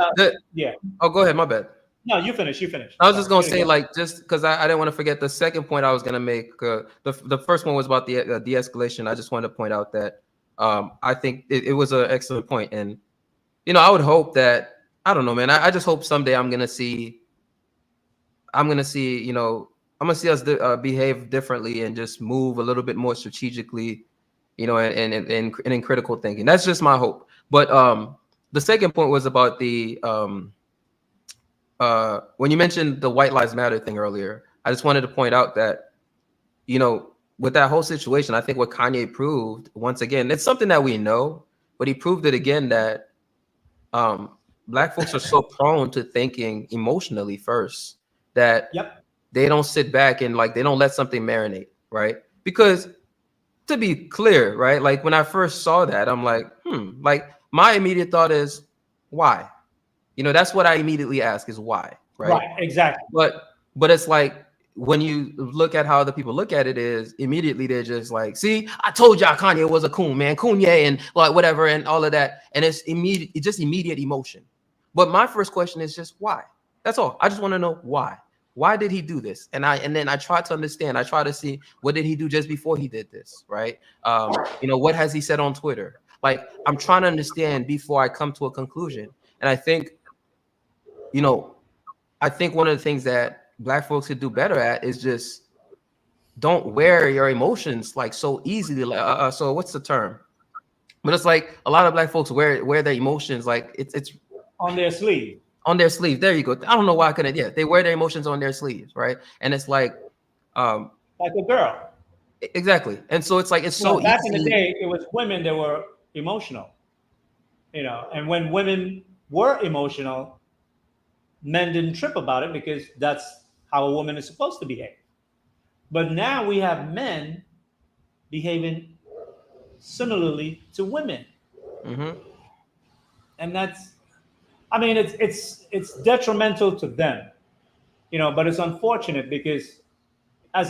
Oh, go ahead. My bad. No, you finish. I was just gonna say, like, just because I didn't want to forget the second point I was gonna make. The first one was about the de-escalation. I just wanted to point out that I think it was an excellent point, and I would hope that, I don't know, man. I just hope someday I'm gonna see us behave differently and just move a little bit more strategically, and in critical thinking. That's just my hope. But the second point was about the when you mentioned the White Lives Matter thing earlier. I just wanted to point out that, with that whole situation, I think what Kanye proved, once again, it's something that we know, but he proved it again that Black folks are so prone to thinking emotionally first that they don't sit back and, like, they don't let something marinate, right? Because, to be clear, right, like, when I first saw that, I'm like, like, my immediate thought is, why? That's what I immediately ask, is why, right? Right, exactly. But it's like, when you look at how other people look at it, is immediately they're just like, see, I told y'all Kanye was a coon, man, Kanye, and like whatever, and all of that. And it's immediate emotion. But my first question is just why? That's all. I just want to know why. Why did he do this? And then I try to understand. I try to see, what did he do just before he did this, right? What has he said on Twitter? Like, I'm trying to understand before I come to a conclusion. And I think one of the things that Black folks could do better at is just don't wear your emotions like so easily. Like, so what's the term? But it's like a lot of black folks wear their emotions like it's on their sleeve. On their sleeve. There you go. I don't know why I couldn't. Yeah, they wear their emotions on their sleeves, right? And it's like a girl. Exactly. And so it's like it's so back easy. in the day, it was women that were emotional. And when women were emotional, men didn't trip about it because that's how a woman is supposed to behave. But now we have men behaving similarly to women, and that's, I mean, it's detrimental to them, But it's unfortunate because, I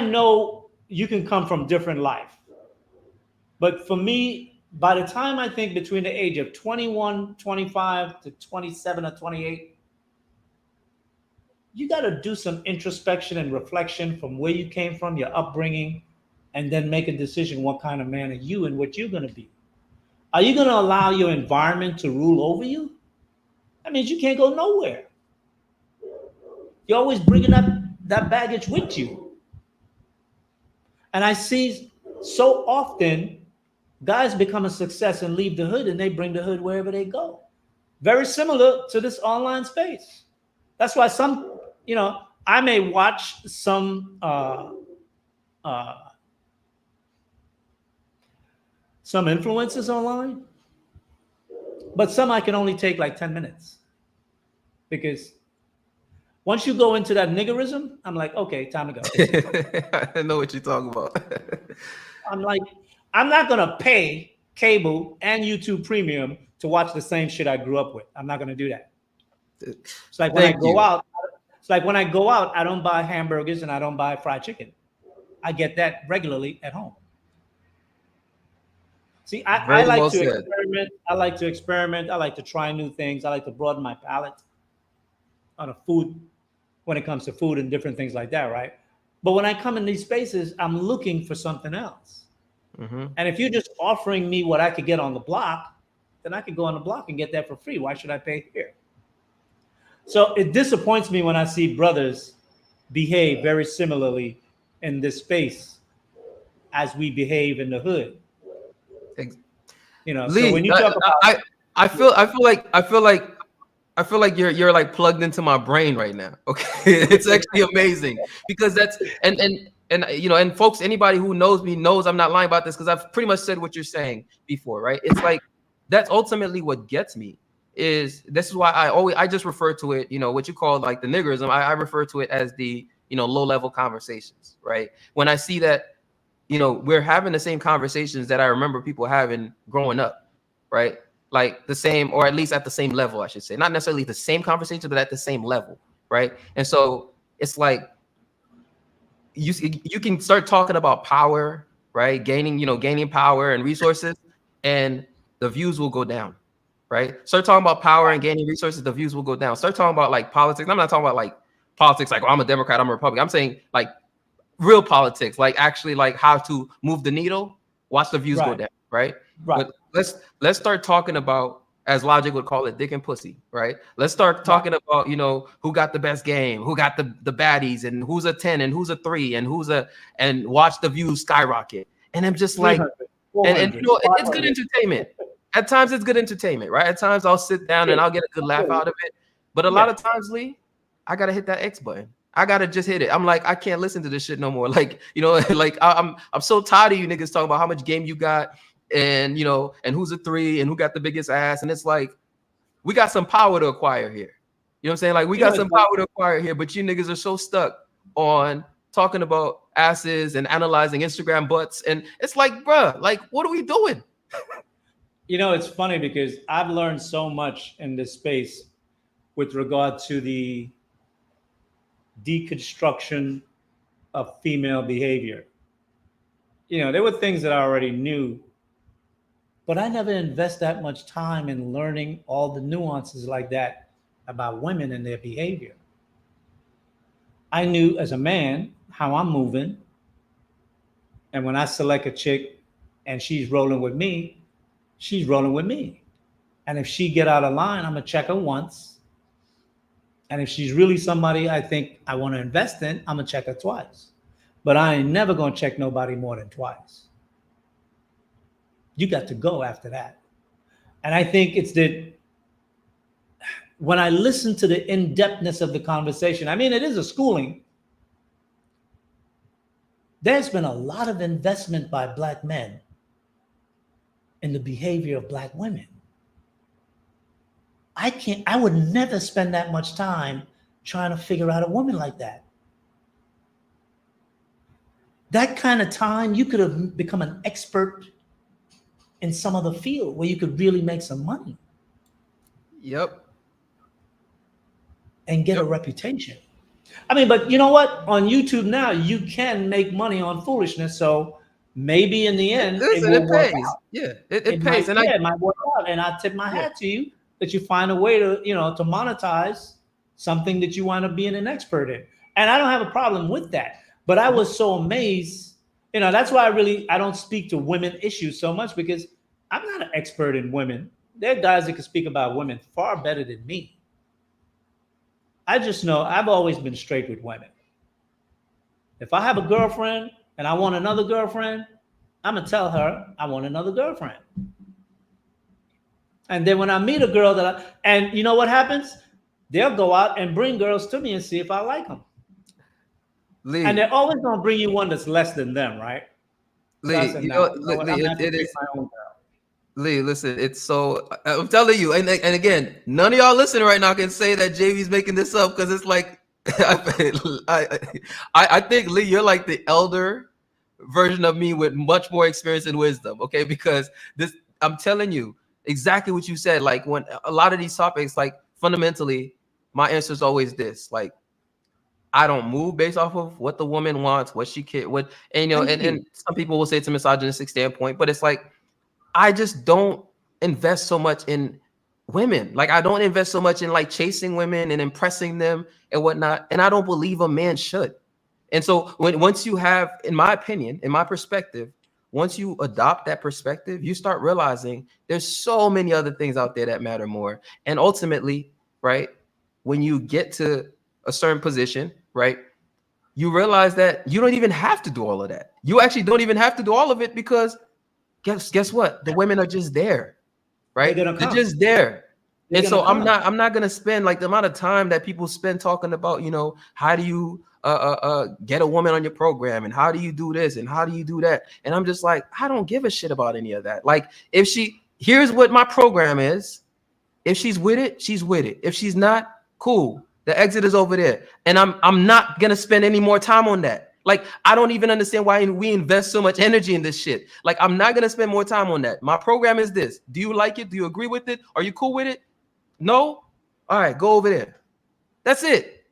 know you can come from different life, but for me, by the time I think between the age of 21, 25 to 27 or 28, you got to do some introspection and reflection from where you came from, your upbringing, and then make a decision what kind of man are you and what you're going to be. Are you going to allow your environment to rule over you? That means you can't go nowhere. You're always bringing up that baggage with you. And I see so often guys become a success and leave the hood, and they bring the hood wherever they go. Very similar to this online space. That's why I may watch some influencers online, but some I can only take like 10 minutes. Because once you go into that niggerism, I'm like, okay, time to go. I know what you're talking about. I'm like, I'm not going to pay cable and YouTube Premium to watch the same shit I grew up with. I'm not going to do that. It's like when I go out, I don't buy hamburgers and I don't buy fried chicken. I get that regularly at home. See, I like to experiment. I like to try new things. I like to broaden my palate on a food, when it comes to food and different things like that, right? But when I come in these spaces, I'm looking for something else. And if you're just offering me what I could get on the block, then I could go on the block and get that for free. Why should I pay here? So it disappoints me when I see brothers behave very similarly in this space as we behave in the hood. Lee, so when you talk about, I feel like you're like plugged into my brain right now. Okay, it's actually amazing because that's and folks, anybody who knows me knows I'm not lying about this because I've pretty much said what you're saying before, right? It's like that's ultimately what gets me. This is why I just refer to it, what you call like the niggerism. I refer to it as the low level conversations, right? When I see that we're having the same conversations that I remember people having growing up, right? Like the same, or at least at the same level, I should say. Not necessarily the same conversation, but at the same level, right? And so it's like you can start talking about power, right? Gaining power and resources, and the views will go down, right? Start talking about power and gaining resources, the views will go down. Start talking about like politics. I'm not talking about like politics like, I'm a Democrat, I'm a Republican. I'm saying like real politics, like actually like how to move the needle, watch the views go down, right? But let's start talking about, as Logic would call it, dick and pussy, right? Let's start talking about, who got the best game, who got the baddies, and who's a 10 and who's a 3 and watch the views skyrocket. And I'm just like, and it's good entertainment. At times it's good entertainment, right? At times I'll sit down and I'll get a good laugh out of it. But a lot of times, Lee, I gotta hit that X button. I gotta just hit it. I'm like, I can't listen to this shit no more. Like, like I'm so tired of you niggas talking about how much game you got and and who's a 3 and who got the biggest ass. And it's like, we got some power to acquire here. You know what I'm saying? Like, we got some power to acquire here, but you niggas are so stuck on talking about asses and analyzing Instagram butts. And it's like, bruh, like, what are we doing? It's funny because I've learned so much in this space with regard to the deconstruction of female behavior. There were things that I already knew, but I never invest that much time in learning all the nuances like that about women and their behavior. I knew as a man how I'm moving, and when I select a chick and she's rolling with me, she's rolling with me. And if she get out of line, I'm gonna check her once. And if she's really somebody I think I want to invest in, I'm going to check her twice. But I ain't never going to check nobody more than twice. You got to go after that. And I think it's that when I listen to the in-depthness of the conversation, I mean, it is a schooling. There's been a lot of investment by Black men in the behavior of Black women. I would never spend that much time trying to figure out a woman like that. That kind of time, you could have become an expert in some other field where you could really make some money. Yep. And get a reputation. I mean, but you know what? On YouTube now, you can make money on foolishness. So maybe in the end, it will work out. Yeah, it pays. It might work out. And I tip my hat to you that you find a way to, to monetize something that you want to be an expert in. And I don't have a problem with that. But I was so amazed. That's why I don't speak to women issues so much, because I'm not an expert in women. There are guys that can speak about women far better than me. I just know I've always been straight with women. If I have a girlfriend and I want another girlfriend, I'm going to tell her I want another girlfriend. And then when I meet a girl and you know what happens? They'll go out and bring girls to me and see if I like them. Lee, and they're always going to bring you one that's less than them, right? Lee, it is. Lee, listen, it's so, I'm telling you, and again, none of y'all listening right now can say that JV's making this up, because it's like, I think, Lee, you're like the elder version of me with much more experience and wisdom, okay? Because I'm telling you exactly what you said. Like, when a lot of these topics, like, fundamentally, my answer is always this, like, I don't move based off of what the woman wants, what she can, and some people will say it's a misogynistic standpoint, but it's like, I just don't invest so much in women. Like, I don't invest so much in like chasing women and impressing them and whatnot. And I don't believe a man should. And so once you have, in my opinion, in my perspective, once you adopt that perspective, you start realizing there's so many other things out there that matter more. And ultimately, right, when you get to a certain position, right, you realize that you don't even have to do all of that. You actually don't even have to do all of it, because guess what? The women are just there, right? They're just there. And so I'm not gonna spend like the amount of time that people spend talking about, how do you get a woman on your program, and how do you do this, and how do you do that? And I'm just like, I don't give a shit about any of that. Like, here's what my program is. If she's with it, she's with it. If she's not, cool. The exit is over there. And I'm not gonna spend any more time on that. Like, I don't even understand why we invest so much energy in this shit. Like, I'm not going to spend more time on that. My program is this. Do you like it? Do you agree with it? Are you cool with it? No? All right, go over there. That's it.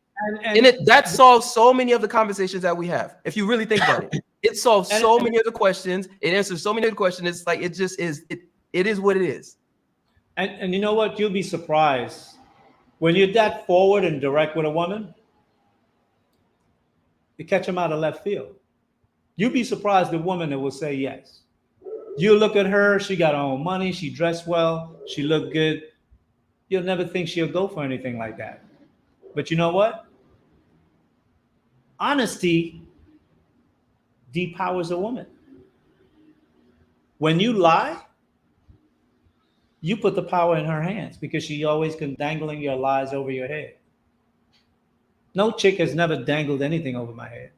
And that solves so many of the conversations that we have. If you really think about it, it solves so many of the questions. It answers so many of the questions. It's like, it just is. It is what it is. And you know what? You'll be surprised when you're that forward and direct with a woman. You catch them out of left field. You'd be surprised the woman that will say yes. You look at her, she got her own money, she dressed well, she looked good. You'll never think she'll go for anything like that. But you know what? Honesty depowers a woman. When you lie, you put the power in her hands, because she always can dangling your lies over your head. No chick has never dangled anything over my head.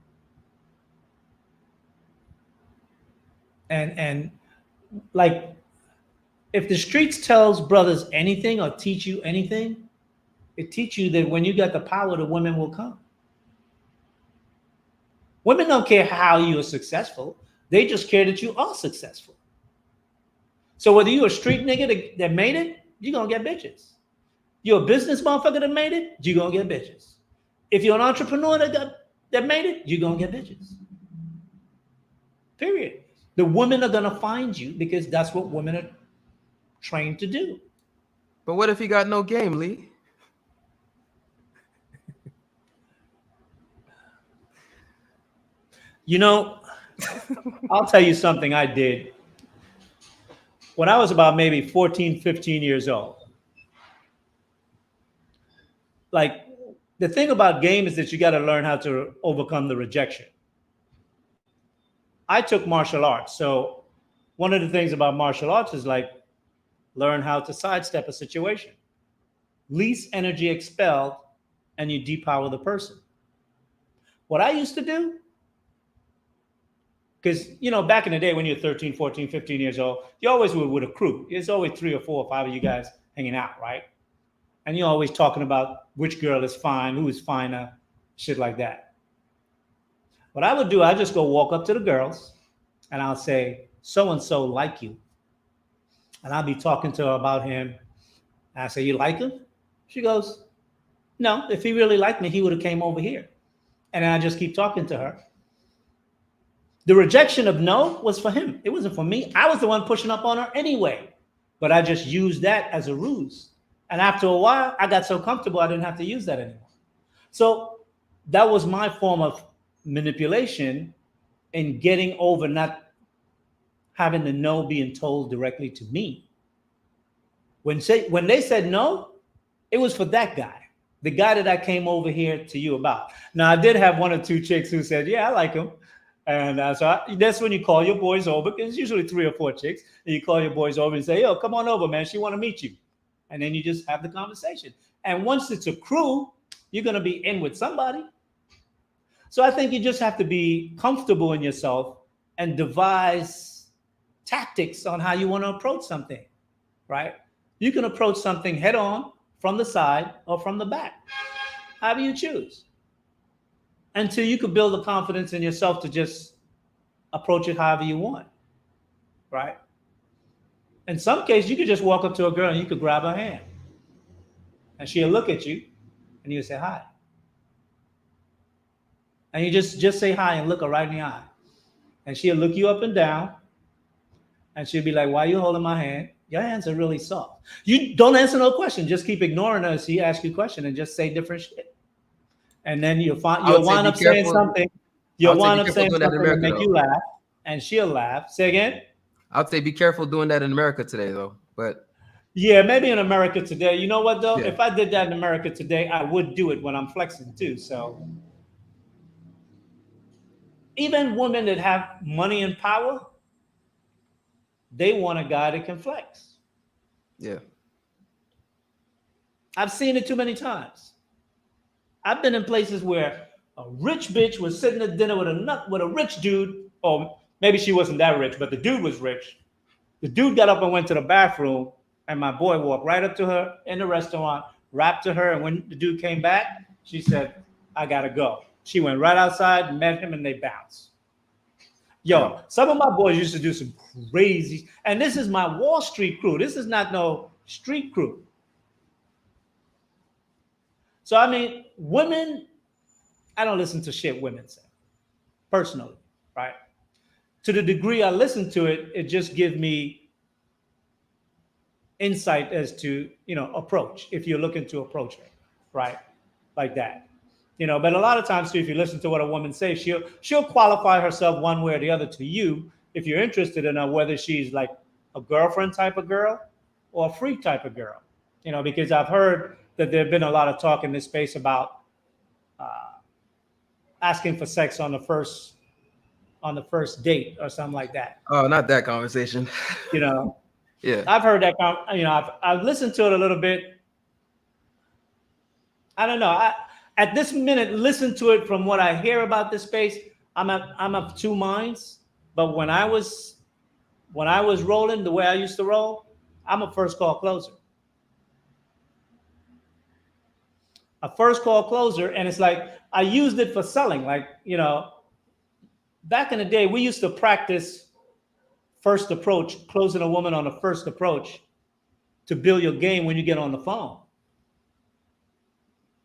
And like, if the streets tells brothers anything or teach you anything, it teach you that when you got the power, the women will come. Women don't care how you are successful. They just care that you are successful. So whether you're a street nigga that made it, you're going to get bitches. You're a business motherfucker that made it, you're going to get bitches. If you're an entrepreneur that made it, you're going to get bitches. Period. The women are going to find you, because that's what women are trained to do. But what if he got no game, Lee? I'll tell you something I did. When I was about maybe 14, 15 years old, like, The thing about game is that you got to learn how to overcome the rejection. I took martial arts. So one of the things about martial arts is like learn how to sidestep a situation. Least energy expelled, and you depower the person. What I used to do, because, back in the day when you're 13, 14, 15 years old, you always were with a crew. There's always 3 or 4 or 5 of you guys hanging out, right? And you're always talking about which girl is fine, who is finer, shit like that. What I would do, I just go walk up to the girls and I'll say, so-and-so like you. And I'll be talking to her about him. And I say, you like him? She goes, no, if he really liked me, he would have came over here. And then I just keep talking to her. The rejection of no was for him. It wasn't for me. I was the one pushing up on her anyway. But I just used that as a ruse. And after a while, I got so comfortable, I didn't have to use that anymore. So that was my form of manipulation in getting over not having the no being told directly to me. When they said no, it was for that guy, the guy that I came over here to you about. Now, I did have 1 or 2 chicks who said, yeah, I like him. And that's when you call your boys over, because it's usually 3 or 4 chicks. And you call your boys over and say, yo, come on over, man. She want to meet you. And then you just have the conversation. And once it's a crew, you're going to be in with somebody. So I think you just have to be comfortable in yourself and devise tactics on how you want to approach something, right? You can approach something head on, from the side, or from the back, however you choose, until you can build the confidence in yourself to just approach it however you want, right? In some cases, you could just walk up to a girl and you could grab her hand. And she'll look at you and you'll say hi. And you just say hi and look her right in the eye. And she'll look you up and down. And she'll be like, why are you holding my hand? Your hands are really soft. You don't answer no question. Just keep ignoring her as she asks you a question and just say different shit. And then you'll wind up saying something. You'll wind up saying something to make you laugh. And she'll laugh. Say again? I'd say be careful doing that in America today, though. But yeah, maybe in America today. You know what, though? Yeah. If I did that in America today, I would do it when I'm flexing, too. So even women that have money and power, they want a guy that can flex. Yeah. I've seen it too many times. I've been in places where a rich bitch was sitting at dinner with a rich dude, or maybe she wasn't that rich, but the dude was rich. The dude got up and went to the bathroom, and my boy walked right up to her in the restaurant, rapped to her, and when the dude came back, she said, I gotta go. She went right outside, met him, and they bounced. Yo, some of my boys used to do some crazy, and this is my Wall Street crew. This is not no street crew. So, I mean, women, I don't listen to shit women say, personally, right? To the degree I listen to it, it just gives me insight as to, approach, if you're looking to approach it, right? Like that. But a lot of times too, if you listen to what a woman says, she'll qualify herself one way or the other to you if you're interested in her, whether she's like a girlfriend type of girl or a freak type of girl. Because I've heard that there've been a lot of talk in this space about asking for sex on the first date or something like that. Oh, not that conversation. Yeah, I've heard that. I've listened to it a little bit. I don't know. At this minute, listen to it from what I hear about this space. I'm of 2 minds. But when I was rolling the way I used to roll, I'm a first call closer. A first call closer, and it's like I used it for selling. Like, back in the day, we used to practice first approach, closing a woman on a first approach to build your game when you get on the phone.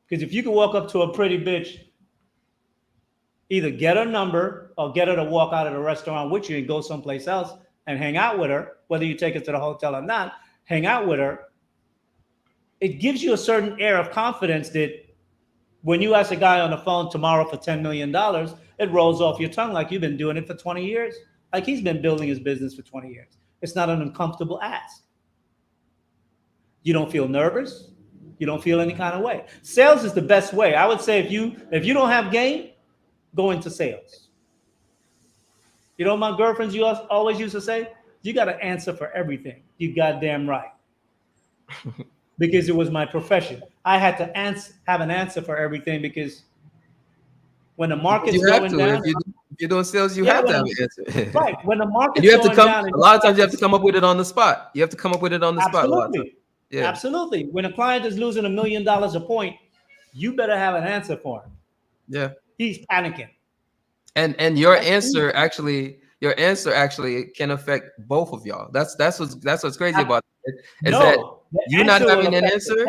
Because if you can walk up to a pretty bitch, either get her number or get her to walk out of the restaurant with you and go someplace else and hang out with her, whether you take her to the hotel or not, hang out with her. It gives you a certain air of confidence that when you ask a guy on the phone tomorrow for $10 million, it rolls off your tongue like you've been doing it for 20 years. Like he's been building his business for 20 years. It's not an uncomfortable ask. You don't feel nervous. You don't feel any kind of way. Sales is the best way. I would say if you don't have game, go into sales. You know what my girlfriends always used to say? You got to answer for everything. You goddamn right. Because it was my profession. I had to have an answer for everything because when the market's going down, if you're doing sales, you have to have an answer. Right. When the market's you have going to come. down, A lot of times you have to come up with it on the spot. You have to come up with it on the spot. Absolutely. Yeah. Absolutely. When a client is losing $1 million a point, you better have an answer for him. Yeah. He's panicking. And your answer actually can affect both of y'all. That's what's crazy about it. Is that you not having an answer?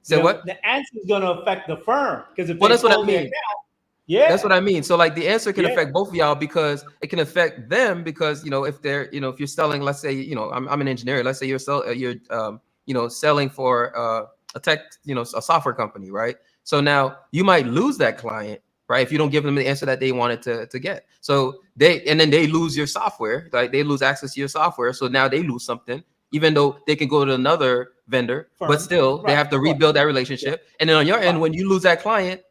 So what? The answer is going to affect the firm because if that's what I mean. Yeah, that's what I mean. So like the answer can affect both of y'all because it can affect them because if they're if you're selling, let's say I'm an engineer. Let's say you're selling for a tech a software company, right? So now you might lose that client, right? If you don't give them the answer that they wanted to get. So then they lose your software, like they lose access to your software. So now they lose something, even though they can go to another vendor, but still they have to rebuild that relationship. And then on your end, when you lose that client,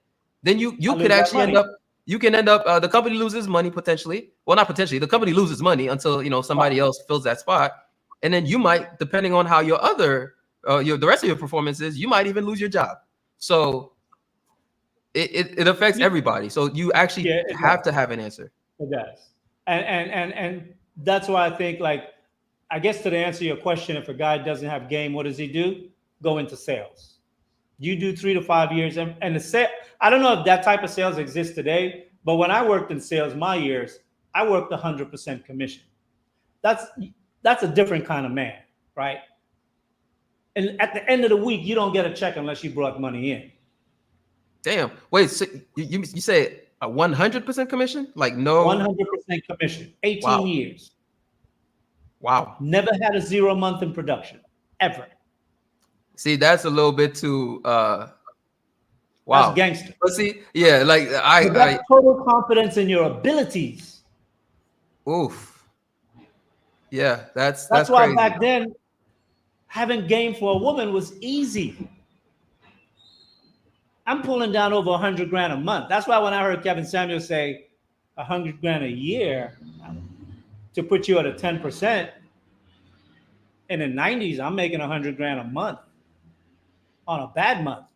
then you could actually end up the company loses money potentially. Well, not potentially, the company loses money until somebody else fills that spot. And then you might, depending on how your other the rest of your performance is, you might even lose your job. So it affects everybody. So you actually have to have an answer. It does. And that's why I think, like, I guess to answer your question, if a guy doesn't have game, what does he do? Go into sales. You do 3 to 5 years. And I don't know if that type of sales exists today, but when I worked in sales, my years, I worked 100% commission. That's a different kind of man, right? And at the end of the week, you don't get a check unless you brought money in. Damn. Wait, so you say a 100% commission? Like no 100% commission. 18 years. Wow. Never had a 0 month in production ever. See, that's a little bit too wow. That's gangster. But see, yeah, like I total confidence in your abilities. Oof. Yeah, that's why crazy. Back then having game for a woman was easy. I'm pulling down over 100 grand a month. That's why when I heard Kevin Samuel say 100 grand a year to put you at a 10%, in the 90s, I'm making 100 grand a month on a bad month.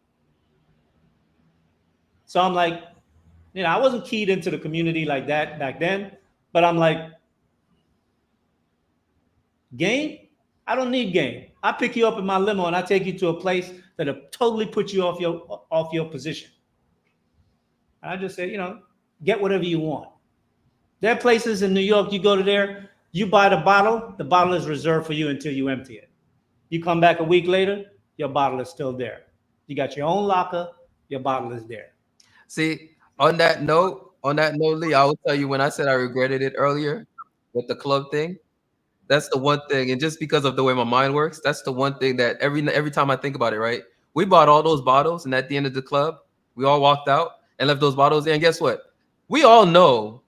So I'm like, I wasn't keyed into the community like that back then, but I'm like, game? I don't need game. I pick you up in my limo and I take you to a place that'll totally put you off your position. And I just say, get whatever you want. There are places in New York, you go to there, you buy the bottle is reserved for you until you empty it. You come back a week later, your bottle is still there. You got your own locker, your bottle is there. See, on that note, Lee, I will tell you when I said I regretted it earlier with the club thing, that's the one thing. And just because of the way my mind works, that's the one thing that every time I think about it, right? We bought all those bottles, and at the end of the club, we all walked out and left those bottles there. And guess what? We all know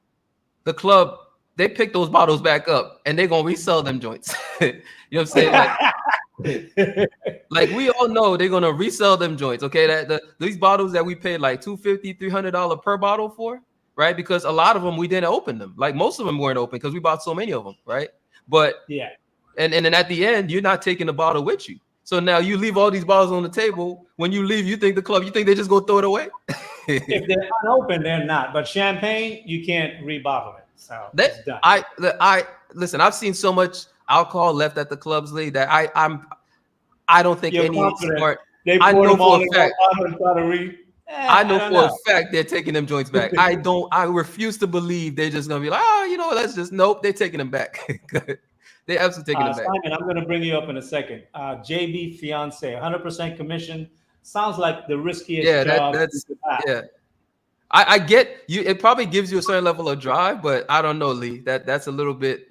the club, they pick those bottles back up and they're gonna resell them joints. You know what I'm saying? Like we all know they're gonna resell them joints. Okay, these bottles that we paid like $250, $300 per bottle for, right? Because a lot of them we didn't open them. Like most of them weren't open because we bought so many of them, right? But yeah, and then at the end, you're not taking the bottle with you. So now you leave all these bottles on the table. When you leave, you think they just go throw it away? If they're unopened, they're not. But champagne, you can't rebottle it. So it's done. I listen. I've seen so much alcohol left at the clubs, Lee, that I don't think any smart. I know for a fact. I know for a fact they're taking them joints back. I refuse to believe they're just gonna be like, let's just nope. They're taking them back. They're absolutely taking them back. Simon, I'm gonna bring you up in a second. JB fiance, 100% commission. Sounds like the riskiest job. Yeah. I get you. It probably gives you a certain level of drive, but I don't know, Lee. That's a little bit.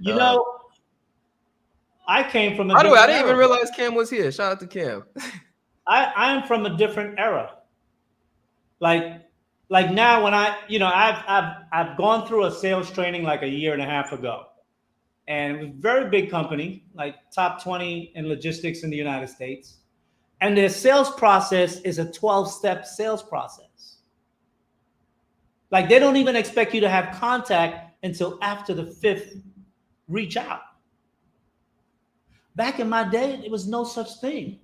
I came from. By the way, I didn't even realize Cam was here. Shout out to Cam. I'm from a different era. Like now, when I've gone through a sales training like a year and a half ago, and it was a very big company, like top 20 in logistics in the United States, And their sales process is a 12-step sales process. Like they don't even expect you to have contact until after the 5th reach out. Back in my day, there was no such thing.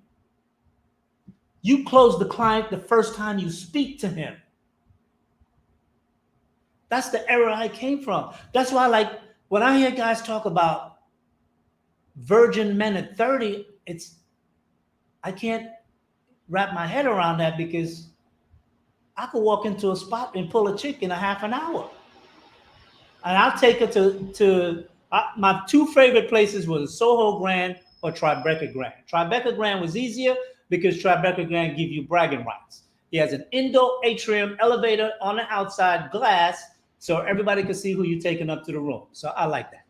You close the client the first time you speak to him. That's the era I came from. That's why, like, when I hear guys talk about virgin men at 30, I can't wrap my head around that, because I could walk into a spot and pull a chick in a half an hour. And I'll take her to my 2 favorite places was Soho Grand or Tribeca Grand. Tribeca Grand was easier because Tribeca Grand give you bragging rights. He has an indoor atrium elevator on the outside, glass, so everybody can see who you're taking up to the room. So I like that,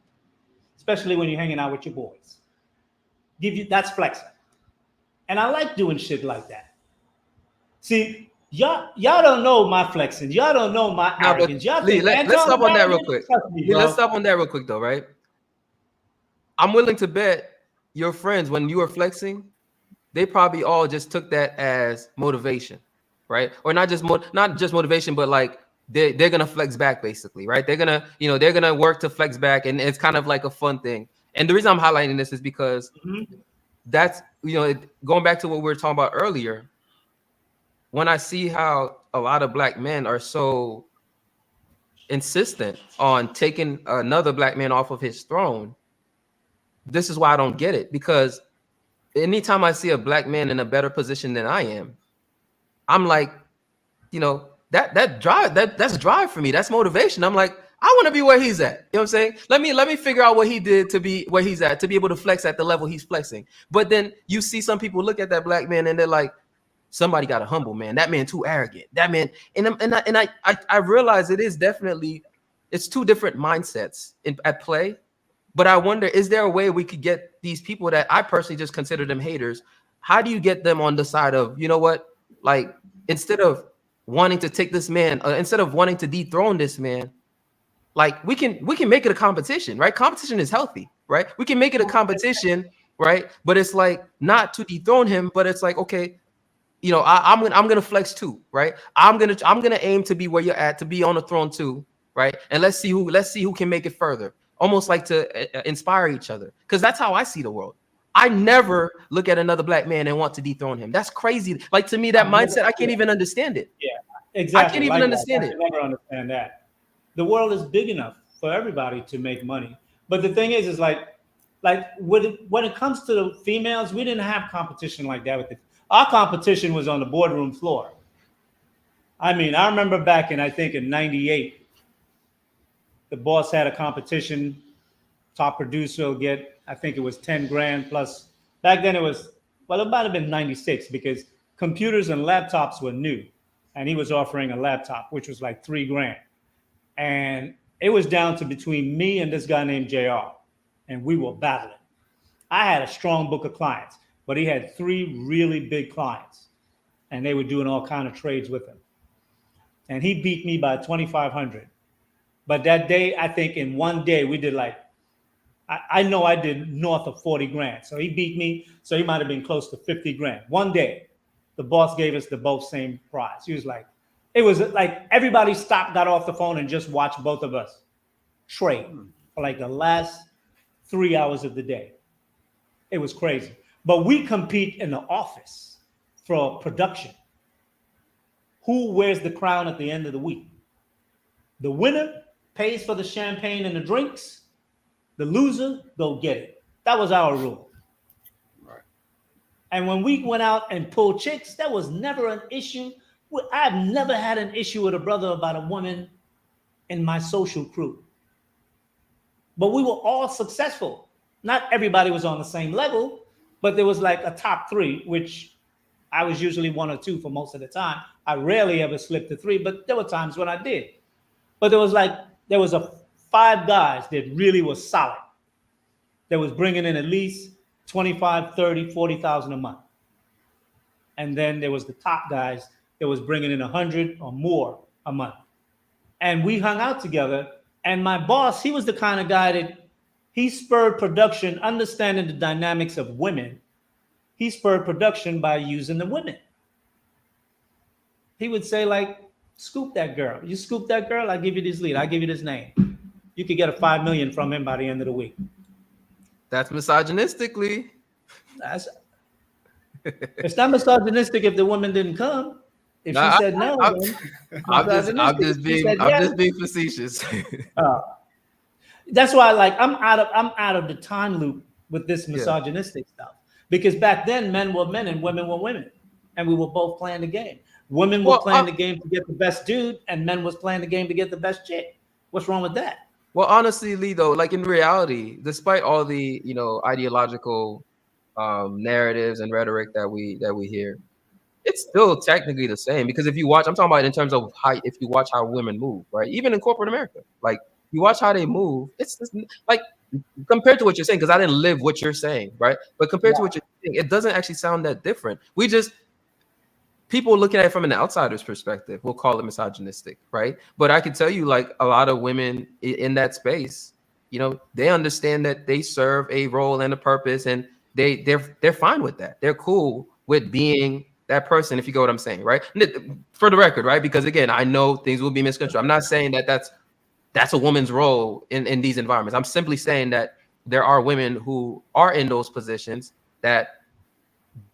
especially when you're hanging out with your boys. That's flexing. And I like doing shit like that. See, y'all don't know my flexing. Y'all don't know my arrogance. Let's stop on that real quick. Let's stop on that real quick, though, right? I'm willing to bet your friends, when you were flexing, they probably all just took that as motivation, right? Or not just motivation, but like they're gonna flex back, basically, right? They're gonna work to flex back, and it's kind of like a fun thing. And the reason I'm highlighting this is because that's, going back to what we were talking about earlier. When I see how a lot of black men are so insistent on taking another black man off of his throne, this is why I don't get it. Because anytime I see a black man in a better position than I am, I'm like, that's drive for me. That's motivation. I'm like, I want to be where he's at. You know what I'm saying? Let me figure out what he did to be where he's at, to be able to flex at the level he's flexing. But then you see some people look at that black man and they're like, somebody got to humble, man. That man too arrogant. That man, and I realize it's 2 different mindsets at play. But I wonder, is there a way we could get these people that I personally just consider them haters? How do you get them on the side of, you know what? Like, instead of wanting to take this man, instead of wanting to dethrone this man, like we can make it a competition, right? Competition is healthy, right? We can make it a competition, right? But it's like not to dethrone him, but it's like, okay, I'm gonna flex too, right? I'm gonna aim to be where you're at, to be on the throne too, right? And let's see who can make it further. Almost like to inspire each other, because that's how I see the world. I never look at another black man and want to dethrone him. That's crazy. Like, to me, that mindset, I can't even understand it. Yeah, exactly. I can't even understand it. I never understand that. The world is big enough for everybody to make money. But the thing is like when it comes to the females, we didn't have competition like that. Our competition was on the boardroom floor. I mean, I remember back in, I think in 98, the boss had a competition. Top producer will get, I think it was 10 grand plus. Back then it might have been 96, because computers and laptops were new. And he was offering a laptop, which was like 3 grand. And it was down to between me and this guy named JR. And we were battling. I had a strong book of clients, but he had 3 really big clients. And they were doing all kind of trades with him. And he beat me by 2,500. But that day, I think in one day, we did like, I know I did north of 40 grand. So he beat me. So he might have been close to 50 grand. One day, the boss gave us the both same prize. He was like, it was like everybody stopped, got off the phone, and just watched both of us trade for like the last 3 hours of the day. It was crazy. But we compete in the office for production. Who wears the crown at the end of the week? The winner pays for the champagne and the drinks. The loser, go get it. That was our rule. Right. And when we went out and pulled chicks, that was never an issue. I've never had an issue with a brother about a woman in my social crew. But we were all successful. Not everybody was on the same level, but there was like a top 3, which I was usually 1 or 2 for most of the time. I rarely ever slipped to 3, but there were times when I did. But there was 5 guys that really was solid, that was bringing in at least 25, 30, 40,000 a month. And then there was the top guys that was bringing in 100 or more a month. And we hung out together. And my boss, he was the kind of guy that he spurred production, understanding the dynamics of women, he spurred production by using the women. He would say, like, scoop that girl. You scoop that girl, I give you this lead. I give you this name. You could get a $5 million from him by the end of the week. That's misogynistically. It's not misogynistic if the woman didn't come. If she said no, I'm just being facetious. That's why, like, I'm out of the time loop with this misogynistic stuff. Because back then, men were men and women were women, and we were both playing the game. Women were playing the game to get the best dude, and men was playing the game to get the best chick. What's wrong with that? Well, honestly, Lee, though, like in reality, despite all the ideological narratives and rhetoric that we hear, it's still technically the same. Because if you watch, I'm talking about in terms of height. If you watch how women move, right? Even in corporate America, like you watch how they move, it's like compared to what you're saying. Because I didn't live what you're saying, right? But compared to what you're saying, it doesn't actually sound that different. People looking at it from an outsider's perspective will call it misogynistic, right? But I can tell you, like, a lot of women in that space, they understand that they serve a role and a purpose, and they're fine with that. They're cool with being that person, if you get what I'm saying, right? For the record, right? Because again, I know things will be misconstrued. I'm not saying that that's a woman's role in these environments. I'm simply saying that there are women who are in those positions that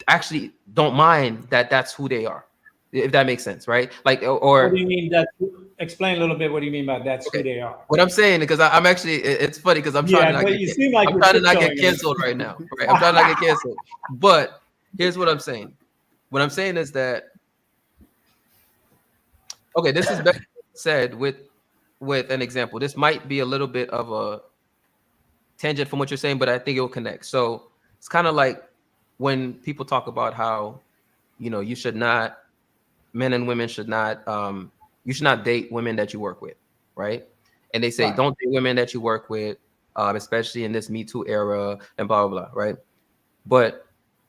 actually don't mind that that's who they are, if that makes sense, right? Like, or what do you mean that? Explain a little bit. What do you mean by that's who they are? What I'm saying, because I'm actually, it's funny because I'm trying to not get canceled right now, right? I'm trying to not get canceled. But here's what I'm saying. What I'm saying is that, okay, this is better said with an example. This might be a little bit of a tangent from what you're saying, but I think it will connect. So it's kind of like when people talk about how, you should not, men and women should not, you should not date women that you work with, right? And they say, don't date women that you work with, especially in this Me Too era and blah, blah, blah, right? But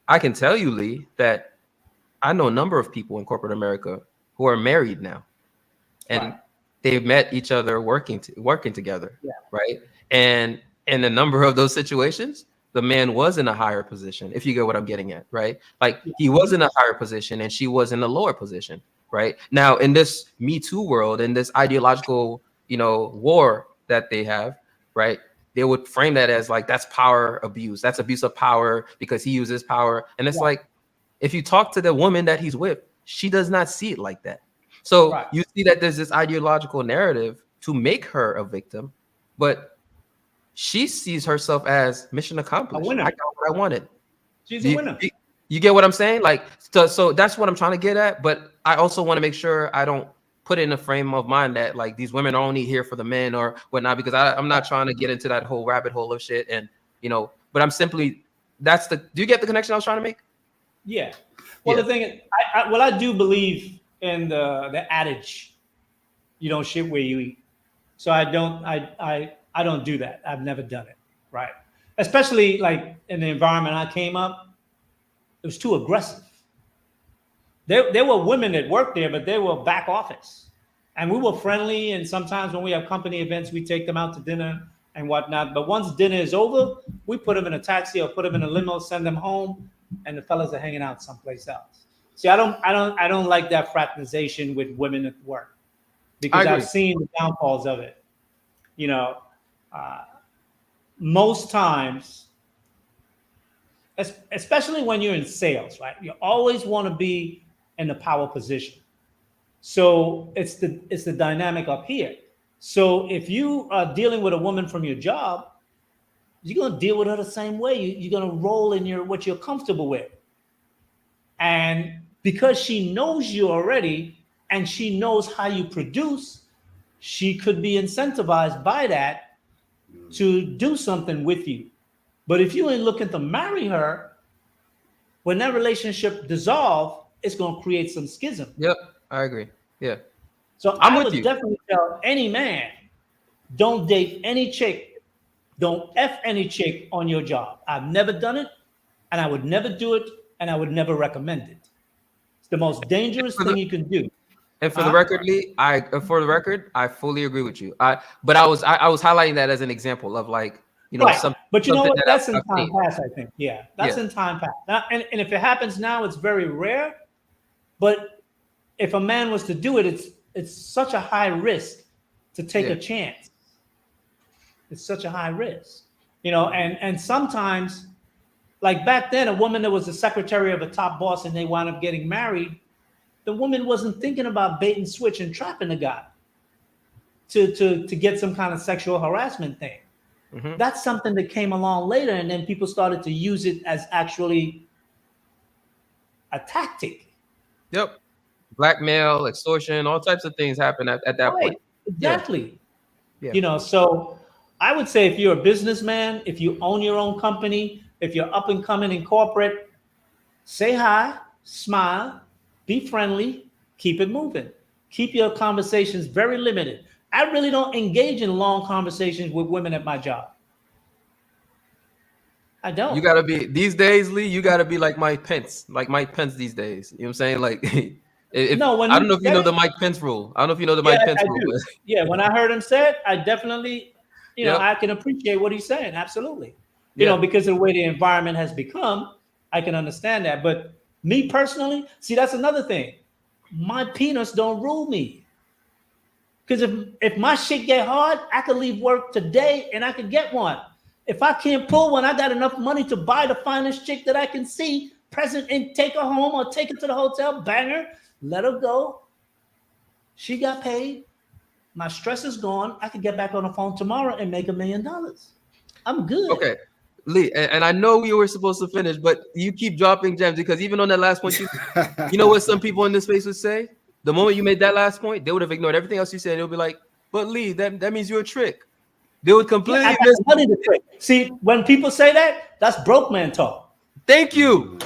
I can tell you, Lee, that I know a number of people in corporate America who are married now, and they've met each other working together, right? And in a number of those situations, the man was in a higher position, if you get what I'm getting at, right? Like he was in a higher position and she was in a lower position, right? Now, in this Me Too world, in this ideological, war that they have, right? They would frame that as like, that's power abuse. That's abuse of power because he uses power. And it's like, if you talk to the woman that he's with, she does not see it like that. So you see that there's this ideological narrative to make her a victim, but she sees herself as mission accomplished. I got what I wanted. She's a winner. You get what I'm saying? Like, so that's what I'm trying to get at. But I also want to make sure I don't put it in a frame of mind that like these women are only here for the men or whatnot, because I'm not trying to get into that whole rabbit hole of shit. And, but I'm simply, do you get the connection I was trying to make? Yeah. Well, the thing is, I do believe in the adage, you don't shit where you eat. So I don't do that. I've never done it, right? Especially like in the environment I came up, it was too aggressive. There were women that worked there, but they were back office. And we were friendly, and sometimes when we have company events, we take them out to dinner and whatnot. But once dinner is over, we put them in a taxi or put them in a limo, send them home, and the fellas are hanging out someplace else. See, I don't like that fraternization with women at work, because I've seen the downfalls of it. Most times, especially when you're in sales, right? You always want to be in the power position. So it's the dynamic up here. So if you are dealing with a woman from your job, you're going to deal with her the same way. You're going to roll in what you're comfortable with. And because she knows you already and she knows how you produce, she could be incentivized by that to do something with you. But if you ain't looking to marry her, when that relationship dissolves, it's going to create some schism. Yep, I agree. Yeah. So I would definitely tell any man, don't date any chick, don't F any chick on your job. I've never done it, and I would never do it, and I would never recommend it. It's the most dangerous thing you can do. And for the record, Lee, I fully agree with you. But I was highlighting that as an example of like, right. Some, but you know what? That's in I've time seen. past, I think. Yeah, that's in time past. Now, and if it happens now, it's very rare. But if a man was to do it, it's such a high risk to take a chance. It's such a high risk, and sometimes, like back then, a woman that was the secretary of a top boss and they wound up getting married, the woman wasn't thinking about bait and switch and trapping the guy to get some kind of sexual harassment thing. Mm-hmm. That's something that came along later, and then people started to use it as actually a tactic. Yep. Blackmail, extortion, all types of things happen at that point. Exactly. Yeah. So I would say if you're a businessman, if you own your own company, if you're up and coming in corporate, say hi, smile, be friendly, keep it moving. Keep your conversations very limited. I really don't engage in long conversations with women at my job. I don't. You gotta be these days, Lee. You gotta be like Mike Pence, these days. You know what I'm saying? Like, if No, when I he don't know if you said know it, the Mike Pence rule. I don't know if you know the yeah, Mike Pence I rule. do. But Yeah, when I heard him say it, I definitely, yep. I can appreciate what he's saying. Absolutely. Yeah. Because of the way the environment has become, I can understand that. But me personally, see, that's another thing. My peanuts don't rule me. Because if my shit get hard, I could leave work today and I could get one. If I can't pull one, I got enough money to buy the finest chick that I can see, present and take her home or take her to the hotel, bang her, let her go. She got paid. My stress is gone. I could get back on the phone tomorrow and make $1 million. I'm good. Okay, Lee, and I know we were supposed to finish, but you keep dropping gems because even on that last point, you know what some people in this space would say? The moment you made that last point, they would have ignored everything else you said. They'll be like, "But Lee, that means you're a trick." They would completely I got the money to trick. See, when people say that, that's broke man talk. Thank you.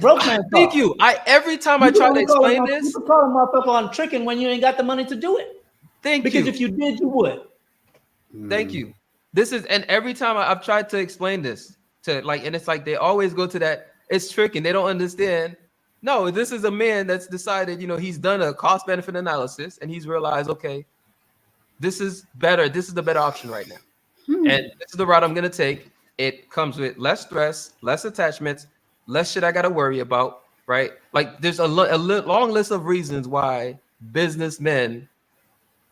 Broke man talk. Thank you. Every time I try to explain this, you can call a motherfucker on tricking when you ain't got the money to do it. Because if you did, you would. Thank you. This is, and every time I've tried to explain this to like, and it's like they always go to that. It's tricking. They don't understand. No, this is a man that's decided. He's done a cost benefit analysis and he's realized, okay, this is better. This is the better option right now, and this is the route I'm gonna take. It comes with less stress, less attachments, less shit I gotta worry about. Right? Like there's a long list of reasons why businessmen.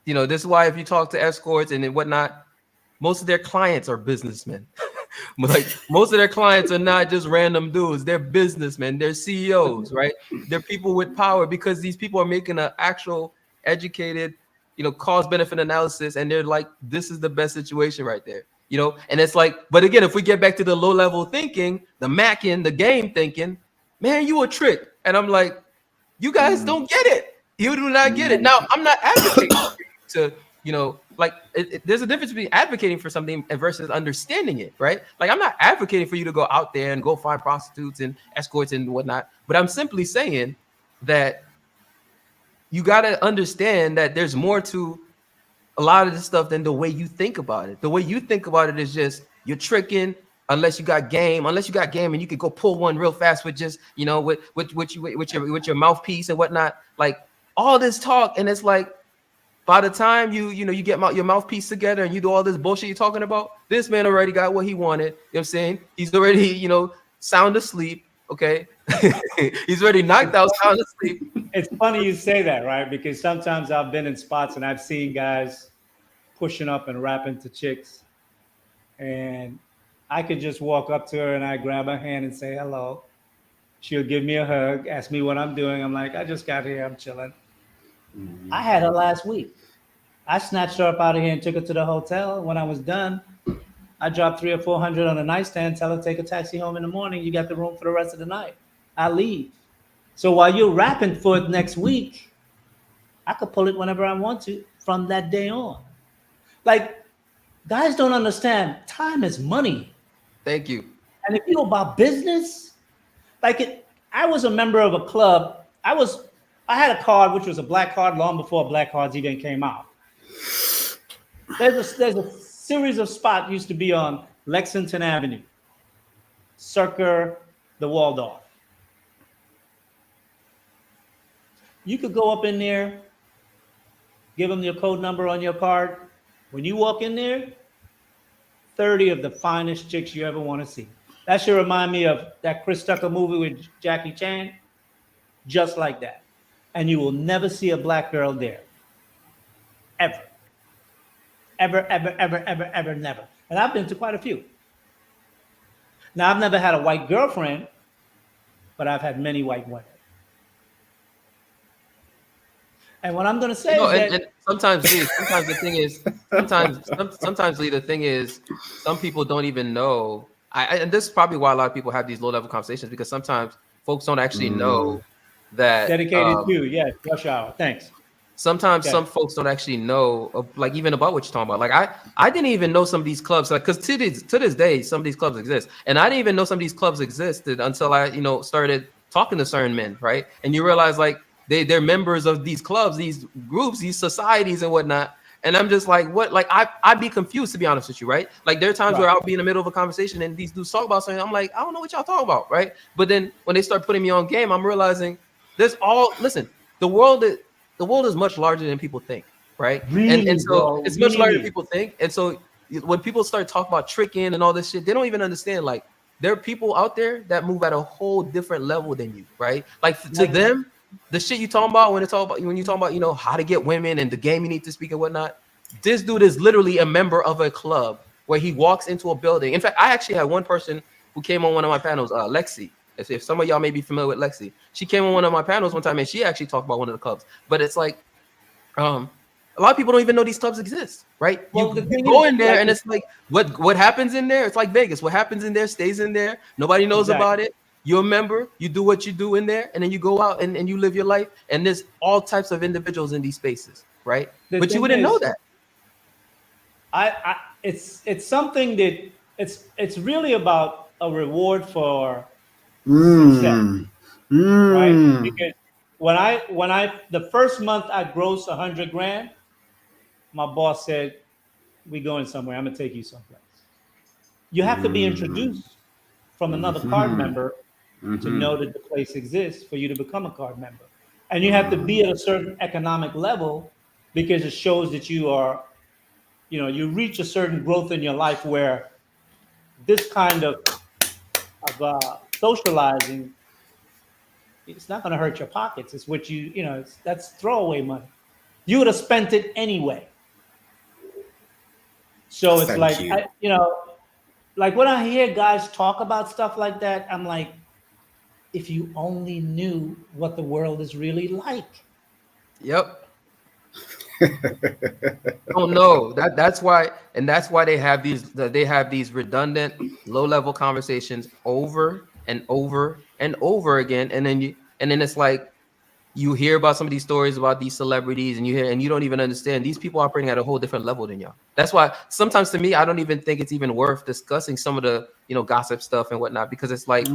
This is why if you talk to escorts and whatnot, most of their clients are businessmen. Like most of their clients are not just random dudes. They're businessmen. They're CEOs, right? They're people with power because these people are making an actual educated, cost benefit analysis. And they're like, this is the best situation right there, And it's like, but again, if we get back to the low level thinking, the macking, the game thinking, man, you a trick. And I'm like, you guys don't get it. You do not get it. Now, I'm not advocating to, like there's a difference between advocating for something versus understanding it, right? Like I'm not advocating for you to go out there and go find prostitutes and escorts and whatnot, but I'm simply saying that you got to understand that there's more to a lot of this stuff than the way you think about it. The way you think about it is just you're tricking unless you got game and you could go pull one real fast with just, with your mouthpiece and whatnot, like all this talk. And it's like, by the time you get your mouthpiece together and you do all this bullshit you're talking about, this man already got what he wanted. You know what I'm saying? He's already, sound asleep. Okay. He's already knocked out, sound asleep. It's funny you say that, right? Because sometimes I've been in spots and I've seen guys pushing up and rapping to chicks. And I could just walk up to her and I grab her hand and say hello. She'll give me a hug, ask me what I'm doing. I'm like, I just got here. I'm chilling. I had her last week. I snatched her up out of here and took her to the hotel. When I was done, I dropped $300 or $400 on a nightstand, tell her take a taxi home in the morning. You got the room for the rest of the night. I leave. So while you're rapping for it next week, I could pull it whenever I want to from that day on. Like, guys don't understand time is money. Thank you. And if you're about business, I was a member of a club. I had a card, which was a black card long before black cards even came out. There's a series of spots used to be on Lexington Avenue, circa the Waldorf. You could go up in there, give them your code number on your card. When you walk in there, 30 of the finest chicks you ever want to see. That should remind me of that Chris Tucker movie with Jackie Chan, just like that. And you will never see a black girl there. Ever. Ever, ever, ever, ever, ever, never. And I've been to quite a few. Now, I've never had a white girlfriend, but I've had many white women. And what I'm going to say is that and sometimes, Lee, sometimes the thing is, sometimes Lee, the thing is, some people don't even know. And this is probably why a lot of people have these low-level conversations, because sometimes folks don't actually know that. Dedicated to, yes, rush hour. Thanks. Sometimes some folks don't actually know, like, even about what you're talking about. Like I didn't even know some of these clubs, like, because to this day, some of these clubs exist, and I didn't even know some of these clubs existed until I, started talking to certain men, right? And you realize, like, they're members of these clubs, these groups, these societies and whatnot. And I'm just like, what? Like, I'd be confused, to be honest with you, right? Like, there are times where I'll be in the middle of a conversation and these dudes talk about something. I'm like, I don't know what y'all talking about, right? But then when they start putting me on game, I'm realizing listen, the world is much larger than people think, right? Really, and so bro, it's much really. larger than people think. And so when people start talking about tricking and all this shit, they don't even understand, like, there are people out there that move at a whole different level than you, right? Like, to them, the shit you talking about when you talk about, how to get women and the game you need to speak and whatnot, this dude is literally a member of a club where he walks into a building. In fact, I actually had one person who came on one of my panels, Lexi. If some of y'all may be familiar with Lexi, she came on one of my panels one time and she actually talked about one of the clubs. But it's like, a lot of people don't even know these clubs exist, right? Well, you go in there, like, and it's like, what happens in there? It's like Vegas. What happens in there stays in there. Nobody knows about it. You're a member. You do what you do in there, and then you go out and you live your life. And there's all types of individuals in these spaces, right? But you wouldn't know that. It's something that it's really about a reward for success, right? Because when I the first month I grossed 100 grand, my boss said, "We going somewhere. I'm gonna take you someplace." You have to be introduced from another card member to know that the place exists for you to become a card member, and you have to be at a certain economic level because it shows that you are, you reach a certain growth in your life where this kind of socializing, it's not going to hurt your pockets. It's what that's throwaway money. You would have spent it anyway. So it's like, like when I hear guys talk about stuff like that, I'm like, if you only knew what the world is really like. Yep. Oh no, that's why they have these redundant low-level conversations over and over and over again, and then it's like, you hear about some of these stories about these celebrities, and you don't even understand these people operating at a whole different level than y'all. That's why sometimes, to me, I don't even think it's even worth discussing some of the gossip stuff and whatnot, because it's like,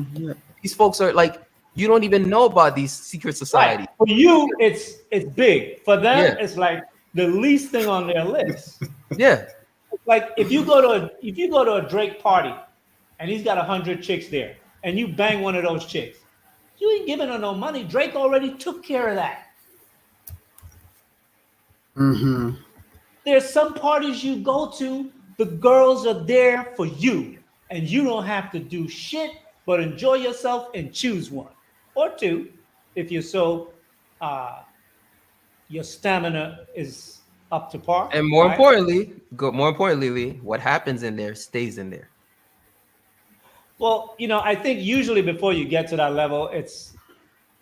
these folks are like, you don't even know about these secret societies. Right. For you, it's big. For them, it's like the least thing on their list. Yeah. Like if you go to a Drake party and he's got 100 chicks there, and you bang one of those chicks, you ain't giving her no money. Drake already took care of that. There's some parties you go to, the girls are there for you, and you don't have to do shit but enjoy yourself and choose one or two if you're so your stamina is up to par. And more importantly, Lee, what happens in there stays in there. Well, I think usually before you get to that level, it's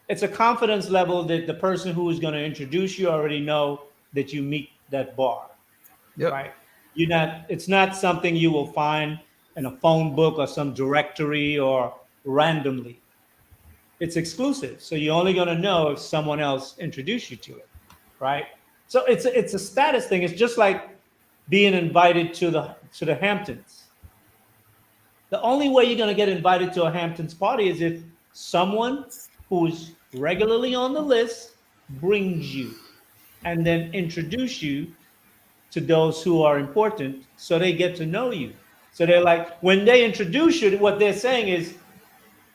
a confidence level that the person who is going to introduce you already know that you meet that bar. Yep. Right? It's not something you will find in a phone book or some directory or randomly. It's exclusive. So you're only going to know if someone else introduced you to it. Right? So it's a status thing. It's just like being invited to the Hamptons. The only way you're going to get invited to a Hamptons party is if someone who's regularly on the list brings you and then introduce you to those who are important, so they get to know you. So they're like, when they introduce you, what they're saying is,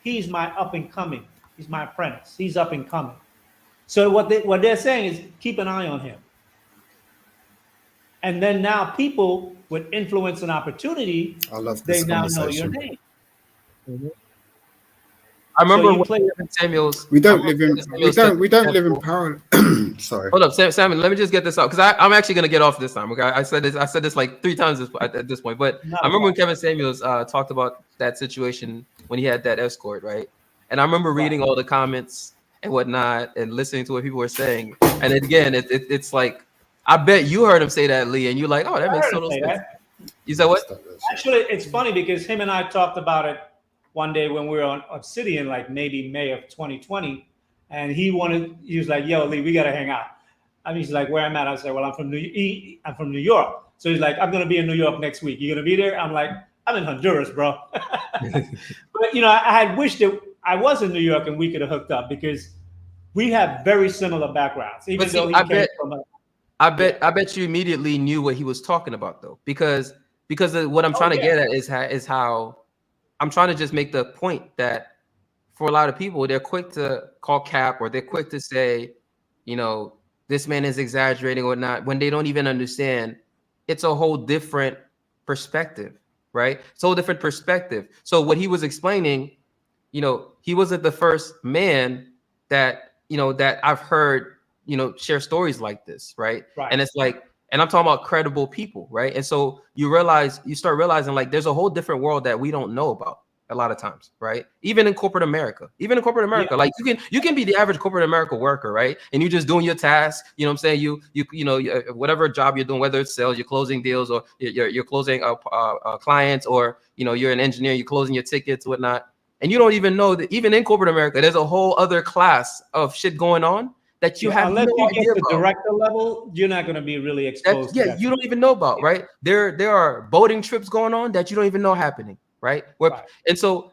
he's my up and coming. He's my apprentice. He's up and coming. So what they're saying is, keep an eye on him. And then now people with influence and opportunity, I love they this now know your conversation. name. Mhm. I So remember you when play. Kevin Samuels. We I don't remember live in Kevin Samuels set the we don't live in example. power. Sorry. Hold up, Salmon. Let me just get this out because I'm actually gonna get off this time. Okay, I said this like 3 times at this point. But Not I a remember when problem. Kevin Samuels talked about that situation when he had that escort, right? And I remember Right. reading all the comments and whatnot and listening to what people were saying. And then again, it's like I bet you heard him say that, Lee, and you're like, oh, that I makes heard him total say sense. that. You said what? Stop that shit. Actually, it's funny because him and I talked about it one day when we were on Obsidian, like maybe May of 2020, and he was like, "Yo, Lee, we gotta hang out." And he's like, "Where I'm at?" I said, "Well, I'm from New York." So he's like, "I'm gonna be in New York next week. You gonna be there?" I'm like, "I'm in Honduras, bro." But I had wished that I was in New York and we could have hooked up because we have very similar backgrounds, even But see, though he came from a I yeah. bet you immediately knew what he was talking about though, because what I'm Oh trying to yeah, get at is how I'm trying to just make the point that for a lot of people, they're quick to call cap or they're quick to say, you know, this man is exaggerating or not when they don't even understand it's a whole different perspective, right? It's a whole different perspective. So what he was explaining, he wasn't the first man that I've heard, share stories like this, right? right. And it's like, and I'm talking about credible people, right? And so you start realizing like there's a whole different world that we don't know about a lot of times, right? Even in corporate America, Yeah. like you can be the average corporate America worker, right? And you're just doing your tasks, you know what I'm saying? Whatever job you're doing, whether it's sales, you're closing deals, or you're closing clients, or you're an engineer, you're closing your tickets, whatnot. And you don't even know that even in corporate America, there's a whole other class of shit going on that you have Unless no you get idea to about. director level, you're not going to be really exposed to that. You don't even know about, right? There are boating trips going on that you don't even know happening, right? Right. And so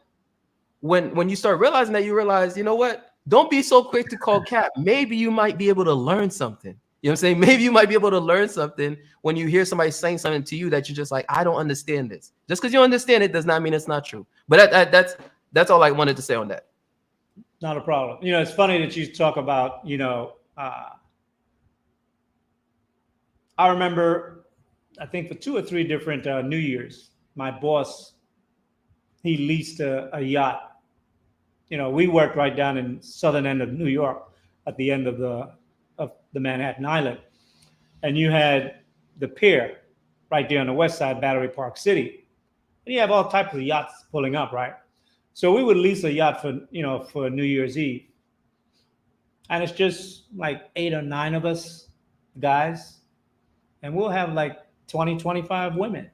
when you start realizing that, you realize, you know what? Don't be so quick to call cap. Maybe you might be able to learn something. You know what I'm saying? Maybe you might be able to learn something when you hear somebody saying something to you that you're just like, I don't understand this. Just because you understand it does not mean it's not true. But that's all I wanted to say on that. Not a problem. It's funny that you talk about, I remember, I think for 2 or 3 different New Year's, my boss, he leased a yacht. We worked right down in southern end of New York at the end of the Manhattan Island. And you had the pier right there on the west side, Battery Park City. And you have all types of yachts pulling up, right? So we would lease a yacht for New Year's Eve. And it's just like 8 or 9 of us guys. And we'll have like 20, 25 women.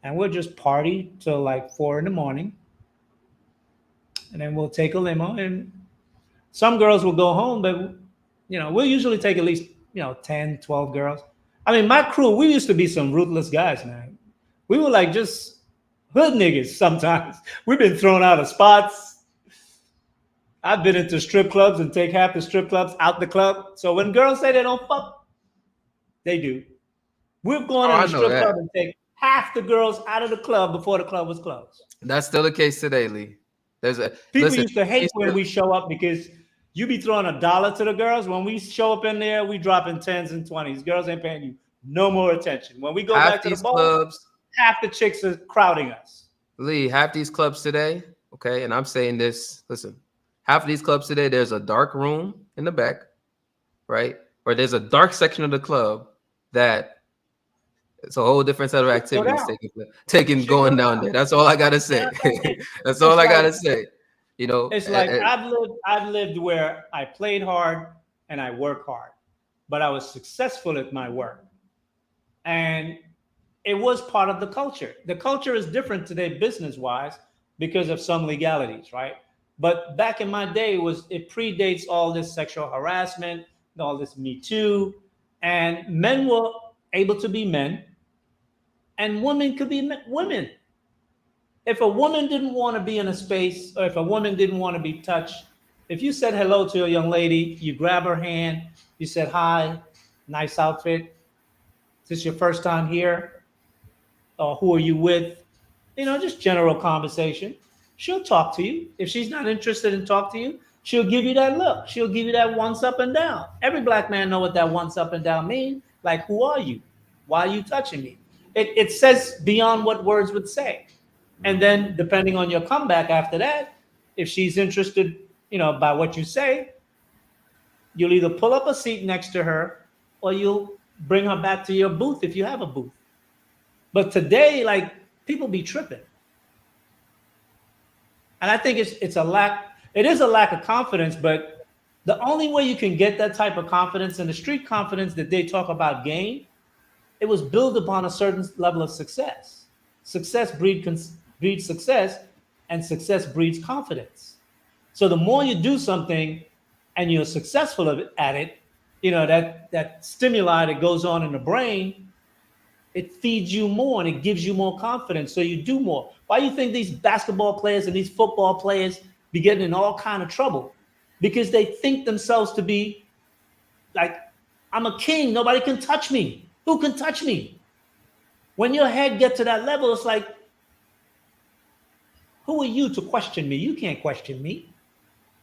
And we'll just party till like 4 in the morning. And then we'll take a limo. And some girls will go home, but we'll usually take at least 10, 12 girls. I mean, my crew, we used to be some ruthless guys, man. We were like just hood niggas sometimes. We've been thrown out of spots. I've been into strip clubs and take half the strip clubs out the club. So when girls say they don't fuck, they do. We've gone in I a know strip that. club and take half the girls out of the club before the club was closed. That's still the case today, Lee. People used to hate when we show up because you be throwing $1 to the girls. When we show up in there, we drop in 10s and 20s. Girls ain't paying you no more attention. When we go back to the bar, clubs, half the chicks are crowding us. Lee, half these clubs today, okay, and I'm saying this, listen, half of these clubs today, there's a dark room in the back, right? Or there's a dark section of the club that it's a whole different set of activities going down there. That's all I gotta say. That's all I gotta say. It's like I've lived where I played hard and I work hard, but I was successful at my work. And it was part of the culture. The culture is different today business-wise because of some legalities, right? But back in my day, it predates all this sexual harassment, all this Me Too, and men were able to be men, and women could be women. If a woman didn't want to be in a space, or if a woman didn't want to be touched, if you said hello to a young lady, you grab her hand, you said, hi, nice outfit. Is this your first time here? Or who are you with? Just general conversation. She'll talk to you. If she's not interested in talk to you, she'll give you that look. She'll give you that once up and down. Every black man know what that once up and down means. Like, who are you? Why are you touching me? It says beyond what words would say. And then depending on your comeback after that, if she's interested, by what you say, you'll either pull up a seat next to her or you'll bring her back to your booth if you have a booth. But today, like, people be tripping. And I think it is a lack of confidence, but the only way you can get that type of confidence and the street confidence that they talk about gain, it was built upon a certain level of success. Success breeds success, and success breeds confidence. So the more you do something and you're successful at it, that stimuli that goes on in the brain, it feeds you more and it gives you more confidence. So you do more. Why do you think these basketball players and these football players be getting in all kind of trouble? Because they think themselves to be like, I'm a king. Nobody can touch me. Who can touch me? When your head gets to that level, it's like, who are you to question me? You can't question me.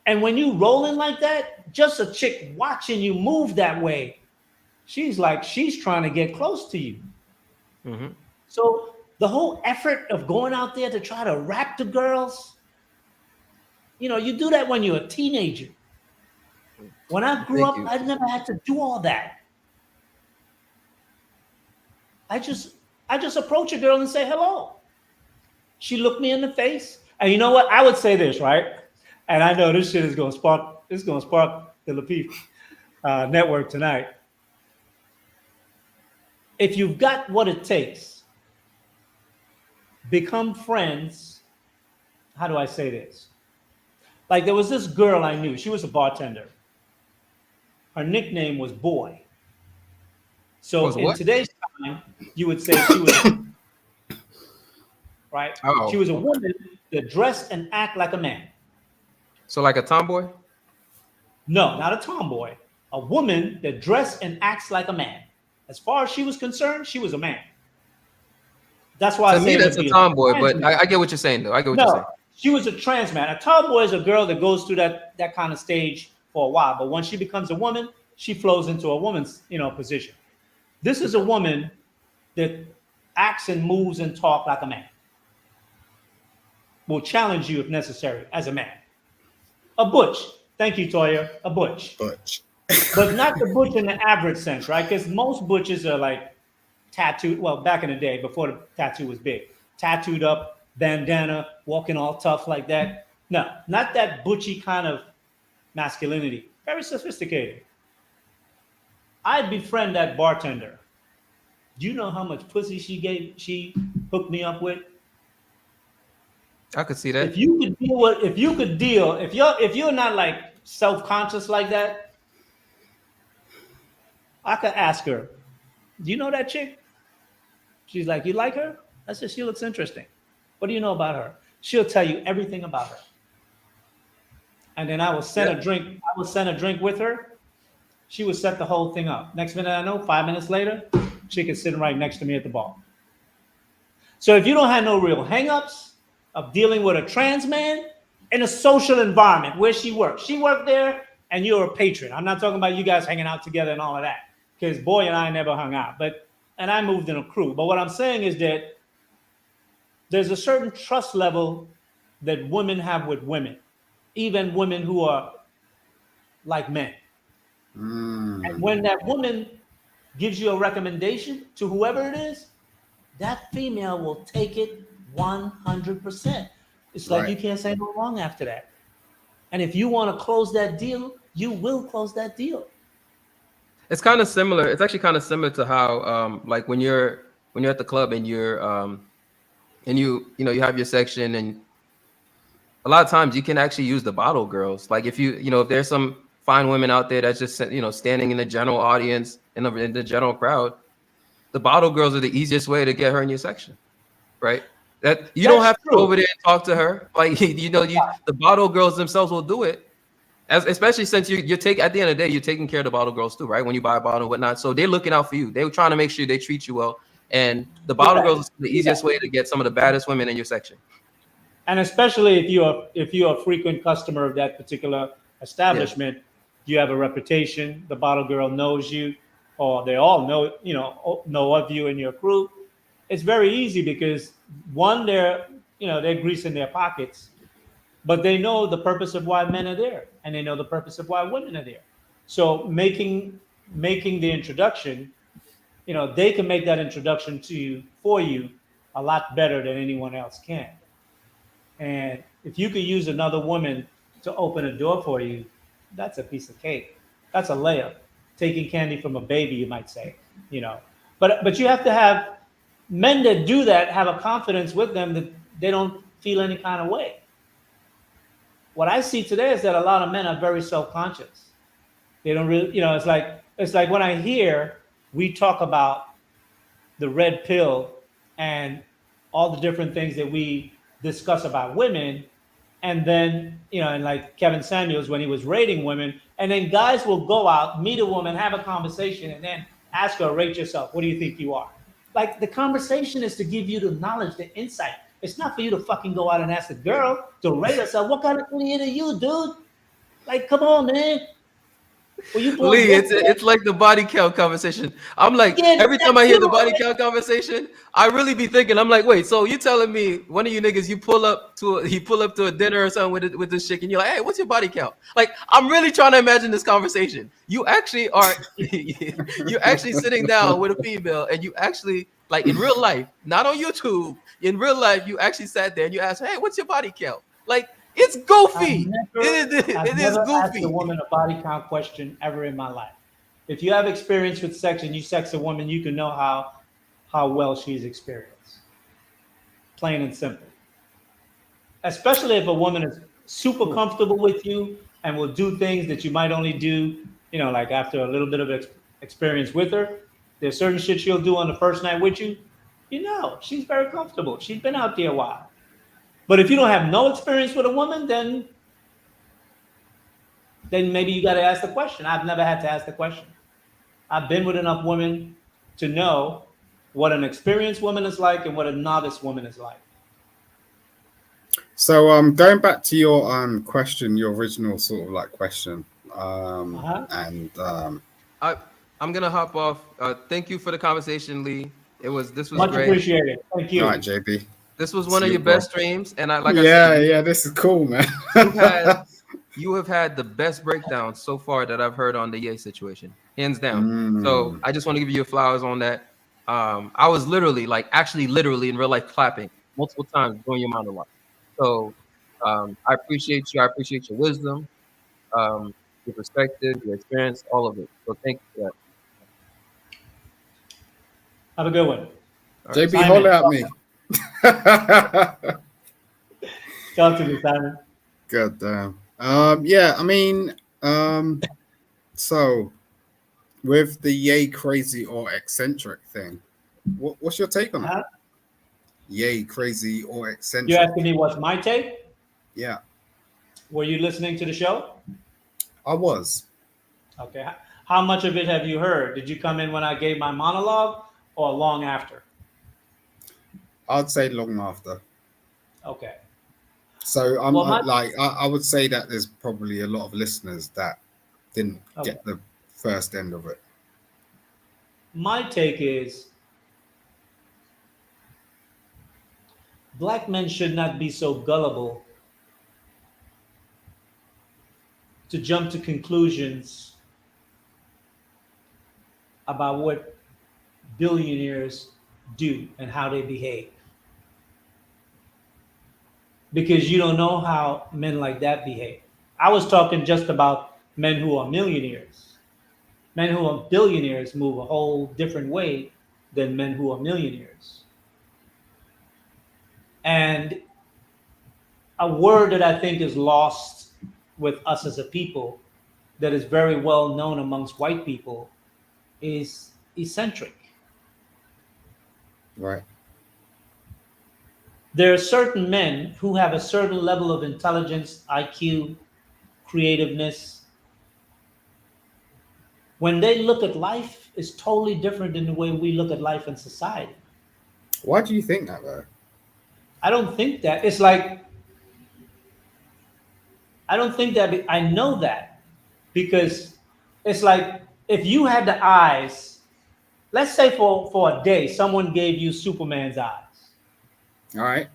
And when you rolling like that, just a chick watching you move that way, she's trying to get close to you. Mm-hmm. So the whole effort of going out there to try to rap to girls, you do that when you're a teenager. When I grew up, I never had to do all that. I just approach a girl and say hello. She looked me in the face. And you know what? I would say this, right? And I know this shit is going to spark the Lapeef Network tonight. If you've got what it takes, become friends. How do I say this? Like, there was this girl I knew. She was a bartender. Her nickname was Boy. So in today's time, you would say she was right. Oh, she was a woman that dressed and act like a man. So like a tomboy? No, not a tomboy. A woman that dressed and acts like a man. As far as she was concerned, she was a man. That's why to me that's a tomboy, but I get what you're saying though. I get what you're saying. She was a trans man. A tomboy is a girl that goes through that kind of stage for a while, but once she becomes a woman, she flows into a woman's position. This is a woman that acts and moves and talks like a man. Will challenge you if necessary as a man. A butch. Thank you, Toya. A butch. But not the butch in the average sense, right? Because most butches are like tattooed. Well, back in the day, before the tattoo was big. Tattooed up, bandana, walking all tough like that. No, not that butchy kind of masculinity. Very sophisticated. I'd befriend that bartender. Do you know how much pussy she hooked me up with? I could see that. If you're not like self-conscious like that, I could ask her, do you know that chick? She's like, you like her? I said, she looks interesting. What do you know about her? She'll tell you everything about her. And then I will send a drink. I will send a drink with her. She would set the whole thing up. Next minute I know, 5 minutes later, chick is sitting right next to me at the bar. So if you don't have no real hangups of dealing with a trans man in a social environment where she worked there and you're a patron. I'm not talking about you guys hanging out together and all of that, because Boy and I never hung out, and I moved in a crew. But what I'm saying is that there's a certain trust level that women have with women, even women who are like men. And when that woman gives you a recommendation to whoever it is, that female will take it 100%. It's like you can't say no wrong after that. And if you want to close that deal, you will close that deal. It's kind of similar. It's actually kind of similar to how, like when you're at the club and you're, and you have your section, and a lot of times you can actually use the bottle girls. Like if if there's some fine women out there that's just standing in the general audience in the general crowd, the bottle girls are the easiest way to get her in your section, right? That you don't have to go over there and talk to her. Like the bottle girls themselves will do it. Especially since you're at the end of the day, you're taking care of the bottle girls too, right? When you buy a bottle and whatnot. So they're looking out for you. They're trying to make sure they treat you well. And the bottle girls is the easiest way to get some of the baddest women in your section. And especially if you're a frequent customer of that particular establishment, you have a reputation. The bottle girl knows you. or they all know of you in your group, it's very easy because one, they're greasing their pockets, but they know the purpose of why men are there, and they know the purpose of why women are there. So making the introduction, they can make that introduction to you for you a lot better than anyone else can. And if you could use another woman to open a door for you, that's a piece of cake. That's a layup. Taking candy from a baby, you might say, But you have to have men that do that have a confidence with them that they don't feel any kind of way. What I see today is that a lot of men are very self-conscious. They don't really, it's like when I hear we talk about the red pill and all the different things that we discuss about women, and then and like Kevin Samuels when he was rating women, and then guys will go out, meet a woman, have a conversation, and then ask her, rate yourself. What do you think you are? Like, the conversation is to give you the knowledge, the insight. It's not for you to fucking go out and ask a girl to rate herself. What kind of idiot are you, dude? Like, come on, man. Lee, it's like the body count conversation. I'm like, every time I hear the body count conversation, I really be thinking, I'm like, wait, so you telling me one of you niggas, you pull up to a dinner or something with this chick, and you're like, hey, what's your body count? Like, I'm really trying to imagine this conversation. You actually are, you're actually sitting down with a female, and you actually, like, in real life, not on YouTube, in real life, you actually sat there and you asked, hey, what's your body count? Like, it's goofy. I've never asked a woman a body count question ever in my life. If you have experience with sex and you sex a woman, you can know how well she's experienced. Plain and simple. Especially if a woman is super comfortable with you and will do things that you might only do, like after a little bit of experience with her. There's certain shit she'll do on the first night with you. She's very comfortable. She's been out there a while. But if you don't have no experience with a woman, then maybe you got to ask the question. I've never had to ask the question. I've been with enough women to know what an experienced woman is like and what a novice woman is like. So going back to your question, your original sort of like question, and I'm gonna hop off. Thank you for the conversation, Lee. This was much great. Appreciated. Thank you. All right, JB. This was one of your best streams, and I said, this is cool, man. you have had the best breakdown so far that I've heard on the Ye situation, hands down. So I just want to give you flowers on that. I was literally in real life clapping multiple times during your monologue. So I appreciate you. I appreciate your wisdom, your perspective, your experience, all of it. So thank you for that. Have a good one. JB, hold at me. Talk to me, Simon. God damn. Yeah, I mean, so with the Ye Crazy or Eccentric thing, what's your take on it? Ye Crazy or Eccentric? You're asking me what's my take? Yeah. Were you listening to the show? I was. Okay. How much of it have you heard? Did you come in when I gave my monologue or long after? I'd say long after. Okay. So I would say that there's probably a lot of listeners that didn't get the first end of it. My take is black men should not be so gullible to jump to conclusions about what billionaires do and how they behave. Because you don't know how men like that behave. I was talking just about men who are millionaires. Men who are billionaires move a whole different way than men who are millionaires. And a word that I think is lost with us as a people that is very well known amongst white people is eccentric. Right. There are certain men who have a certain level of intelligence, IQ, creativeness. When they look at life, it's totally different than the way we look at life in society. Why do you think that, though? I don't think that. It's like, I don't think that. I know that because it's like if you had the eyes, let's say for a day, someone gave you Superman's eyes. All right.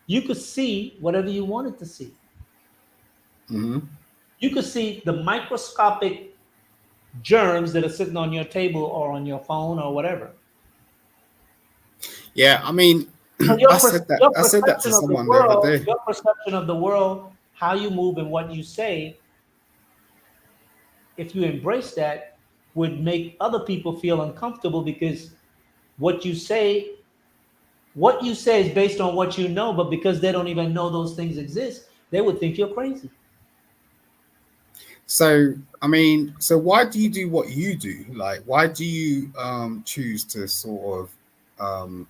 You could see whatever you wanted to see. Mm-hmm. You could see the microscopic germs that are sitting on your table or on your phone or whatever. Yeah, I mean, So I said that. I said that to someone the other day. your perception of the world, how you move and what you say, if you embrace that, would make other people feel uncomfortable because what you say, what you say is based on what you know, but because they don't even know those things exist, they would think you're crazy. So, I mean, so why do you do what you do? Like, why do you choose to sort of,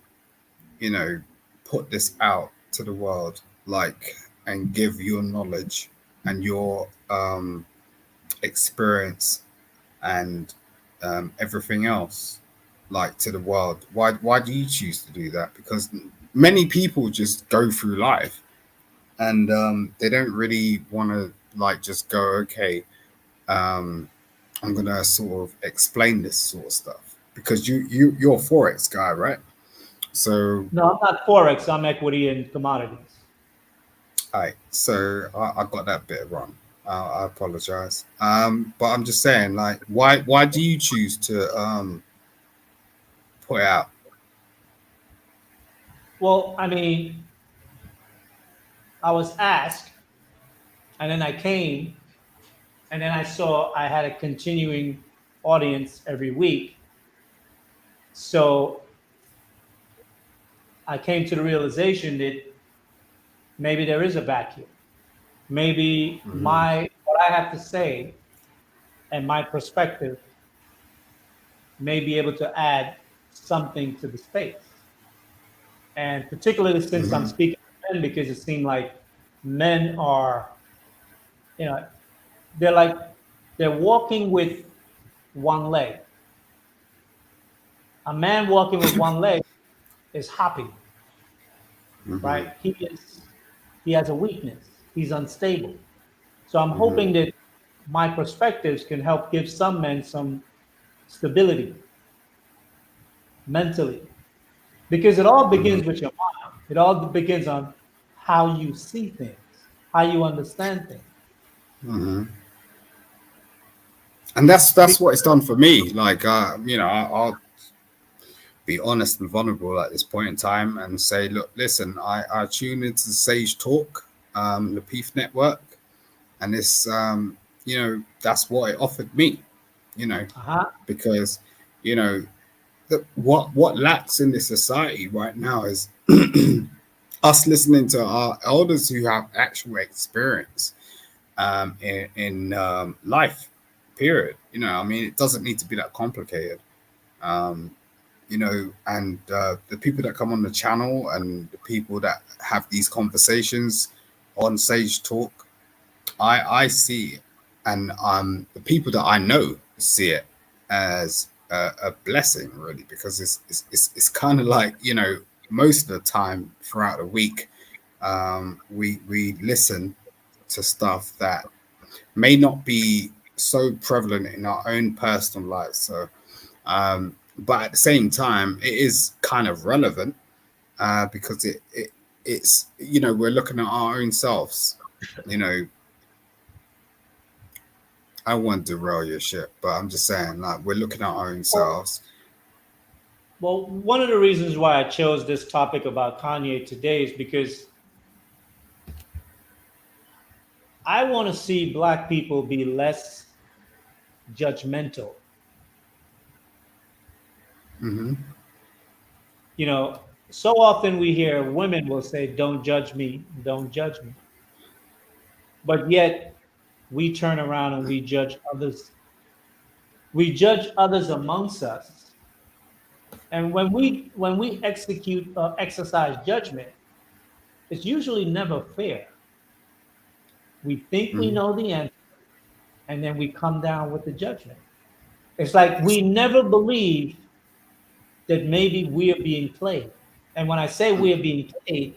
you know, put this out to the world, like, and give your knowledge and your experience and everything else, like, to the world? Why do you choose to do that? Because many people just go through life and they don't really want to, like, just go, okay, I'm gonna sort of explain this sort of stuff, because you're a forex guy, right? So No, I'm not forex. I'm equity and commodities. so I got that bit wrong. I apologize. But I'm just saying, like, why do you choose to put it out? Well, I mean, I was asked, and then I came, and then I saw I had a continuing audience every week. So I came to the realization that maybe there is a vacuum. Maybe Mm-hmm. my what I have to say and my perspective may be able to add something to the space. And particularly since I'm Mm-hmm. speaking to men, because it seemed like men are, you know, they're like they're walking with one leg. A man walking with one leg is hopping, Mm-hmm. right? He has a weakness. He's unstable. So I'm Mm-hmm. hoping that my perspectives can help give some men some stability mentally, because it all Mm-hmm. begins with your mind. It all begins on how you see things, how you understand things. Mm-hmm. And that's what it's done for me. Like, you know, I'll be honest and vulnerable at this point in time and say, look, listen, I tune into the Sage Talk, Lapeef Network, and this, you know, that's what it offered me, you know, Uh-huh. because, you know, what lacks in this society right now is us listening to our elders who have actual experience in life. Period. You know, I mean, it doesn't need to be that complicated. Um, you know, and the people that come on the channel and the people that have these conversations on Sage Talk, I see it, and the people that I know see it as a blessing, really, because it's kind of like, you know, most of the time throughout the week, we listen to stuff that may not be so prevalent in our own personal lives. So, but at the same time, it is kind of relevant because it's, you know, we're looking at our own selves. You know, I won't derail your shit, but I'm just saying, like, we're looking at our own Well, selves. well, one of the reasons why I chose this topic about Kanye today is because I want to see Black people be less judgmental. Mm-hmm. You know, so often we hear women will say, "Don't judge me, don't judge me," but yet we turn around and we judge others. We judge others amongst us, and when we execute exercise judgment, it's usually never fair. We think we Mm-hmm. know the answer, and then we come down with the judgment. It's like we never believe that maybe we are being played. And when I say we are being played,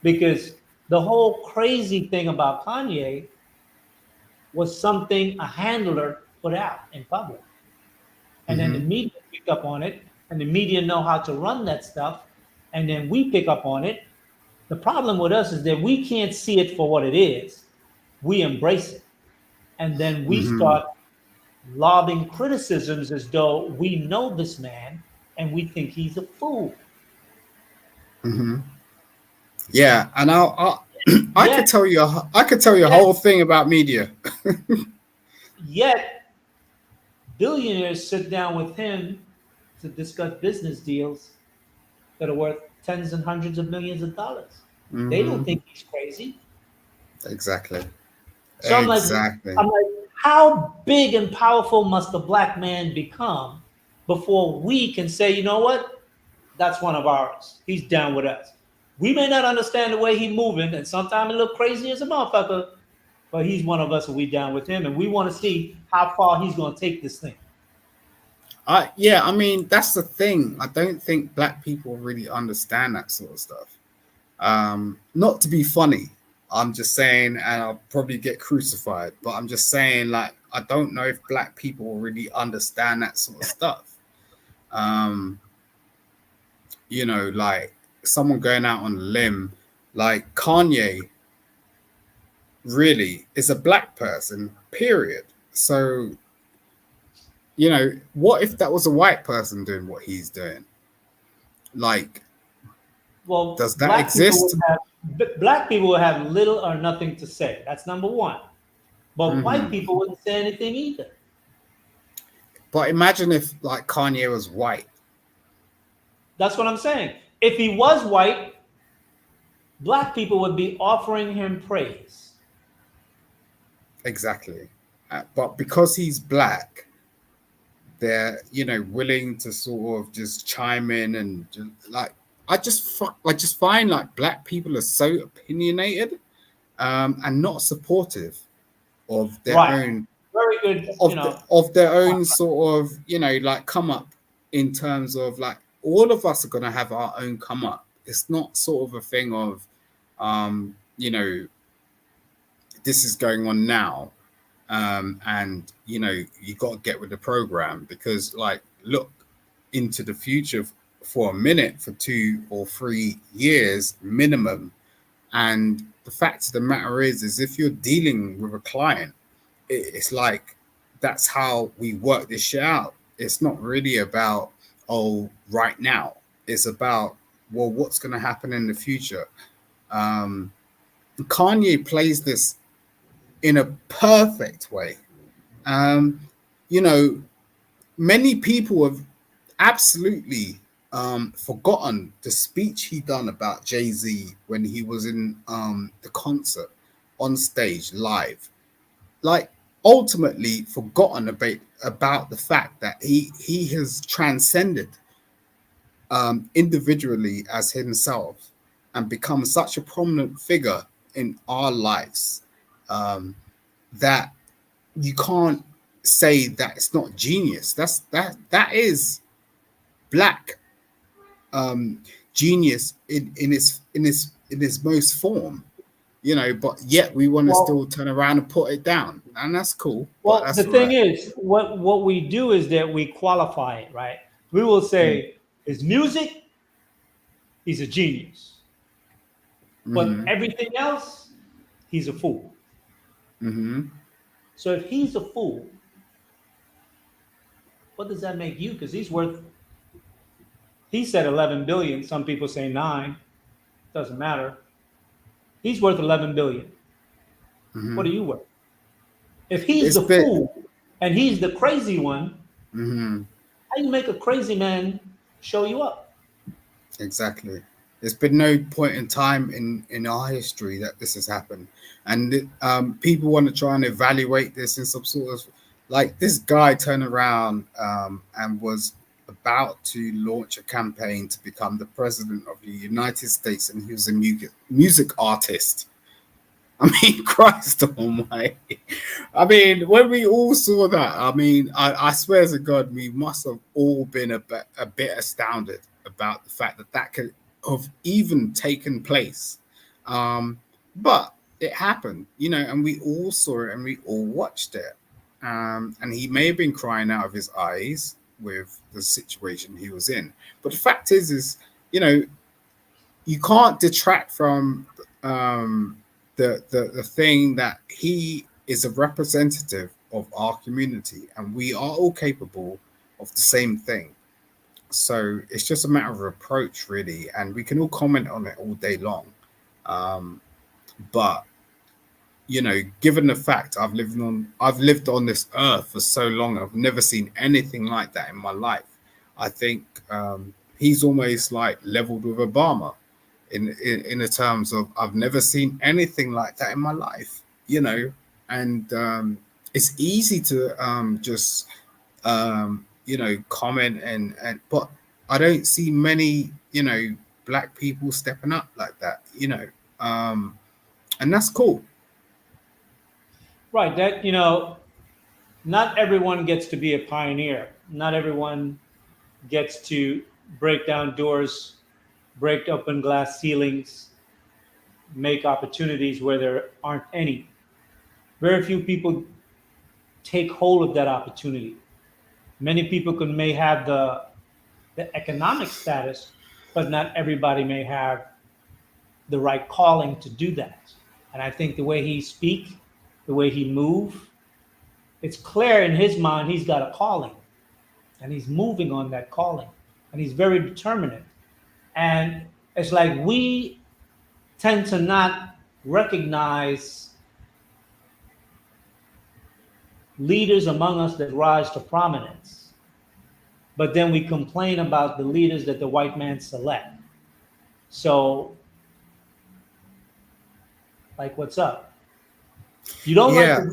because the whole crazy thing about Kanye was something a handler put out in public. and then the media pick up on it, and the media know how to run that stuff, and then we pick up on it. The problem with us is that we can't see it for what it is. We embrace it, and then we start lobbing criticisms as though we know this man and we think he's a fool. Yeah, and I could tell you a whole thing about media. Yet billionaires sit down with him to discuss business deals that are worth tens and hundreds of millions of dollars. They don't think he's crazy. Exactly. So I'm like, how big and powerful must the black man become before we can say, you know what? That's one of ours. He's down with us. We may not understand the way he's moving, and sometimes it look crazy as a motherfucker, but he's one of us and we down with him, and we want to see how far he's going to take this thing. Yeah, I mean, that's the thing. I don't think black people really understand that sort of stuff. Not to be funny, I'm just saying, and I'll probably get crucified, but I'm just saying, like, I don't know if black people really understand that sort of stuff. You know, like someone going out on a limb, like Kanye really is a black person, period. So, you know, what if that was a white person doing what he's doing? Like, well, does that exist? Black people will have little or nothing to say. That's number one. But white people wouldn't say anything either. But imagine if, like, Kanye was white. That's what I'm saying. If he was white, black people would be offering him praise. Exactly. But because he's black, they're, you know, willing to sort of just chime in and just, like, I just find like black people are so opinionated and not supportive of their own very good of their own sort of, you know, like come up, in terms of like all of us are going to have our own come up. It's not sort of a thing of you know, this is going on now and you know, you got to get with the program, because like look into the future for a minute, for 2 or 3 years minimum, and the fact of the matter is if you're dealing with a client, it's like that's how we work this shit out. It's not really about right now. It's about, well, what's going to happen in the future. Kanye plays this in a perfect way. You know, many people have absolutely forgotten the speech he done about Jay-Z when he was in the concert on stage live. Like, ultimately forgotten about the fact that he has transcended individually as himself and become such a prominent figure in our lives that you can't say that it's not genius. That is black genius in its most form, you know, but yet we want to still turn around and put it down, and that's cool. Well, the thing is, what we do is that we qualify it, right? We will say his music, he's a genius, but everything else, he's a fool. So if he's a fool, what does that make you? Because he's worth, he said 11 billion. Some people say 9. Doesn't matter. He's worth 11 billion. What are you worth? If he's the fool and he's the crazy one, how do you make a crazy man show you up? Exactly. There's been no point in time in our history that this has happened. And people want to try and evaluate this in some sort of, like, this guy turned around and was about to launch a campaign to become the president of the United States, and he was a music artist. I mean, Christ almighty. I mean, when we all saw that, I mean, I swear to God, we must have all been a bit astounded about the fact that could have even taken place. But it happened, you know, and we all saw it and we all watched it. And he may have been crying out of his eyes, with the situation he was in. But the fact is, you know, you can't detract from the thing that he is a representative of our community, and we are all capable of the same thing. So it's just a matter of approach, really, and we can all comment on it all day long. But you know, given the fact I've lived on this earth for so long, I've never seen anything like that in my life. I think he's almost like leveled with Obama in the terms of I've never seen anything like that in my life, you know, and it's easy to just you know, comment and but I don't see many, you know, black people stepping up like that, you know, and that's cool. Right. That, you know, not everyone gets to be a pioneer. Not everyone gets to break down doors, break open glass ceilings, make opportunities where there aren't any. Very few people take hold of that opportunity. Many people may have the economic status, but not everybody may have the right calling to do that. And I think the way he speak, the way he move, it's clear in his mind he's got a calling, and he's moving on that calling, and he's very determined. And it's like we tend to not recognize leaders among us that rise to prominence, but then we complain about the leaders that the white man select. So, like, what's up? You don't Yeah.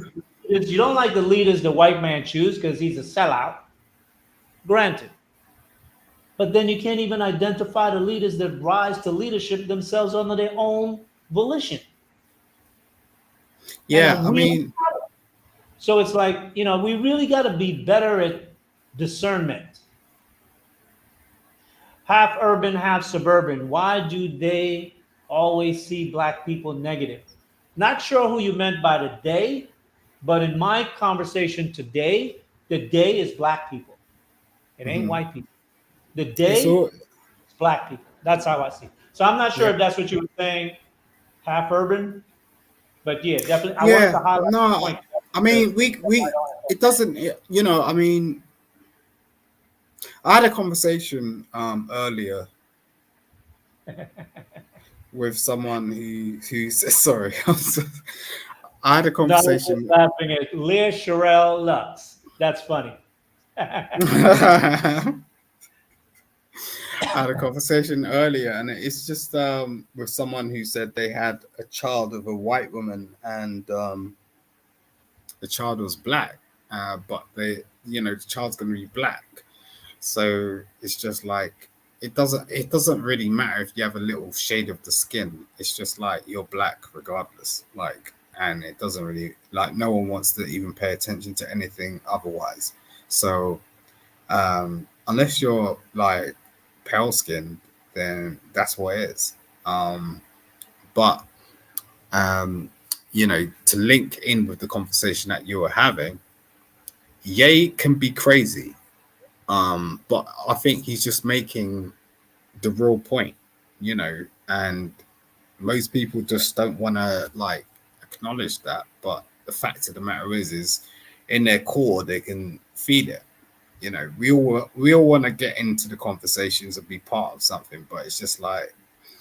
you don't like the leaders the white man choose because he's a sellout. Granted. But then you can't even identify the leaders that rise to leadership themselves under their own volition. Yeah, I mean, so it's like, you know, we really got to be better at discernment. Half urban, half suburban. Why do they always see black people negative? Not sure who you meant by the they, but in my conversation today, the they is black people. It ain't white people. The they is black people. That's how I see it. So I'm not sure if that's what you were saying, half urban, but yeah, definitely. I wanted to highlight the point. I mean, we it doesn't, you know, I mean, I had a conversation earlier with someone who says, sorry, I had a conversation. Laughing at Leah Sherelle Lux. That's funny. I had a conversation earlier, and it's just with someone who said they had a child of a white woman, and the child was black, but you know, the child's going to be black. So it's just like it doesn't really matter if you have a little shade of the skin. It's just like you're black regardless. Like, and it doesn't really, like, no one wants to even pay attention to anything otherwise. So unless you're like pale skinned, then that's what it is. But you know, to link in with the conversation that you were having, Ye can be crazy. But I think he's just making the real point, you know, and most people just don't want to like acknowledge that. But the fact of the matter is in their core, they can feel it. You know, we all want to get into the conversations and be part of something, but it's just like,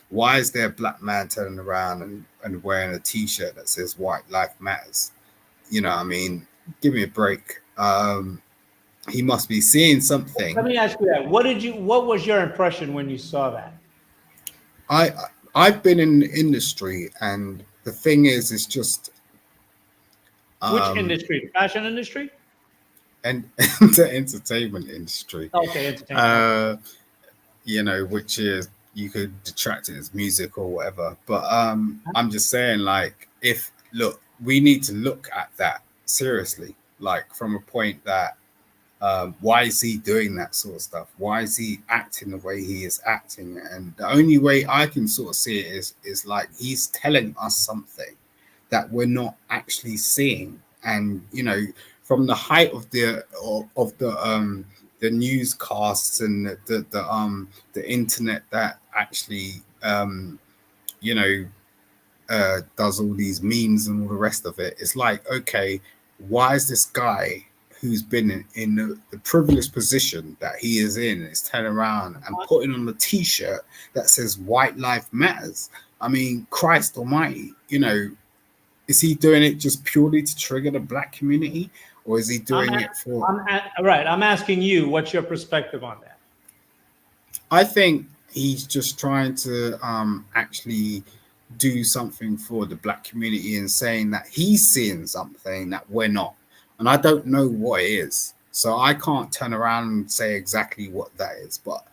why is there a black man turning around and wearing a t-shirt that says white life matters? You know, I mean, give me a break. He must be seeing something. Let me ask you that. What was your impression when you saw that? I've been in the industry, and the thing is, it's just which industry? The fashion industry? And the entertainment industry. Okay, entertainment. You know, which is, you could detract it as music or whatever. But I'm just saying, like, we need to look at that seriously, like from a point that why is he doing that sort of stuff? Why is he acting the way he is acting? And the only way I can sort of see it is like he's telling us something that we're not actually seeing. And you know, from the height of the the newscasts and the internet that actually does all these memes and all the rest of it. It's like, okay, why is this guy who's been in the privileged position that he is in is turning around and putting on a t-shirt that says white life matters? I mean, Christ almighty, is he doing it just purely to trigger the black community, or is he doing it for... I'm asking you, what's your perspective on that? I think he's just trying to actually do something for the black community and saying that he's seeing something that we're not. And I don't know what it is. So I can't turn around and say exactly what that is. But,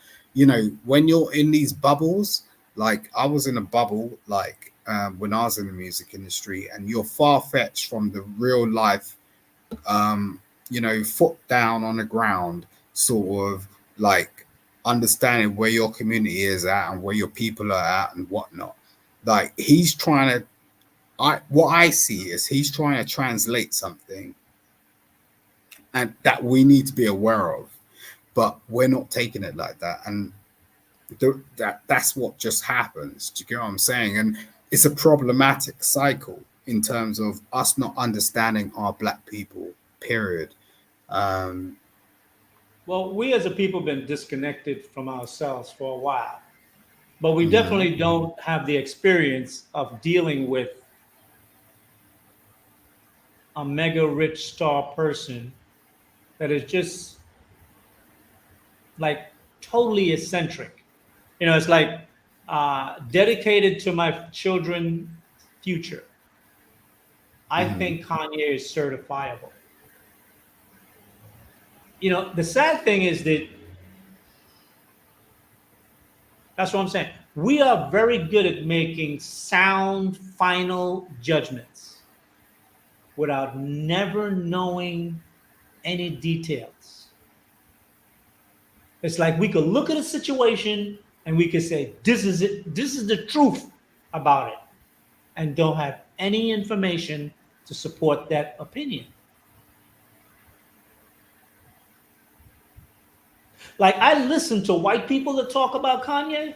when you're in these bubbles, like I was in a bubble, like when I was in the music industry, and you're far-fetched from the real life, foot down on the ground, sort of like understanding where your community is at and where your people are at and whatnot. Like he's trying to, what I see is he's trying to translate something and that we need to be aware of, but we're not taking it like that. And that's what just happens. Do you get what I'm saying? And it's a problematic cycle in terms of us not understanding our black people, period. Well, we as a people have been disconnected from ourselves for a while, but we definitely don't have the experience of dealing with a mega rich star person that is just like totally eccentric. It's like dedicated to my children's future. I think Kanye is certifiable. The sad thing is that's what I'm saying. We are very good at making sound final judgments without never knowing any details. It's like we could look at a situation and we could say, this is it, this is the truth about it, and don't have any information to support that opinion. Like I listen to white people that talk about Kanye,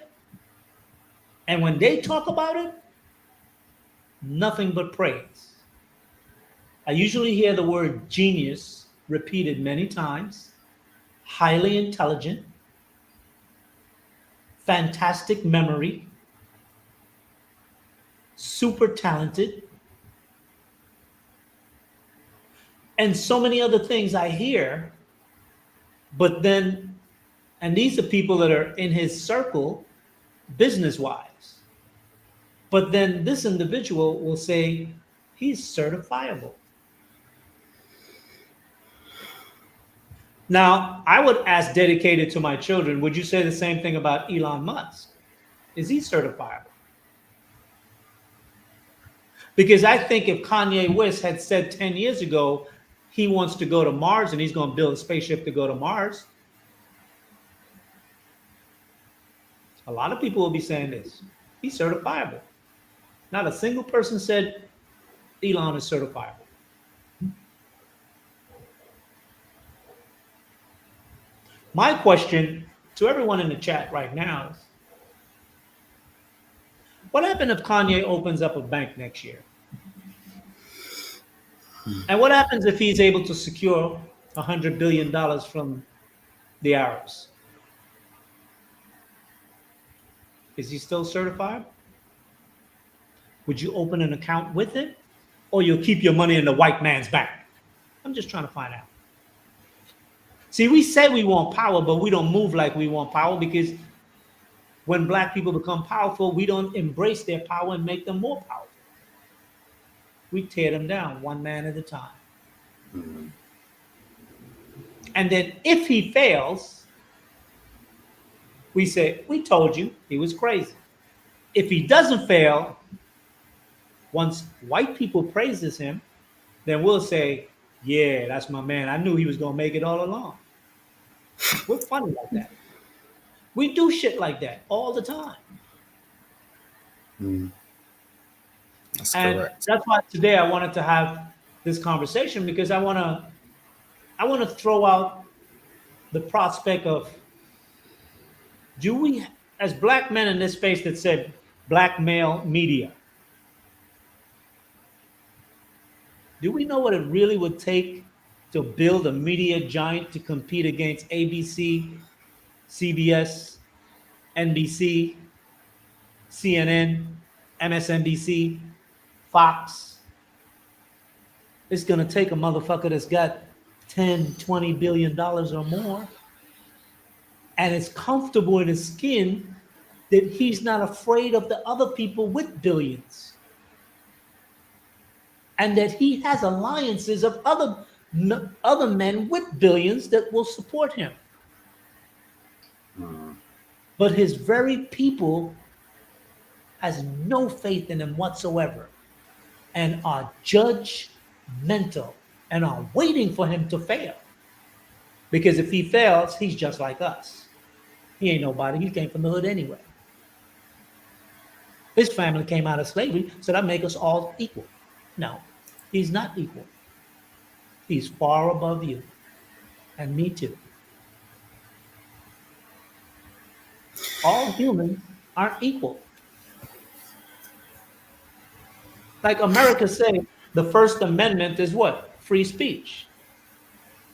and when they talk about it, nothing but praise. I usually hear the word genius repeated many times, highly intelligent, fantastic memory, super talented, and so many other things I hear. But then, and these are people that are in his circle, business-wise. But then this individual will say he's certifiable. Now, I would ask dedicated to my children, would you say the same thing about Elon Musk? Is he certifiable? Because I think if Kanye West had said 10 years ago he wants to go to Mars and he's going to build a spaceship to go to Mars, a lot of people will be saying this. He's certifiable. Not a single person said Elon is certifiable. My question to everyone in the chat right now is, what happens if Kanye opens up a bank next year? And what happens if he's able to secure $100 billion from the Arabs? Is he still certified? Would you open an account with him? Or you'll keep your money in the white man's bank? I'm just trying to find out. See, we say we want power, but we don't move like we want power, because when black people become powerful, we don't embrace their power and make them more powerful. We tear them down one man at a time. Mm-hmm. And then if he fails, we say, we told you he was crazy. If he doesn't fail, once white people praises him, then we'll say, yeah, that's my man. I knew he was going to make it all along. We're funny like that. We do shit like that all the time. That's correct. That's why today I wanted to have this conversation, because I want to throw out the prospect of, do we, as black men in this space that said black male media, do we know what it really would take to build a media giant to compete against ABC, CBS, NBC, CNN, MSNBC, Fox? It's going to take a motherfucker that's got 10, 20 billion dollars or more, and is comfortable in his skin, that he's not afraid of the other people with billions, and that he has alliances of other men with billions that will support him. But his very people has no faith in him whatsoever, and are judgmental and are waiting for him to fail. Because if he fails, he's just like us. He ain't nobody. He came from the hood anyway. His family came out of slavery, so that make us all equal. No, he's not equal. He's far above you, and me too. All humans aren't equal. Like America say, the First Amendment is what? Free speech.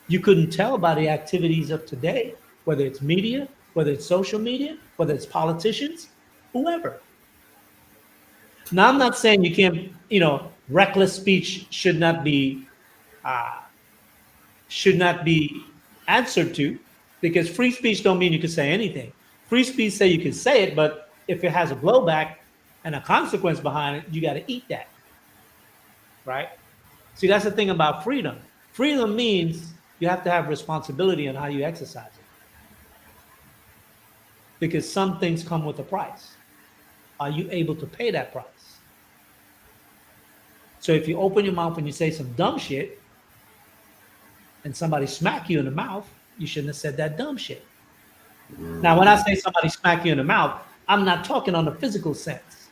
You couldn't tell by the activities of today, whether it's media, whether it's social media, whether it's politicians, whoever. Now, I'm not saying you can't, reckless speech should not be answered to, because free speech don't mean you can say anything. Free speech say you can say it, but if it has a blowback and a consequence behind it, you got to eat that, right? See, that's the thing about freedom. Freedom means you have to have responsibility on how you exercise it, because some things come with a price. Are you able to pay that price? So if you open your mouth and you say some dumb shit, and somebody smack you in the mouth, you shouldn't have said that dumb shit. Now, when I say somebody smack you in the mouth, I'm not talking on the physical sense.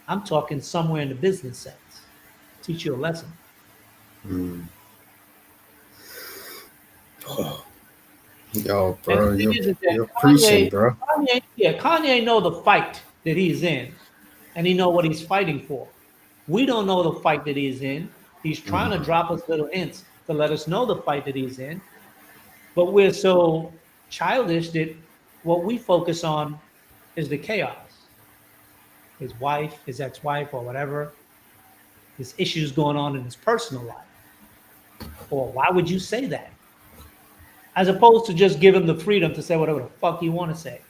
I'm talking somewhere in the business sense. Teach you a lesson. Oh. Yo, bro, you're preaching, bro. Kanye know the fight that he's in, and he know what he's fighting for. We don't know the fight that he's in. He's trying to drop us little hints to let us know the fight that he's in, but we're so childish that what we focus on is the chaos. His wife, his ex-wife, or whatever, his issues going on in his personal life. Or why would you say that? As opposed to just give him the freedom to say whatever the fuck you want to say.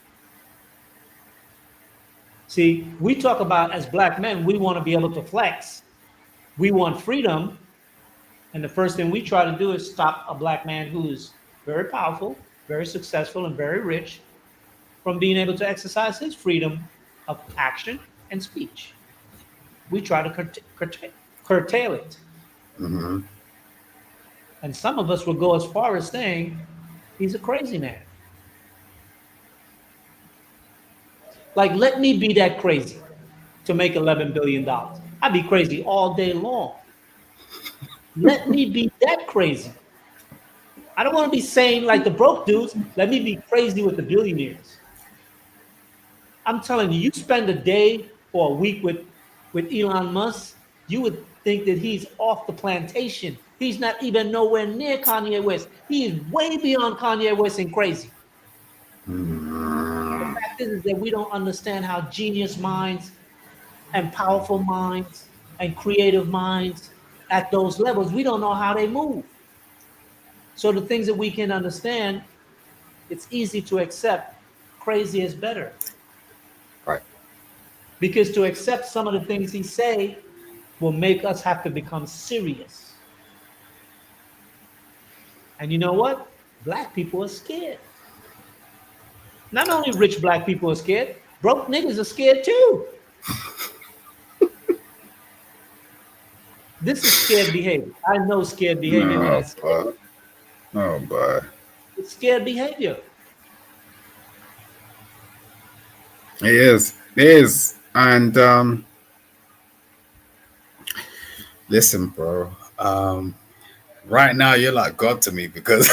See, we talk about, as black men, we want to be able to flex. We want freedom. And the first thing we try to do is stop a black man who is very powerful, very successful, and very rich from being able to exercise his freedom of action and speech. We try to curtail it. Mm-hmm. And some of us will go as far as saying he's a crazy man. Like, let me be that crazy to make $11 billion. I'd be crazy all day long. Let me be that crazy. I don't want to be sane like the broke dudes. Let me be crazy with the billionaires. I'm telling you, you spend a day or a week with Elon Musk, you would think that he's off the plantation. He's not even nowhere near Kanye West. He is way beyond Kanye West and crazy. The fact is that we don't understand how genius minds and powerful minds and creative minds at those levels, we don't know how they move. So the things that we can understand, it's easy to accept. Crazy is better. Right. Because to accept some of the things he say will make us have to become serious. And you know what? Black people are scared. Not only rich black people are scared, broke niggas are scared too. This is scared behavior. I know scared behavior. Oh, boy. It's scared behavior. It is. It is. And listen, bro. Right now you're like God to me, because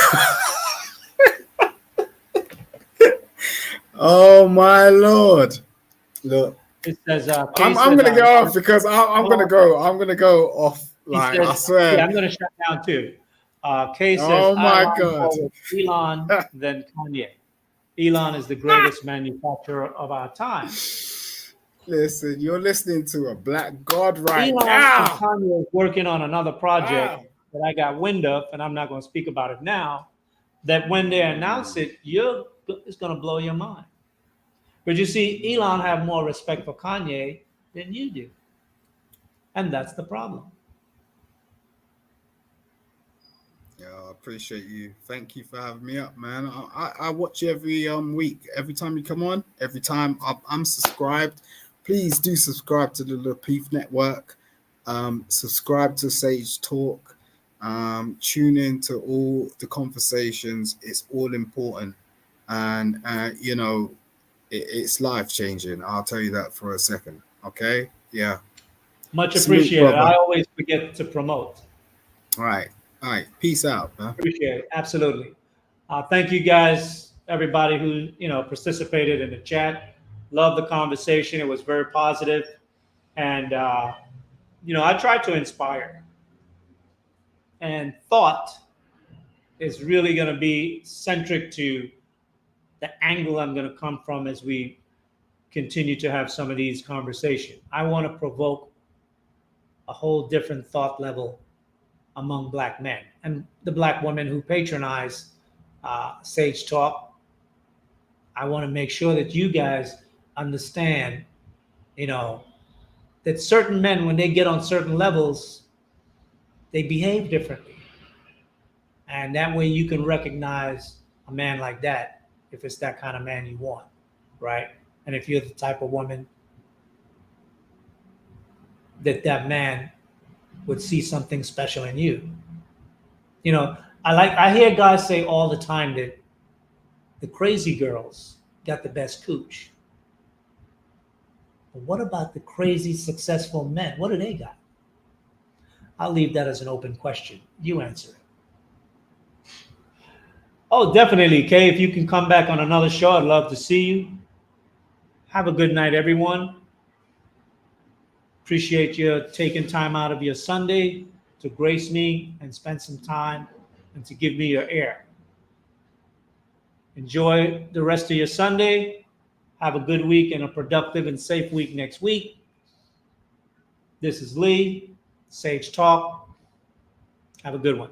Oh my Lord! Look, It says, I'm gonna go off because I'm gonna go off. Like says, I swear. yeah, I'm gonna shut down too. Kay says, Oh I my align God! more with Elon than Kanye. Elon is the greatest manufacturer of our time. Listen, you're listening to a black god right Elon and now. Kanye is working on another project that I got wind of, and I'm not going to speak about it now. That when they announce it, it's going to blow your mind. But you see, Elon have more respect for Kanye than you do, and that's the problem. Yeah, I appreciate you. Thank you for having me up, man. I watch you every week. Every time you come on, every time I'm subscribed. Please do subscribe to the Lapeef Network. Subscribe to Sage Talk. Tune in to all the conversations. It's all important, and you know, it's life changing. I'll tell you that for a second. Okay? Yeah. Much Salute, appreciated. brother. I always forget to promote. All right. All right. Peace out, man. Appreciate it. Absolutely. Thank you guys, everybody who participated in the chat. Love the conversation. It was very positive, and I tried to inspire. And thought is really going to be centric to the angle I'm going to come from as we continue to have some of these conversations. I want to provoke a whole different thought level among Black men and the Black women who patronize Sage Talk. I want to make sure that you guys understand, that certain men, when they get on certain levels, they behave differently. And that way you can recognize a man like that if it's that kind of man you want, right? And if you're the type of woman that man would see something special in you. I hear guys say all the time that the crazy girls got the best cooch. But what about the crazy successful men? What do they got? I'll leave that as an open question. You answer it. Oh, definitely, Kay. If you can come back on another show, I'd love to see you. Have a good night, everyone. Appreciate you taking time out of your Sunday to grace me and spend some time and to give me your ear. Enjoy the rest of your Sunday. Have a good week and a productive and safe week next week. This is Lee, Sage Talk. Have a good one.